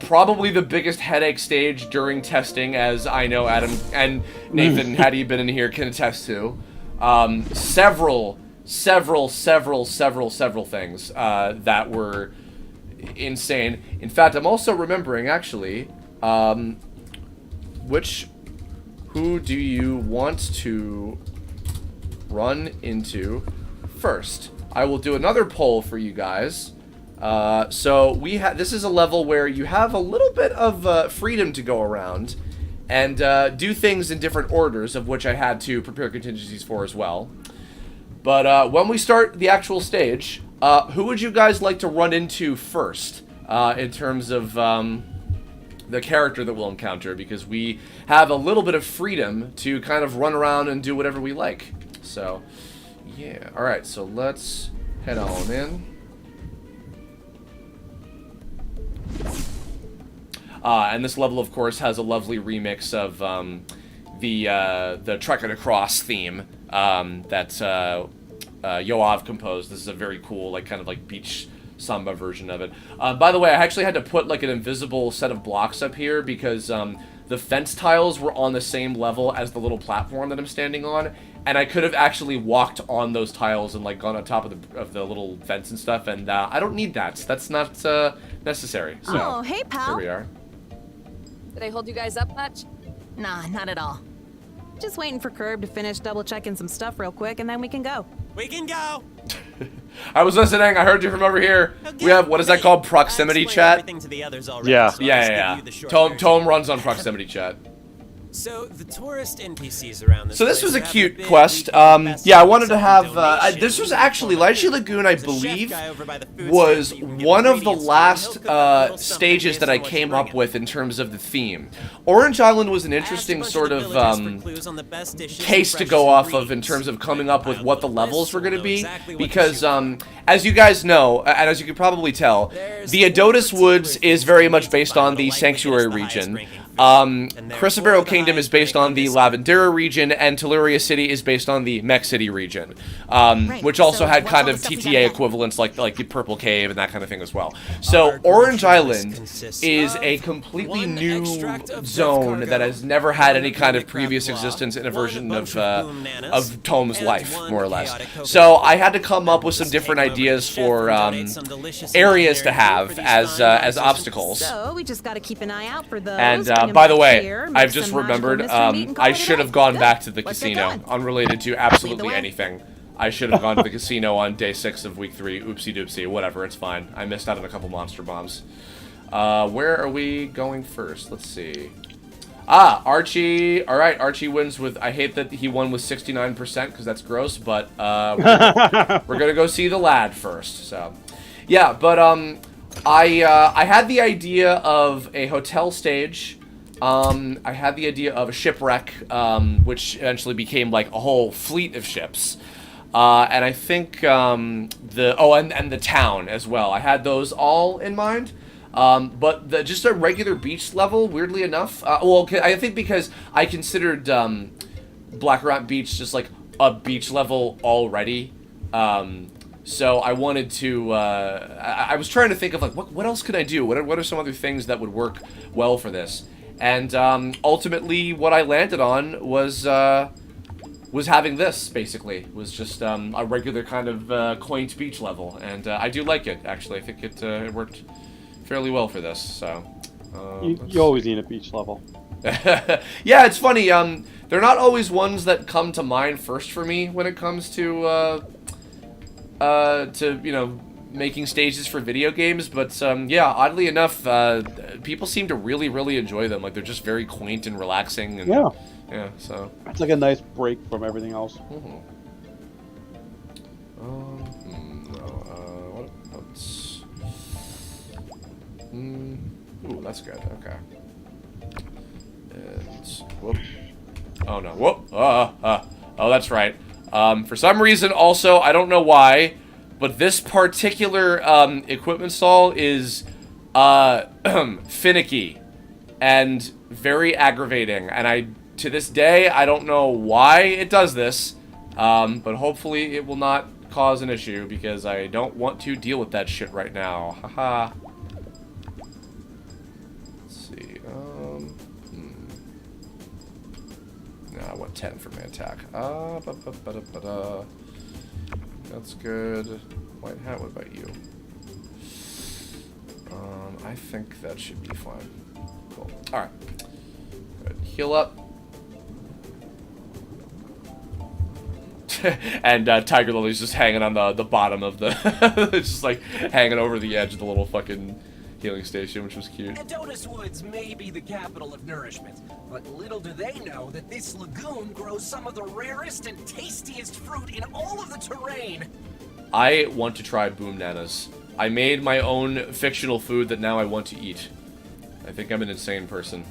probably the biggest headache stage during testing, as I know Adam and Nathan, had he been in here, can attest to. Several things that were insane. In fact, I'm also remembering, actually, who do you want to run into first? I will do another poll for you guys. So this is a level where you have a little bit of freedom to go around and do things in different orders, of which I had to prepare contingencies for as well. But when we start the actual stage, who would you guys like to run into first? in terms of the character that we'll encounter, because we have a little bit of freedom to kind of run around and do whatever we like. So, yeah. Alright, so let's head on in. And this level, of course, has a lovely remix of the Trekking Across theme that Yoav composed. This is a very cool, like, kind of like beach samba version of it. By the way, I actually had to put like an invisible set of blocks up here because the fence tiles were on the same level as the little platform that I'm standing on, and I could have actually walked on those tiles and like gone on top of the little fence and stuff, and I don't need that. That's not necessary. So, oh, hey, pal. Here we are. Did I hold you guys up much? Nah, not at all. Just waiting for Curb to finish double-checking some stuff real quick, and then we can go. We can go! I was listening. I heard you from over here. Okay. We have, what is that called? Proximity chat? To the others already, yeah. so Yeah. Tome runs on proximity chat. So, the tourist NPCs around this So this was a cute quest. Yeah, I wanted to have, this was actually, Lychee Lagoon, I believe, was one of the last stages that I came up with in terms of the theme. Orange Island was an interesting sort of case to go off of in terms of coming up with what the levels were going to be, because as you guys know, and as you can probably tell, the Adonis Woods is very much based on the Sanctuary region. Crisabero Kingdom is based on the Lavandera region, and Telluria City is based on the Mech City region, which also had kind of TTA equivalents like the Purple Cave and that kind of thing as well. So Orange Island is a completely new zone that has never had any kind of previous existence in a version of Tome's life, more or less. So I had to come up with some different ideas for areas to have as obstacles. So we just got to keep an eye out for those. And by the way, I've just remembered, I should have gone back to the casino, unrelated to absolutely anything. I should have gone to the casino on day 6 of week 3. Oopsie doopsie, whatever, it's fine. I missed out on a couple monster bombs. Where are we going first? Let's see. Ah, Archie. Alright, Archie wins with, I hate that he won with 69% because that's gross, but we're gonna go see the lad first, so. Yeah, but I had the idea of a hotel stage. I had the idea of a shipwreck, which eventually became like a whole fleet of ships. And I think and the town as well. I had those all in mind. But just a regular beach level, weirdly enough. Well, I think because I considered Black Rock Beach just like a beach level already. So I wanted to, I was trying to think of like, what else could I do? What are some other things that would work well for this? And ultimately what I landed on was having this, basically. Was just a regular kind of quaint beach level. And I do like it, actually. I think it worked fairly well for this, so. You always need a beach level. Yeah, it's funny. They're not always ones that come to mind first for me when it comes to you know, making stages for video games, but yeah, oddly enough, people seem to really enjoy them. Like, they're just very quaint and relaxing, and yeah, so it's like a nice break from everything else. What else? Ooh, that's good. Okay. And whoop. Oh no. Whoop. Oh, that's right. For some reason, also, I don't know why, but this particular equipment stall is finicky and very aggravating, and to this day, I don't know why it does this, but hopefully it will not cause an issue, because I don't want to deal with that shit right now. Haha. Let's see. No, I want 10 for my attack. That's good. White hat, what about you? I think that should be fine. Cool. Alright. Good. Heal up. And Tiger Lily's just hanging on the bottom of the... just like hanging over the edge of the little fucking healing station, which was cute. Adonis Woods may be the capital of nourishment, but little do they know that this lagoon grows some of the rarest and tastiest fruit in all of the terrain. I want to try Boom Nanas. I made my own fictional food that now I want to eat. I think I'm an insane person.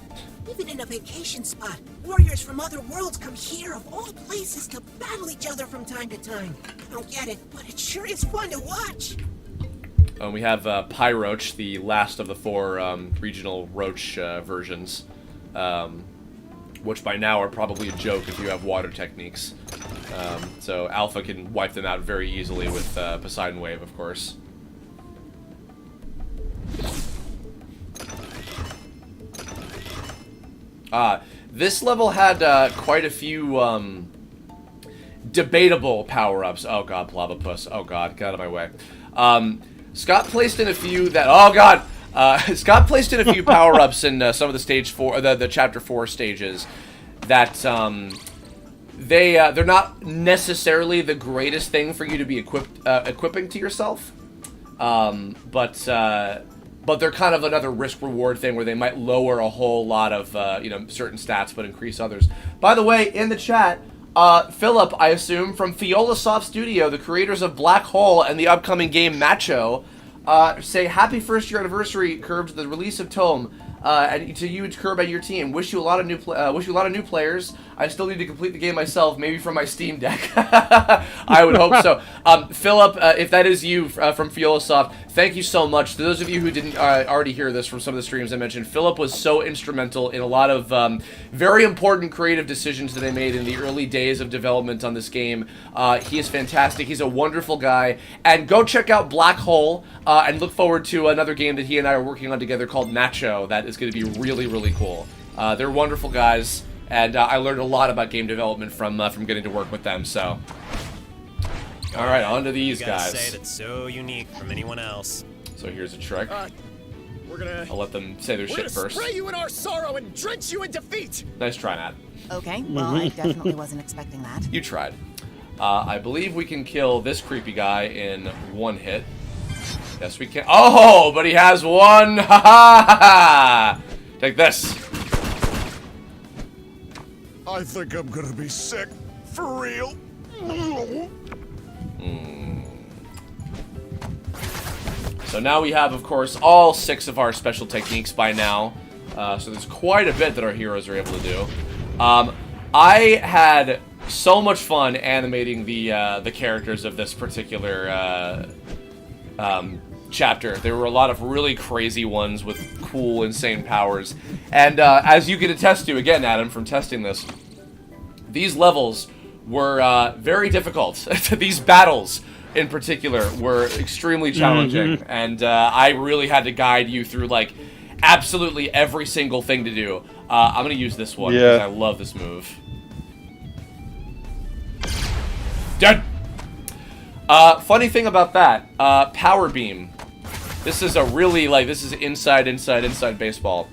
Even in a vacation spot, warriors from other worlds come here of all places to battle each other from time to time. I don't get it, but it sure is fun to watch. We have Pyroach, the last of the 4 regional Roach versions, which by now are probably a joke if you have water techniques. So Alpha can wipe them out very easily with Poseidon Wave, of course. This level had quite a few debatable power-ups. Oh god, Platypus. Oh god, get out of my way. Scott placed in a few that... Oh god! Scott placed in a few power-ups in some of the stage 4, the chapter 4 stages that they're not necessarily the greatest thing for you to be equipping to yourself, but they're kind of another risk-reward thing where they might lower a whole lot of certain stats but increase others. By the way, in the chat, Philip, I assume, from Fiolasoft Studio, the creators of Black Hole and the upcoming game Macho, say happy first year anniversary, Curb, to the release of Tome, and to you, Curb, and your team. Wish you a lot of new players. I still need to complete the game myself, maybe from my Steam Deck. I would hope so. Philip, if that is you from Fiolasoft, thank you so much. To those of you who didn't already hear this from some of the streams I mentioned, Philip was so instrumental in a lot of very important creative decisions that I made in the early days of development on this game. He is fantastic. He's a wonderful guy. And go check out Black Hole and look forward to another game that he and I are working on together called Nacho. That is going to be really, really cool. They're wonderful guys. And I learned a lot about game development from getting to work with them. So, all right, on to these guys. Say that's so unique from anyone else. So here's a trick. I'll let them say their shit first. Spray you in our sorrow and drench you in defeat. Nice try, Nat. Okay, well, I definitely wasn't expecting that. You tried. I believe we can kill this creepy guy in 1 hit. Yes, we can. Oh, but he has 1. Ha ha ha! Take this. I think I'm gonna be sick. For real. So now we have, of course, all 6 of our special techniques by now. So there's quite a bit that our heroes are able to do. I had so much fun animating the characters of this particular chapter. There were a lot of really crazy ones with cool, insane powers. And as you can attest to, again, Adam, from testing this, these levels were very difficult. These battles, in particular, were extremely challenging. And I really had to guide you through, like, absolutely every single thing to do. I'm going to use this one because I love this move. Dead! Funny thing about that, Power Beam. This is a really, this is inside baseball.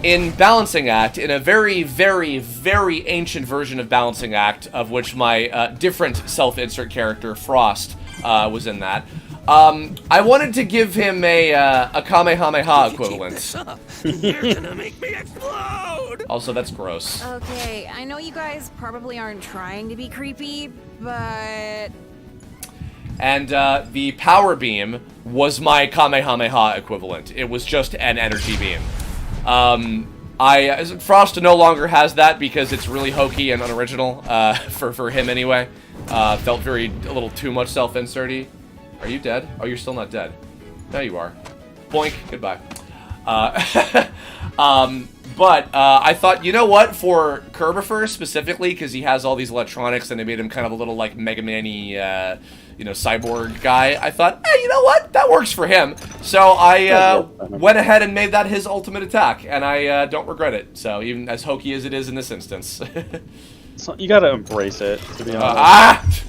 In Balancing Act, in a very, very, very ancient version of Balancing Act, of which my different self-insert character, Frost, was in that, I wanted to give him a Kamehameha equivalent. You're gonna make me explode! Also, that's gross. Okay, I know you guys probably aren't trying to be creepy, but... And the Power Beam was my Kamehameha equivalent. It was just an energy beam. Frost no longer has that because it's really hokey and unoriginal, for him anyway. Felt a little too much self-insert-y. Are you dead? Oh, you're still not dead. No, you are. Boink. Goodbye. But I thought, you know what? For Kirbopher specifically, because he has all these electronics and they made him kind of a little like Mega Man-y, cyborg guy, I thought, hey, you know what? That works for him. So I went ahead and made that his ultimate attack, and I don't regret it. So even as hokey as it is in this instance. So you gotta embrace it, to be honest.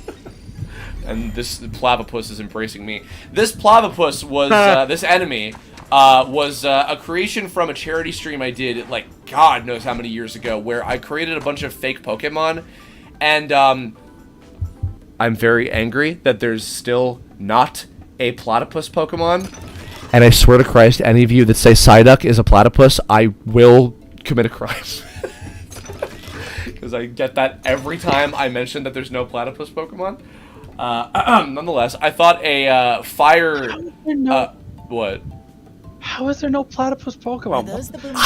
And this Platypus is embracing me. This Platypus was, this enemy, was a creation from a charity stream I did, like, God knows how many years ago, where I created a bunch of fake Pokemon, and, I'm very angry that there's still not a Platypus Pokemon. And I swear to Christ, any of you that say Psyduck is a platypus, I will commit a crime. Because I get that every time I mention that there's no Platypus Pokemon. Nonetheless, I thought a fire. What? How is there no platypus Pokemon?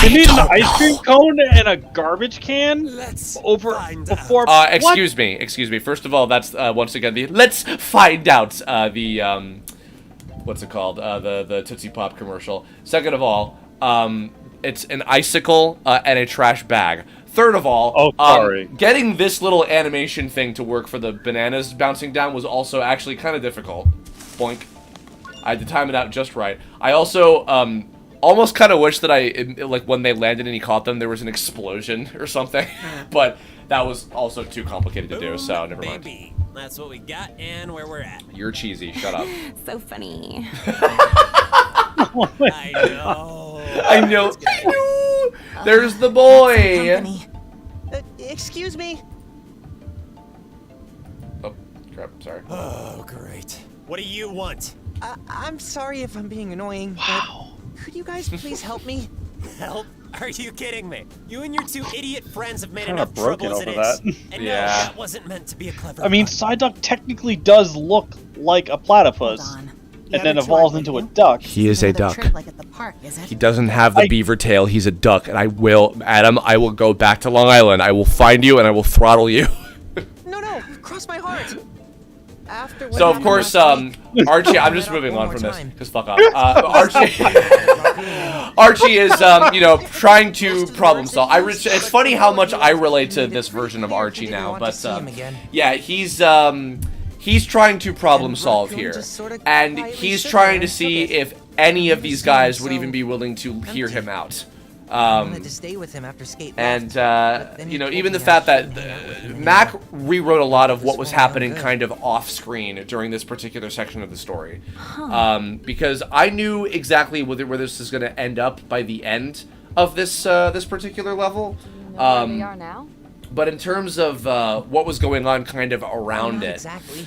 You need an ice cream cone and a garbage can before. Excuse me. First of all, that's once again the let's find out the what's it called? The Tootsie Pop commercial. Second of all, it's an icicle and a trash bag. Third of all, getting this little animation thing to work for the bananas bouncing down was also actually kind of difficult. Boink. I had to time it out just right. I also almost kind of wish that like when they landed and he caught them, there was an explosion or something. But that was also too complicated to do, so never mind. That's what we got and where we're at. You're cheesy. Shut up. So funny. I know. I know. There's the boy. Excuse me. Oh, crap. Sorry. Oh, great. What do you want? I'm sorry if I'm being annoying, but could you guys please help me? Help? Are you kidding me? You and your two idiot friends have made Kinda enough broken trouble as it over is. that. And Yeah. no, that wasn't meant to be a clever I mean, Psyduck technically does look like a platypus, and then evolves into a duck. He is a duck. Like at the park, is it? He doesn't have the beaver tail. He's a duck, and I will, Adam. I will go back to Long Island. I will find you, and I will throttle you. No, cross my heart. After what So of happened course, last week, Archie. I'm just moving on from this because fuck off. Archie is, trying to problem solve. It's funny how much I relate to this version of Archie now, but yeah, he's trying to problem solve here, and he's trying to see if any of these guys would even be willing to hear him out. I wanted to stay with him after Skate And, even the fact that Mac rewrote a lot of what was happening kind of off-screen during this particular section of the story. Because I knew exactly where this is going to end up by the end of this this particular level. Where we are now? But in terms of what was going on kind of around it, exactly.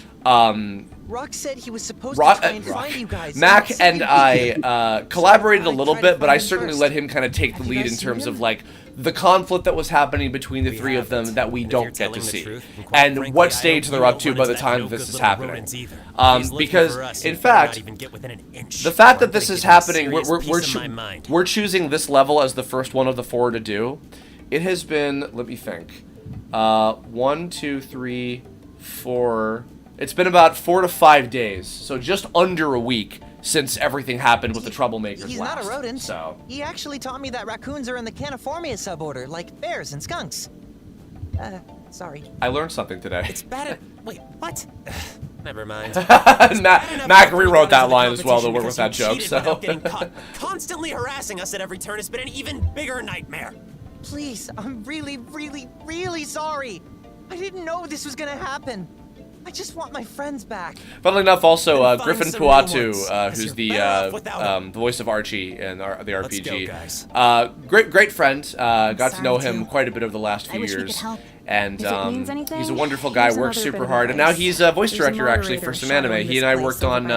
Rock said he was supposed to try and find you guys. Mac and I collaborated a little bit, but I certainly let him kind of take the lead in terms of like the conflict that was happening between the three of them that we don't get to see, and what stage they're up to by the time this is happening. Because in fact, the fact that this is happening, we're choosing this level as the first one of the 4 to do. It has been, let me think, 1, 2, 3, 4. It's been about 4 to 5 days, so just under a week since everything happened with the troublemakers He's last. not a rodent. So He actually taught me that raccoons are in the Caniformia suborder, like bears and skunks. Sorry. I learned something today. It's bad. Wait, what? Never mind. Mac rewrote that line as well to work with that joke. So Constantly harassing us at every turn has been an even bigger nightmare. Please, I'm really, really, really sorry. I didn't know this was gonna happen. I just want my friends back. funnily enough, also Griffin Puatu, who's the voice of Archie in the RPG. Great friend. Got to know him quite a bit over the last few years. And he's a wonderful guy, works super hard, and now he's a voice director actually for some anime. He and I worked on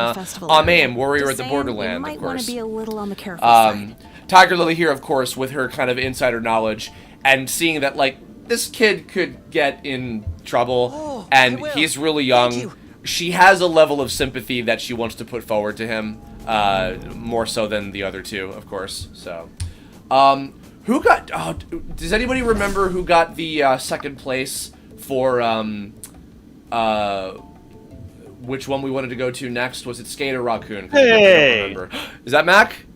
AIM, Warrior at the Borderland, of course. Be a little on the careful side. Tiger Lily here, of course, with her kind of insider knowledge, and seeing that, like, this kid could get in trouble, and he's really young. She has a level of sympathy that she wants to put forward to him, more so than the other two, of course. So, who got? Oh, does anybody remember who got the second place for which one we wanted to go to next? Was it Skate or Raccoon? Hey, I don't remember. Is that Mac?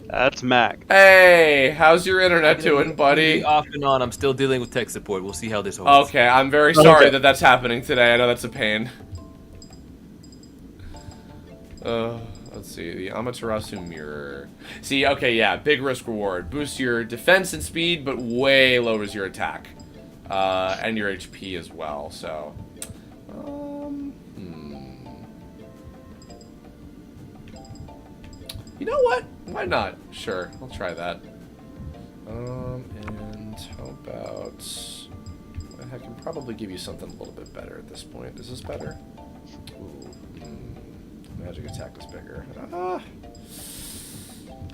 That's Mac. Hey, how's your internet doing, buddy? Off and on. I'm still dealing with tech support. We'll see how this holds. Okay, I'm very sorry that that's happening today. I know that's a pain. Let's see, the Amaterasu Mirror. See, okay, yeah, big risk reward. Boosts your defense and speed, but way lowers your attack. And your HP as well, so. You know what? Why not? Sure, I'll try that. And how about... I can probably give you something a little bit better at this point. Is this better? Ooh, magic attack is bigger.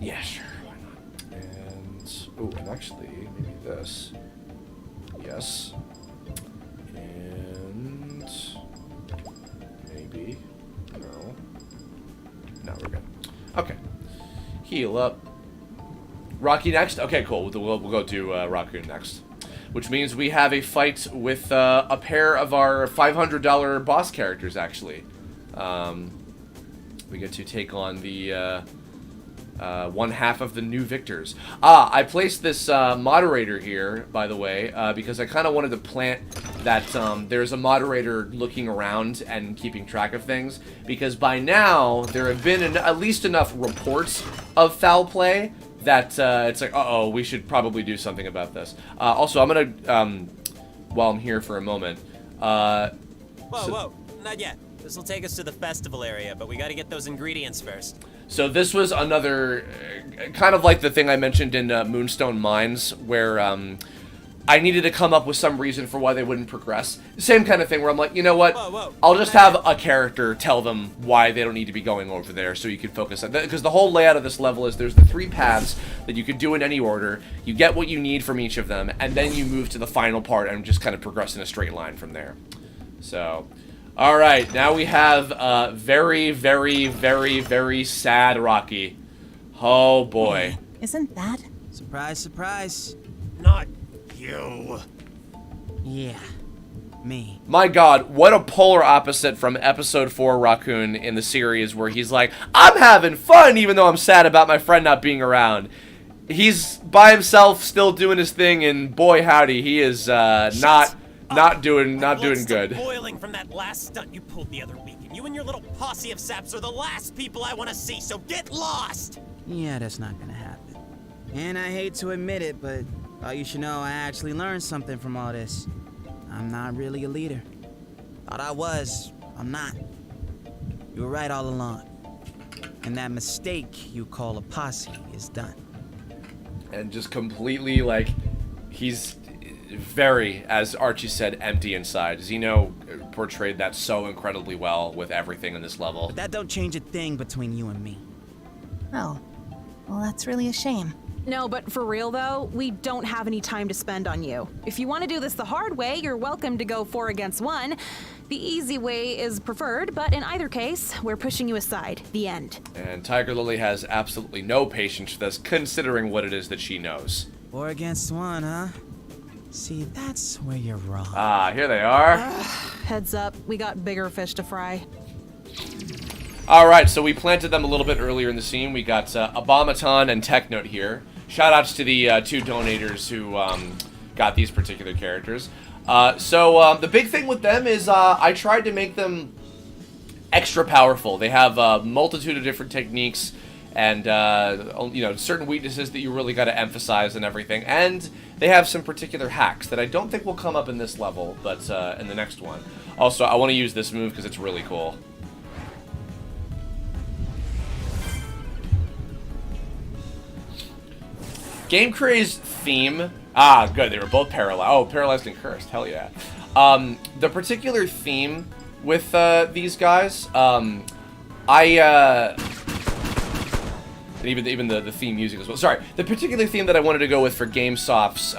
Yeah, sure, why not? And, ooh, and actually, maybe this. Yes. And Heal up. Rocky next? Okay, cool. We'll go to Raccoon next. Which means we have a fight with a pair of our $500 boss characters, actually. We get to take on the one half of the new victors. I placed this moderator here, by the way, because I kind of wanted to plant that there's a moderator looking around and keeping track of things. Because by now, there have been at least enough reports of foul play that it's like, uh-oh, we should probably do something about this. Also, I'm gonna, while I'm here for a moment, Whoa, not yet. This will take us to the festival area, but we gotta get those ingredients first. So this was another, kind of like the thing I mentioned in Moonstone Mines, where I needed to come up with some reason for why they wouldn't progress. Same kind of thing where I'm like, you know what, I'll just have a character tell them why they don't need to be going over there so you can focus on that. Because the whole layout of this level is there's the 3 paths that you could do in any order, you get what you need from each of them, and then you move to the final part and just kind of progress in a straight line from there. So, alright, now we have very, very, very, very sad Rocky. Oh boy. Isn't that? Surprise, surprise. Not you. Yeah, me. My god, what a polar opposite from episode 4 Raccoon in the series where he's like, I'm having fun even though I'm sad about my friend not being around. He's by himself still doing his thing, and boy howdy, he is not doing good. Boiling from that last stunt you pulled the other week, and you and your little posse of saps are the last people I want to see, so get lost! Yeah, that's not gonna happen. And I hate to admit it, but you should know I actually learned something from all this. I'm not really a leader. Thought I was. I'm not. You were right all along. And that mistake you call a posse is done. And just completely, like, he's very, as Archie said, empty inside. Zeno portrayed that so incredibly well with everything in this level. But that don't change a thing between you and me. Oh. Well, that's really a shame. No, but for real though, we don't have any time to spend on you. If you want to do this the hard way, you're welcome to go 4 against 1. The easy way is preferred, but in either case, we're pushing you aside. The end. And Tiger Lily has absolutely no patience for this, considering what it is that she knows. 4 against 1, huh? See, that's where you're wrong. Ah, here they are. Heads up, we got bigger fish to fry. Alright, so we planted them a little bit earlier in the scene. We got Abomaton and Technote here. Shoutouts to the 2 donators who got these particular characters. So the big thing with them is I tried to make them extra powerful. They have a multitude of different techniques and you know, certain weaknesses that you really got to emphasize and everything. And they have some particular hacks that I don't think will come up in this level, but in the next one. Also, I want to use this move because it's really cool. Game Craze theme. Ah, good. They were both paralyzed. Oh, paralyzed and cursed. Hell yeah. The particular theme with these guys, and even the theme music as well. Sorry, the particular theme that I wanted to go with for GameSoft's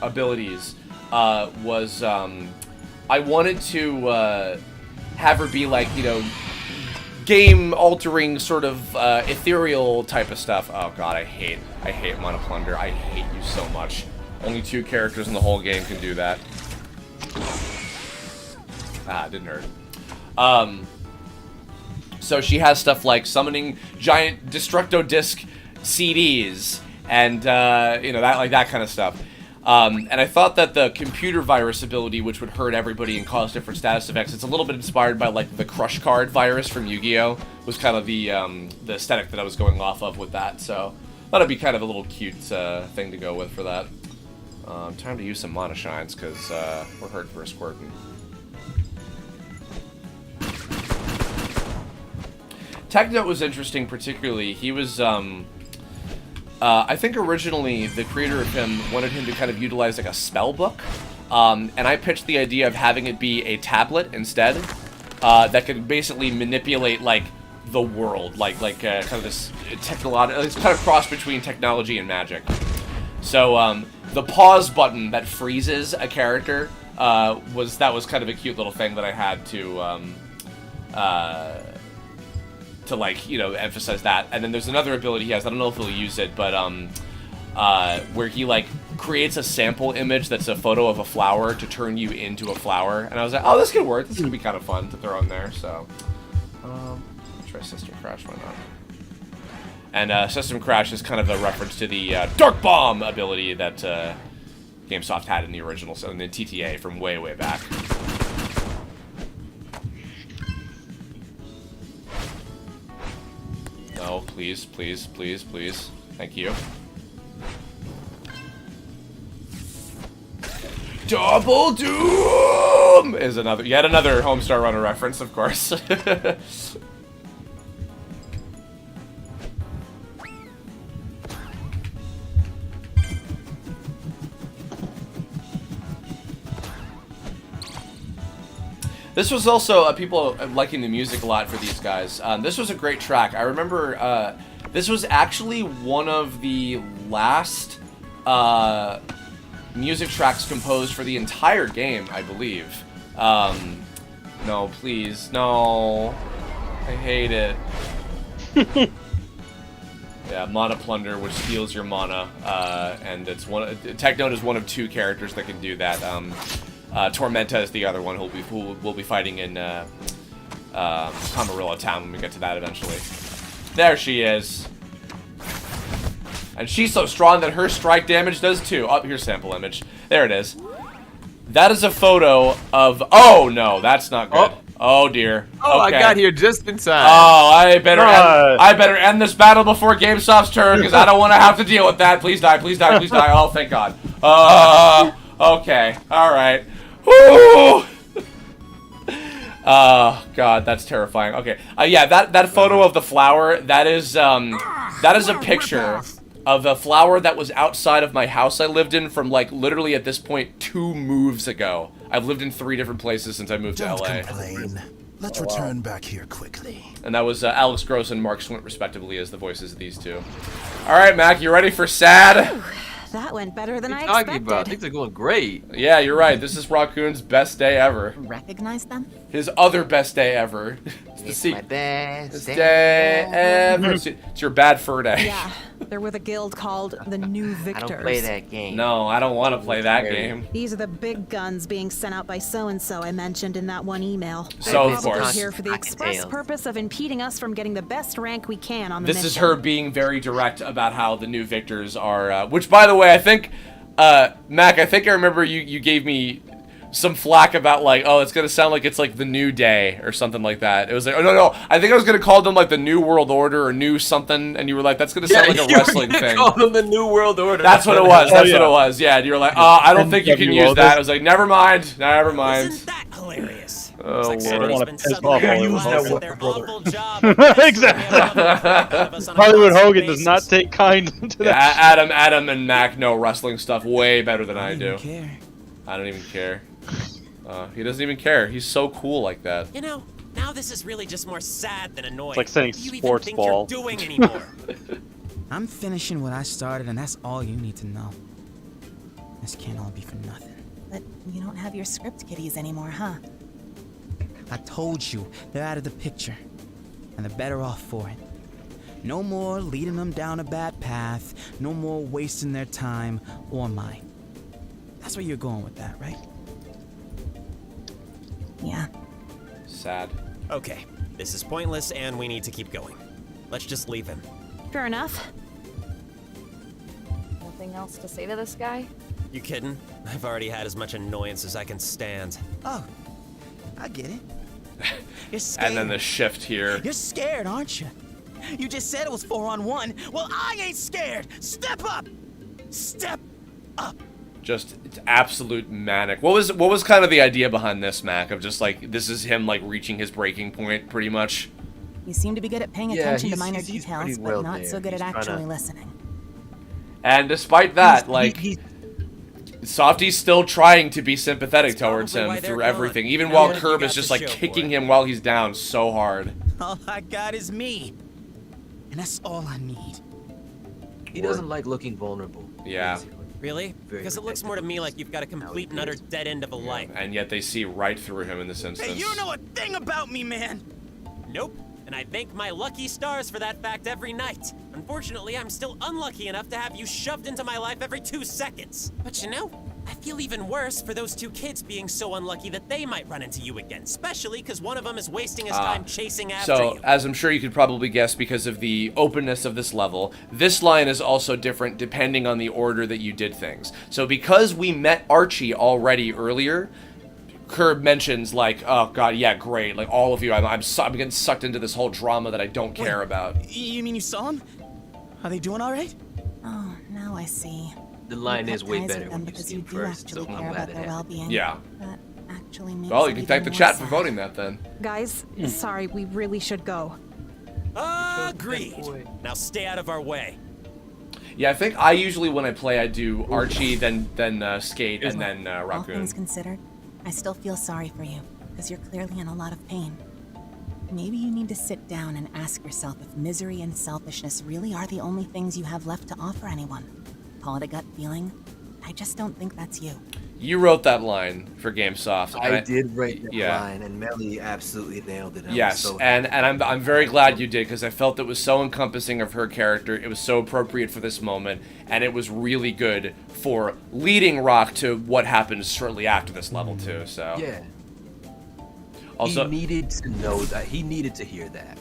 abilities was I wanted to have her be like, you know, game-altering sort of ethereal type of stuff. Oh god, I hate Mana Plunder. I hate you so much. Only 2 characters in the whole game can do that. Ah, it didn't hurt. So she has stuff like summoning giant Destructo Disc CDs and you know, that kind of stuff. And I thought that the computer virus ability, which would hurt everybody and cause different status effects, it's a little bit inspired by like the Crush Card virus from Yu-Gi-Oh! Was kind of the aesthetic that I was going off of with that. So I thought it'd be kind of a little cute thing to go with for that. Time to use some Mana Shines because we're hurt for a squirting. Technote was interesting, particularly. He was I think originally the creator of him wanted him to kind of utilize like a spell book, and I pitched the idea of having it be a tablet instead that could basically manipulate like the world, like kind of this technological. It's kind of cross between technology and magic. So the pause button that freezes a character was kind of a cute little thing that I had to to like, you know, emphasize that. And then there's another ability he has, I don't know if he'll use it, but where he like creates a sample image that's a photo of a flower to turn you into a flower. And I was like, oh, this could work. This could be kind of fun to throw in there. So, try System Crash, why not? And System Crash is kind of a reference to the Dark Bomb ability that GameSoft had in the original, so in the TTA from way, way back. No, please, please, please, please. Thank you. Double Doom is yet another Homestar Runner reference, of course. This was also people liking the music a lot for these guys. This was a great track. I remember this was actually one of the last music tracks composed for the entire game, I believe. No, please, no. I hate it. Yeah, Mana Plunder, which steals your mana, and it's Technote is one of 2 characters that can do that. Tormenta is the other one who will be fighting in Camarilla Town when we get to that eventually. There she is. And she's so strong that her strike damage does too. Oh, here's sample image. There it is. That is a photo of... Oh, no, that's not good. Oh, dear. Oh, okay. I got here just in time. Oh, I better end this battle before GameStop's turn, because I don't want to have to deal with that. Please die, please die, please die. Oh, thank God. Okay. All right. Woo! Oh, God, that's terrifying. Okay. Yeah, that photo of the flower, that is a picture of a flower that was outside of my house I lived in from, like, literally at this point 2 moves ago. I've lived in 3 different places since I moved to LA. Don't complain. Let's return back here quickly. And that was Alex Gross and Mark Swint, respectively, as the voices of these 2. All right, Mac, you ready for sad? That went better than I talking expected. about? Things are going great. Yeah, you're right. This is Raccoon's best day ever. Recognize them? His other best day ever. It's my best day ever. It's your bad fur day. Yeah, they're with a guild called the New Victors. I don't play that game. No, I don't want to play that game. These are the big guns being sent out by so-and-so I mentioned in that one email. So, of course. Here for the express purpose of impeding us from getting the best rank we can on the mission. This is her being very direct about how the New Victors are, which, by the way, I think, Mac, I think I remember you gave me some flack about, like, oh, it's gonna sound like it's like the New Day or something like that. It was like, oh, no, I think I was gonna call them like the New World Order or New something, and you were like, that's gonna sound like a wrestling thing. Call them the New World Order. That's what it was. That's what it was. Yeah, and you were like, I don't think you can use that. I was like, never mind. Never mind. Isn't that hilarious? Oh, Lord. I don't want to piss off Exactly. Hollywood Hogan does not take kind to that. Adam and Mac know wrestling stuff way better than I do. I don't even care. He doesn't even care. He's so cool like that. You know, now this is really just more sad than annoying. It's like saying you sports even think ball. You're doing anymore. I'm finishing what I started, and that's all you need to know. This can't all be for nothing. But you don't have your script kiddies anymore, huh? I told you, they're out of the picture, and they're better off for it. No more leading them down a bad path, no more wasting their time or mine. That's where you're going with that, right? Yeah. Sad. Okay, this is pointless and we need to keep going. Let's just leave him. Fair enough. Nothing else to say to this guy? You kidding? I've already had as much annoyance as I can stand. Oh, I get it. You're scared. And then the shift here. You're scared, aren't you? You just said it was 4-on-1. Well, I ain't scared. Step up. Step up. Just it's absolute manic. What was kind of the idea behind this, Mac? Of just like this is him like reaching his breaking point, pretty much. You seem to be good at paying attention to minor details, but not so good at actually listening. And despite that, Softy's still trying to be sympathetic towards him through everything, even while Curb is just like kicking him while he's down so hard. All I got is me, and that's all I need. He doesn't like looking vulnerable. Yeah. Really? Because it looks more to me like you've got a complete and utter dead end of a life. And yet they see right through him in this instance. Hey, you know a thing about me, man! Nope. and I thank my lucky stars for that fact every night. Unfortunately, I'm still unlucky enough to have you shoved into my life every 2 seconds. But you know, I feel even worse for those 2 kids being so unlucky that they might run into you again, especially because one of them is wasting his time chasing after you. So, as I'm sure you could probably guess because of the openness of this level, this line is also different depending on the order that you did things. So because we met Archie already earlier, Kirb mentions like, oh god, yeah, great, like all of you, I'm getting sucked into this whole drama that I don't care about. You mean you saw him? Are they doing all right? Oh, now I see. The line is way ties better with them when you because see you him do first, actually so I'm care glad about it their happened. well-being. Yeah. That actually makes Well, you it can even thank the more chat for sad. voting that then. Guys, sorry, we really should go. Agreed. Now stay out of our way. Yeah, I think I usually, when I play, I do Archie, then Skate, and then All Raccoon. things considered, I still feel sorry for you, because you're clearly in a lot of pain. Maybe you need to sit down and ask yourself if misery and selfishness really are the only things you have left to offer anyone. Call it a gut feeling. I just don't think that's you. You wrote that line for GameSoft. I did write that yeah. line, and Melly absolutely nailed it. Yes, and I'm very glad you did, because I felt it was so encompassing of her character. It was so appropriate for this moment, and it was really good for leading Rock to what happens shortly after this level too. So yeah, also he needed to know that. He needed to hear that.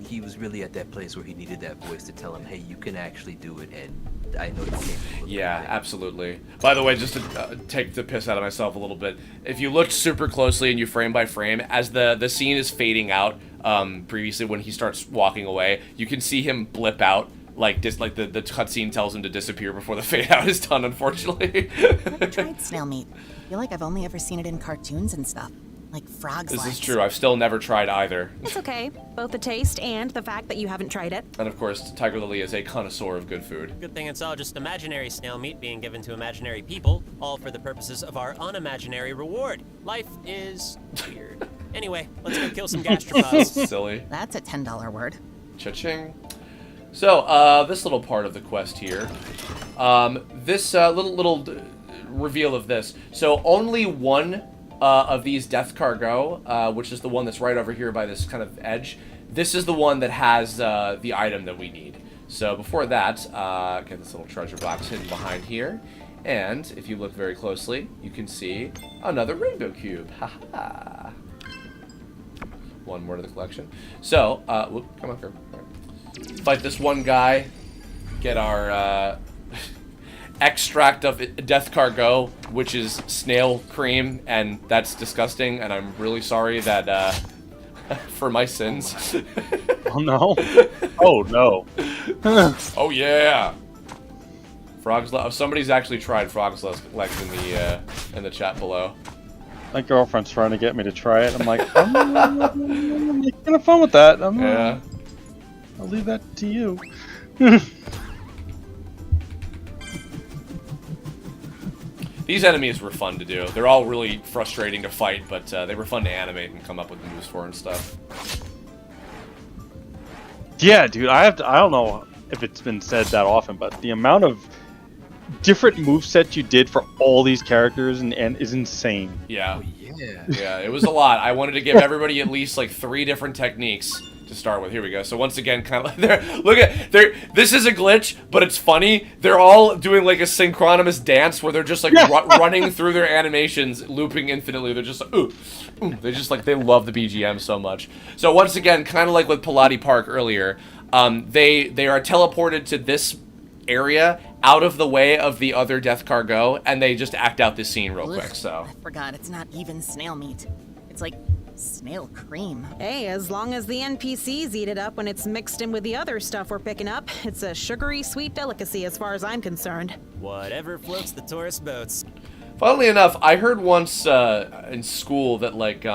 He was really at that place where he needed that voice to tell him, "Hey, you can actually do it," and I know you can. Yeah, absolutely. By the way, just to take the piss out of myself a little bit, if you looked super closely and you frame by frame, as the scene is fading out, previously when he starts walking away, you can see him blip out, like the cutscene tells him to disappear before the fade out is done, unfortunately. Never tried snail meat. I feel like I've only ever seen it in cartoons and stuff. Like frogs. This is true. I've still never tried either. It's okay. Both the taste and the fact that you haven't tried it. And of course, Tiger Lily is a connoisseur of good food. Good thing it's all just imaginary snail meat being given to imaginary people, all for the purposes of our unimaginary reward. Life is weird. Anyway, let's go kill some gastropods. Silly. That's a $10 word. Cha-ching. So, this little part of the quest here, this little reveal of this. So only one of these Death Cargo, which is the one that's right over here by this kind of edge, this is the one that has the item that we need. So before that, get this little treasure box hidden behind here, and if you look very closely, you can see another rainbow cube. Haha. One more to the collection. So, whoop, come on, Kirby. Right. Fight this one guy, get our extract of Death Cargo, which is snail cream, and that's disgusting, and I'm really sorry that, for my sins. Oh no. Oh no. Oh yeah. Somebody's actually tried frog's legs in the chat below. My girlfriend's trying to get me to try it. I'm like, I'm making fun with that. Yeah. I'll leave that to you. These enemies were fun to do. They're all really frustrating to fight, but they were fun to animate and come up with moves for and stuff. Yeah, dude, I don't know if it's been said that often, but the amount of different movesets you did for all these characters and is insane. Yeah. Oh, yeah. Yeah, it was a lot. I wanted to give everybody at least like 3 different techniques to start with. Here we go. So once again, kind of like this is a glitch, but it's funny. They're all doing like a synchronous dance where they're just like running through their animations, looping infinitely. They're just like, ooh. They just like, they love the BGM so much. So once again, kind of like with Pilate Park earlier, they are teleported to this area out of the way of the other Death Cargo, and they just act out this scene real quick. So I forgot, it's not even snail meat. It's like snail cream. Hey, as long as the NPCs eat it up when it's mixed in with the other stuff we're picking up, it's a sugary, sweet delicacy as far as I'm concerned. Whatever floats the tourist boats. Funnily enough, I heard once in school that like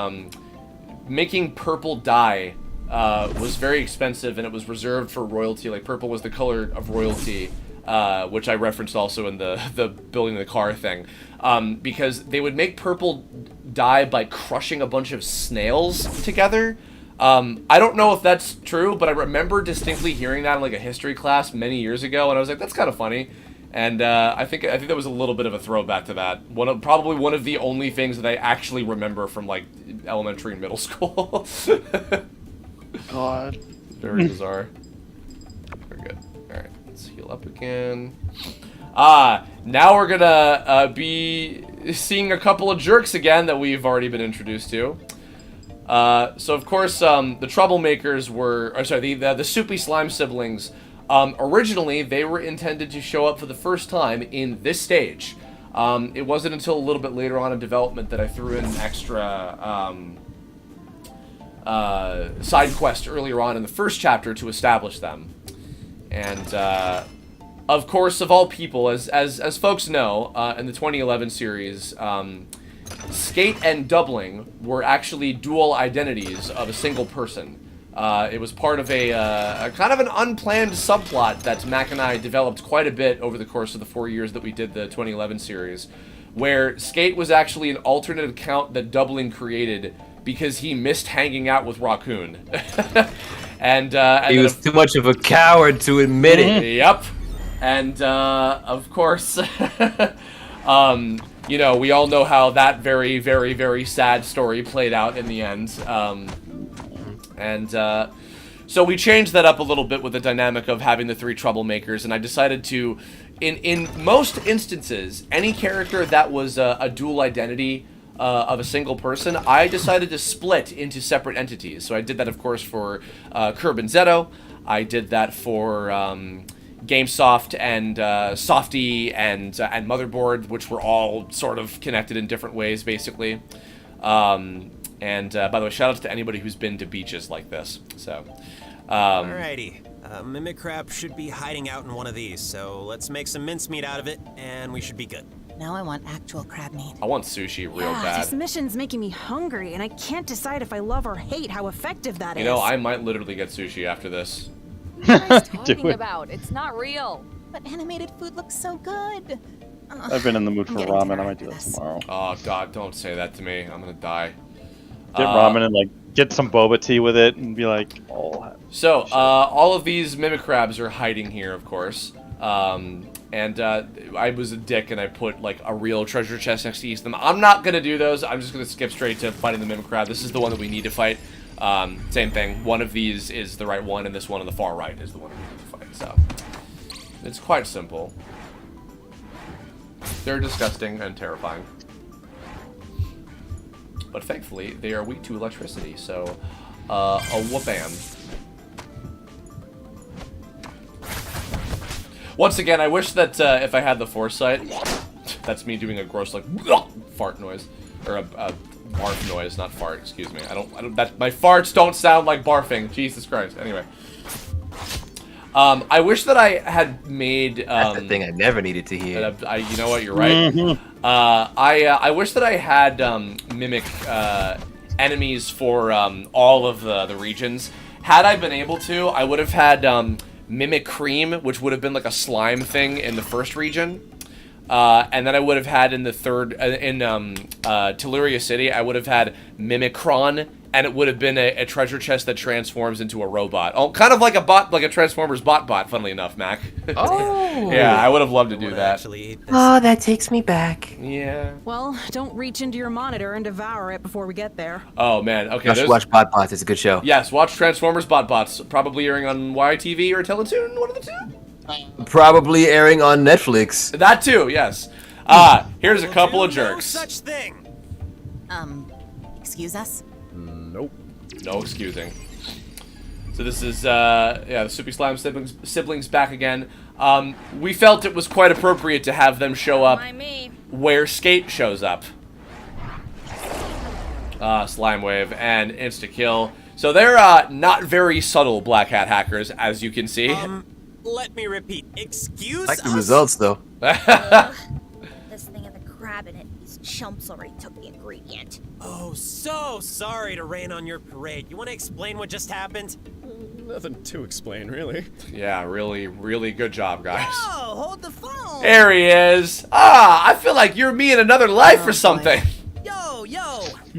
making purple dye was very expensive, and it was reserved for royalty. Like purple was the color of royalty, which I referenced also in the building the car thing, because they would make purple dye by crushing a bunch of snails together. I don't know if that's true, but I remember distinctly hearing that in like a history class many years ago, and I was like, that's kind of funny. And I think that was a little bit of a throwback to that. Probably one of the only things that I actually remember from like elementary and middle school. god. Very bizarre. Very good. Alright, let's heal up again. Now we're gonna be seeing a couple of jerks again that we've already been introduced to. So of course, the troublemakers were, or sorry, the Soupy Slime siblings. Originally, they were intended to show up for the first time in this stage. It wasn't until a little bit later on in development that I threw in an extra side quest earlier on in the first chapter to establish them. And of course, of all people, as folks know, in the 2011 series, Skate and Doubling were actually dual identities of a single person. It was part of a kind of an unplanned subplot that Mac and I developed quite a bit over the course of the 4 years that we did the 2011 series, where Skate was actually an alternate account that Doubling created because he missed hanging out with Raccoon. and he was too much of a coward to admit it. Yep. And of course, you know, we all know how that very, very, very sad story played out in the end. So we changed that up a little bit with the dynamic of having the three troublemakers, and I decided to, in most instances, any character that was a dual identity of a single person, I decided to split into separate entities. So I did that, of course, for Kirb and Zeto. I did that for GameSoft and Softy and Motherboard, which were all sort of connected in different ways, basically. And by the way, shout out to anybody who's been to beaches like this. So, alrighty, Mimicrap should be hiding out in one of these. So let's make some mincemeat out of it, and we should be good. Now I want actual crab meat. I want sushi real bad. This mission's making me hungry, and I can't decide if I love or hate how effective that is. You know, I might literally get sushi after this. What are you talking about? It's not real. But animated food looks so good. I've been in the mood for ramen. I might do that tomorrow. Oh god, don't say that to me. I'm gonna die. Get ramen and like get some boba tea with it and be like, oh. So, all of these Mimicrabs are hiding here, of course. And I was a dick and I put like a real treasure chest next to each of them. I'm not gonna do those. I'm just gonna skip straight to fighting the Mimicrab. This is the one that we need to fight. Same thing. One of these is the right one, and this one on the far right is the one we need to fight. So, it's quite simple. They're disgusting and terrifying. But thankfully, they are weak to electricity, so a whoop-am. Once again, I wish that if I had the foresight, that's me doing a gross like fart noise, or a barf noise, not fart. Excuse me. I don't. My farts don't sound like barfing. Jesus Christ. Anyway, I wish that I had made. That's the thing I never needed to hear. You know what? You're right. I wish that I had mimic enemies for all of the regions. Had I been able to, I would have had Mimic Cream, which would have been like a slime thing in the first region. And then I would have had in the third, in Telluria City, I would have had Mimicron, and it would have been a treasure chest that transforms into a robot. Oh, kind of like a bot, like a Transformers bot, funnily enough, Mac. Oh! Yeah, I would have loved to do that. Oh, that takes me back. Yeah. Well, don't reach into your monitor and devour it before we get there. Oh, man. Okay, I should watch Botbots. It's a good show. Yes, watch Transformers Botbots. Probably airing on YTV or Teletoon, one of the two. Probably airing on Netflix. That too, yes. Here's a couple of jerks. No such thing. Excuse us? Nope. No excusing. So this is, yeah, the Soupy Slime siblings back again. We felt it was quite appropriate to have them show up where Skate shows up. Slime Wave and insta-kill. So they're not very subtle Black Hat hackers, as you can see. Let me repeat. Excuse like the us? results, though. This thing had the crab in it. These chumps already took the ingredient. Oh, so sorry to rain on your parade. You want to explain what just happened? Nothing to explain, really. Yeah, really, really good job, guys. Oh, hold the phone. There he is. I feel like you're me in another life or something. Yo,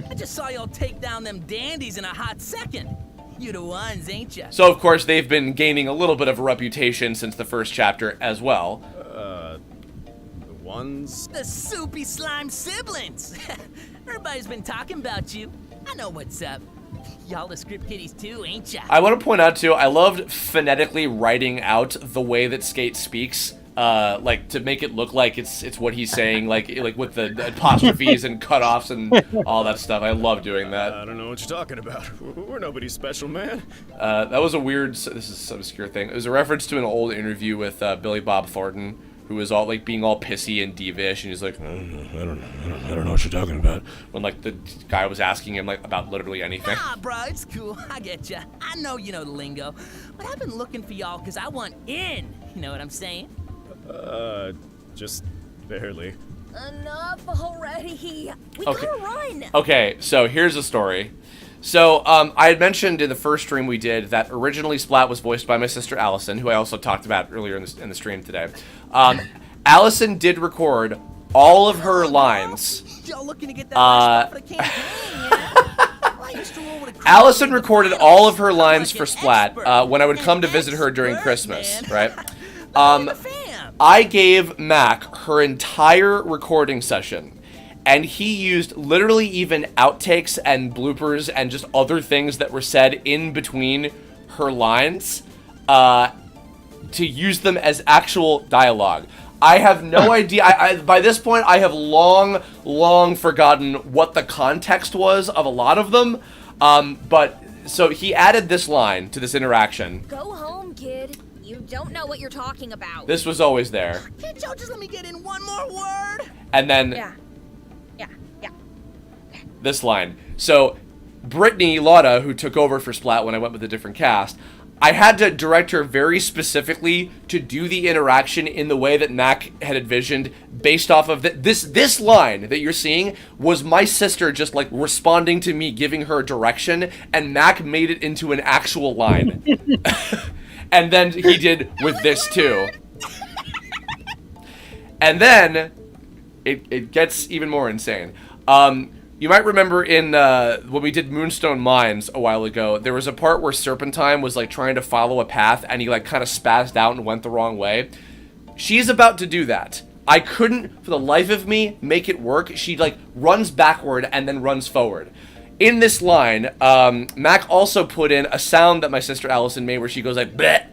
I just saw y'all take down them dandies in a hot second. You the ones, ain't ya? So, of course, they've been gaining a little bit of a reputation since the first chapter as well. The ones? The Soupy Slime siblings. Everybody's been talking about you. I know what's up. Y'all the script kiddies too, ain't ya? I want to point out too, I loved phonetically writing out the way that Skate speaks. Like to make it look like it's what he's saying, like with the apostrophes and cutoffs and all that stuff. I love doing that. I don't know what you're talking about. We're nobody special, man. That was a weird. This is some obscure thing. It was a reference to an old interview with Billy Bob Thornton, who was all like being all pissy and divish, and he's like, I don't know what you're talking about. When like the guy was asking him like about literally anything. Nah, bro, it's cool. I get ya. I know you know the lingo, but I've been looking for y'all because I want in. You know what I'm saying? Just barely. Enough already. We Okay. gotta run. Okay, so here's the story. So, I had mentioned in the first stream we did that originally Splat was voiced by my sister Allison, who I also talked about earlier in the stream today. Allison did record all of her lines. Y'all looking to get that last for the campaign, Allison recorded all of her lines for Splat when I would come to visit her during Christmas, right? I gave Mac her entire recording session, and he used literally even outtakes and bloopers and just other things that were said in between her lines to use them as actual dialogue. I have no idea. By this point, I have long forgotten what the context was of a lot of them. But so he added this line to this interaction. Go home, kid. You don't know what you're talking about. This was always there. Can't y'all just let me get in one more word? And then Yeah. this line. So Brittany Lauda, who took over for Splat when I went with a different cast, I had to direct her very specifically to do the interaction in the way that Mac had envisioned, based off of this line that you're seeing was my sister just like responding to me, giving her direction, and Mac made it into an actual line. And then he did with this too. And then it gets even more insane. You might remember in when we did Moonstone Mines a while ago, there was a part where Serpentine was like trying to follow a path and he like kind of spazzed out and went the wrong way. She's about to do that. I couldn't for the life of me make it work. She like runs backward and then runs forward. In this line, Mac also put in a sound that my sister Allison made where she goes like bleh,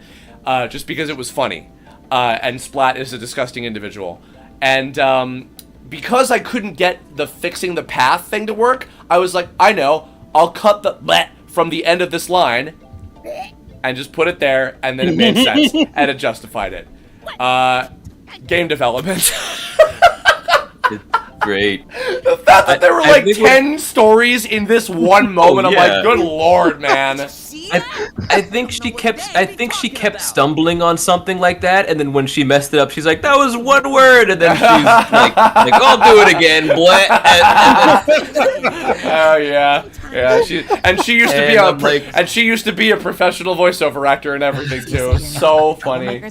just because it was funny. And Splat is a disgusting individual. And because I couldn't get the fixing the path thing to work, I was like, I know, I'll cut the bleh from the end of this line and just put it there, and then it made sense, and it justified it. Game development. Great. The fact that there were like 10 stories in this one moment, I'm like, good lord, man. I think she kept stumbling on something like that, and then when she messed it up, she's like, "That was one word," and then she's like "I'll do it again, bleh." Oh yeah. She used to be a professional voiceover actor and everything too. It was so funny.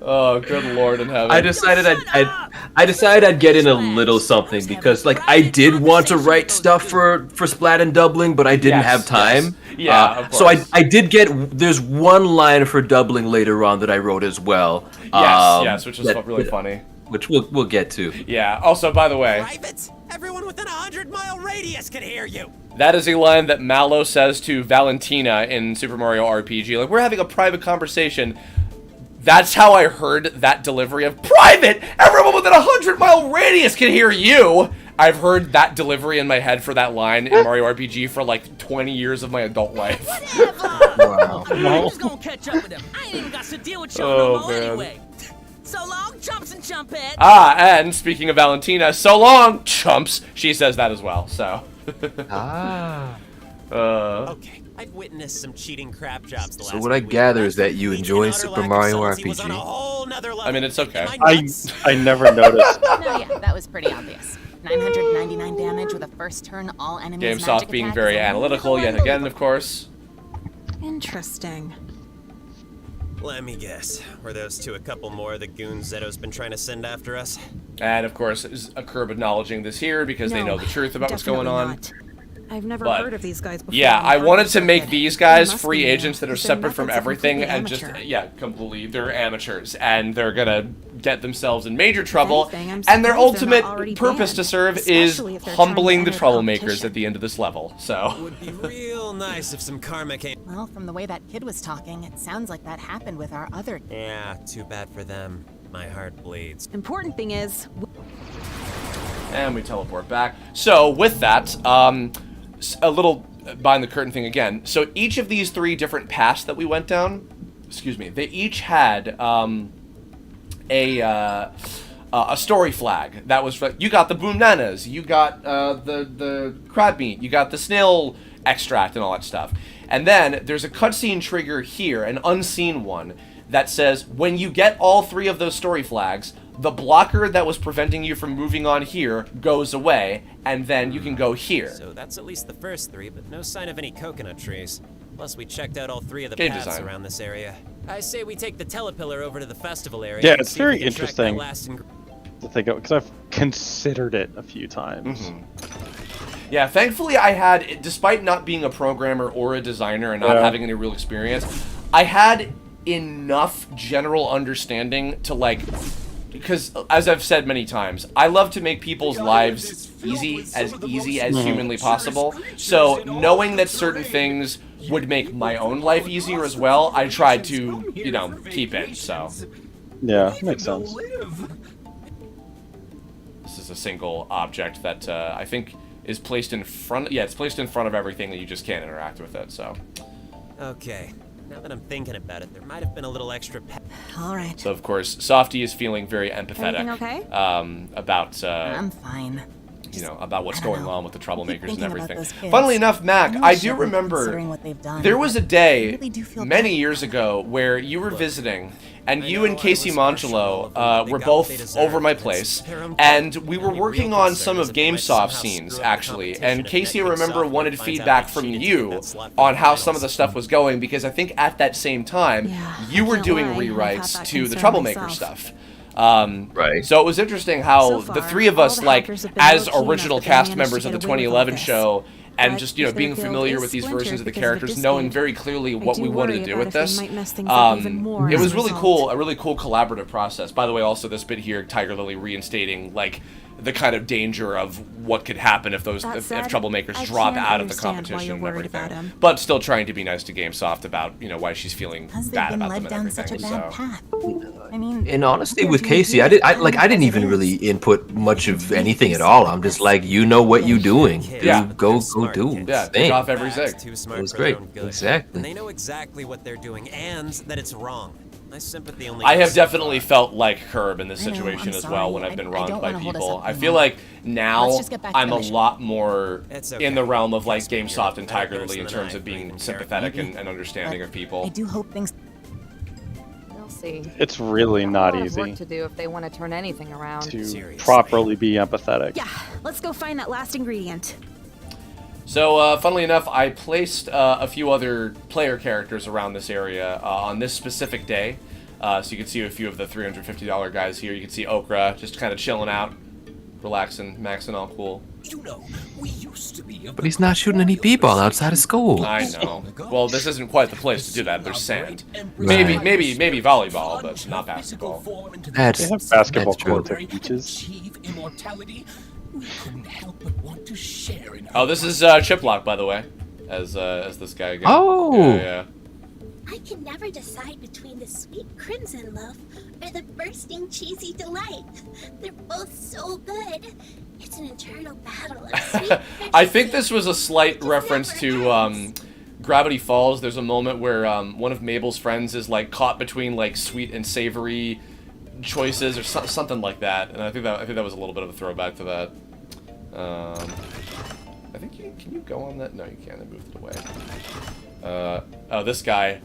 Oh, good lord in heaven. I decided I'd get in a little something because like I did want to write stuff for Splat and Doubling, but I didn't have time. Yeah, of so I did get. There's one line for Doubling later on that I wrote as well. Yes, which is really funny. Which we'll get to. Yeah. Also, by the way, Privates, everyone within a 100-mile radius can hear you. that is a line that Mallow says to Valentina in Super Mario RPG. Like, we're having a private conversation. That's how I heard that delivery of private. Everyone within a 100-mile radius can hear you. I've heard that delivery in my head for that line in Mario RPG for like 20 years of my adult life. Wow. I'm just gonna catch up with him. I ain't even got to deal with y'all no more anyway. So long, chumps and chumpets. And speaking of Valentina, so long, chumps. She says that as well, so. Okay, I've witnessed some cheating crap jobs the last So what I gather is that you enjoy Super Mario RPG. I mean, it's okay. I never noticed. No, yeah, that was pretty obvious. 999 damage with a first turn, all enemies. GameSoft being very analytical yet again, of course. Interesting. Let me guess. Were those two a couple more of the goons Zeto's been trying to send after us? And of course, is a Curb acknowledging this here because they know the truth about what's going on. I've never But, heard of these guys before. yeah, I wanted to make these guys must free be, agents that are because their separate from methods are everything completely and just, amateur. yeah, completely, they're amateurs. And they're gonna get themselves in major trouble. anything, I'm And their surprised they're not ultimate already purpose banned, to serve is especially if they're trying to humbling the enter the troublemakers competition. at the end of this level, so. Would be real nice if some karma came. Well, from the way that kid was talking, it sounds like that happened with our other... Yeah, too bad for them. My heart bleeds. Important thing is... And we teleport back. So, with that, a little behind the curtain thing again. So, each of these 3 different paths that we went down, excuse me, they each had a story flag that was, you got the bananas, you got the crab meat, you got the snail extract and all that stuff. And then there's a cutscene trigger here, an unseen one, that says when you get all 3 of those story flags, the blocker that was preventing you from moving on here goes away, and then you can go here. So that's at least the first 3, but no sign of any coconut trees. Plus, we checked out all 3 of the Game paths design. around this area. I say we take the telepillar over to the festival area. Yeah, and it's see if very we can track that interesting last to think of, because I've considered it a few times. Yeah, thankfully I had, despite not being a programmer or a designer and not Yeah. having any real experience, I had enough general understanding to, like, because as I've said many times, I love to make people's lives easy as humanly possible. So knowing that certain things would make my own life easier as well, I tried to, you know, keep it, so. Yeah, makes sense. This is a single object that I think is placed in front, yeah, it's placed in front of everything that you just can't interact with it, so. Okay, now that I'm thinking about it, there might have been a little extra All right. So of course, Softy is feeling very empathetic Everything okay? about I'm fine. you know, about what's going on with the troublemakers and thinking about everything. those kids. Funnily enough, Mac, I know I you do shouldn't, remember considering what they've done, there was a but I day really do feel many bad. years ago where you were visiting, and you and Casey Mongelo were both over my place, and we were working on some of GameSoft's scenes, actually, and Casey, I remember, wanted feedback from you on how some of the stuff was going, because I think at that same time, you were doing rewrites to the Troublemaker stuff. Right. So it was interesting how the 3 of us, like, as original cast members of the 2011 show, and just, you know, being familiar with these versions of the characters, knowing very clearly what we wanted to do with this, it was really cool, a really cool collaborative process. By the way, also this bit here, Tiger Lily reinstating, like, the kind of danger of what could happen if those if troublemakers drop out of the competition and everything. But still trying to be nice to GameSoft about, you know, why she's feeling bad about them and everything. So. I mean, In honesty, with Casey, I didn't even really input much of anything at all. I'm just like, you know what you're doing. Go do. Yeah, thing. take off every zig. It was great. Exactly. And they know exactly what they're doing and that it's wrong. My sympathy only I have goes so definitely far. felt like Herb in this I know, situation I'm as sorry. well when I've been I wronged don't by wanna hold us people. up I anymore. feel like now Let's just get back to I'm the a mission. lot more It's okay. in the realm of like Trust me, you're GameSoft a and better Tiger Lily person in than terms I of believe being in sympathetic Maybe. and understanding of people. I do hope things... We'll see. It's really not A lot of easy work to do if they want to turn anything around. to properly be empathetic. Yeah, let's go find that last ingredient. So, funnily enough, I placed a few other player characters around this area on this specific day. So you can see a few of the $350 guys here. You can see Okra just kind of chilling out, relaxing, maxing all cool. You know, we used to be But he's not shooting any b-ball outside of school. I know. Well, this isn't quite the place to do that. There's sand. Right. Maybe volleyball, but not basketball. That's They have basketball that's true. courts at beaches. achieve immortality. We couldn't help but want to share in Oh, this is Chiplock, by the way, as this guy again. Oh. Yeah. I can never decide between the sweet crimson love or the bursting cheesy delight. They're both so good. It's an eternal battle of sweet. I think this was a slight reference to Gravity Falls. There's a moment where one of Mabel's friends is like caught between like sweet and savory choices or something like that, and I think that was a little bit of a throwback to that. I think can you go on that? No, you can't. I moved it away. Oh, this guy,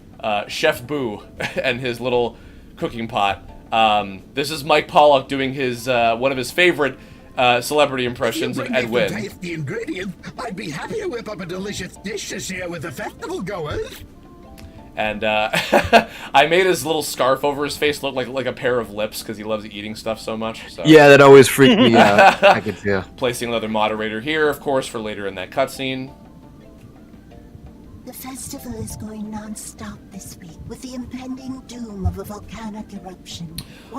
Chef Boo, and his little cooking pot. This is Mike Pollock doing his one of his favorite celebrity impressions of Ed Wynn. Taste the ingredient. I'd be happy to whip up a delicious dish to share with the festival goers. And I made his little scarf over his face look like a pair of lips because he loves eating stuff so much. So. Yeah, that always freaked me out. I could tell. Placing another moderator here, of course, for later in that cutscene. The festival is going non-stop this week with the impending doom of a volcanic eruption.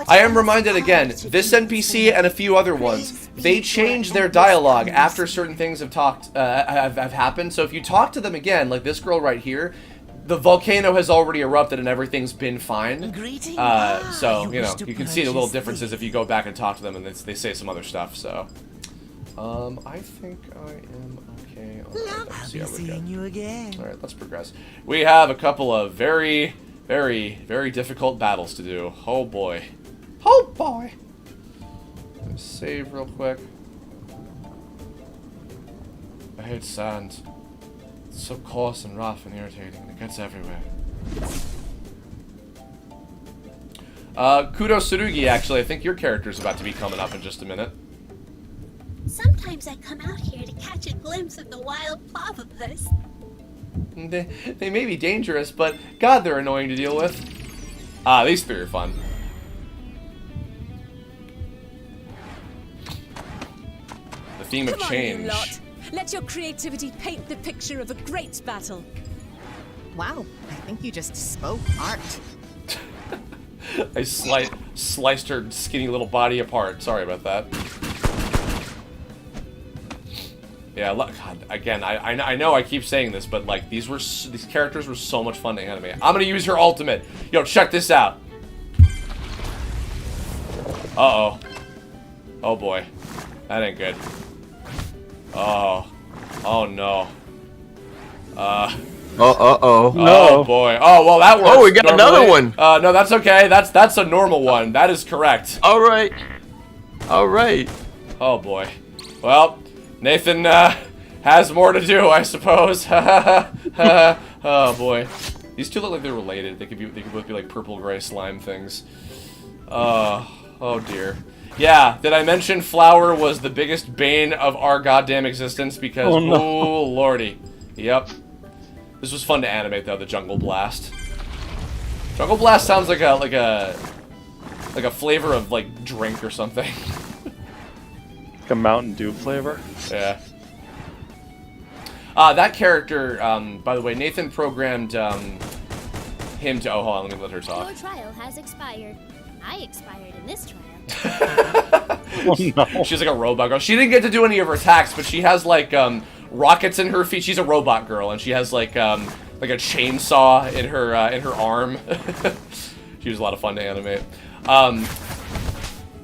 I am reminded again, this NPC and a few other ones, they change their dialogue after certain things have happened. So if you talk to them again, like this girl right here, the volcano has already erupted and everything's been fine. So, you know, you can see the little differences if you go back and talk to them and they say some other stuff, so. I think I am okay. I'll be seeing you again. Alright, let's progress. We have a couple of very, very, very difficult battles to do. Oh boy. Oh boy! Let's save real quick. I hate sand. It's so coarse and rough and irritating, and it gets everywhere. Kudo Tsurugi, actually, I think your character's about to be coming up in just a minute. Sometimes I come out here to catch a glimpse of the wild platypus. They may be dangerous, but God, they're annoying to deal with. These three are fun. The theme of change. On, you lot. Let your creativity paint the picture of a great battle. Wow, I think you just spoke art. I sliced her skinny little body apart. Sorry about that. Yeah, look, God, again, I know I keep saying this, but like these characters were so much fun to animate. I'm gonna use her ultimate. Yo, check this out. Uh-oh. Oh boy. That ain't good. Oh. Oh no. Uh-oh. Oh boy. Oh, well that works. Oh, we got another one. No, that's okay. That's a normal one. That is correct. Alright. Alright. Oh boy. Well, Nathan has more to do, I suppose. Oh boy. These two look like they're related. They could both be like purple-gray slime things. Oh dear. Yeah, did I mention Flower was the biggest bane of our goddamn existence? Because, oh lordy. Yep. This was fun to animate though, the Jungle Blast. Jungle Blast sounds like a flavor of like drink or something. Like a Mountain Dew flavor? Yeah. That character, by the way, Nathan programmed him to. Oh, hold on, let me let her talk. Your trial has expired. I expired in this trial. Oh, no. She's like a robot girl. She didn't get to do any of her attacks, but she has like rockets in her feet. She's a robot girl, and she has like a chainsaw in her arm. She was a lot of fun to animate. I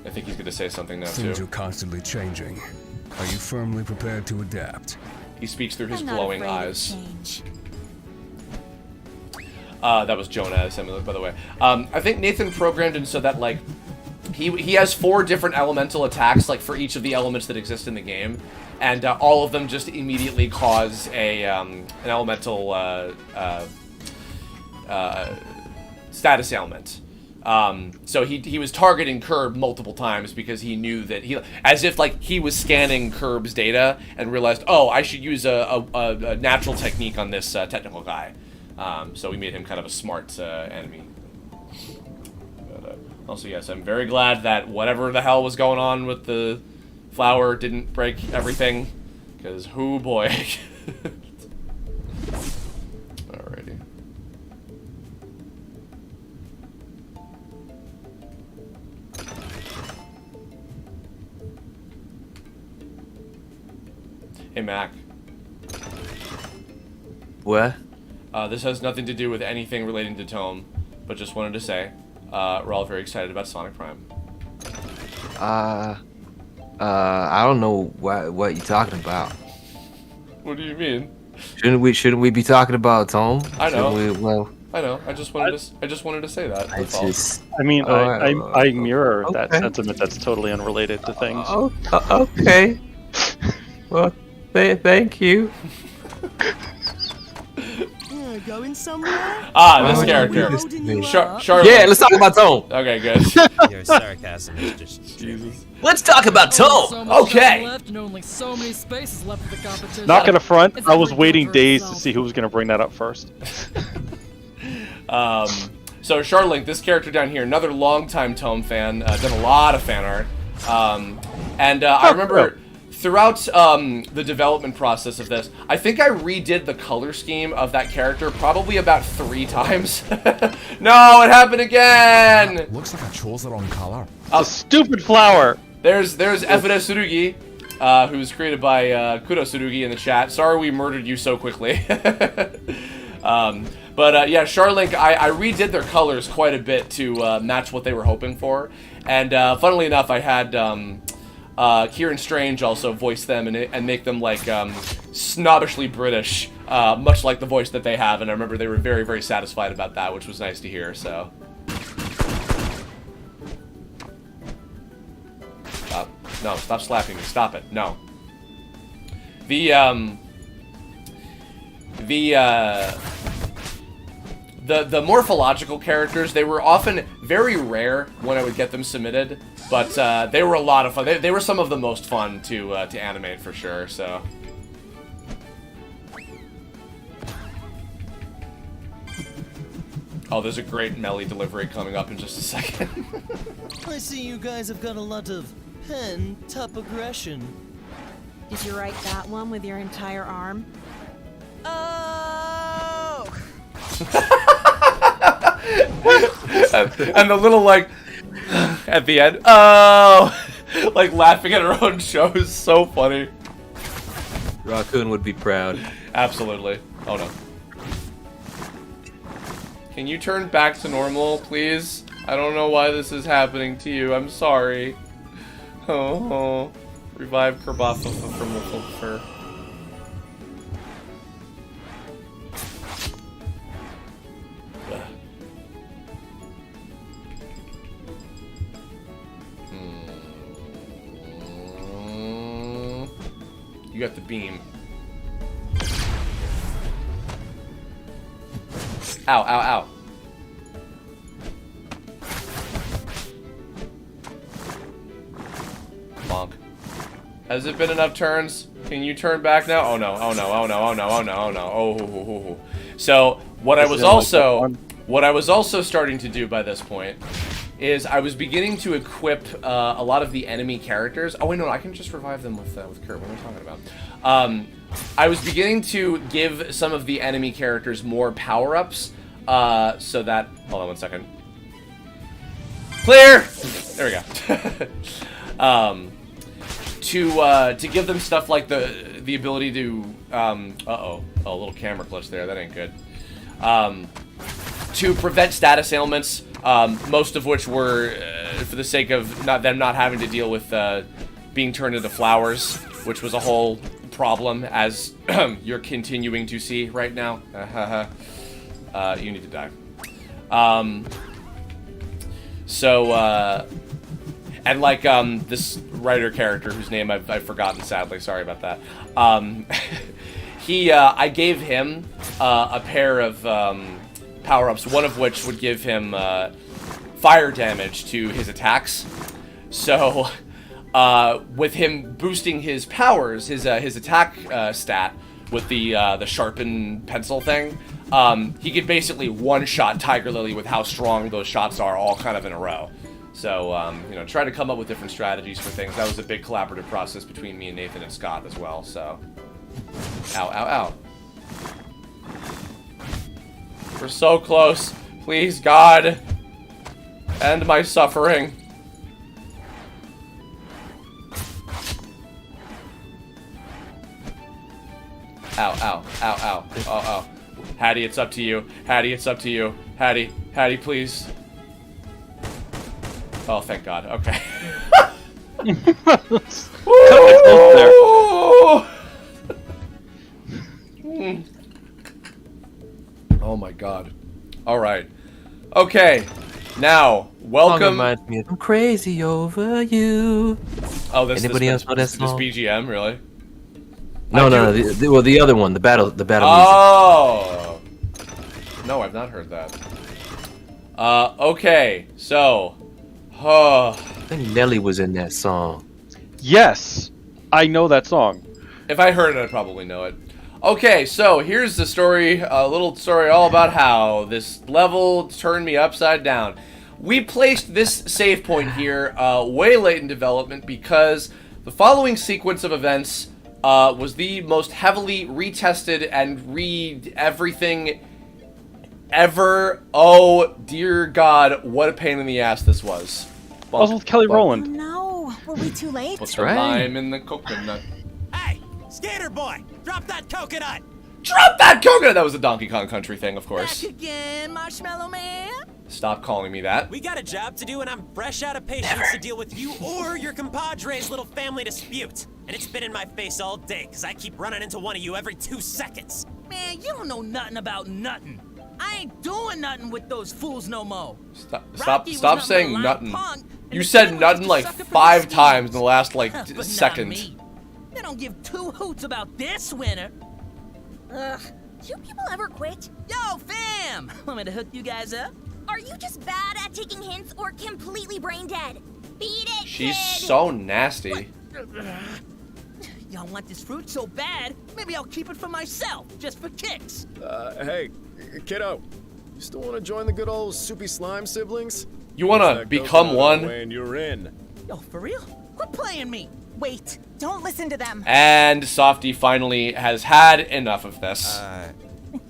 think he's gonna say something now too. Things are constantly changing. Are you firmly prepared to adapt? He speaks through his glowing eyes. That was Jonah, by the way. I think Nathan programmed him so that like he has 4 different elemental attacks like for each of the elements that exist in the game, and all of them just immediately cause an elemental status ailment. So he was targeting Kirb multiple times because he knew that as if like he was scanning Kirb's data and realized, oh, I should use a natural technique on this technical guy. So we made him kind of a smart enemy. But, also, yes, I'm very glad that whatever the hell was going on with the flower didn't break everything, because hoo boy. Alrighty. Hey, Mac. What? This has nothing to do with anything relating to Tome, but just wanted to say, we're all very excited about Sonic Prime. I don't know what you're talking about. What do you mean? Shouldn't we be talking about Tome? I know. Well, I know. I just wanted to say that. That's all. I mean, I mirror that sentiment. That's totally unrelated to things. Oh, okay. Well, thank you. Going somewhere? This character. Charlotte. Yeah, let's talk about Tome. Okay, good. Your sarcasm is just Jesus. Let's talk about Tome. Okay. Left and only so many spaces left for the competition. Not gonna front. I was waiting days to see who was gonna bring that up first. So Charlink, this character down here, another longtime Tome fan, done a lot of fan art. I remember throughout the development process of this, I think I redid the color scheme of that character probably about 3 times. No, it happened again! Looks like I chose the wrong color. A stupid flower! There's Efede Tsurugi, who's created by Kudo Tsurugi in the chat. Sorry we murdered you so quickly. Yeah, Charlink, I redid their colors quite a bit to match what they were hoping for. And funnily enough, I had Kieran Strange also voice them and make them like snobbishly British, much like the voice that they have. And I remember they were very, very satisfied about that, which was nice to hear. So. Stop. No, stop slapping me. Stop it. No. The morphological characters, they were often very rare when I would get them submitted, but they were a lot of fun. They were some of the most fun to animate for sure. So. Oh, there's a great melee delivery coming up in just a second. I see you guys have got a lot of pent-up aggression. Did you write that one with your entire arm? Oh! And the little, like, at the end, oh! Like, laughing at her own show is so funny. Raccoon would be proud. Absolutely. Oh, no. Can you turn back to normal, please? I don't know why this is happening to you. I'm sorry. Oh. Revive Kirbopher from the Pilate. You got the beam. Ow, ow, ow. Bonk. Has it been enough turns? Can you turn back now? Oh no, oh no, oh no, oh no, oh no, oh no, oh. So, what I was also starting to do by this point is I was beginning to equip a lot of the enemy characters. Oh wait, no, I can just revive them with Kirby. What am I talking about? I was beginning to give some of the enemy characters more power-ups, so that... Hold on one second. Clear! There we go. To give them stuff like the ability to... uh-oh. Oh, a little camera glitch there. That ain't good. To prevent status ailments, most of which were for the sake of them not having to deal with being turned into flowers, which was a whole problem, as you're continuing to see right now. You need to die. And like this writer character whose name I've forgotten, sadly. Sorry about that. I gave him a pair of power-ups, one of which would give him fire damage to his attacks. So, with him boosting his powers, his attack stat with the sharpened pencil thing, he could basically one-shot Tiger Lily with how strong those shots are, all kind of in a row. So, try to come up with different strategies for things. That was a big collaborative process between me and Nathan and Scott as well, so. Ow, ow, ow. We're so close. Please, God. End my suffering. Ow, ow, ow, ow. Oh, oh. Hattie, it's up to you. Hattie, it's up to you. Hattie, please. Oh, thank God. Okay. Oh my God. All right. Okay. Now, welcome. I'm crazy over you. Oh, this. Anybody else know that song? This BGM, really? No. The other one, the battle music. Oh. No, I've not heard that. Okay. So. I think Nelly was in that song. Yes, I know that song. If I heard it, I'd probably know it. Okay, so here's the story, a little story all about how this level turned me upside down. We placed this save point here way late in development because the following sequence of events was the most heavily retested and everything ever. Oh, dear God, what a pain in the ass this was. I was with Kelly Rowland. Oh, no. Were we too late? What's right? Lime in the coconut. Hey, skater boy, drop that coconut! Drop that coconut! That was a Donkey Kong Country thing, of course. Back again, Marshmallow Man. Stop calling me that. We got a job to do, and I'm fresh out of patience to deal with you or your compadre's little family dispute. And it's been in my face all day, because I keep running into one of you every 2 seconds. Man, you don't know nothing about nothing. I ain't doing nothing with those fools no more. Stop saying nothing. You said nothing like 5 times in the last, like, But second. not me. They don't give 2 hoots about this winner. Ugh. Do people ever quit? Yo, fam! Want me to hook you guys up? Are you just bad at taking hints or completely brain dead? Beat it, She's kid! so nasty. Y'all want this fruit so bad, maybe I'll keep it for myself, just for kicks. Hey, kiddo. You still want to join the good old soupy slime siblings? You want to become one? When you're in. Yo, for real? Quit playing me. Wait, don't listen to them. And Softy finally has had enough of this. I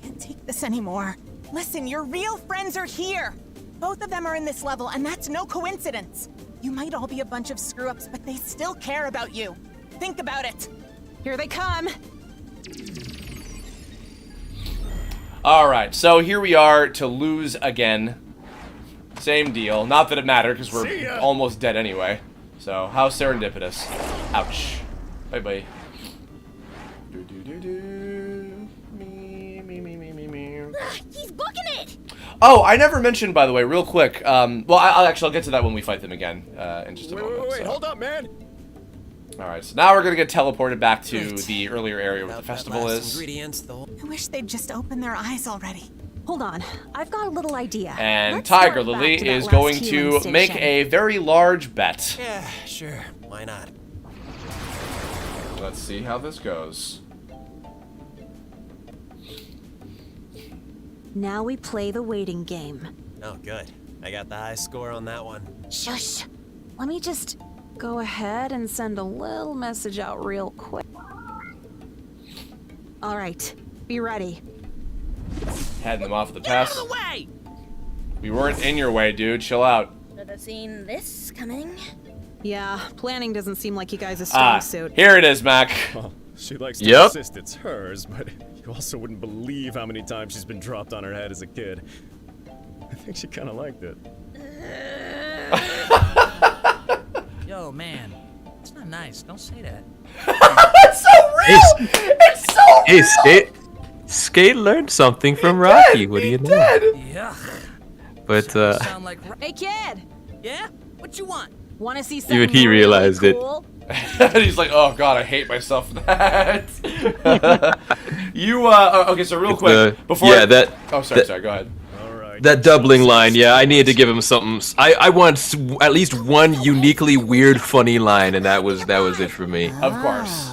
can't take this anymore. Listen, your real friends are here. Both of them are in this level, and that's no coincidence. You might all be a bunch of screw-ups, but they still care about you. Think about it. Here they come. Alright, so here we are to lose again. Same deal. Not that it mattered, because we're almost dead anyway. So, how serendipitous. Ouch. Bye-bye. He's booking it! Oh, I never mentioned, by the way, real quick. Well, I'll get to that when we fight them again in just a moment. Wait, hold up, man. Alright, so now we're gonna get teleported back to the earlier area where the festival is. I wish they'd just open their eyes already. Hold on, I've got a little idea. And Let's Tiger start back Lily to that is last going healing to make station. a very large bet. Yeah, sure. Why not? Let's see how this goes. Now we play the waiting game. Oh, good. I got the high score on that one. Shush. Let me just go ahead and send a little message out real quick. All right, be ready. Heading them off the pass. Out of the way! We weren't in your way, dude. Chill out. Should have seen this coming. Yeah, planning doesn't seem like you guys' strong suit. Here it is, Mac. Well, she likes to Yep. insist it's hers, but you also wouldn't believe how many times she's been dropped on her head as a kid. I think she kind of liked it. Yo, man. It's not nice. Don't say that. It's so real! It's so real! Skate learned something from Rocky. What do you know? Yuck. But Sound like... Hey, kid! Yeah? What you want? Want to see something even he realized it. cool? He's like, oh god, I hate myself for that. Okay, so real quick, before oh, sorry, go ahead. That doubling line, yeah, I needed to give him something. I want at least one uniquely weird, funny line, and that was it for me. Of course.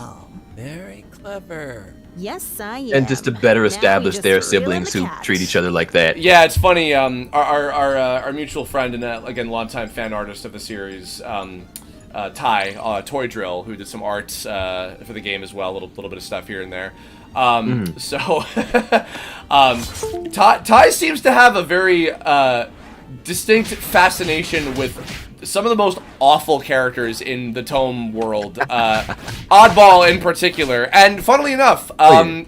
Very clever. Yes, I am. And just to better establish their siblings who treat each other like that. Yeah, it's funny. Our mutual friend and again longtime fan artist of the series, Ty Toy Drill, who did some art for the game as well, a little bit of stuff here and there. So Ty seems to have a very distinct fascination with some of the most awful characters in the Tome world, Oddball in particular, and funnily enough, same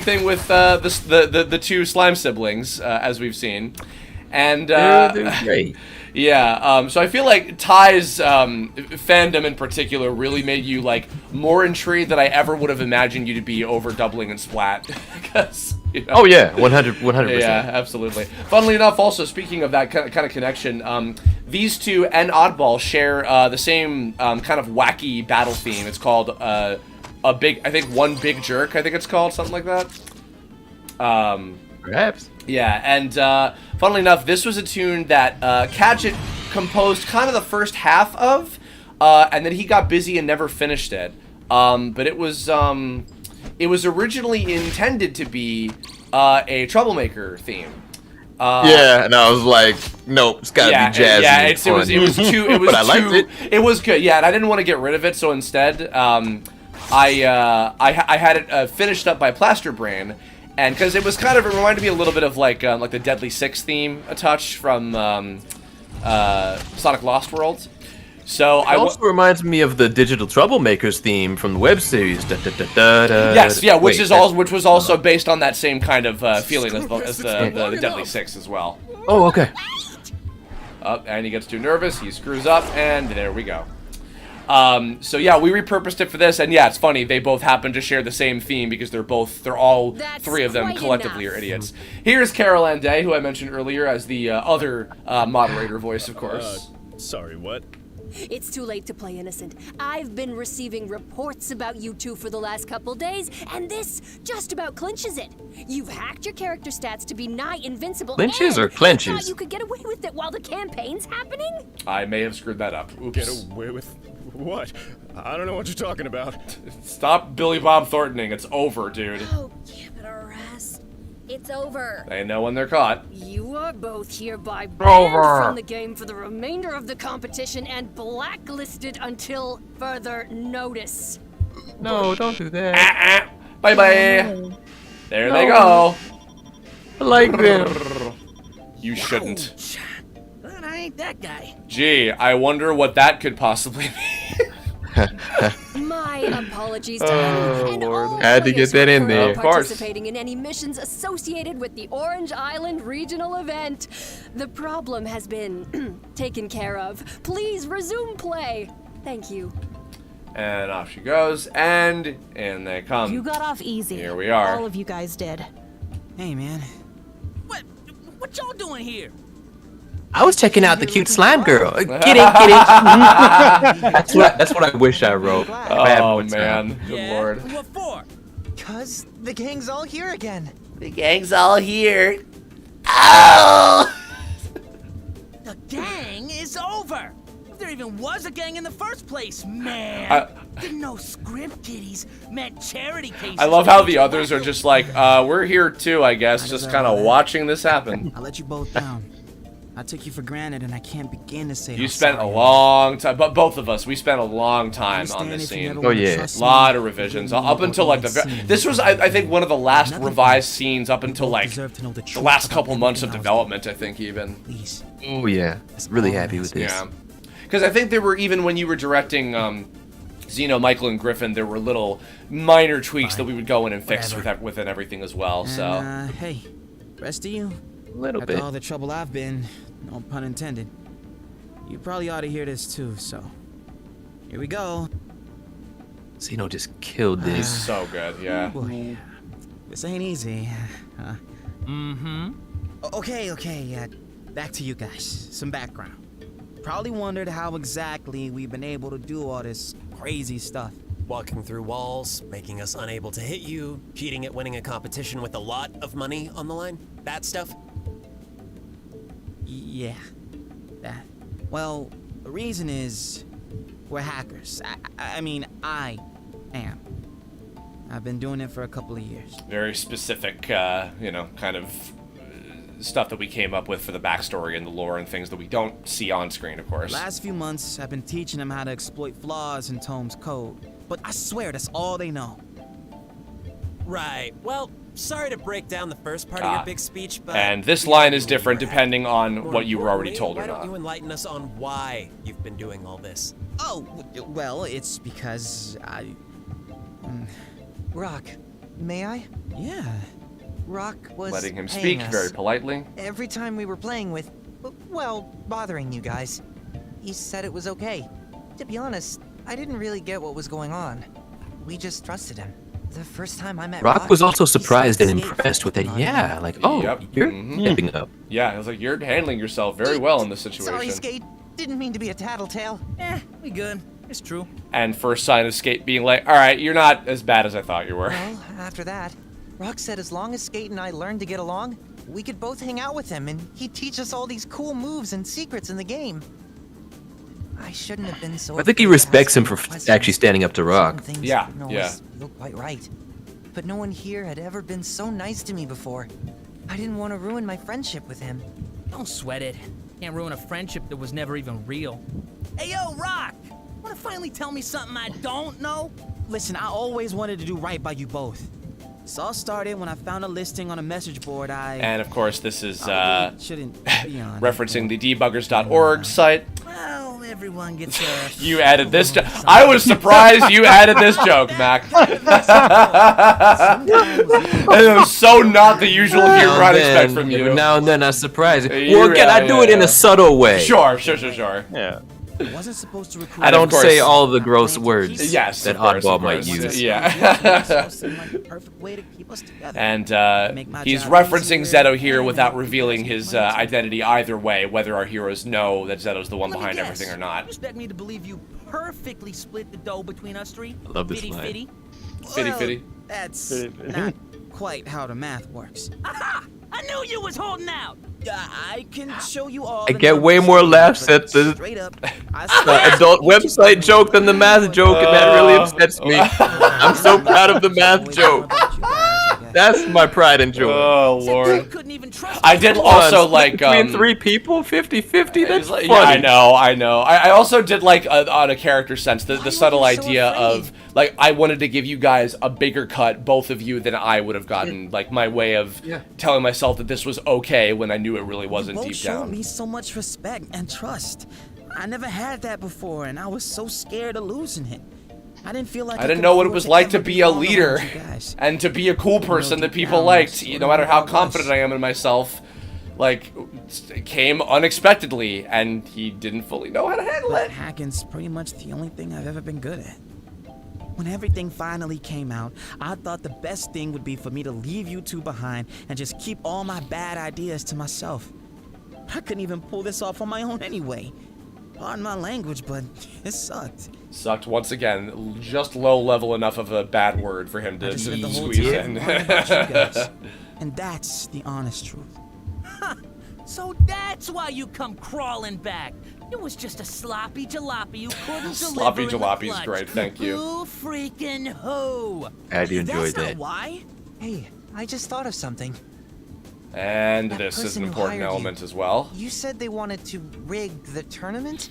thing with the 2 slime siblings, as we've seen, and they're great. Yeah, so I feel like Ty's fandom in particular really made you like more intrigued than I ever would have imagined you to be over doubling and Splat. Because, you know, Oh yeah, 100%. yeah, absolutely. Funnily enough, also speaking of that kind of connection, these 2 and Oddball share the same kind of wacky battle theme. It's called One Big Jerk. I think it's called something like that. Perhaps. Yeah, and funnily enough, this was a tune that Cadget composed kind of the first half of, and then he got busy and never finished it. but it was originally intended to be a Troublemaker theme. And I was like, nope, it's gotta be jazzy. Yeah, and it was too. It was but I liked it. It was good. Yeah, and I didn't want to get rid of it, so instead, I had it finished up by Plaster Brain, and because it was kind of, it reminded me a little bit of like the Deadly Six theme, a touch from Sonic Lost World. So it also reminds me of the Digital Troublemakers theme from the web series. Yes, yeah, which was also based on that same kind of feeling as the Deadly Six as well. Oh, okay. And he gets too nervous, he screws up, and there we go. So yeah, we repurposed it for this, and yeah, it's funny, they both happen to share the same theme because they're all three of them collectively are idiots. Here's Carol Ann Day, who I mentioned earlier as the other moderator voice, of course. Sorry, what? It's too late to play innocent. I've been receiving reports about you two for the last couple days, and this just about clinches it. You've hacked your character stats to be nigh invincible. Clinches or thought clinches? you could get away with it while the campaign's happening? I may have screwed that up. Oops. Get away with what? I don't know what you're talking about. Stop Billy Bob Thorntoning. It's over, dude. Oh, give it a rest. It's over. They know when they're caught. You are both hereby Over. banned from the game for the remainder of the competition and blacklisted until further notice. No, don't do that. Bye-bye. There they go. I like them. You shouldn't. But I ain't that guy. Gee, I wonder what that could possibly be. My apologies to him and all Had to get that in there. for participating in any missions associated with the Orange Island regional event. The problem has been taken care of. Please resume play. Thank you. And off she goes, and in they come. You got off easy. Here we are. All of you guys did. Hey, man. What y'all doing here? I was checking out the cute slime girl. Get it. That's what I wish I wrote. Oh man, good lord. What for? Cause the gang's all here again. The gang's all here. Oh! The gang is over. If there even was a gang in the first place, man. Didn't know script kitties meant charity cases. I love how the others are just like, we're here too, I guess, just kind of watching this happen. I let you both down. I took you for granted, and I can't begin to say. You spent a long time, but both of us, we spent a long time on this scene. Oh yeah, a lot of revisions up until like this was, I think, one of the last revised scenes up until like the last couple months of development. I think even. Oh yeah, really happy with this. Yeah, because I think there were, even when you were directing Zeno, Michael, and Griffin, there were little minor tweaks that we would go in and fix within everything as well. So hey, rest of you. A little After bit. all the trouble I've been, no pun intended, you probably ought to hear this too, so here we go. Zeno just killed this. He's so good, yeah. Oh boy. This ain't easy. Okay, back to you guys. Some background. Probably wondered how exactly we've been able to do all this crazy stuff. Walking through walls, making us unable to hit you, cheating at winning a competition with a lot of money on the line, that stuff? Yeah, that. Well, the reason is we're hackers. I mean, I am. I've been doing it for a couple of years. Very specific, kind of stuff that we came up with for the backstory and the lore and things that we don't see on screen, of course. The last few months, I've been teaching them how to exploit flaws in TOME's code. But I swear, that's all they know. Right. Well, sorry to break down the first part of your big speech, but... And this line is different depending on what you were already told or why not. don't you enlighten us on why you've been doing all this? Oh, well, it's because I... Rock, may I? Yeah. Rock was letting him paying speak us. very politely. Every time we were playing with, well, bothering you guys, he said it was okay. To be honest, I didn't really get what was going on. We just trusted him. The first time I met Rock was also surprised and impressed with it. Yeah, like, oh, you're stepping up. Yeah, I was like, you're handling yourself very well in this situation. Sorry, Skate. Didn't mean to be a tattletale. We good. It's true. And first sign of Skate being like, all right, you're not as bad as I thought you were. Well, after that, Rock said as long as Skate and I learned to get along, we could both hang out with him and he'd teach us all these cool moves and secrets in the game. I shouldn't have been so. I think he afraid to respects ask him for questions. actually standing up to Rock. Some things Yeah, didn't yeah. always feel quite right. But no one here had ever been so nice to me before. I didn't want to ruin my friendship with him. Don't sweat it. Can't ruin a friendship that was never even real. Hey, yo, Rock! Wanna finally tell me something I don't know? Listen, I always wanted to do right by you both. This all started when I found a listing on a message board. And of course, this is shouldn't be on referencing the debuggers.org site. Well, everyone gets a... You added this joke. I was surprised you added this joke, Mac. It was so not the usual humor I'd expect from you. Now and then I surprise you. Well, again, I do it in a subtle way. Sure. Yeah. I wasn't supposed to recruit. I don't say all the gross words Yes, that of course, Oddball of might course. use. Yeah. And he's referencing Zeto here without revealing his identity either way, whether our heroes know that Zeto's the one behind everything or not. You expect me to believe you perfectly split the dough between us three? I love this Fitty line. fitty? Fitty. That's not quite how the math works. Aha! I knew you was holding out! I can show you all. I get way more laughs at the adult website joke than the math joke, and that really upsets me. I'm so proud of the math joke. That's my pride and joy. Oh, Lord. I did also like... Between three people, 50-50, that's funny. Yeah, I know. I also did like, on a character sense, the subtle idea of, like, I wanted to give you guys a bigger cut, both of you, than I would have gotten. Like, my way of telling myself that this was okay when I knew it really wasn't deep showed down. me so much respect and trust. I never had that before, and I was so scared of losing it. I didn't feel like I didn't know what it was like to be a leader and to be a cool person that people liked. No matter how confident I am in myself, like, it came unexpectedly, and he didn't fully know how to handle it. Hacking's pretty much the only thing I've ever been good at. When everything finally came out, I thought the best thing would be for me to leave you two behind and just keep all my bad ideas to myself. I couldn't even pull this off on my own anyway. Pardon my language, but it sucked. Sucked once again. Just low level enough of a bad word for him to squeeze in. And that's the honest truth. So that's why you come crawling back. It was just a sloppy jalopy you couldn't Sloppy deliver jalopy in the is clutch. great, thank you. Who freaking who? I do enjoy That's that. not why. Hey, I just thought of something. And That this is person an who important hired you, element as well. You said they wanted to rig the tournament?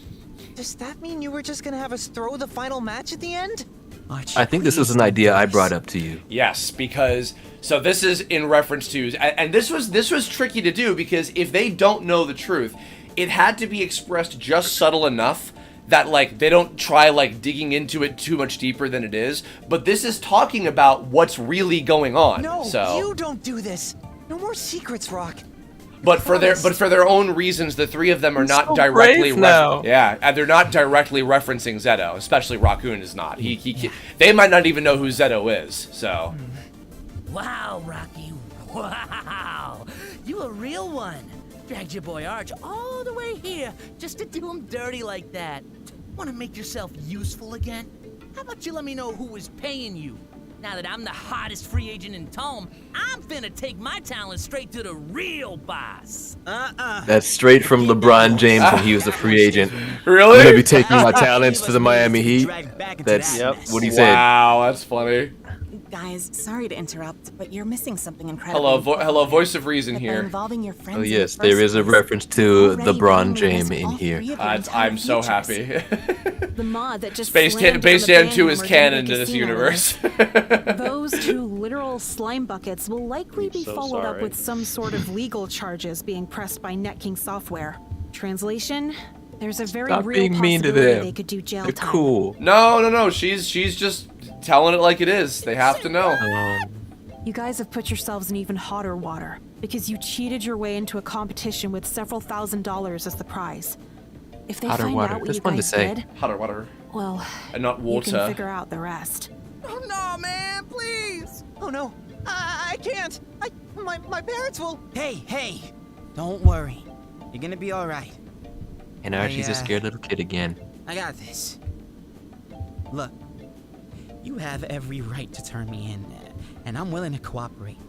Does that mean you were just gonna have us throw the final match at the end? I think this is an idea I brought up to you. Yes, because so this is in reference to, and this was tricky to do because if they don't know the truth, it had to be expressed just subtle enough that like they don't try like digging into it too much deeper than it is. But this is talking about what's really going on. No, so. you don't do this. No more secrets, Rock. But for their own reasons, the three of them are not so directly brave now. and they're not directly referencing Zeto, especially Raccoon is not. They might not even know who Zeto is. So. Wow, Rocky. Wow. You a real one. Dragged your boy Arch all the way here just to do him dirty like that. Want to make yourself useful again? How about you let me know who is paying you? Now that I'm the hottest free agent in Tome, I'm finna take my talent straight to the real boss. That's straight from LeBron James when he was a free agent. Really? I'm gonna be taking my talents to the Miami Heat. That's what he said. Wow, that's funny. Guys, sorry to interrupt, but you're missing something incredible. Hello, voice of reason here. Involving your friends Oh yes, there is a reference to LeBron James in here. I'm so happy. The mod that just Space Jam 2 is canon to this universe. Those two literal slime buckets will likely be so followed up sorry. with some sort of legal charges being pressed by NetKing Software. Translation: there's a very Stop real being mean to possibility them. they could do jail They're time. cool. No. She's just telling it like it is. They have to know. You guys have put yourselves in even hotter water because you cheated your way into a competition with several $1,000s as the prize. If they Hotter find water. out what That's you fun to guys say. did, Hotter water. well, And not you water. can figure out the rest. Oh no, man, please. Oh no, I can't. My parents will. Hey, don't worry. You're gonna be all right. And Archie's a scared little kid again. I got this. Look, you have every right to turn me in, and I'm willing to cooperate.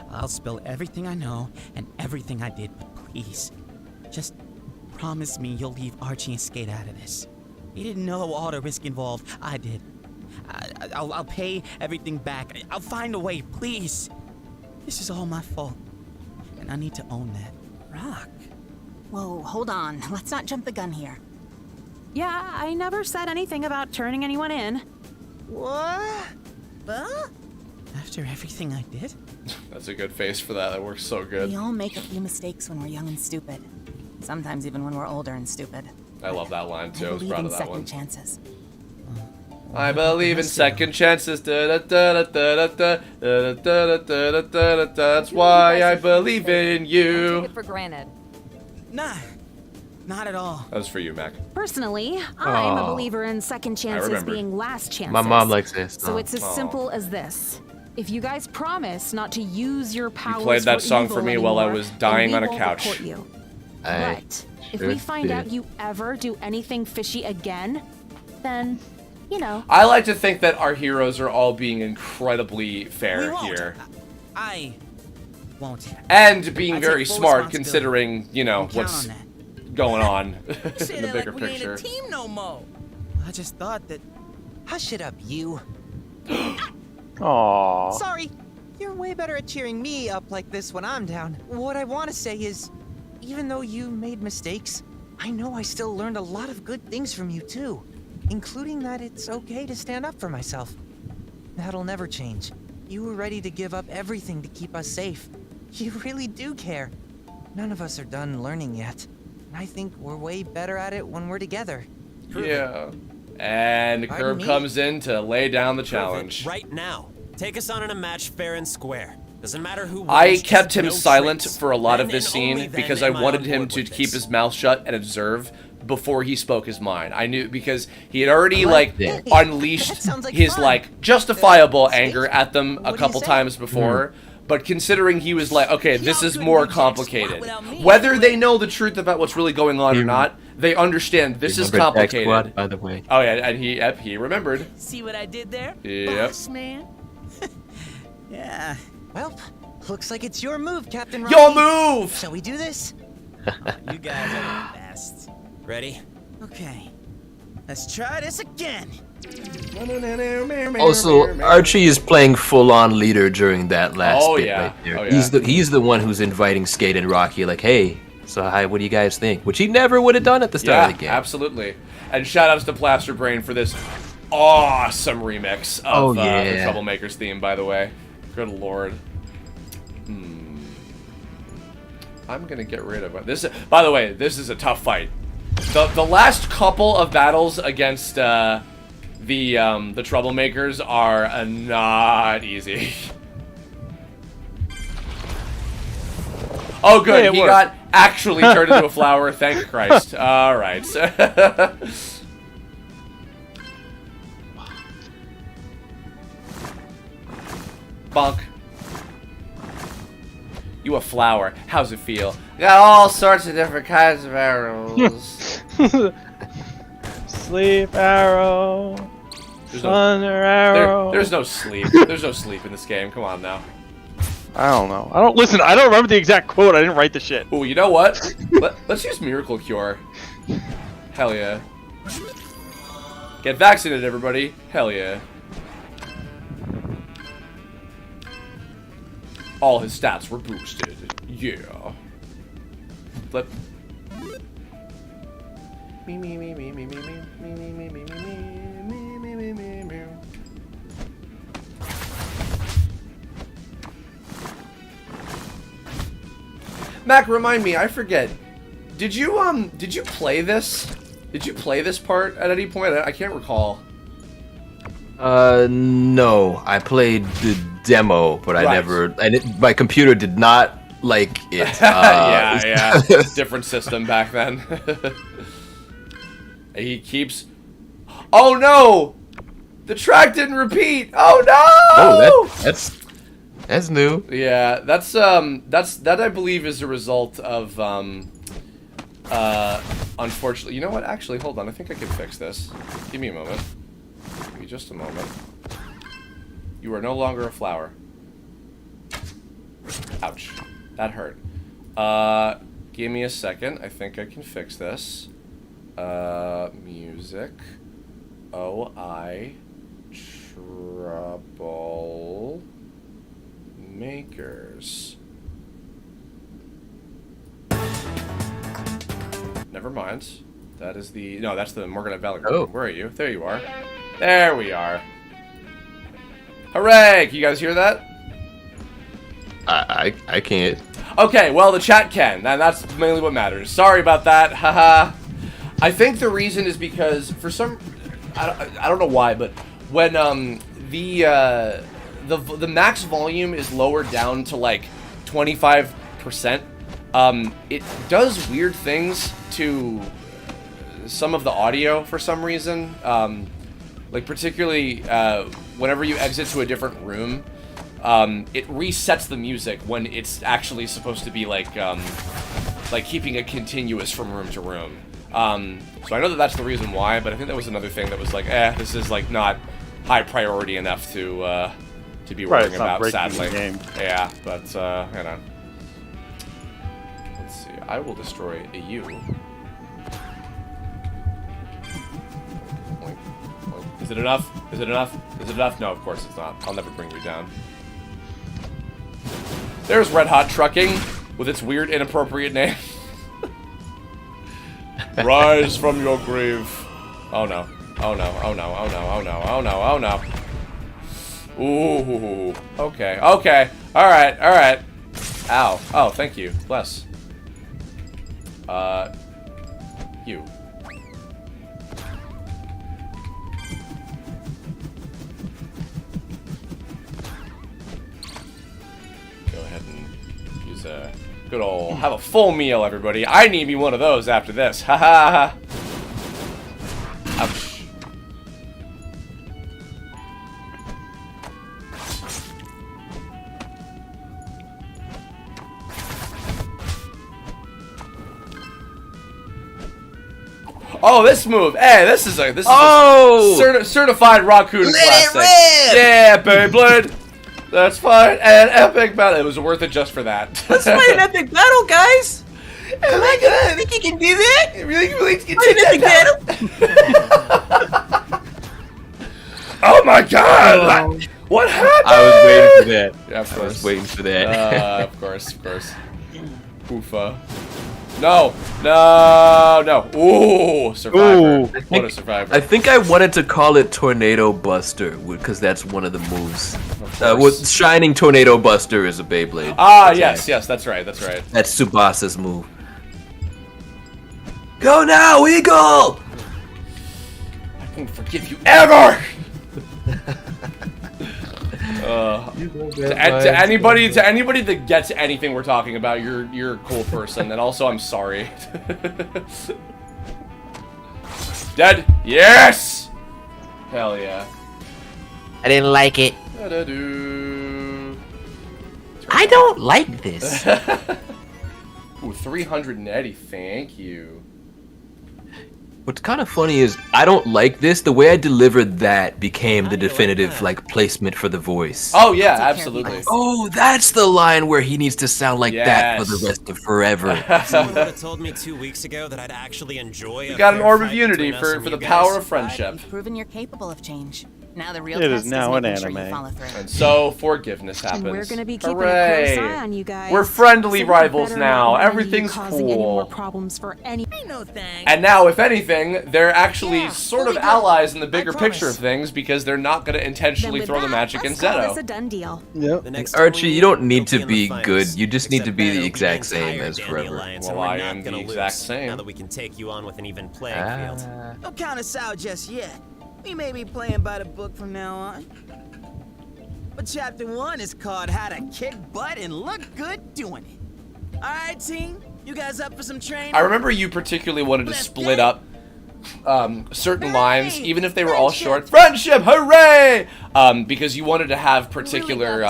I'll spill everything I know and everything I did, but please, just promise me you'll leave Archie and Skate out of this. He didn't know all the risk involved. I did. I'll pay everything back. I'll find a way, please. This is all my fault. And I need to own that. Rock. Whoa, hold on. Let's not jump the gun here. Yeah, I never said anything about turning anyone in. What? Huh? After everything I did? That's a good face for that. That works so good. We all make a few mistakes when we're young and stupid. Sometimes even when we're older and stupid. I love that line too. I was believe proud in of that second one. chances. I believe in second chances. That's why I believe in you. Take it for granted. Nah, not at all. That was for you, Mac. Personally, I'm a Oh. believer in second chances remember. being last chances. My mom likes this. So Oh. it's as simple as this. If you guys promise not to use your powers played that for song evil for me while I anymore, was then dying we on a won't couch. report you. I But if we sure find did. out you ever do anything fishy again, then, you know. I like to think that our heroes are all being incredibly fair here. I won't. And being I very take full smart responsibility. considering, you know, Count what's on that. going on Say in the that bigger like we picture. ain't a team no more. I just thought that. Hush it up, you. Aww. Sorry. You're way better at cheering me up like this when I'm down. What I want to say is, even though you made mistakes, I know I still learned a lot of good things from you too, including that it's okay to stand up for myself. That'll never change. You were ready to give up everything to keep us safe. You really do care. None of us are done learning yet. And I think we're way better at it when we're together. Yeah. And Pardon Curb me? comes in to lay down the Prove it challenge. right now. Take us on in a match fair and square. Doesn't matter who wins. I just kept him no silent tricks. for a lot of Then this and only scene then because I am wanted on him board to with keep this. his mouth shut and observe before he spoke his mind. I knew because he had already Well, like hey, unleashed that sounds like his fun. like justifiable Steve, anger at them what a do you couple say? times before. But considering he was like, okay, this Y'all is couldn't more do jack squat complicated. without me. Whether they know the truth about what's really going on or He- not, they understand this is Remember Jack complicated. Squad, by the way. Oh yeah, and he remembered. See what I did there? Yep. Boss man. Yeah. Well, looks like it's your move, Captain Your Rocky. move! Shall we do this? You guys are the best. Ready? Okay. Let's try this again. Also, Archie is playing full-on leader during that last Oh, bit yeah. right there. Oh, He's the one who's inviting Skate and Rocky, like, hey, so hi, what do you guys think? Which he never would have done at the start of the game. Absolutely. And shout outs to Plaster Brain for this awesome remix of the Troublemakers theme, by the way. Good lord. I'm gonna get rid of it. This. By the way, this is a tough fight. The last couple of battles against the Troublemakers are not easy. Oh, good. Hey, it he worked. got actually turned into a flower. Thank Christ. All right. Bonk. You a flower. How's it feel? Got all sorts of different kinds of arrows. Sleep arrow. There's Thunder arrow. There's no sleep. There's no sleep in this game. Come on now. I don't know. I don't remember the exact quote. I didn't write the shit. Oh, you know what? Let's use Miracle Cure. Hell yeah. Get vaccinated, everybody. Hell yeah. All his stats were boosted. Yeah. Flip. Me me me me me me me me me me me me me me me me. Mac, remind me, I forget. Did you play this? Did you play this part at any point? I can't recall. No, I played the demo, but I never. And my computer did not like it. Yeah. Different system back then. He keeps. Oh no! The track didn't repeat. Oh no! Oh, that's new. Yeah, that I believe is a result of unfortunately. You know what? Actually, hold on. I think I can fix this. Give me a moment. Give me just a moment. You are no longer a flower. Ouch. That hurt. Give me a second. I think I can fix this. Music. OI. Trouble makers. Never mind. That is the... No, that's the Morgan Valley. Oh. Where are you? There you are. There we are. Hooray! Can you guys hear that? I can't. Okay, well, the chat can, and that's mainly what matters. Sorry about that, haha. I think the reason is because, for some... I don't know why, but when the max volume is lowered down to, like, 25%, it does weird things to some of the audio for some reason. Like, particularly, whenever you exit to a different room, it resets the music when it's actually supposed to be like keeping it continuous from room to room. So I know that that's the reason why, but I think that was another thing that was like, this is like not high priority enough to be worrying about, sadly. The game. Yeah, but you know. Let's see. I will destroy a U. Is it enough? Is it enough? Is it enough? No, of course it's not. I'll never bring you down. There's Red Hot Trucking with its weird, inappropriate name. Rise from your grave. Oh no. Oh no. Oh no. Oh no. Oh no. Oh no. Oh no. Ooh. Okay. Okay. Alright. Alright. Ow. Oh, thank you. Bless. You. Go ahead and use a good old... Have a full meal, everybody. I need me one of those after this. Ha ha ha. Ouch. Oh, this move! Hey, this is a certified Raccoon classic. Yeah, Beyblade. That's fine. And epic battle. It was worth it just for that. Let's fight an epic battle, guys. Oh my god! I think you can do that. Really can take an epic battle. Oh my god! What happened? I was waiting for that. Yeah, of course. I was waiting for that. Of course. Oofa. No. Ooh, Survivor. Ooh. What a Survivor. I think I wanted to call it Tornado Buster, because that's one of the moves. With Shining Tornado Buster is a Beyblade. Ah, yes, that's right. That's Tsubasa's move. Go now, Eagle! I won't forgive you ever! To anybody that gets anything we're talking about, you're a cool person, and also I'm sorry. Dead? Yes! Hell yeah. I didn't like it. I don't like this. Ooh, 380, thank you. What's kind of funny is I don't like this. The way I delivered that became the definitive placement for the voice. Oh yeah, absolutely. Oh, that's the line where he needs to sound like that for the rest of forever. Someone would have told me 2 weeks ago that I'd actually enjoy. You got an orb of unity for the power of friendship. You've proven you're capable of change. Now the real It test is now an making sure anime. you follow through. And so forgiveness happens. And we're gonna be keeping Hooray. a close eye on you guys. We're friendly So rivals better now. not let Everything's you causing any more cool. problems for any. No thanks. And now, if anything, they're actually sort of allies in the bigger picture of things because they're not going to intentionally throw the magic in It's a Zeto. done deal. Yep. Archie, you don't need to be good. You just need to be the exact same as forever. Well, I am the exact same. Now that we can take you on with an even playing field. Don't count us out just yet. We may be playing by the book from now on. But chapter 1 is called How to Kick Butt and Look Good Doing It. Alright, team? You guys up for some training? I remember you particularly wanted to split up certain lines, even if they were all short. Friendship, hooray! Because you wanted to have particular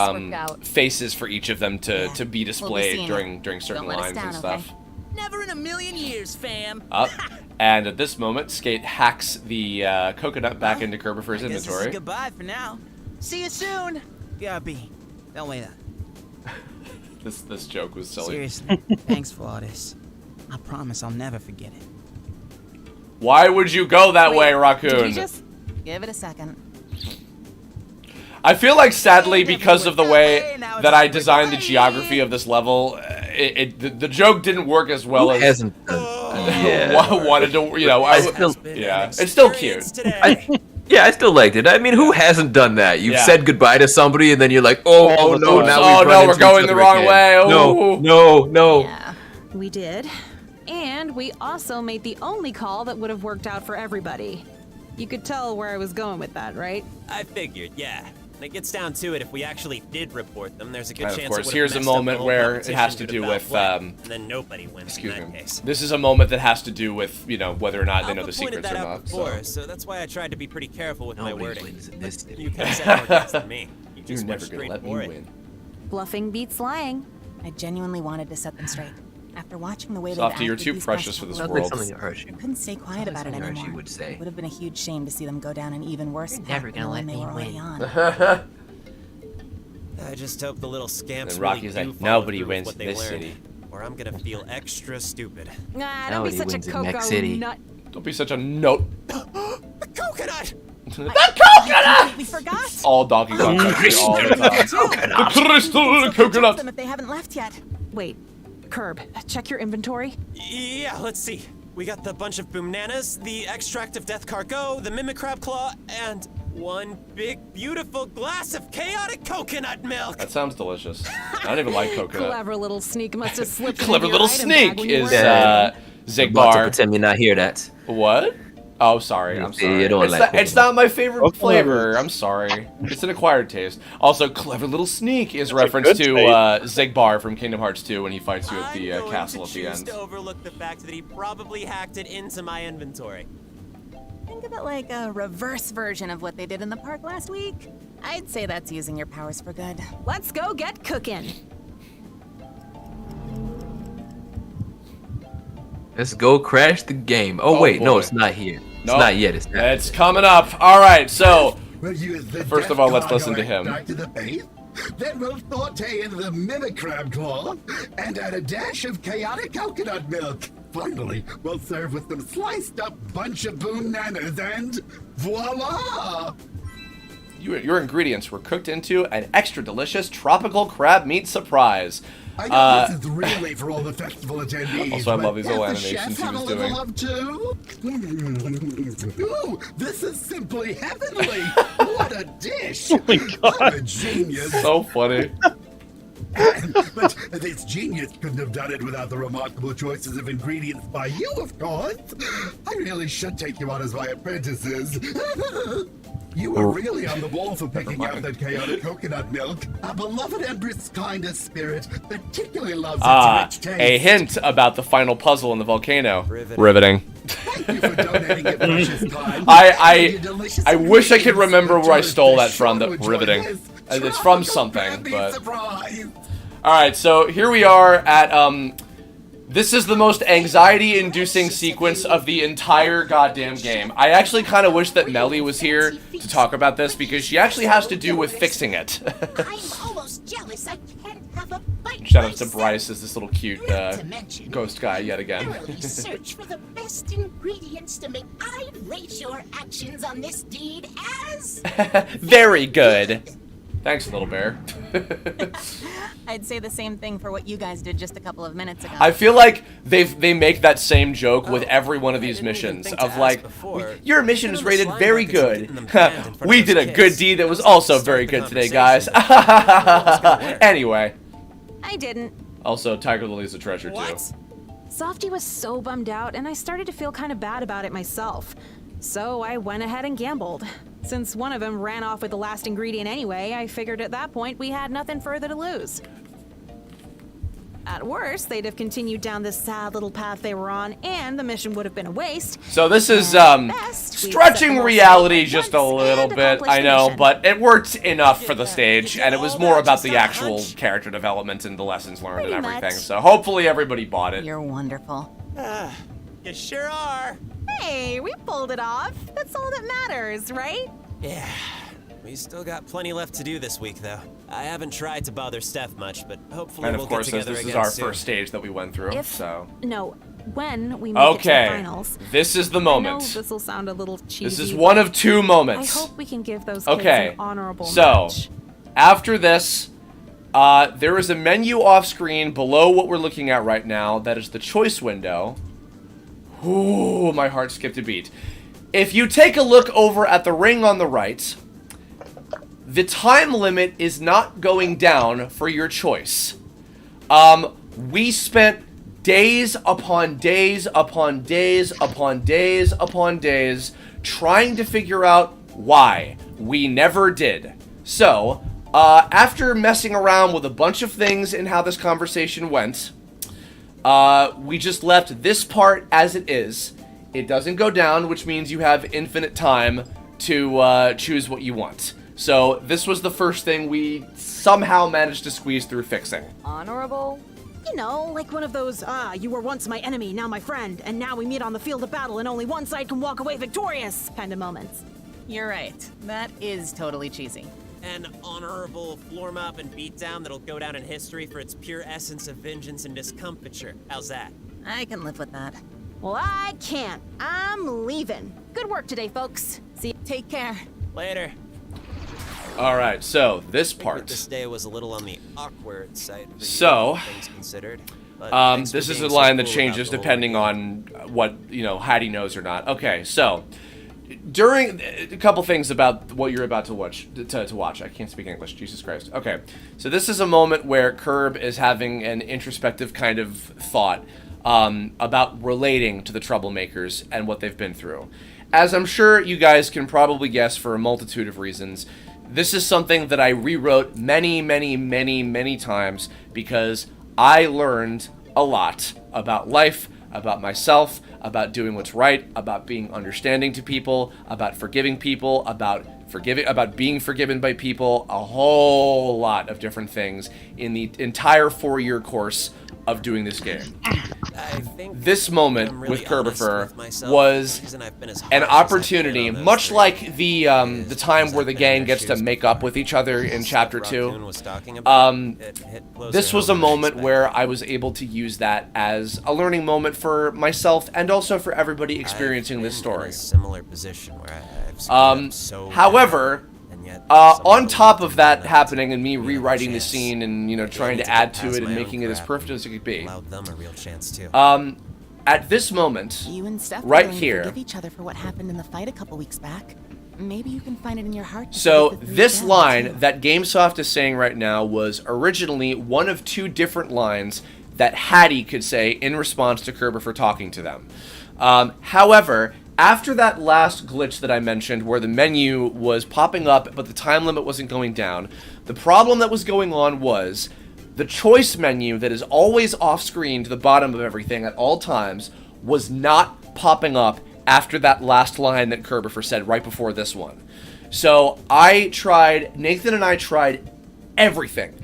faces for each of them to be displayed during certain lines and stuff. Never in a million years, fam. And at this moment, Skate hacks the coconut back into Kirbopher's inventory. Goodbye for now. See you soon. BRB. Don't wait up. This joke was silly. Seriously, thanks for all this. I promise I'll never forget it. Why would you go that way, Raccoon? Did you just give it a second? I feel like, sadly, because of the way that I designed the geography of this level, the joke didn't work as well as hasn't wanted to. You know, it's still cute. Yeah, I still liked it. I mean, who hasn't done that? You've said goodbye to somebody, and then you're like, oh no, now we're going the wrong way. Oh. No. Yeah, we did. And we also made the only call that would have worked out for everybody. You could tell where I was going with that, right? I figured, yeah. When it gets down to it, if we actually did report them, there's a good and chance. Of course, here's a moment where it has to do with. And then nobody wins in that case. This is a moment that has to do with, you know, whether or not they know the secrets or not. So that's why I tried to be pretty careful with my wording. Wins in this city. You guys have more guts than me. You just You're never gonna let me win. Bluffing beats lying. I genuinely wanted to set them straight. After watching the way they Softy, you're too precious for this world. I couldn't stay quiet about it anymore. Would say. It would have been a huge shame to see them go down an even worse path never gonna let than they me were already win. on. I just hope the little scamps And Rocky's really like, do follow nobody through wins with what in they this learned, city. or I'm gonna feel extra stupid. Nah, don't be Nobody such a wins in Mech cocoa City. nut. Don't be such a note. The coconut! The coconut! We forgot. All Donkey Kong country all the time. The crystal coconut. Them if they haven't left yet. Wait, Curb, check your inventory. Yeah, let's see. We got the bunch of boomnanas, the extract of death cargo, the mimic crab claw, and one big beautiful glass of chaotic coconut milk. That sounds delicious. I don't even like coconut. Clever little sneak must have slipped. Clever into your little item bag sneak when you is were- Zigbar. Pretend you not hear that. What? Oh, sorry. I'm sorry. You don't like it's not my favorite flavor. I'm sorry. It's an acquired taste. Also, clever little sneak is reference to Zigbar from Kingdom Hearts 2 when he fights you at the castle at the end. To overlook the fact that he probably hacked it into my inventory. Think of it like a reverse version of what they did in the park last week. I'd say that's using your powers for good. Let's go get cooking. Let's go crash the game. Oh wait, no, it's not here. It's Nope. not yet. It's coming up. All right, so We'll use the first of death all, let's cargo listen to him. extract to the base. Then we'll saute in the mimic crab claw and add a dash of chaotic coconut milk. Finally, we'll serve with some sliced up bunch of boom nanas and voila! Your ingredients were cooked into an extra delicious tropical crab meat surprise. I know this is really for all the festival attendees. Also, I love these little but does the animations chef he was have a little doing. love too? Ooh, this is simply heavenly! What a dish! Oh my God. I'm a genius. So funny. But this genius couldn't have done it without the remarkable choices of ingredients by you, of course. I really should take you on as my apprentices. You were really on the ball for picking out that chaotic coconut milk. Our beloved Empress' kindest spirit particularly loves its rich taste. A hint about the final puzzle in the volcano. Riveting. Thank you for donating your precious time. I wish I could remember where I stole that from. That riveting. It's from something, but. All right, so here we are at this is the most anxiety-inducing sequence of the entire goddamn game. I actually kind of wish that Melly was here to talk about this because she actually has to do with fixing it. I'm almost jealous I can't have a bite. Shout out to Bryce as this little cute ghost guy yet again. Thoroughly search for the best ingredients to make I rate your actions on this deed as Very good. Thanks, little bear. I'd say the same thing for what you guys did just a couple of minutes ago. I feel like they make that same joke with every one of these missions of like, your mission is rated very good. We did a good deed that was also very good today, guys. Anyway. I didn't. Also, Tiger Lily's a treasure too. Softy was so bummed out, and I started to feel kind of bad about it myself. So I went ahead and gambled. Since one of them ran off with the last ingredient anyway, I figured at that point we had nothing further to lose. At worst, they'd have continued down this sad little path they were on, and the mission would have been a waste. So this is stretching reality just a little bit, I know, but it worked enough for the stage, and it was more about the actual character development and the lessons learned and everything. So hopefully everybody bought it. You're wonderful. You sure are. Hey, we pulled it off. That's all that matters, right? Yeah. We still got plenty left to do this week, though. I haven't tried to bother Steph much, but hopefully And we'll of course, get together this is again our soon. first stage that we went through, so. No, when we make it to the Okay, finals. this is the I know moment. this will sound a little cheesy. This is one of two moments. I hope we can give those kids Okay, an honorable so match. after this, there is a menu off screen below what we're looking at right now. That is the choice window. Ooh, my heart skipped a beat. If you take a look over at the ring on the right, the time limit is not going down for your choice. We spent days upon days upon days upon days upon days trying to figure out why. We never did. So, after messing around with a bunch of things in how this conversation went, we just left this part as it is. It doesn't go down, which means you have infinite time to choose what you want. So this was the first thing we somehow managed to squeeze through fixing. Honorable? You know, like one of those, you were once my enemy, now my friend, and now we meet on the field of battle and only one side can walk away victorious kind of moments. You're right. That is totally cheesy. An honorable floor mop and beatdown that'll go down in history for its pure essence of vengeance and discomfiture. How's that? I can live with that. Well, I can't. I'm leaving. Good work today, folks. See you. Take care. Later. Alright, so this part. This day was a little on the awkward side for you, So, things considered. But this is a being so line that cool changes about the whole depending on what, Hattie knows or not. Okay, so, during a couple things about what you're about to watch. I can't speak English. Jesus Christ. Okay, so this is a moment where Curb is having an introspective kind of thought about relating to the troublemakers and what they've been through. As I'm sure you guys can probably guess for a multitude of reasons, this is something that I rewrote many, many, many, many times because I learned a lot about life, about myself, about doing what's right, about being understanding to people, about forgiving people, about being forgiven by people, a whole lot of different things in the entire 4-year course of doing this game. This moment with Kirbopher was an opportunity, much like the time where the gang gets to make up with each other in Chapter 2. This was a moment where I was able to use that as a learning moment for myself and also for everybody experiencing this story. Similar position where However, on top of that happening and me rewriting the scene and trying to add to it and making it as perfect as it could be, at this moment, You and Steph right were willing to here. forgive each other for what happened in the fight a couple weeks back. Maybe you can find it in your heart. To So forgive the three this down, line too. that GameSoft is saying right now was originally one of 2 different lines that Hattie could say in response to Kirbopher talking to them. However, after that last glitch that I mentioned where the menu was popping up but the time limit wasn't going down, the problem that was going on was the choice menu that is always off screen to the bottom of everything at all times was not popping up after that last line that Kirbopher said right before this one. So Nathan and I tried everything,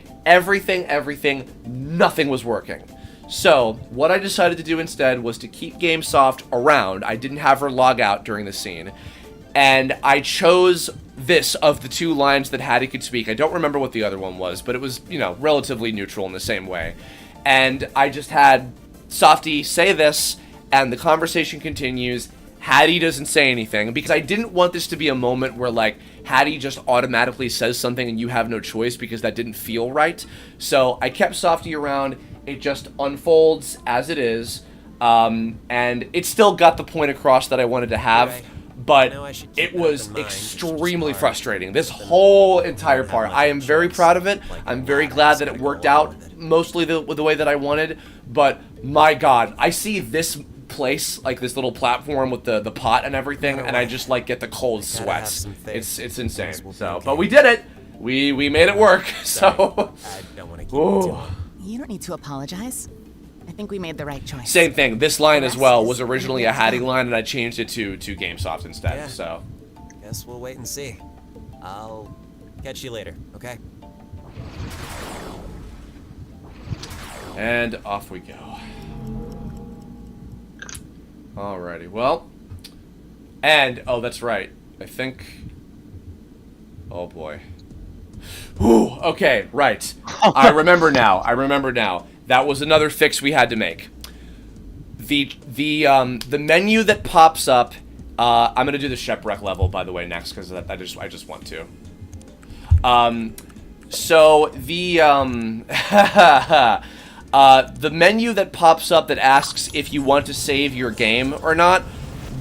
nothing was working. So, what I decided to do instead was to keep GameSoft around. I didn't have her log out during the scene. And I chose this of the 2 lines that Hattie could speak. I don't remember what the other one was, but it was, relatively neutral in the same way. And I just had Softy say this, and the conversation continues. Hattie doesn't say anything, because I didn't want this to be a moment where, Hattie just automatically says something and you have no choice because that didn't feel right. So, I kept Softy around. It just unfolds as it is, and it still got the point across that I wanted to have, but it was extremely frustrating. This whole entire part, I am very proud of it. I'm very glad that it worked out mostly the way that I wanted, but my god, I see this place, like this little platform with the pot and everything, and I just get the cold sweats. It's insane. So, but we did it. We made it work. So, ooh. You don't need to apologize. I think we made the right choice. Same thing. This line as well was originally a Hattie line, and I changed it to GameSoft instead. Yeah. So, guess we'll wait and see. I'll catch you later, okay? and off we go. Alrighty. Well, and oh, that's right. I think. Oh boy. Ooh, okay, right. I remember now. That was another fix we had to make. the menu that pops up. I'm gonna do the Shipwreck level, by the way, next because I just want to. So the the menu that pops up that asks if you want to save your game or not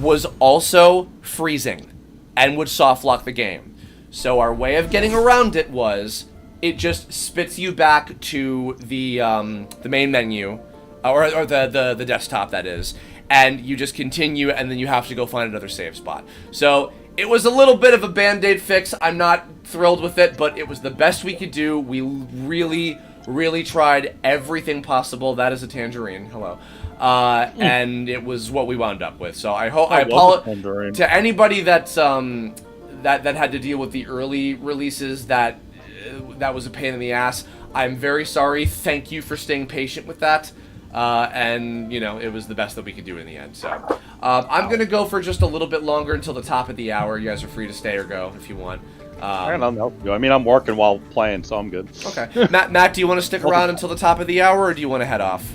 was also freezing and would soft lock the game. So our way of getting around it was it just spits you back to the main menu, or the desktop, that is, and you just continue, and then you have to go find another save spot. So it was a little bit of a band-aid fix. I'm not thrilled with it, but it was the best we could do. We really tried everything possible. That is a tangerine. Hello. And it was what we wound up with. So I apologize to anybody that's that had to deal with the early releases. That was a pain in the ass. I'm very sorry. Thank you for staying patient with that. And, you know, it was the best that we could do in the end. So I'm going to go for just a little bit longer until the top of the hour. You guys are free to stay or go if you want. I don't know. I mean, I'm working while playing, so I'm good. Okay. Matt, do you want to stick around until the top of the hour, or do you want to head off?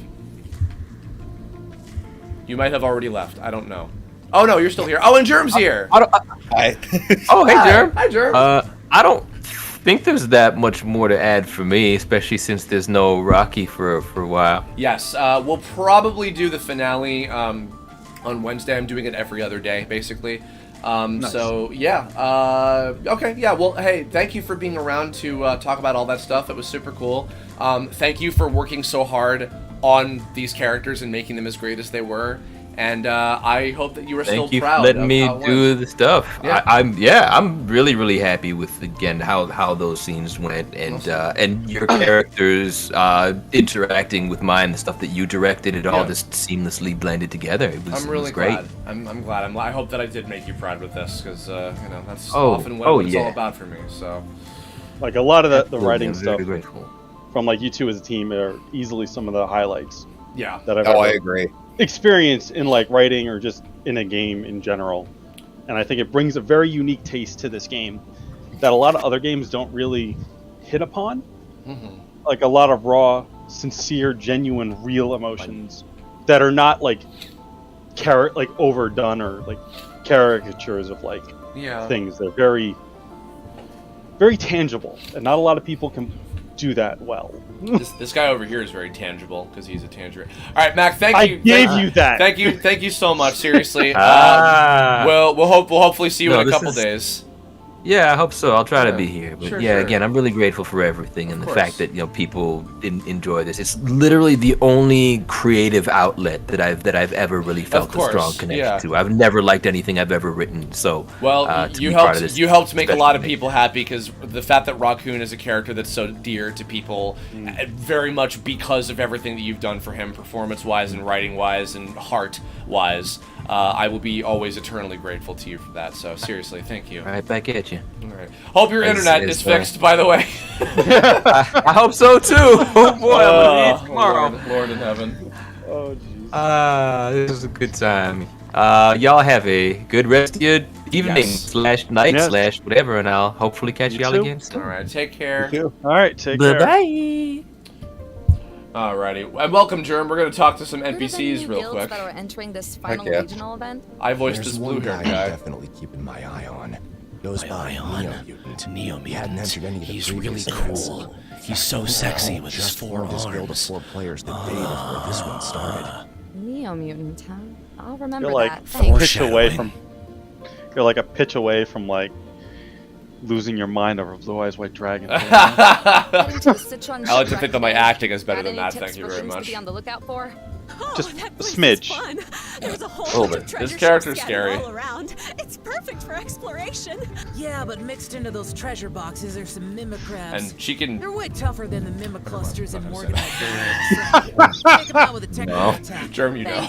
You might have already left. I don't know. Oh, no, you're still here. Oh, and Germ's here. Hi. Oh, hey, Germ. Hi, Germ. I don't think there's that much more to add for me, especially since there's no Rocky for a while. Yes, we'll probably do the finale on Wednesday. I'm doing it every other day, basically. Nice. So, yeah. Okay, yeah, well, hey, thank you for being around to talk about all that stuff. It was super cool. Thank you for working so hard on these characters and making them as great as they were. And I hope that you were still proud. Thank you for letting me do the stuff. Yeah. I'm really happy with, again, how those scenes went, and and your characters interacting with mine, the stuff that you directed. It all just seamlessly blended together. It was, I'm really great. glad. I'm glad. I hope that I did make you proud with this, because you know, that's often what it's all about for me. So, like, a lot of the writing stuff from like you two as a team are easily some of the highlights. Yeah. That I've I agree. Experience in like writing or just in a game in general, and I think it brings a very unique taste to this game that a lot of other games don't really hit upon. Like a lot of raw, sincere, genuine, real emotions that are not like overdone or like caricatures of like things. They're very, very tangible, and not a lot of people can do that well. This guy over here is very tangible because he's a tangerine. All right, Mac. Thank you. I gave you that. Thank you so much. Seriously. We'll hopefully see you in a couple days. Yeah, I hope so. I'll try to be here. But Sure. Again, I'm really grateful for everything and the fact that people enjoy this. It's literally the only creative outlet that I've ever really felt a strong connection to. I've never liked anything I've ever written. So you helped make a lot of people happy, because the fact that Raccoon is a character that's so dear to people, very much because of everything that you've done for him, performance-wise and writing-wise and heart-wise. I will be always eternally grateful to you for that. So seriously, thank you. Right back at you. All right. Hope your internet is fixed, by the way. I hope so too. Oh boy, I'm gonna leave tomorrow. Lord in heaven. Oh jeez. This is a good time. Y'all have a good rest of your evening / night / whatever, and I'll hopefully catch y'all again soon. All right, take care. You too. All right, take care. Bye. Alrighty, and welcome, Germ. We're gonna talk to some NPCs real quick. That are entering this final regional event. I voiced this blue-haired guy. I'm definitely keeping my eye on. Goes by Neo Mutant. Hadn't entered any of the He's really cool. He's so sexy with his 4 this guild of arms. 4 players the day before this one started. Neo Mutant, huh? I'll remember You're like that. a Thanks. pitch away from. You're like a pitch away from like losing your mind over Blue Eyes White Dragon. I like to think that my acting is better than that. Thank you very much. To be on the lookout for? Just a smidge. There's a whole bunch of treasure This character's ships scary. scattered all around. It's perfect for exploration. Yeah, but mixed into those treasure boxes are some mimicrabs. And she can. They're way tougher than the mimiclusters in Morganite. Take them out with a technical attack. Germ, you know.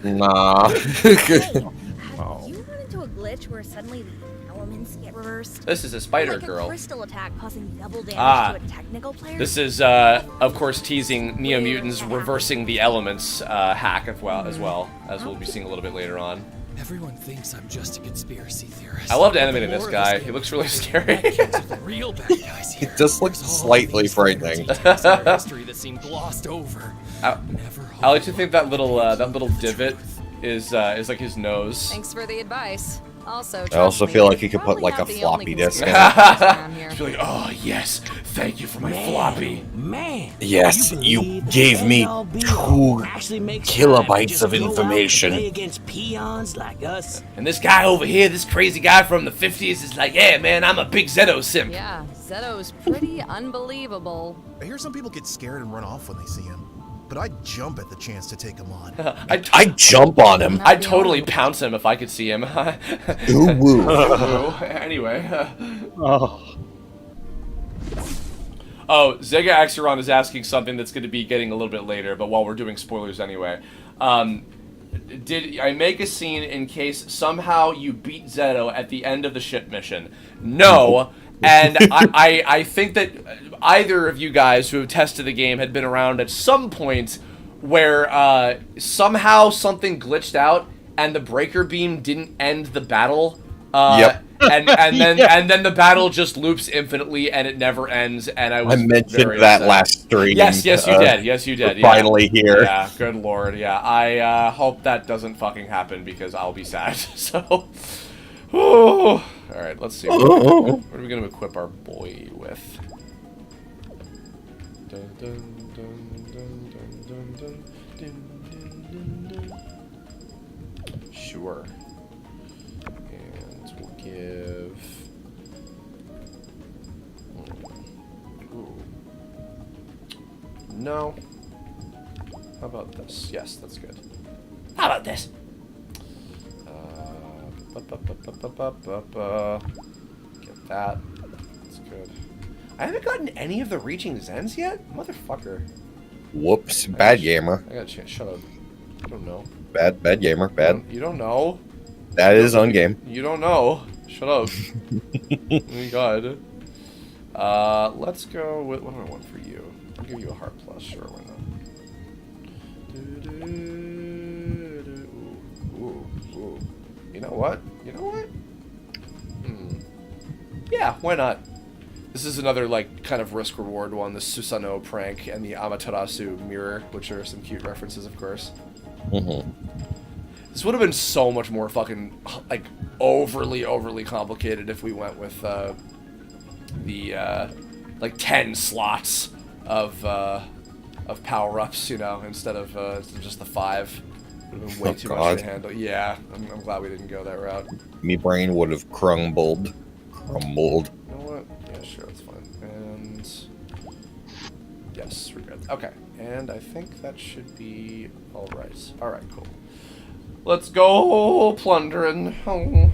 Nah. Have you run into a glitch where suddenly the elements get reversed? This is a spider like girl. A crystal attack causing double damage to a technical player. This is, of course, teasing Neo Mutants reversing the elements hack as well, as we'll be seeing a little bit later on. Everyone thinks I'm just a conspiracy theorist. I loved animating this guy. He looks really scary. The real bad guys He here. does look slightly frightening. History that seemed glossed over. I like to think that little divot is like his nose. Thanks for the advice. Also, I also feel like he could put like a floppy disk in it. I feel like, oh yes, thank you for my floppy. Man. Yes, you gave me 2 kilobytes of information. Against peons like us. And this guy over here, this crazy guy from the 50s, is like, yeah, man, I'm a big Zeto simp. Yeah, Zeto's pretty unbelievable. I hear some people get scared and run off when they see him, but I'd jump at the chance to take him on. I'd jump on him. I'd totally pounce him if I could see him. Ooh, woo. Anyway. Oh, Zega Axeron is asking something that's going to be getting a little bit later, but while we're doing spoilers anyway. Did I make a scene in case somehow you beat Zeto at the end of the ship mission? No. And I think that either of you guys who have tested the game had been around at some point where somehow something glitched out and the breaker beam didn't end the battle. Yep. And then the battle just loops infinitely and it never ends. And I mentioned that last stream. Yes, you did. Yes, you did. Yeah. Finally here. Yeah, good lord. Yeah, I hope that doesn't fucking happen because I'll be sad. So. All right, let's see. What are we going to equip our boy with? Dun, dun, dun, dun, dun, dun, dun, dun, dun. Sure. And we'll give... Ooh. No. How about this? Yes, that's good. How about this? Get that. That's good. I haven't gotten any of the reaching Zens yet? Motherfucker. Whoops. Bad gamer. I gotta shut up. I don't know. Bad gamer. Bad. You don't know. That is on game. You don't know. Shut up. Oh my god. Let's go with... What do I want for you? I'll give you a heart plus. Sure, why not? Ooh. You know what? Yeah, why not? This is another, like, kind of risk-reward one, the Susanoo prank and the Amaterasu mirror, which are some cute references, of course. This would have been so much more fucking, like, overly complicated if we went with, like, 10 slots of power-ups, you know, instead of just the 5. It would have been way too much to handle. Yeah, I'm glad we didn't go that route. Me brain would have crumbled. You know what? Yeah, sure, that's fine. And... Yes, we're good. Okay, and I think that should be alright. Alright, cool. Let's go plundering. Oh.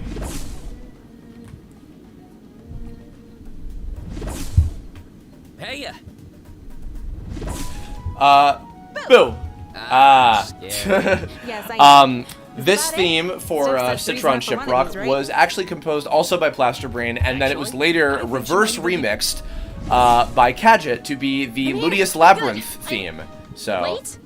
Hey ya. Boo! Yes, I this theme for Citron Shipwreck was actually composed also by Plasterbrain, and then it was later reverse remixed by Kadget to be the Ludius Labyrinth theme. So, it's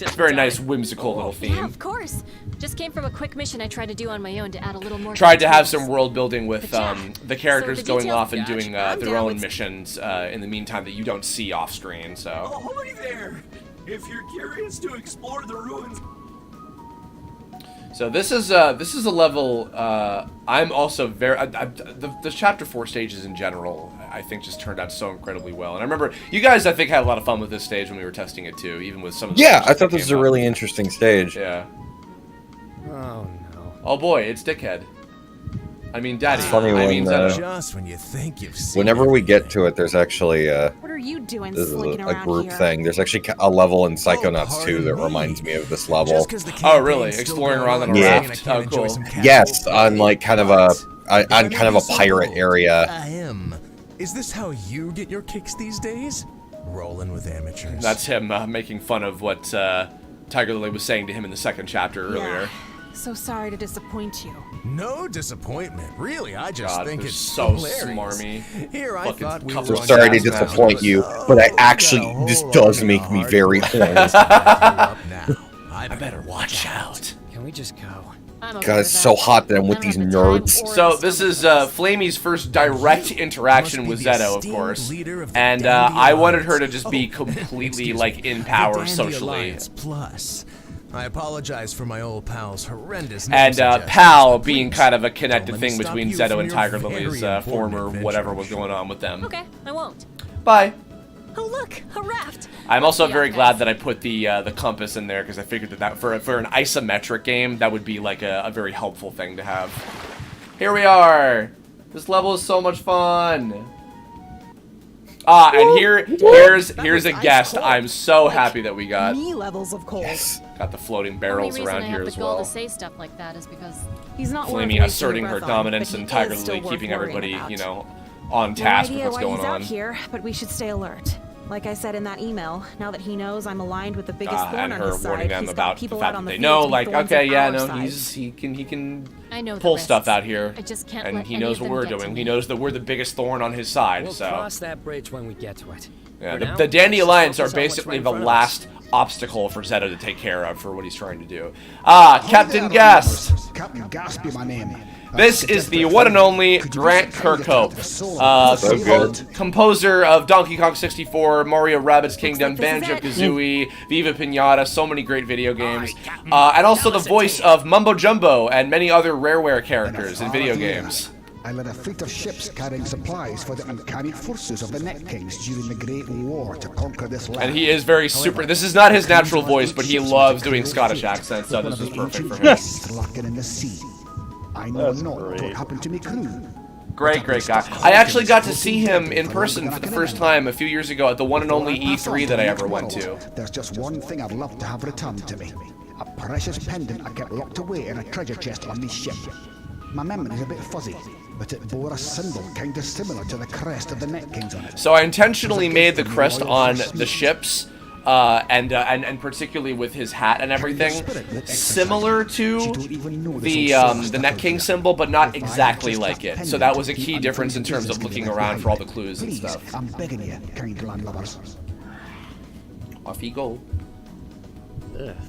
a very nice, whimsical little theme. Yeah, of course. Just came from a quick mission I tried to do on my own to add a little more. Tried to have some world building with the characters going off and doing their own missions in the meantime that you don't see off screen. So. Oh, hi there! If you're curious to explore the ruins. So this is a level I'm also very the chapter 4 stages in general I think just turned out so incredibly well, and I remember you guys I think had a lot of fun with this stage when we were testing it too, even with some of the I thought this was a really interesting stage. Yeah. Oh no. Oh boy, it's Dickhead. I mean, Daddy. It's funny when, just when you think you've seen whenever we get to it, there's actually What are you doing this is slicking a around group here? thing. There's actually a level in Psychonauts 2 that reminds me of this level. Oh, really? Exploring around on a raft? Oh, cool. Yes, on like kind of a pirate area. Is this how you get your kicks these days? Rolling with amateurs. That's him making fun of what Tiger Lily was saying to him in the second chapter earlier. So sorry to disappoint you. No disappointment, really. I just think it's so hilarious. smarmy. Here I thought we were So sorry to disappoint you, but this does make me very horny. I better watch out. Can we just go? God, it's so hot that I'm with these nerds. So this is Flamey's first direct interaction with Zeto, of course, and I wanted her to just be completely like in power socially. Plus, I apologize for my old pal's horrendous. And pal being kind of a connected thing between Zeto and Tiger Lily's former whatever was going on with them. Okay, I won't. Bye. Oh look, a raft. I'm also very glad that I put the compass in there because I figured that for an isometric game that would be like a very helpful thing to have. Here we are. This level is so much fun. And here's a guest. I'm so happy that we got. Me levels of cold. Yes. Got the floating barrels around here as well. The reason I have the goal to say stuff like that is because he's not Flamey asserting her dominance and Tiger Lily keeping everybody, you know, on task with what's going on. He's out here, but we should stay alert. Like I said in that email, now that he knows I'm aligned with the biggest thorn on his side, them he's about got people the fact out on that the they know, field like, thorns okay, on yeah, our no, side. he can I know pull the stuff risks. out here, I just can't and let he any knows of what them we're get to doing. me. He knows that we're the biggest thorn on his side. We'll So cross that bridge when we get to it. yeah, the Dandy Alliance are basically the last obstacle for Zeto to take care of for what he's trying to do. Captain Gas. Captain Gas be my name. This is the one and only Grant Kirkhope, composer of Donkey Kong 64, Mario Rabbids Kingdom, Banjo-Kazooie, Viva Pinata, so many great video games, and also the voice of Mumbo Jumbo and many other Rareware characters in video games. I led a fleet of ships carrying supplies for the uncanny forces of the Net Kings during the Great War to conquer this land. And he is very super. This is not his natural voice, but he loves doing Scottish accents, so this is perfect for him. Lurking in the sea. I know not what happened to me crew. Great guy. I actually got to see him in person for the first time a few years ago at the one and only E3 that I ever went to. There's just one thing I'd love to have returned to me. A precious pendant I kept locked away in a treasure chest on this ship. My memory's a bit fuzzy, but it bore a symbol kinda similar to the crest of the Net Kings on it. So I intentionally made the crest on the ships, and particularly with his hat and everything, similar to the Net King symbol, but not exactly like it. So that was a key difference in terms of looking around for all the clues and stuff. I'm begging you, kind landlubbers. Off you go.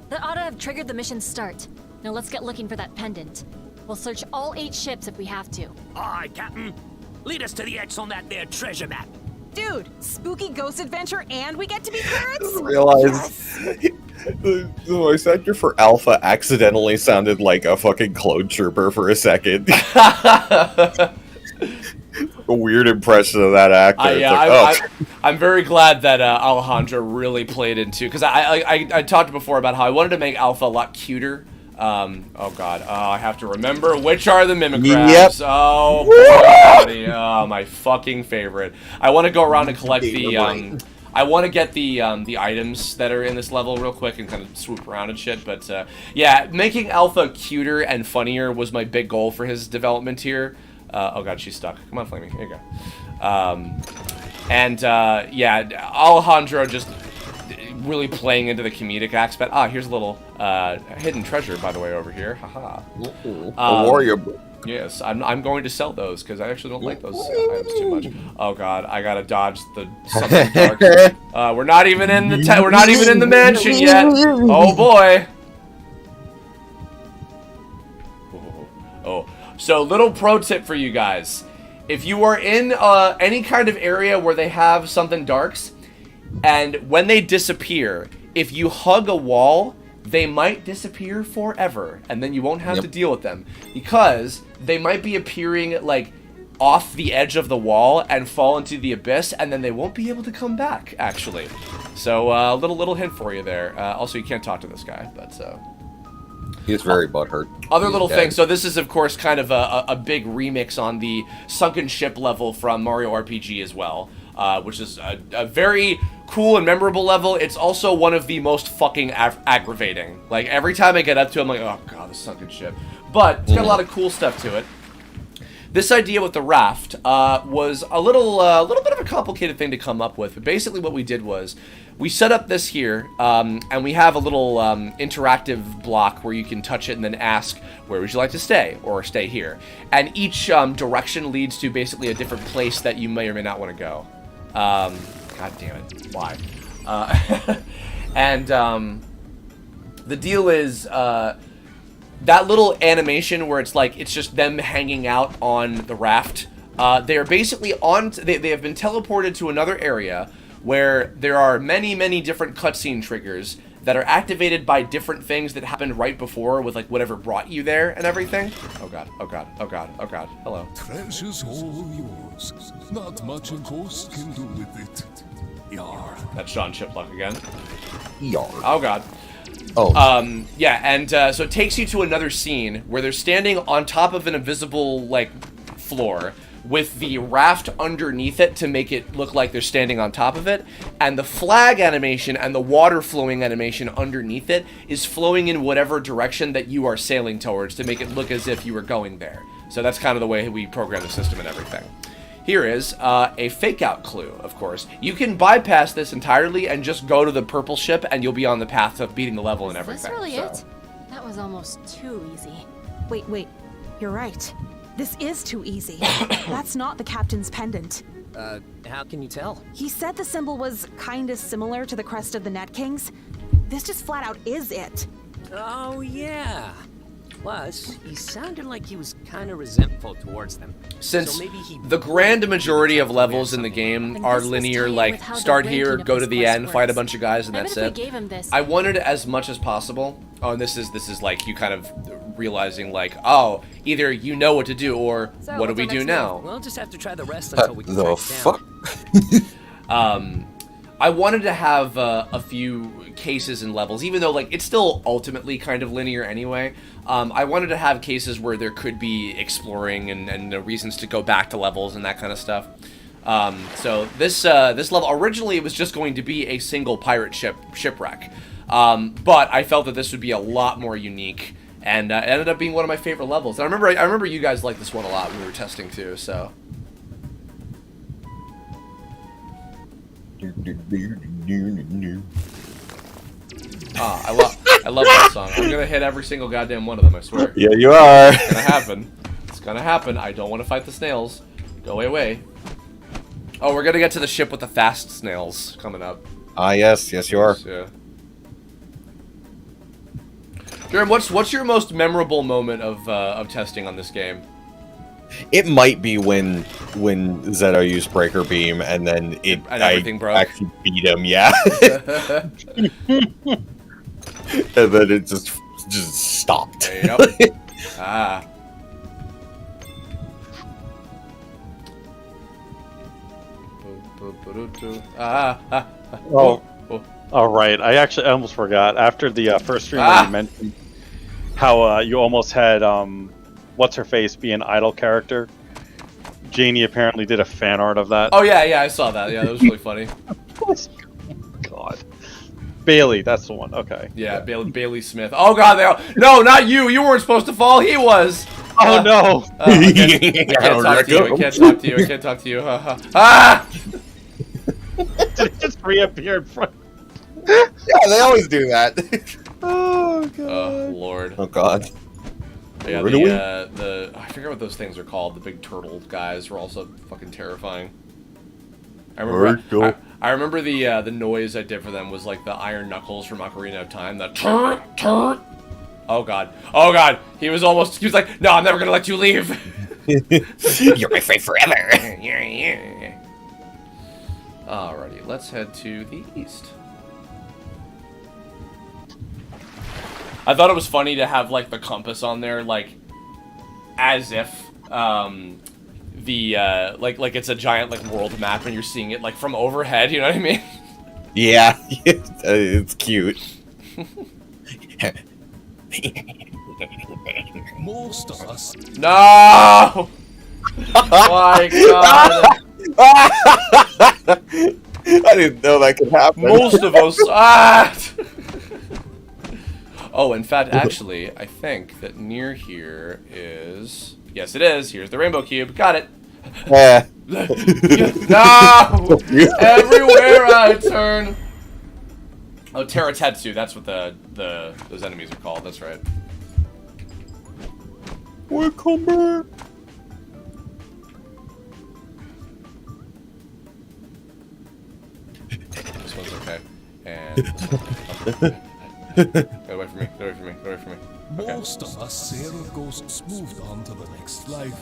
That ought to have triggered the mission's start. Now let's get looking for that pendant. We'll search all 8 ships if we have to. Aye, Captain. Lead us to the X on that there treasure map. Dude, spooky ghost adventure and we get to be pirates? I realized the voice actor for Alpha accidentally sounded like a fucking clone trooper for a second. A weird impression of that actor. I'm very glad that Alejandro really played into, because I talked before about how I wanted to make Alpha a lot cuter. Oh god, I have to remember which are the Mimicrabs. Yep. Oh, buddy. Oh, my fucking favorite. I want to go around and collect the I want to get the items that are in this level real quick and kind of swoop around and shit, but yeah, making Alpha cuter and funnier was my big goal for his development here. Oh god, she's stuck. Come on, Flamey. Here you go. Yeah, Alejandro just really playing into the comedic aspect. Here's a little hidden treasure, by the way, over here. Haha. A warrior. Yes, I'm going to sell those because I actually don't like those items too much. Oh god, I gotta dodge the something dark. We're not even in the we're not even in the mansion yet. Oh boy. Oh. So, little pro tip for you guys: if you are in any kind of area where they have something darks, and when they disappear, if you hug a wall, they might disappear forever, and then you won't have to deal with them, because they might be appearing like off the edge of the wall and fall into the abyss, and then they won't be able to come back, actually. So little hint for you there. Also, you can't talk to this guy, but he's very butthurt. Other little things. So this is, of course, kind of a big remix on the sunken ship level from Mario RPG as well, which is a very cool and memorable level. It's also one of the most fucking aggravating. Like, every time I get up to it, I'm like, oh god, the sunken ship. But it's got a lot of cool stuff to it. This idea with the raft was a little bit of a complicated thing to come up with. But basically what we did was, we set up this here, and we have a little interactive block where you can touch it and then ask, where would you like to stay? Or stay here. And each direction leads to basically a different place that you may or may not want to go. God damn it. Why? And the deal is, that little animation where it's like it's just them hanging out on the raft. They are basically they have been teleported to another area where there are many different cutscene triggers that are activated by different things that happened right before with like whatever brought you there and everything. Oh god, oh god, oh god, oh god. Hello. Treasure's all yours. Not much a ghost can do with it. Yar. That's Sean Chipluck again. Yar. Oh god. Oh. Yeah, and so it takes you to another scene where they're standing on top of an invisible like floor with the raft underneath it to make it look like they're standing on top of it, and the flag animation and the water flowing animation underneath it is flowing in whatever direction that you are sailing towards to make it look as if you were going there. So that's kind of the way we program the system and everything. Here is a fake out clue, of course. You can bypass this entirely and just go to the purple ship and you'll be on the path of beating the level and everything. Is this really it? That was almost too easy. Wait. You're right. This is too easy. That's not the captain's pendant. How can you tell? He said the symbol was kinda similar to the crest of the Net Kings. This just flat out is it. Oh, yeah. Plus, he sounded like he was kind of resentful towards them. Since so maybe he the grand majority of levels in the game are linear, like start here, go to the end, fight a bunch of guys, and that's it. I wanted as much as possible. Oh, and this is like you kind of realizing like, oh, either you know what to do or So, what do we do now? We'll just have to try the rest until we can The track fuck? I wanted to have a few cases and levels, even though like it's still ultimately kind of linear anyway. I wanted to have cases where there could be exploring and reasons to go back to levels and that kind of stuff. So this level, originally it was just going to be a single pirate shipwreck. But I felt that this would be a lot more unique, and it ended up being one of my favorite levels. And I remember you guys liked this one a lot when we were testing too, so. I love that song. I'm gonna hit every single goddamn one of them, I swear. Yeah, you are. It's gonna happen. It's gonna happen. I don't want to fight the snails. Go away. Oh, we're gonna get to the ship with the fast snails coming up. Yes, you are. Yeah. Jerem, what's your most memorable moment of testing on this game? It might be when Zeto used Breaker Beam and then everything broke. Actually beat him, yeah. And then it just stopped. Yep. Ah. Oh. All right. I almost forgot. After the first stream where you mentioned how you almost had what's her face be an idol character. Janie apparently did a fan art of that. Oh yeah, I saw that. Yeah, that was really funny. God. Bailey, that's the one. Okay. Yeah, Bailey Smith. Oh god, no, not you. You weren't supposed to fall. He was. Oh no. I can't talk to you. I can't talk to you. Ah! Did it just reappear in front? Yeah, they always do that. Oh god. Oh lord. Oh god. Yeah, the I forget what those things are called. The big turtle guys were also fucking terrifying. I remember the noise I did for them was like the iron knuckles from Ocarina of Time. That turret. Oh god. He was like, no, I'm never gonna let you leave. You're my friend forever. Yeah. Alrighty, let's head to the east. I thought it was funny to have like the compass on there, like as if like it's a giant like world map and you're seeing it like from overhead. You know what I mean? Yeah, it's cute. Most of us. No! My god! I didn't know that could happen. Most of us. Oh, in fact, actually, I think that near here is... Yes, it is. Here's the rainbow cube. Got it. Yeah. No! Everywhere I turn. Oh, Teratetsu. That's what those enemies are called. That's right. Welcome back. This one's okay. And... Get away from me. Most of us sailor ghosts moved on to the next life,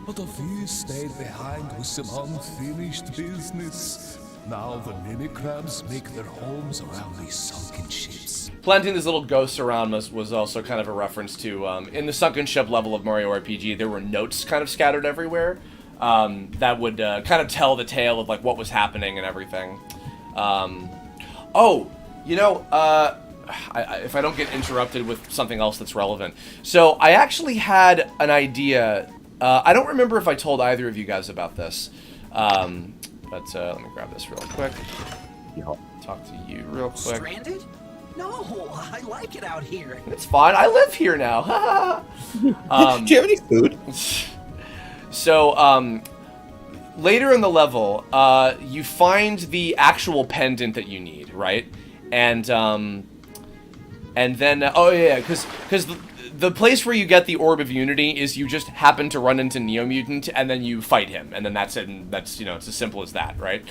but a few stayed behind with some unfinished business. Now the mini crabs make their homes around these sunken ships. Planting these little ghosts around was also kind of a reference to, in the sunken ship level of Mario RPG, there were notes kind of scattered everywhere that would kind of tell the tale of like what was happening and everything. Oh, you know, if I don't get interrupted with something else that's relevant. So I actually had an idea. I don't remember if I told either of you guys about this. But let me grab this real quick. Talk to you real quick. Stranded? No, I like it out here. It's fine. I live here now. Do you have any food? So, later in the level, you find the actual pendant that you need, right? And then, oh yeah, because the place where you get the Orb of Unity is you just happen to run into Neo Mutant and then you fight him, and then that's it, and that's, you know, it's as simple as that, right?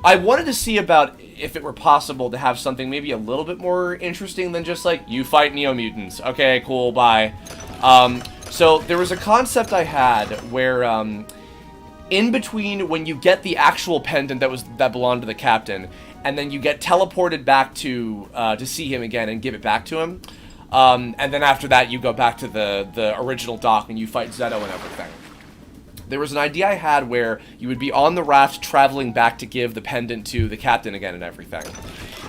I wanted to see about if it were possible to have something maybe a little bit more interesting than just like, you fight Neo Mutants, okay, cool, bye. So there was a concept I had where, in between when you get the actual pendant that belonged to the captain, and then you get teleported back to see him again and give it back to him, and then after that, you go back to the original dock and you fight Zeto and everything. There was an idea I had where you would be on the raft traveling back to give the pendant to the captain again and everything.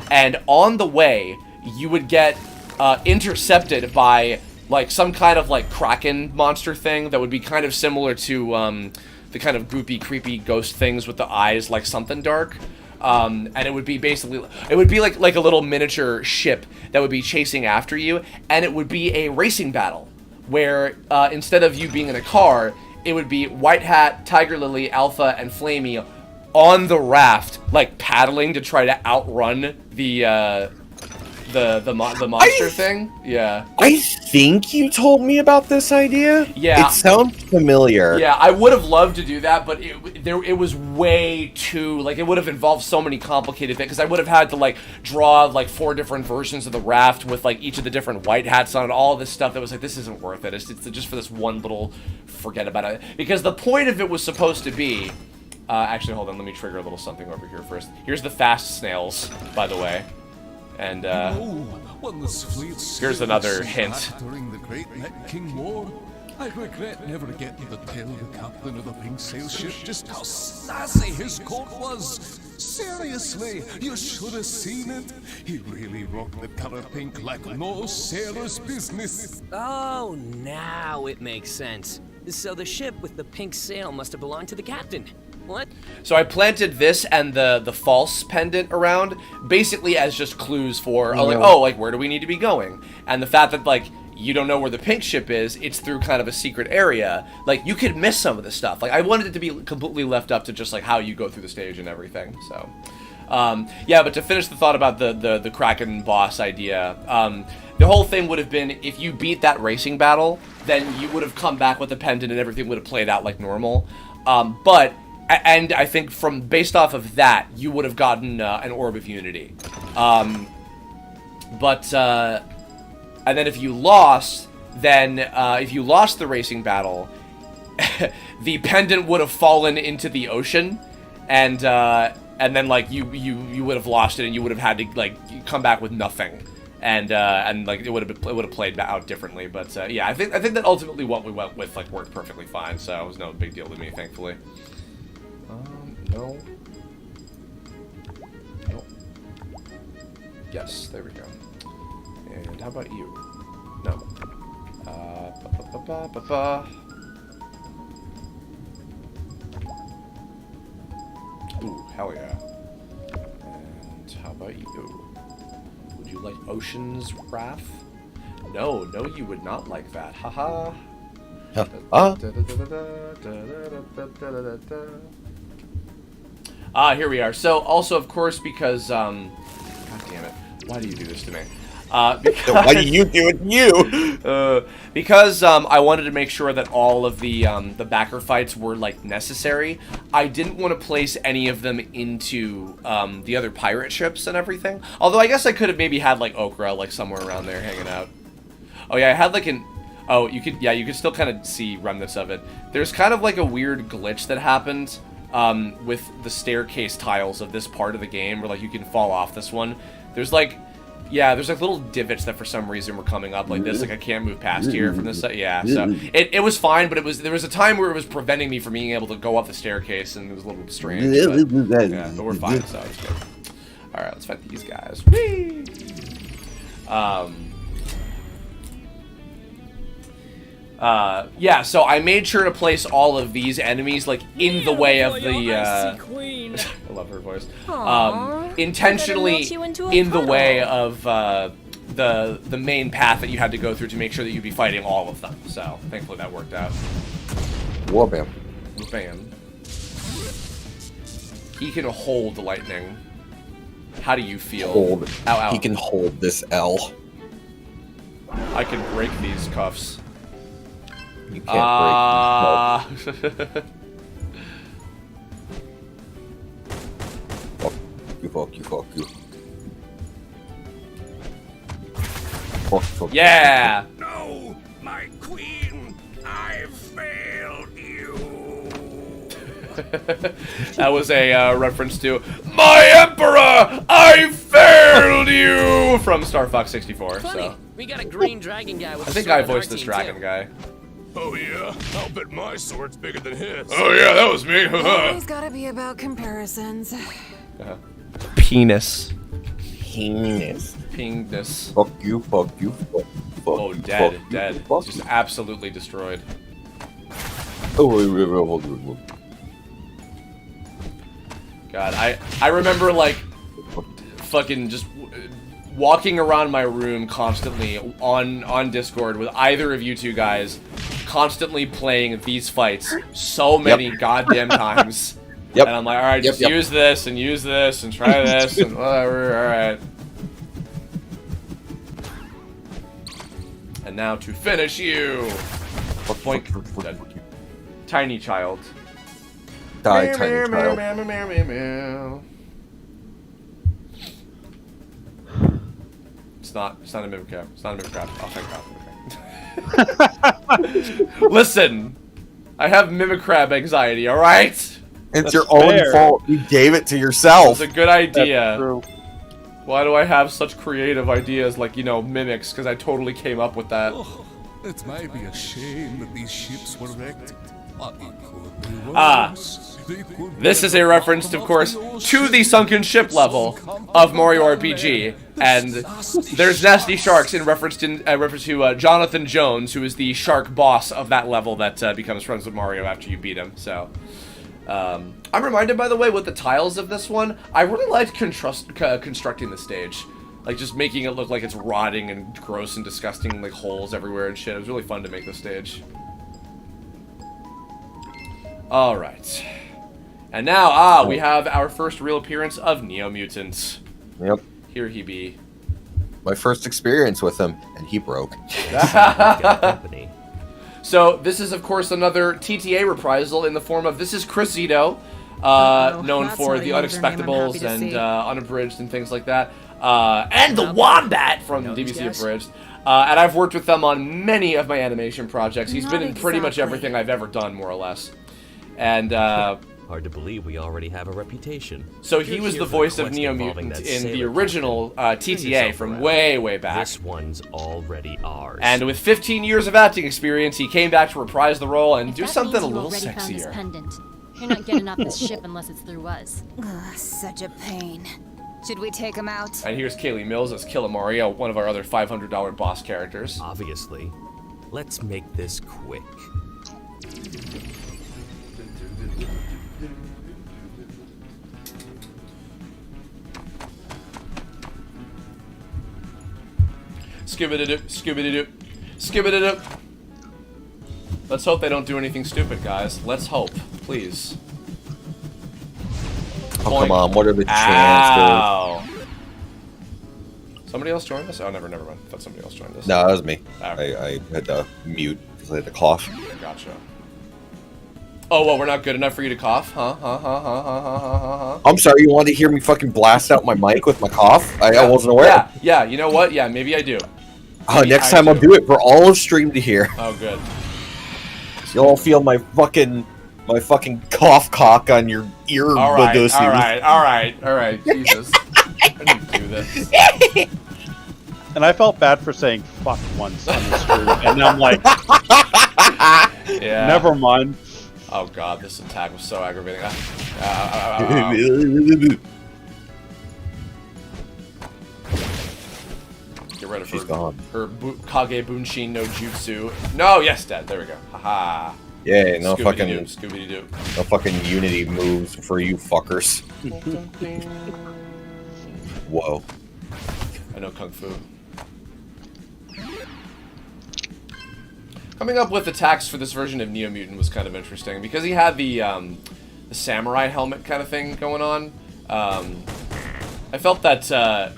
And on the way, you would get intercepted by like some kind of like Kraken monster thing that would be kind of similar to the kind of goopy, creepy ghost things with the eyes like something dark. And it would be basically, it would be like a little miniature ship that would be chasing after you, and it would be a racing battle, where instead of you being in a car, it would be White Hat, Tiger Lily, Alpha, and Flamey on the raft, like paddling to try to outrun the monster thing. Yeah. I think you told me about this idea. Yeah. It sounds familiar. Yeah, I would have loved to do that, but it was way too, like, it would have involved so many complicated things, because I would have had to, like, draw, like, 4 different versions of the raft with, like, each of the different white hats on it, all this stuff that was like, this isn't worth it. It's just for this one little, forget about it. Because the point of it was supposed to be, actually, hold on, let me trigger a little something over here first. Here's the fast snails, by the way. And here's another hint. During the Great Net King War, I regret never getting to tell the captain of the pink sail ship just how sassy his coat was. Seriously, you should have seen it. He really rocked the color pink like no sailor's business. Oh, now it makes sense. So the ship with the pink sail must have belonged to the captain. What? So I planted this and the false pendant around, basically as just clues for, like, where do we need to be going? And the fact that, like, you don't know where the pink ship is, it's through kind of a secret area. Like, you could miss some of the stuff. Like, I wanted it to be completely left up to just, like, how you go through the stage and everything, so. Yeah, but to finish the thought about the Kraken boss idea, the whole thing would have been, if you beat that racing battle, then you would have come back with the pendant and everything would have played out like normal. And I think based off of that, you would have gotten an Orb of Unity. And then if you lost, if you lost the racing battle, the pendant would have fallen into the ocean, and then like you would have lost it, and you would have had to like come back with nothing, and like it would have played out differently. But yeah, I think that ultimately what we went with like worked perfectly fine, so it was no big deal to me, thankfully. No. Nope. Yes, there we go. And how about you? No. Ooh, hell yeah. And how about you? Would you like Ocean's Wrath? No, you would not like that. Haha. Here we are. So, also, of course, because, God damn it. Why do you do this to me? Why do you do it to you? Because I wanted to make sure that all of the backer fights were, like, necessary. I didn't want to place any of them into the other pirate ships and everything. Although, I guess I could have maybe had, like, Okra, like, somewhere around there hanging out. Oh yeah, I had like an... Oh, you could still kind of see remnants of it. There's kind of like a weird glitch that happened with the staircase tiles of this part of the game, where like you can fall off this one. There's like little divots that for some reason were coming up like this. Like I can't move past here from this side. Yeah, so it was fine, but there was a time where it was preventing me from being able to go up the staircase, and it was a little strange. But we're fine, so it's good. All right, let's fight these guys. Whee! Yeah, so I made sure to place all of these enemies like in the way of the I love her voice. Intentionally in the way of the main path that you had to go through to make sure that you'd be fighting all of them. So thankfully that worked out. Warbam. Bam. He can hold lightning. How do you feel? Hold. Ow, ow. He can hold this L. I can break these cuffs. You can't break these cuffs. Fuck you. Fuck. Yeah! No, my queen, I failed you. That was a reference to My Emperor, I failed you from Star Fox 64. Funny, so we got a green dragon guy with I think I voiced this dragon guy. Oh yeah, I'll bet my sword's bigger than his. Oh yeah, that was me. Always gotta be about comparisons. Penis. Fuck you. Oh, dead. Just absolutely destroyed. Oh, God, I remember like fucking just walking around my room constantly on Discord with either of you two guys, constantly playing these fights so many goddamn times. Yep. And I'm like, all right, just use this and try this and whatever. All right. And now to finish you. Boink. Dead. Tiny child. Die, tiny child. It's not a mimicap. It's not a mimicap. Oh, thank God. Listen, I have mimicrab anxiety, alright? It's your own fault. You gave it to yourself. It's a good idea. Why do I have such creative ideas like, mimics? Because I totally came up with that. Oh, it might be a shame that these ships were wrecked. But it could be worse. This is a reference, of course, to the sunken ship level of Mario RPG, and there's nasty sharks in reference to Jonathan Jones, who is the shark boss of that level that becomes friends with Mario after you beat him. So, I'm reminded, by the way, with the tiles of this one, I really liked constructing the stage, like just making it look like it's rotting and gross and disgusting, like holes everywhere and shit. It was really fun to make the stage. All right. And now, we have our first real appearance of Neo Mutant. Yep. Here he be. My first experience with him, and he broke. So, this is, of course, another TTA reprisal in the form of, this is Chris Zito, known for the Unexpectables and Unabridged and things like that. And the Wombat from DBC Abridged. And I've worked with them on many of my animation projects. He's been in pretty much everything I've ever done, more or less. And, hard to believe we already have a reputation. So he was the voice of Neo Mutant in the original TTA from way, way back. This one's already ours. And with 15 years of acting experience, he came back to reprise the role and do something a little sexier. Pendant. You're not getting off this ship unless it's through us. Ugh, such a pain. Should we take him out? And here's Kaylee Mills as Kilamaria, one of our other $500 boss characters. Obviously. Let's make this quick. Skibidi-doo. Let's hope they don't do anything stupid, guys. Let's hope, please. Oh, come on, what are the chances? Somebody else joined us? Oh, never mind. I thought somebody else joined us. No, that was me. Okay. I had to mute because I had to cough. Gotcha. Oh, well, we're not good enough for you to cough? Huh? I'm sorry, you wanted to hear me fucking blast out my mic with my cough? I wasn't aware. Yeah, you know what? Yeah, maybe I do. Next time I'll do it for all of stream to hear. Oh, good. So you'll all feel my fucking cough cock on your ear. All right. Jesus. I didn't do this. And I felt bad for saying fuck once on the stream, and I'm like, yeah. Never mind. Oh god, this attack was so aggravating. Get rid of her. She's gone. Her Kage Bunshin no Jutsu. No, yes, Dad. There we go. Haha. Yeah, no Scooby-Doo. No fucking Unity moves for you fuckers. Whoa. I know Kung Fu. Coming up with attacks for this version of Neo Mutant was kind of interesting because he had the samurai helmet kind of thing going on. I felt that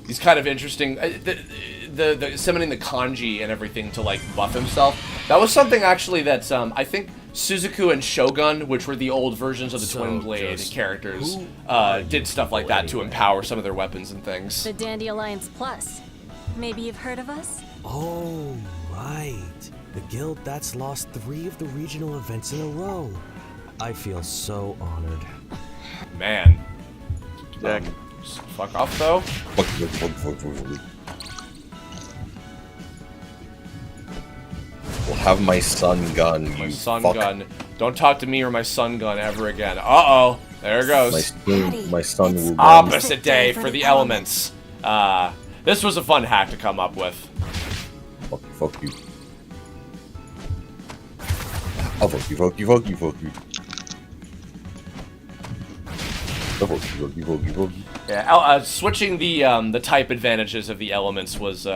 he's kind of interesting. The summoning the kanji and everything to like buff himself. That was something actually that I think Suzaku and Shogun, which were the old versions of the Twin Blade characters, did stuff like that to empower some of their weapons and things. The Dandy Alliance Plus. Maybe you've heard of us? Oh, right. The guild that's lost 3 of the regional events in a row. I feel so honored. Man. Fuck off, though. We'll have my sun gun. My sun gun. Don't talk to me or my sun gun ever again. Uh-oh. There it goes. My sun will Opposite day for the elements. This was a fun hack to come up with. Fuck you. Oh, fuck you. Oh, fuck you. Yeah, switching the type advantages of the elements was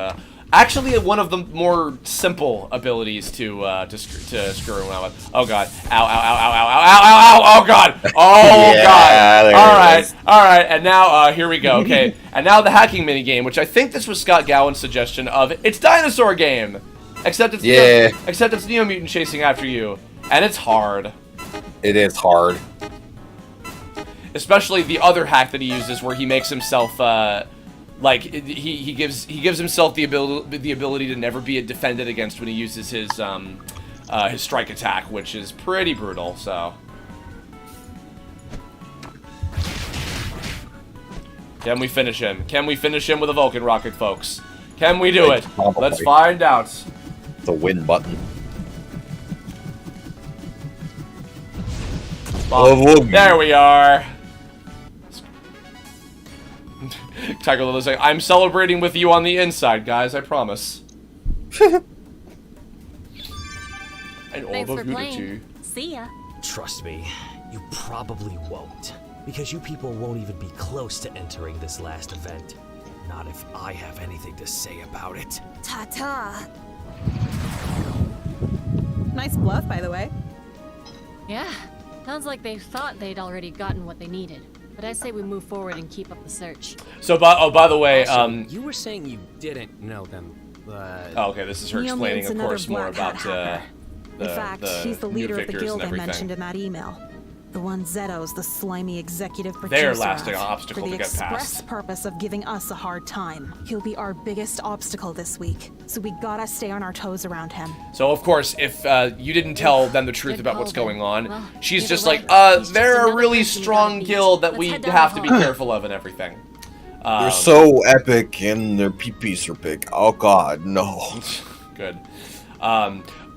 actually one of the more simple abilities to screw around with. Oh god! Ow! Ow! Ow! Ow! Ow! Ow! Ow! Ow! Oh god! Oh yeah, god! All right, and now here we go. Okay, and now the hacking mini game, which I think this was Scott Gowan's suggestion of. It's dinosaur game, except it's Neo Mutant chasing after you, and it's hard. It is hard. Especially the other hack that he uses, where he makes himself like he gives himself the ability to never be defended against when he uses his strike attack, which is pretty brutal. So, can we finish him? Can we finish him with a Vulcan rocket, folks? Can we do it? Probably. Let's find out. The win button. There we are. Tiger Lily's like, I'm celebrating with you on the inside, guys, I promise. And Thanks for playing. See ya. Trust me, you probably won't. Because you people won't even be close to entering this last event. Not if I have anything to say about it. Ta-ta. Nice bluff, by the way. Yeah. Sounds like they thought they'd already gotten what they needed. But I say we move forward and keep up the search. So, by the way, also, you were saying you didn't know them, but... Oh, okay, this is her explaining, of course, more about in fact, she's the leader of the guild I mentioned in that email. The one Zeto's the slimy executive producer. They're lasting obstacle for the to get express past. purpose of giving us a hard time. He'll be our biggest obstacle this week, so we gotta stay on our toes around him. So, of course, if you didn't tell them the truth about what's going on, Well, she's just way, like, he's they're just a really another person strong you gotta guild beat. that Let's we head down have the to be hall. careful of and everything. They're so epic and their peepees are big. Oh god, no. Good.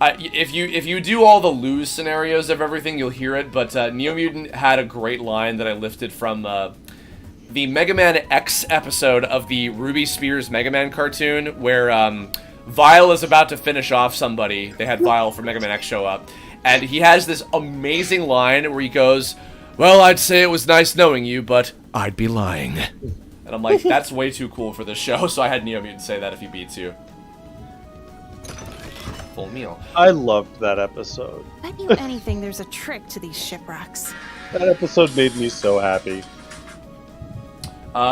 If you do all the lose scenarios of everything, you'll hear it, but Neo Mutant had a great line that I lifted from the Mega Man X episode of the Ruby Spears Mega Man cartoon, where Vile is about to finish off somebody. They had Vile from Mega Man X show up, and he has this amazing line where he goes, "Well, I'd say it was nice knowing you, but I'd be lying." And I'm like, that's way too cool for this show, so I had Neo Mutant say that if he beats you. Full meal. I loved that episode. Bet you anything there's a trick to these shipwrecks. That episode made me so happy.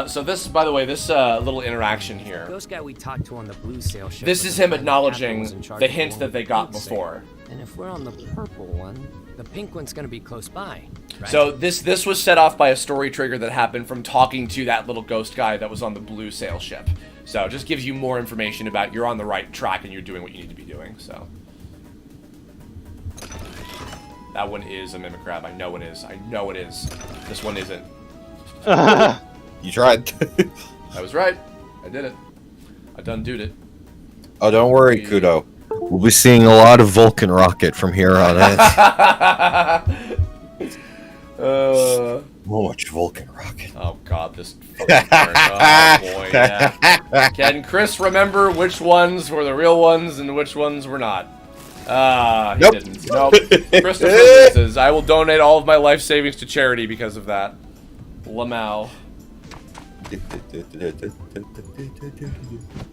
So this, by the way, this little interaction here. Ghost guy we talked to on the blue sail ship. This is him acknowledging the hint that they got before. And if we're on the purple one, the pink one's gonna be close by. Right? So this was set off by a story trigger that happened from talking to that little ghost guy that was on the blue sail ship. So it just gives you more information about you're on the right track and you're doing what you need to be doing. So that one is a mimic crab. I know it is. I know it is. This one isn't. You tried. I was right. I did it. I done did it. Oh, don't worry, Kudo. We'll be seeing a lot of Vulcan rocket from here on out. Much Vulcan rocket. Oh god, this fucking part. Oh boy, yeah. Can Chris remember which ones were the real ones and which ones were not? He didn't. Nope. Christopher loses. I will donate all of my life savings to charity because of that. Lamau.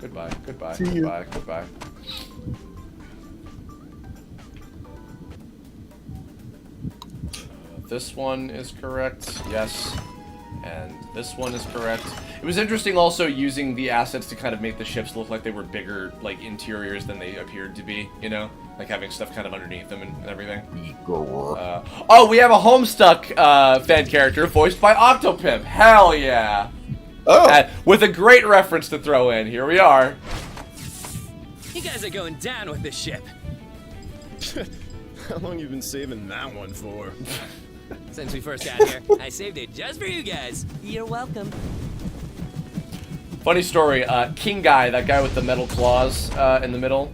Goodbye, goodbye, goodbye, goodbye. This one is correct, yes. And this one is correct. It was interesting also using the assets to kind of make the ships look like they were bigger, like, interiors than they appeared to be, you know? Like having stuff kind of underneath them and everything. Oh, we have a Homestuck fan character voiced by Octopimp. Hell yeah! Oh. With a great reference to throw in. Here we are. You guys are going down with this ship. How long you been saving that one for? Since we first got here, I saved it just for you guys. You're welcome. Funny story, King Guy, that guy with the metal claws in the middle,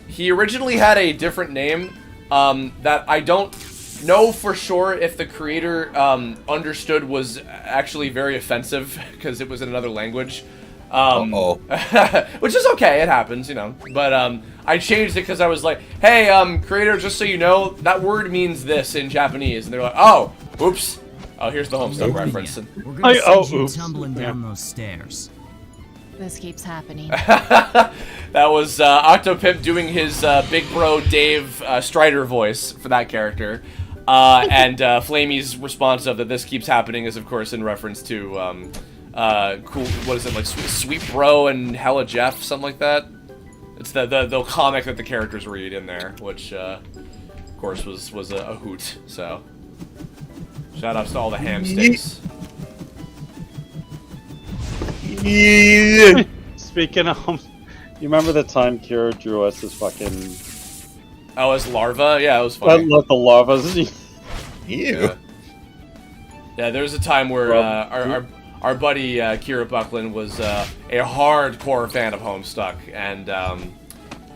he originally had a different name that I don't know for sure if the creator understood was actually very offensive because it was in another language. Which is okay, it happens, you know. But I changed it because I was like, hey, creator, just so you know, that word means this in Japanese. And they're like, oh, oops. Oh, here's the Homestuck reference. We're gonna send you tumbling down those stairs. This keeps happening. That was Octopimp doing his big bro Dave Strider voice for that character. And Flamey's response of that this keeps happening is, of course, in reference to cool. What is it, like Sweet Bro and Hella Jeff, something like that? It's the comic that the characters read in there, which of course was a hoot. So shout outs to all the ham sticks. Speaking of, you remember the time Kira drew us as fucking... Oh, as larva? Yeah, it was funny. I love the larvas. Ew. Yeah, there was a time where our buddy Kira Buckland was a hardcore fan of Homestuck, and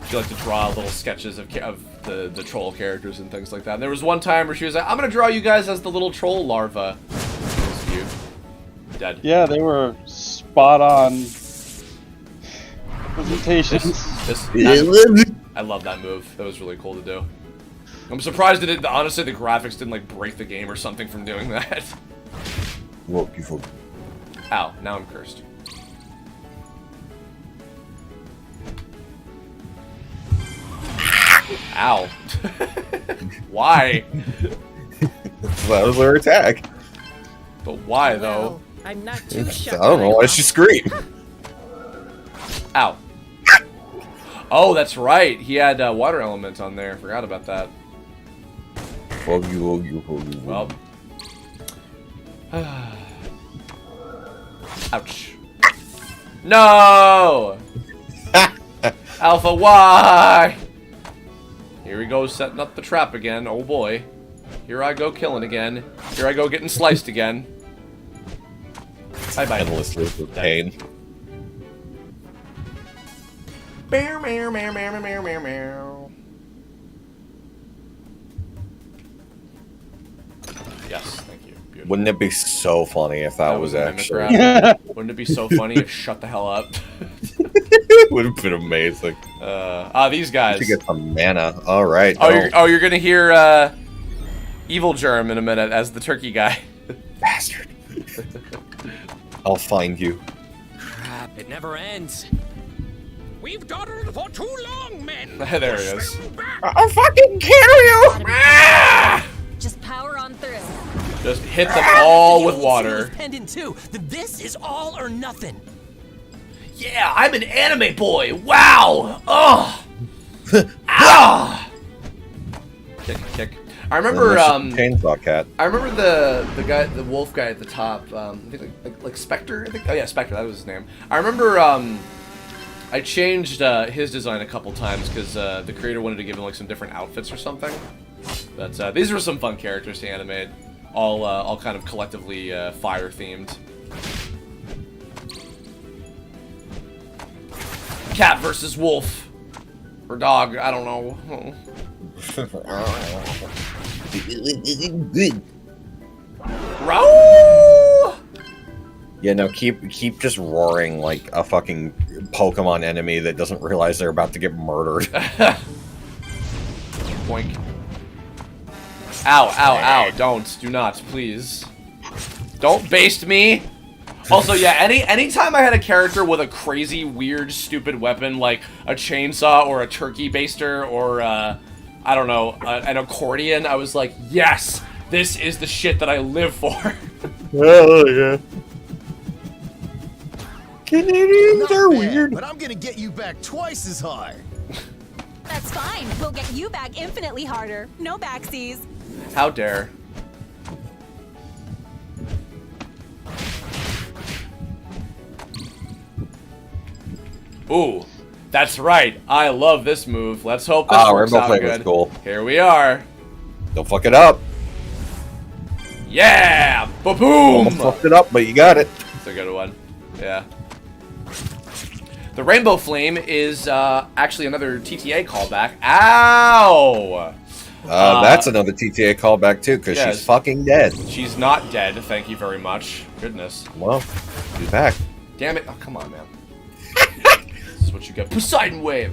she liked to draw little sketches of the troll characters and things like that. And there was one time where she was like, I'm gonna draw you guys as the little troll larva. It was cute. Dead. Yeah, they were spot on presentations. I love that move. That was really cool to do. I'm surprised that honestly the graphics didn't like break the game or something from doing that. Well, beautiful. Ow, now I'm cursed. Ow. Why? That was her attack. But why, though? I'm not too I don't know why she screamed. Ow. Oh, that's right. He had water element on there. Forgot about that. Well. Ouch. No! Alpha, why? Here we go, setting up the trap again. Oh boy. Here I go killing again. Here I go getting sliced again. Bye-bye. Endless loop of pain. Meow, meow, meow, meow, meow, meow, meow. Yes, thank you. Beautiful. Wouldn't it be so funny if that was actually... Wouldn't it be so funny if shut the hell up? Would have been amazing. These guys. To get some mana. All right. You're gonna hear Evil Germ in a minute as the turkey guy. Bastard. I'll find you. Crap! It never ends. We've dawdled for too long, men. There he is. I'll fucking kill you! Just power on through. Just hit them all with water. Pendant too. Then this is all or nothing. Yeah, I'm an anime boy. Wow. Oh. Ah. Kick. I remember Chainsaw Cat. I remember the guy, the wolf guy at the top. I think like Spectre. I think. Oh yeah, Spectre. That was his name. I remember I changed his design a couple times because the creator wanted to give him like some different outfits or something. But these were some fun characters to animate, all kind of collectively fire themed. Cat versus wolf, or dog. I don't know. Row! Yeah, no, keep just roaring like a fucking Pokemon enemy that doesn't realize they're about to get murdered. Boink. Ow, ow, ow. Do not, please. Don't baste me! Also, yeah, anytime I had a character with a crazy, weird, stupid weapon, like a chainsaw or a turkey baster or, I don't know, an accordion, I was like, yes! This is the shit that I live for! Oh, yeah. Canadians are weird. But I'm gonna get you back twice as hard. That's fine. We'll get you back infinitely harder. No backsies. How dare. Ooh, that's right. I love this move. Let's hope this works out good. Cool. Here we are. Don't fuck it up. Yeah! Ba-boom! Almost fucked it up, but you got it. It's a good one. Yeah. The Rainbow Flame is actually another TTA callback. Ow! That's another TTA callback too, because she's fucking dead. She's not dead, thank you very much. Goodness. Well, she's back. Damn it. Oh, come on, man. This is what you get. Poseidon Wave!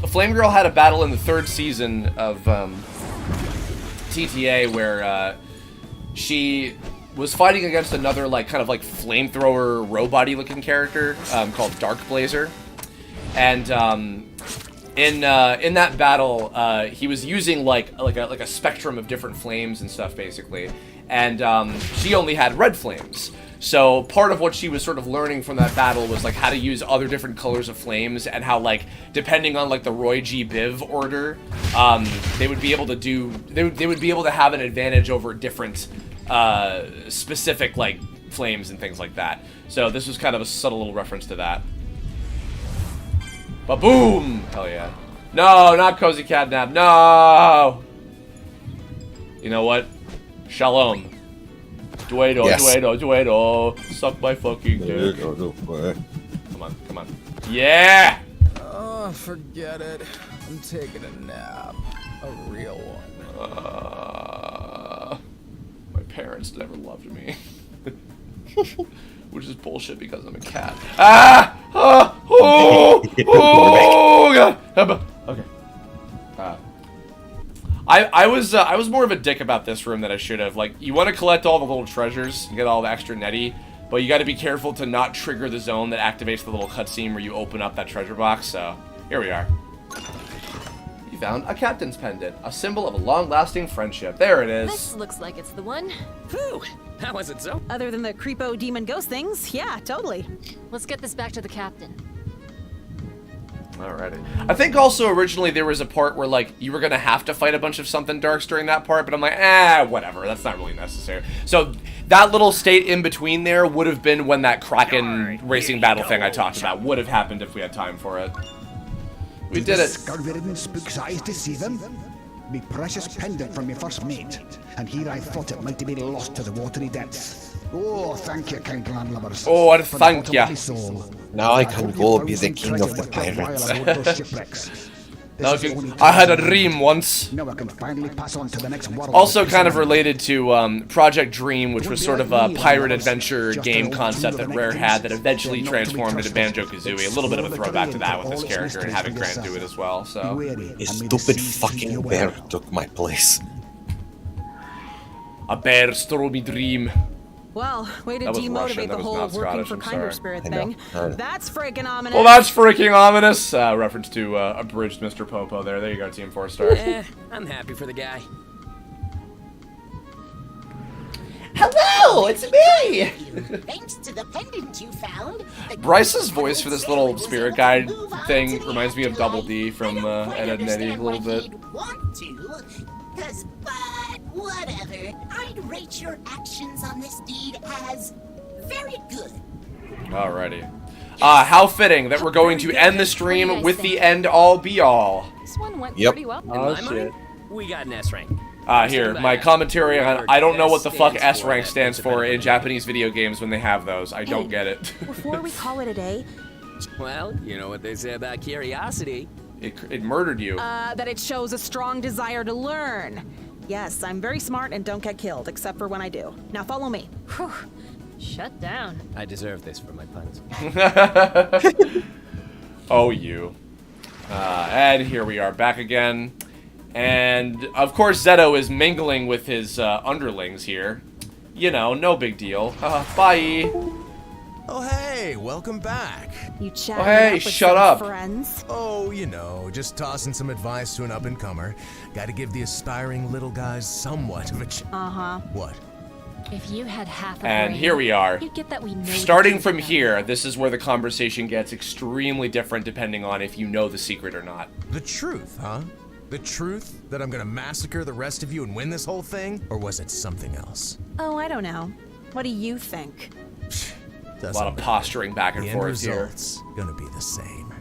Flame Girl had a battle in the 3rd season of TTA where she was fighting against another kind of flamethrower robot-y looking character called Dark Blazer, and in that battle he was using like a spectrum of different flames and stuff basically, and she only had red flames. So part of what she was sort of learning from that battle was how to use other different colors of flames, and how depending on the Roy G. Biv order, they would be able to do they would be able to have an advantage over different specific flames and things like that. So this was kind of a subtle little reference to that. Ba-boom! Hell yeah. No, not Cozy Catnap. No! You know what? Shalom. Duedo, yes. Duedo. Suck my fucking dick. Come on, come on. Yeah! Oh, forget it. I'm taking a nap. A real one. My parents never loved me. Which is bullshit because I'm a cat. Ah! Oh, God! Okay. I was more of a dick about this room than I should have. You want to collect all the little treasures and get all the extra netty, but you got to be careful to not trigger the zone that activates the little cutscene where you open up that treasure box. So here we are. You found a captain's pendant, a symbol of a long-lasting friendship. There it is. This looks like it's the one. Whew, how was it so? Other than the creepo demon ghost things, yeah, totally. Let's get this back to the captain. Alrighty. I think also originally there was a part where you were gonna have to fight a bunch of something darks during that part, but I'm like, whatever, that's not really necessary. So that little state in between there would have been when that Kraken racing battle thing I talked about would have happened if we had time for it. We did it. Scurvirin spook's eyes to see them? Me precious pendant from my first mate, and here I thought it might have been lost to the watery depths. Oh, thank you, kind landlubbers. Oh, thank you. Now I can go be the king of the pirates. I had a dream once. Now I can finally pass on to the next world. Also kind of related to Project Dream, which was sort of a pirate adventure game concept that Rare had that eventually transformed into Banjo-Kazooie. A little bit of a throwback to that with this character and having Grant do it as well. So a stupid fucking bear took my place. A bear stole me dream. Well, way to demotivate the whole working for kinder spirit thing. That's freaking ominous. Well, that's freaking ominous. Reference to abridged Mr. Popo there. There you go, Team 4-star. I'm happy for the guy. Hello, it's me! Thanks to the pendant you found. Bryce's voice for this little spirit guide thing reminds me of Double D from Ed, Edd n Eddy a little bit. But whatever. I'd rate your actions on this deed as very good. Alrighty. How fitting that we're going to end the stream with the end all be all. This one went Yep. pretty well. In my mind, we got an S rank. Here, my commentary on I don't know what the fuck S rank stands for in Japanese video games when they have those. I don't get it. Before we call it a day, Well, you know what they say about curiosity. It murdered you. that it shows a strong desire to learn. Yes, I'm very smart and don't get killed, except for when I do. Now follow me. Whew. Shut down. I deserve this for my puns. Oh, you. And here we are back again. And, of course, Zeto is mingling with his underlings here. You know, no big deal. Bye. Oh, hey, welcome back. You chatting Oh, hey, up with shut some up. friends? Oh, you know, just tossing some advice to an up-and-comer. Gotta give the aspiring little guys somewhat of a Uh-huh. What? If you had half a And brain, here we are. you'd get that we know Starting from here, this is where the conversation gets extremely different depending on if you know the secret or not. The truth, huh? The truth that I'm gonna massacre the rest of you and win this whole thing? Or was it something else? Oh, I don't know. What do you think? A lot of posturing back and The end forth here. result's gonna be the same.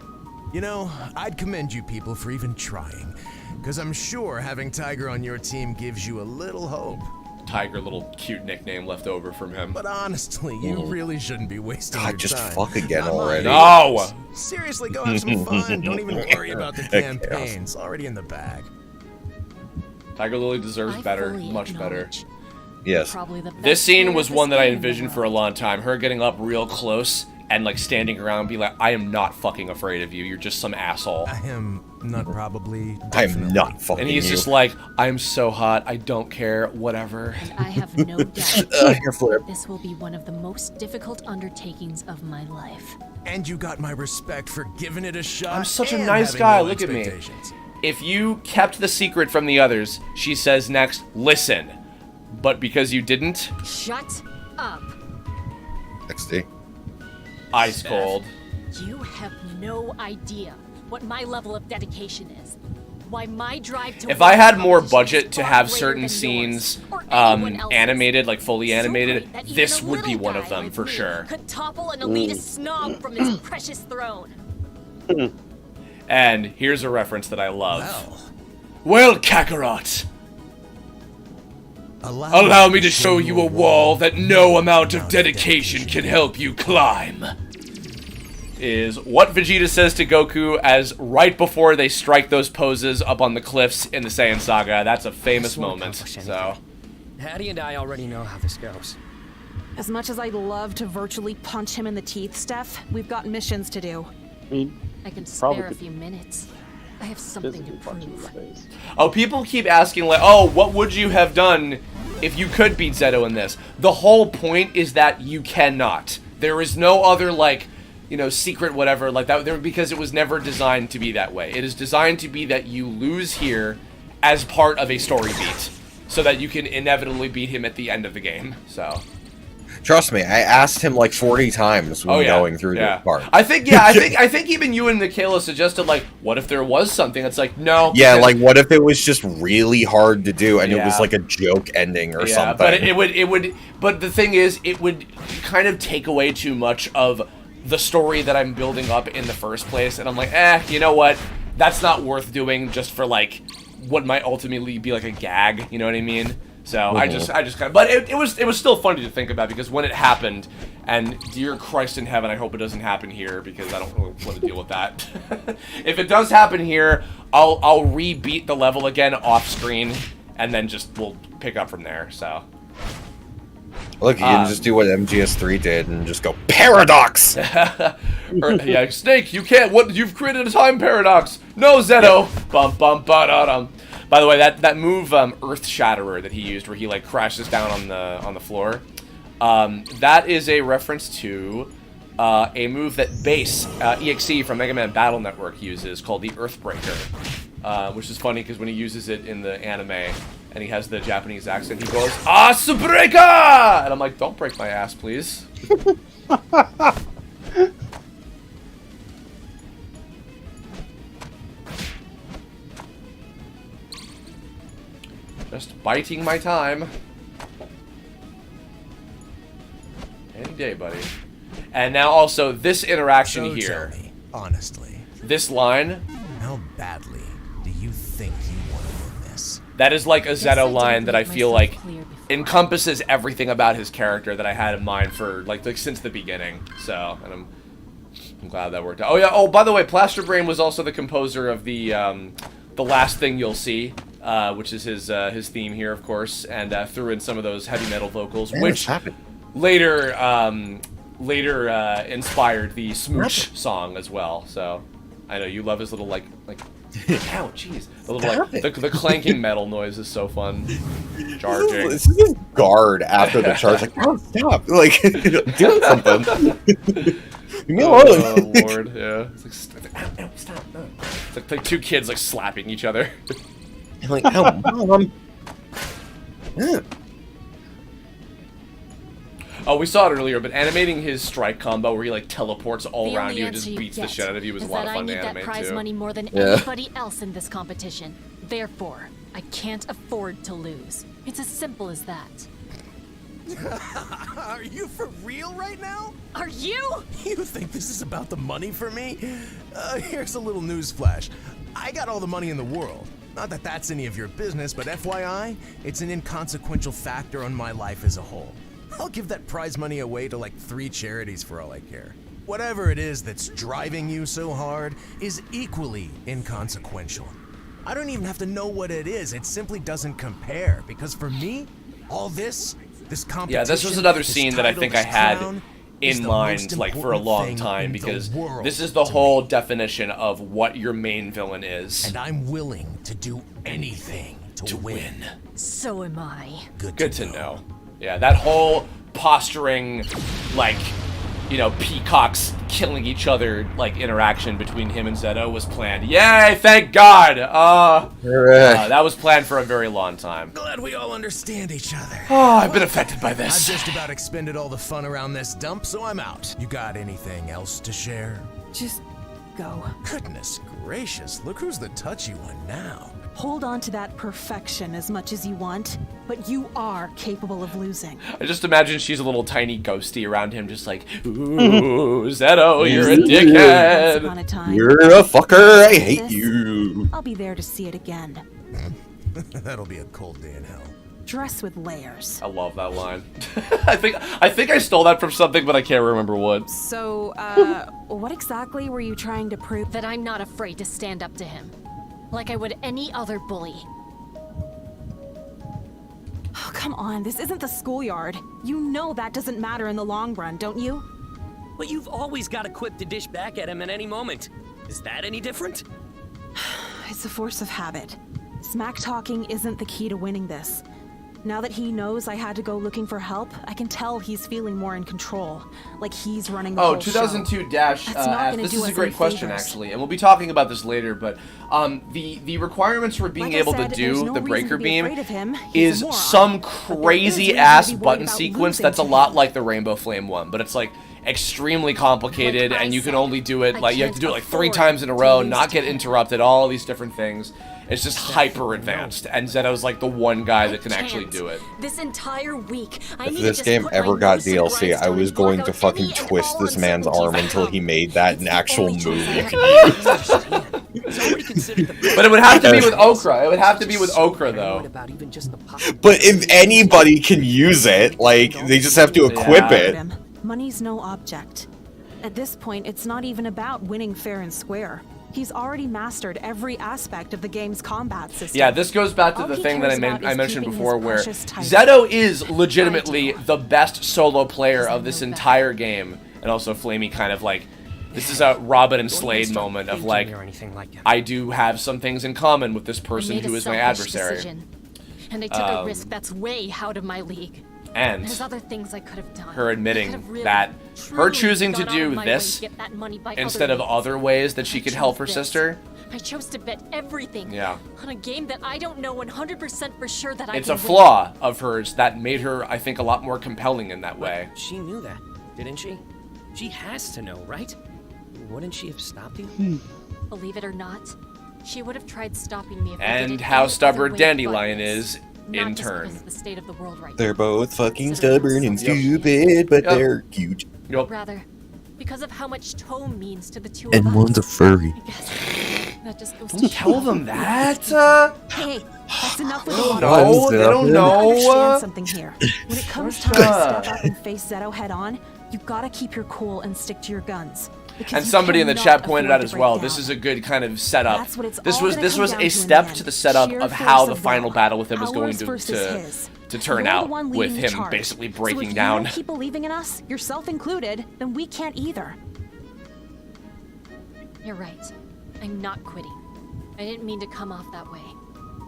You know, I'd commend you people for even trying, because I'm sure having Tiger on your team gives you a little hope. Tiger, little cute nickname left over from him. But honestly, you really shouldn't be wasting God, your just time. fuck again Not already. mine. No! Seriously, go have some fun. Don't even worry about the campaign. It's already in the bag. Tiger Lily deserves better, fully much better. Yes. Probably the best This scene player was this one that I game in the envisioned for a long time. Her getting up real close and like standing around and be like, I am not fucking afraid of you. You're just some asshole. I am not probably. I am not fucking And he's you. just like, I'm so hot. I don't care. Whatever. I have no doubt Your flip. this will be one of the most difficult undertakings of my life. And you got my respect for giving it a shot. I'm such a and nice having guy. low Look at me. expectations. If you kept the secret from the others, she says next, listen. But because you didn't, Shut up. XD. ice cold. You have no idea what my level of dedication is. Why my drive to If I had more competition is budget to far have greater certain than scenes yours or anyone else's. animated, like fully animated, So great that even this a would be little one of guy them like for me sure. Could topple an elitist snob from his precious throne. And here's a reference that I love. Well, Well, Kakarot, allow me to show you a wall that no amount of dedication can help you climb. Is what Vegeta says to Goku as right before they strike those poses up on the cliffs in the Saiyan Saga. That's a famous moment. So, Hattie and I already know how this goes. As much as I'd love to virtually punch him in the teeth, Steph, we've got missions to do. I can Probably spare a could few minutes. I have something to prove. oh, people keep asking like, oh, what would you have done if you could beat Zeto in this? The whole point is that you cannot. There is no other like, you know, secret whatever like that there because it was never designed to be that way. It is designed to be that you lose here as part of a story beat, so that you can inevitably beat him at the end of the game. So. Trust me, I asked him like 40 times when going through this part. I think I think even you and Michaela suggested like, what if there was something? It's like no. Yeah, like what if it was just really hard to do and it was Yeah. like a joke ending or Yeah, something? but it would. But the thing is, it would kind of take away too much of the story that I'm building up in the first place. And I'm like, you know what? That's not worth doing just for like what might ultimately be like a gag. You know what I mean? So I just kind of, but it was still funny to think about because when it happened, and dear Christ in heaven, I hope it doesn't happen here because I don't really want to deal with that. If it does happen here, I'll re-beat the level again off screen, and then we'll pick up from there. So. Look, you can just do what MGS3 did and just go paradox. Yeah, Snake, you can't. What? You've created a time paradox. No, Zeto. Bum bum ba-da-dum. By the way, that move, Earth Shatterer, that he used, where he like crashes down on the floor, that is a reference to a move that Base EXE from Mega Man Battle Network uses called the Earthbreaker, which is funny because when he uses it in the anime and he has the Japanese accent, he goes Asubreaker, and I'm like, don't break my ass, please. Just biting my time. Any day, buddy. And now also this interaction So here. tell me, honestly, This line. how badly do you think you want to win this? That is like a Zeto line that I feel like encompasses everything about his character that I had in mind for like since the beginning. So, and I'm glad that worked out. Oh yeah. Oh, by the way, Plasterbrain was also the composer of the last thing you'll see, which is his theme here, of course, and threw in some of those heavy metal vocals, which later inspired the Smooch song as well. So, I know you love his little like ow, jeez, the little like the clanking metal noise is so fun. Charging. This is his guard after the charge. Like, oh, stop! Like, do something. Leave me alone. Oh Lord, yeah. It's like, stop! No. It's like two kids like slapping each other. I'm like, oh, Mom. Yeah. Oh, we saw it earlier, but animating his strike combo where he like teleports all around you and just beats the shit out of you was a lot of fun to animate too. I need that prize money more than Yeah. anybody else in this competition. Therefore, I can't afford to lose. It's as simple as that. Are you for real right now? Are you? You think this is about the money for me? Here's a little news flash. I got all the money in the world. Not that that's any of your business, but FYI, it's an inconsequential factor on my life as a whole. I'll give that prize money away to like 3 charities for all I care. Whatever it is that's driving you so hard is equally inconsequential. I don't even have to know what it is, it simply doesn't compare, because for me, all this competition, Yeah, this was another this scene that I title, think I this had crown, in is the mind most like for a important long thing time in the because world this is the to whole me. definition of what your main villain is. And I'm willing to do anything to win. So am I. Good to know. Yeah, that whole posturing, like, you know, peacocks killing each other, like, interaction between him and Zeto was planned. Yay, thank God! That was planned for a very long time. Glad we all understand each other. Oh, I've been affected by this. I've just about expended all the fun around this dump, so I'm out. You got anything else to share? Just go. Goodness gracious, look who's the touchy one now. Hold on to that perfection as much as you want, but you are capable of losing. I just imagine she's a little tiny ghosty around him, just like, ooh, Zeto, you're a dickhead. You're a fucker, I hate you. I'll be there to see it again. That'll be a cold day in hell. Dress with layers. I love that line. I think I stole that from something, but I can't remember what. So, what exactly were you trying to prove? That I'm not afraid to stand up to him. Like I would any other bully. Oh, come on, this isn't the schoolyard. You know that doesn't matter in the long run, don't you? But you've always got a quip to dish back at him at any moment. Is that any different? It's a force of habit. Smack talking isn't the key to winning this. Now that he knows I had to go looking for help, I can tell he's feeling more in control. Like he's running the whole 2002 show. Dash asked, this is a great question actually, and we'll be talking about this later, but the requirements for being able to do the breaker beam is some crazy ass button sequence that's a lot like the Rainbow Flame one, but it's like extremely complicated and you can only do it like you have to do it like 3 times in a row, not get interrupted, all these different things. It's just hyper advanced, and Zeto's like the one guy that can actually do it. This entire week, If this game ever got DLC, I was going to fucking twist this man's arm until he made that an actual move you could use. But it would have to be with Okra. It would have to be with Okra, though. But if anybody can use it, like, they just have to equip it. Money's no object. At this point, it's not even about winning fair and square. He's already mastered every aspect of the game's combat system. Yeah, this goes back to the thing that I mentioned before, where Zeto is legitimately the best solo player of this entire game, and also Flamey kind of like, this is a Robin and Slade moment of like, I do have some things in common with this person who is my adversary. And I took a risk that's way out of my league. And there's other things I could have done. Her admitting that her choosing to do this instead of other ways that she could help her sister. I chose to bet everything on a game that I don't know 100% for sure that I can win. It's a flaw of hers that made her, I think, a lot more compelling in that way. She knew that, didn't she? She has to know, right? Wouldn't she have stopped you? Believe it or not, she would have tried stopping me if I And did it how any stubborn other way Dandelion is, Not in just turn. because of the state of the world right They're now. both fucking Considering stubborn and myself. stupid, but they're cute. Yep. Rather, because of how much Tome means to the two of And us. one's a furry. I guess that just goes Don't to tell show. them that. Hey, that's enough with the No, water. they don't You know. understand something here. When it comes time to step up and face Zeto head on, you gotta keep your cool and stick to your guns. Because And you somebody in the cannot chat pointed afford out to as break well. down. This is a good kind of setup. That's what it's This all was gonna this come was down a to in step the to the end. setup Sheer of force how the of final will. battle with him is going Ours versus his. to turn You're the out, one with leading the him charge. basically So breaking if down. you don't keep believing in us, yourself included, then we can't either. You're right. I'm not quitting. I didn't mean to come off that way.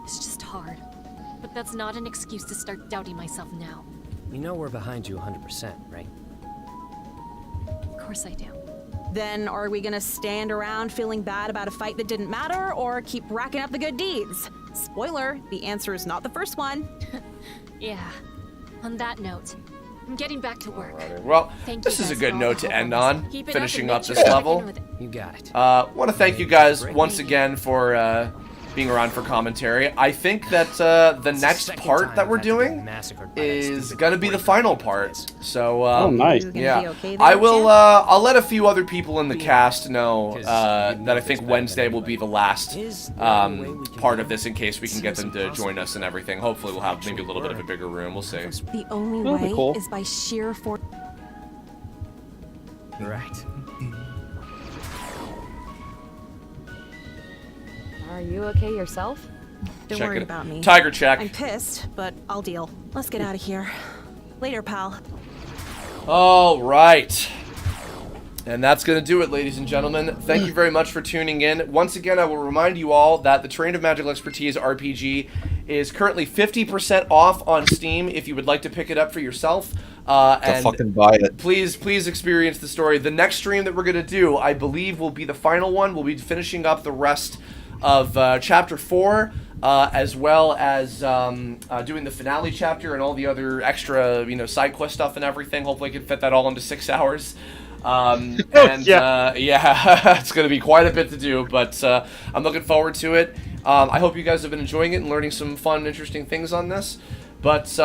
It's just hard. But that's not an excuse to start doubting myself now. You know we're behind you 100%, right? Of course I do. Then are we gonna stand around feeling bad about a fight that didn't matter, or keep racking up the good deeds? Spoiler, the answer is not the first one. Yeah. On that note, I'm getting back to work. Well, Thank this you is a guys good for all note the to help end on on, this. Keep it finishing up up and this make sure level. to check in with it. You got it. Want to thank you guys once again for being around for commentary. I think that the next part that we're doing is gonna be the final part. So Oh, nice. yeah, I will. I'll let a few other people in the cast know that I think Wednesday will be the last part of this, in case we can get them to join us and everything. Hopefully, we'll have maybe a little bit of a bigger room. We'll see. The only That'll be way cool. is by sheer force. Right. Are you okay yourself? Don't Check worry it. about me. Tiger check. I'm pissed, but I'll deal. Let's get out of here. Later, pal. All right. And that's going to do it, ladies and gentlemen. Thank you very much for tuning in. Once again, I will remind you all that the Terrain of Magical Expertise RPG is currently 50% off on Steam if you would like to pick it up for yourself. And fucking buy it. Please experience the story. The next stream that we're going to do, I believe, will be the final one. We'll be finishing up the rest of Chapter 4, as well as doing the finale chapter and all the other extra, side quest stuff and everything. Hopefully I can fit that all into 6 hours. Yeah, it's going to be quite a bit to do, but I'm looking forward to it. I hope you guys have been enjoying it and learning some fun, interesting things on this. But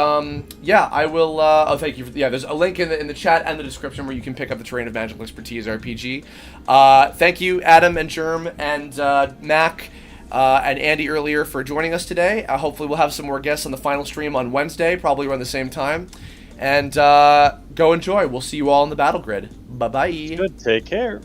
yeah, I will. Oh, thank you. There's a link in the chat and the description where you can pick up the Terrain of Magical Expertise RPG. Thank you, Adam and Germ and Mac and Andy earlier for joining us today. Hopefully, we'll have some more guests on the final stream on Wednesday, probably around the same time. And go enjoy. We'll see you all in the battle grid. Bye bye. Good. Take care.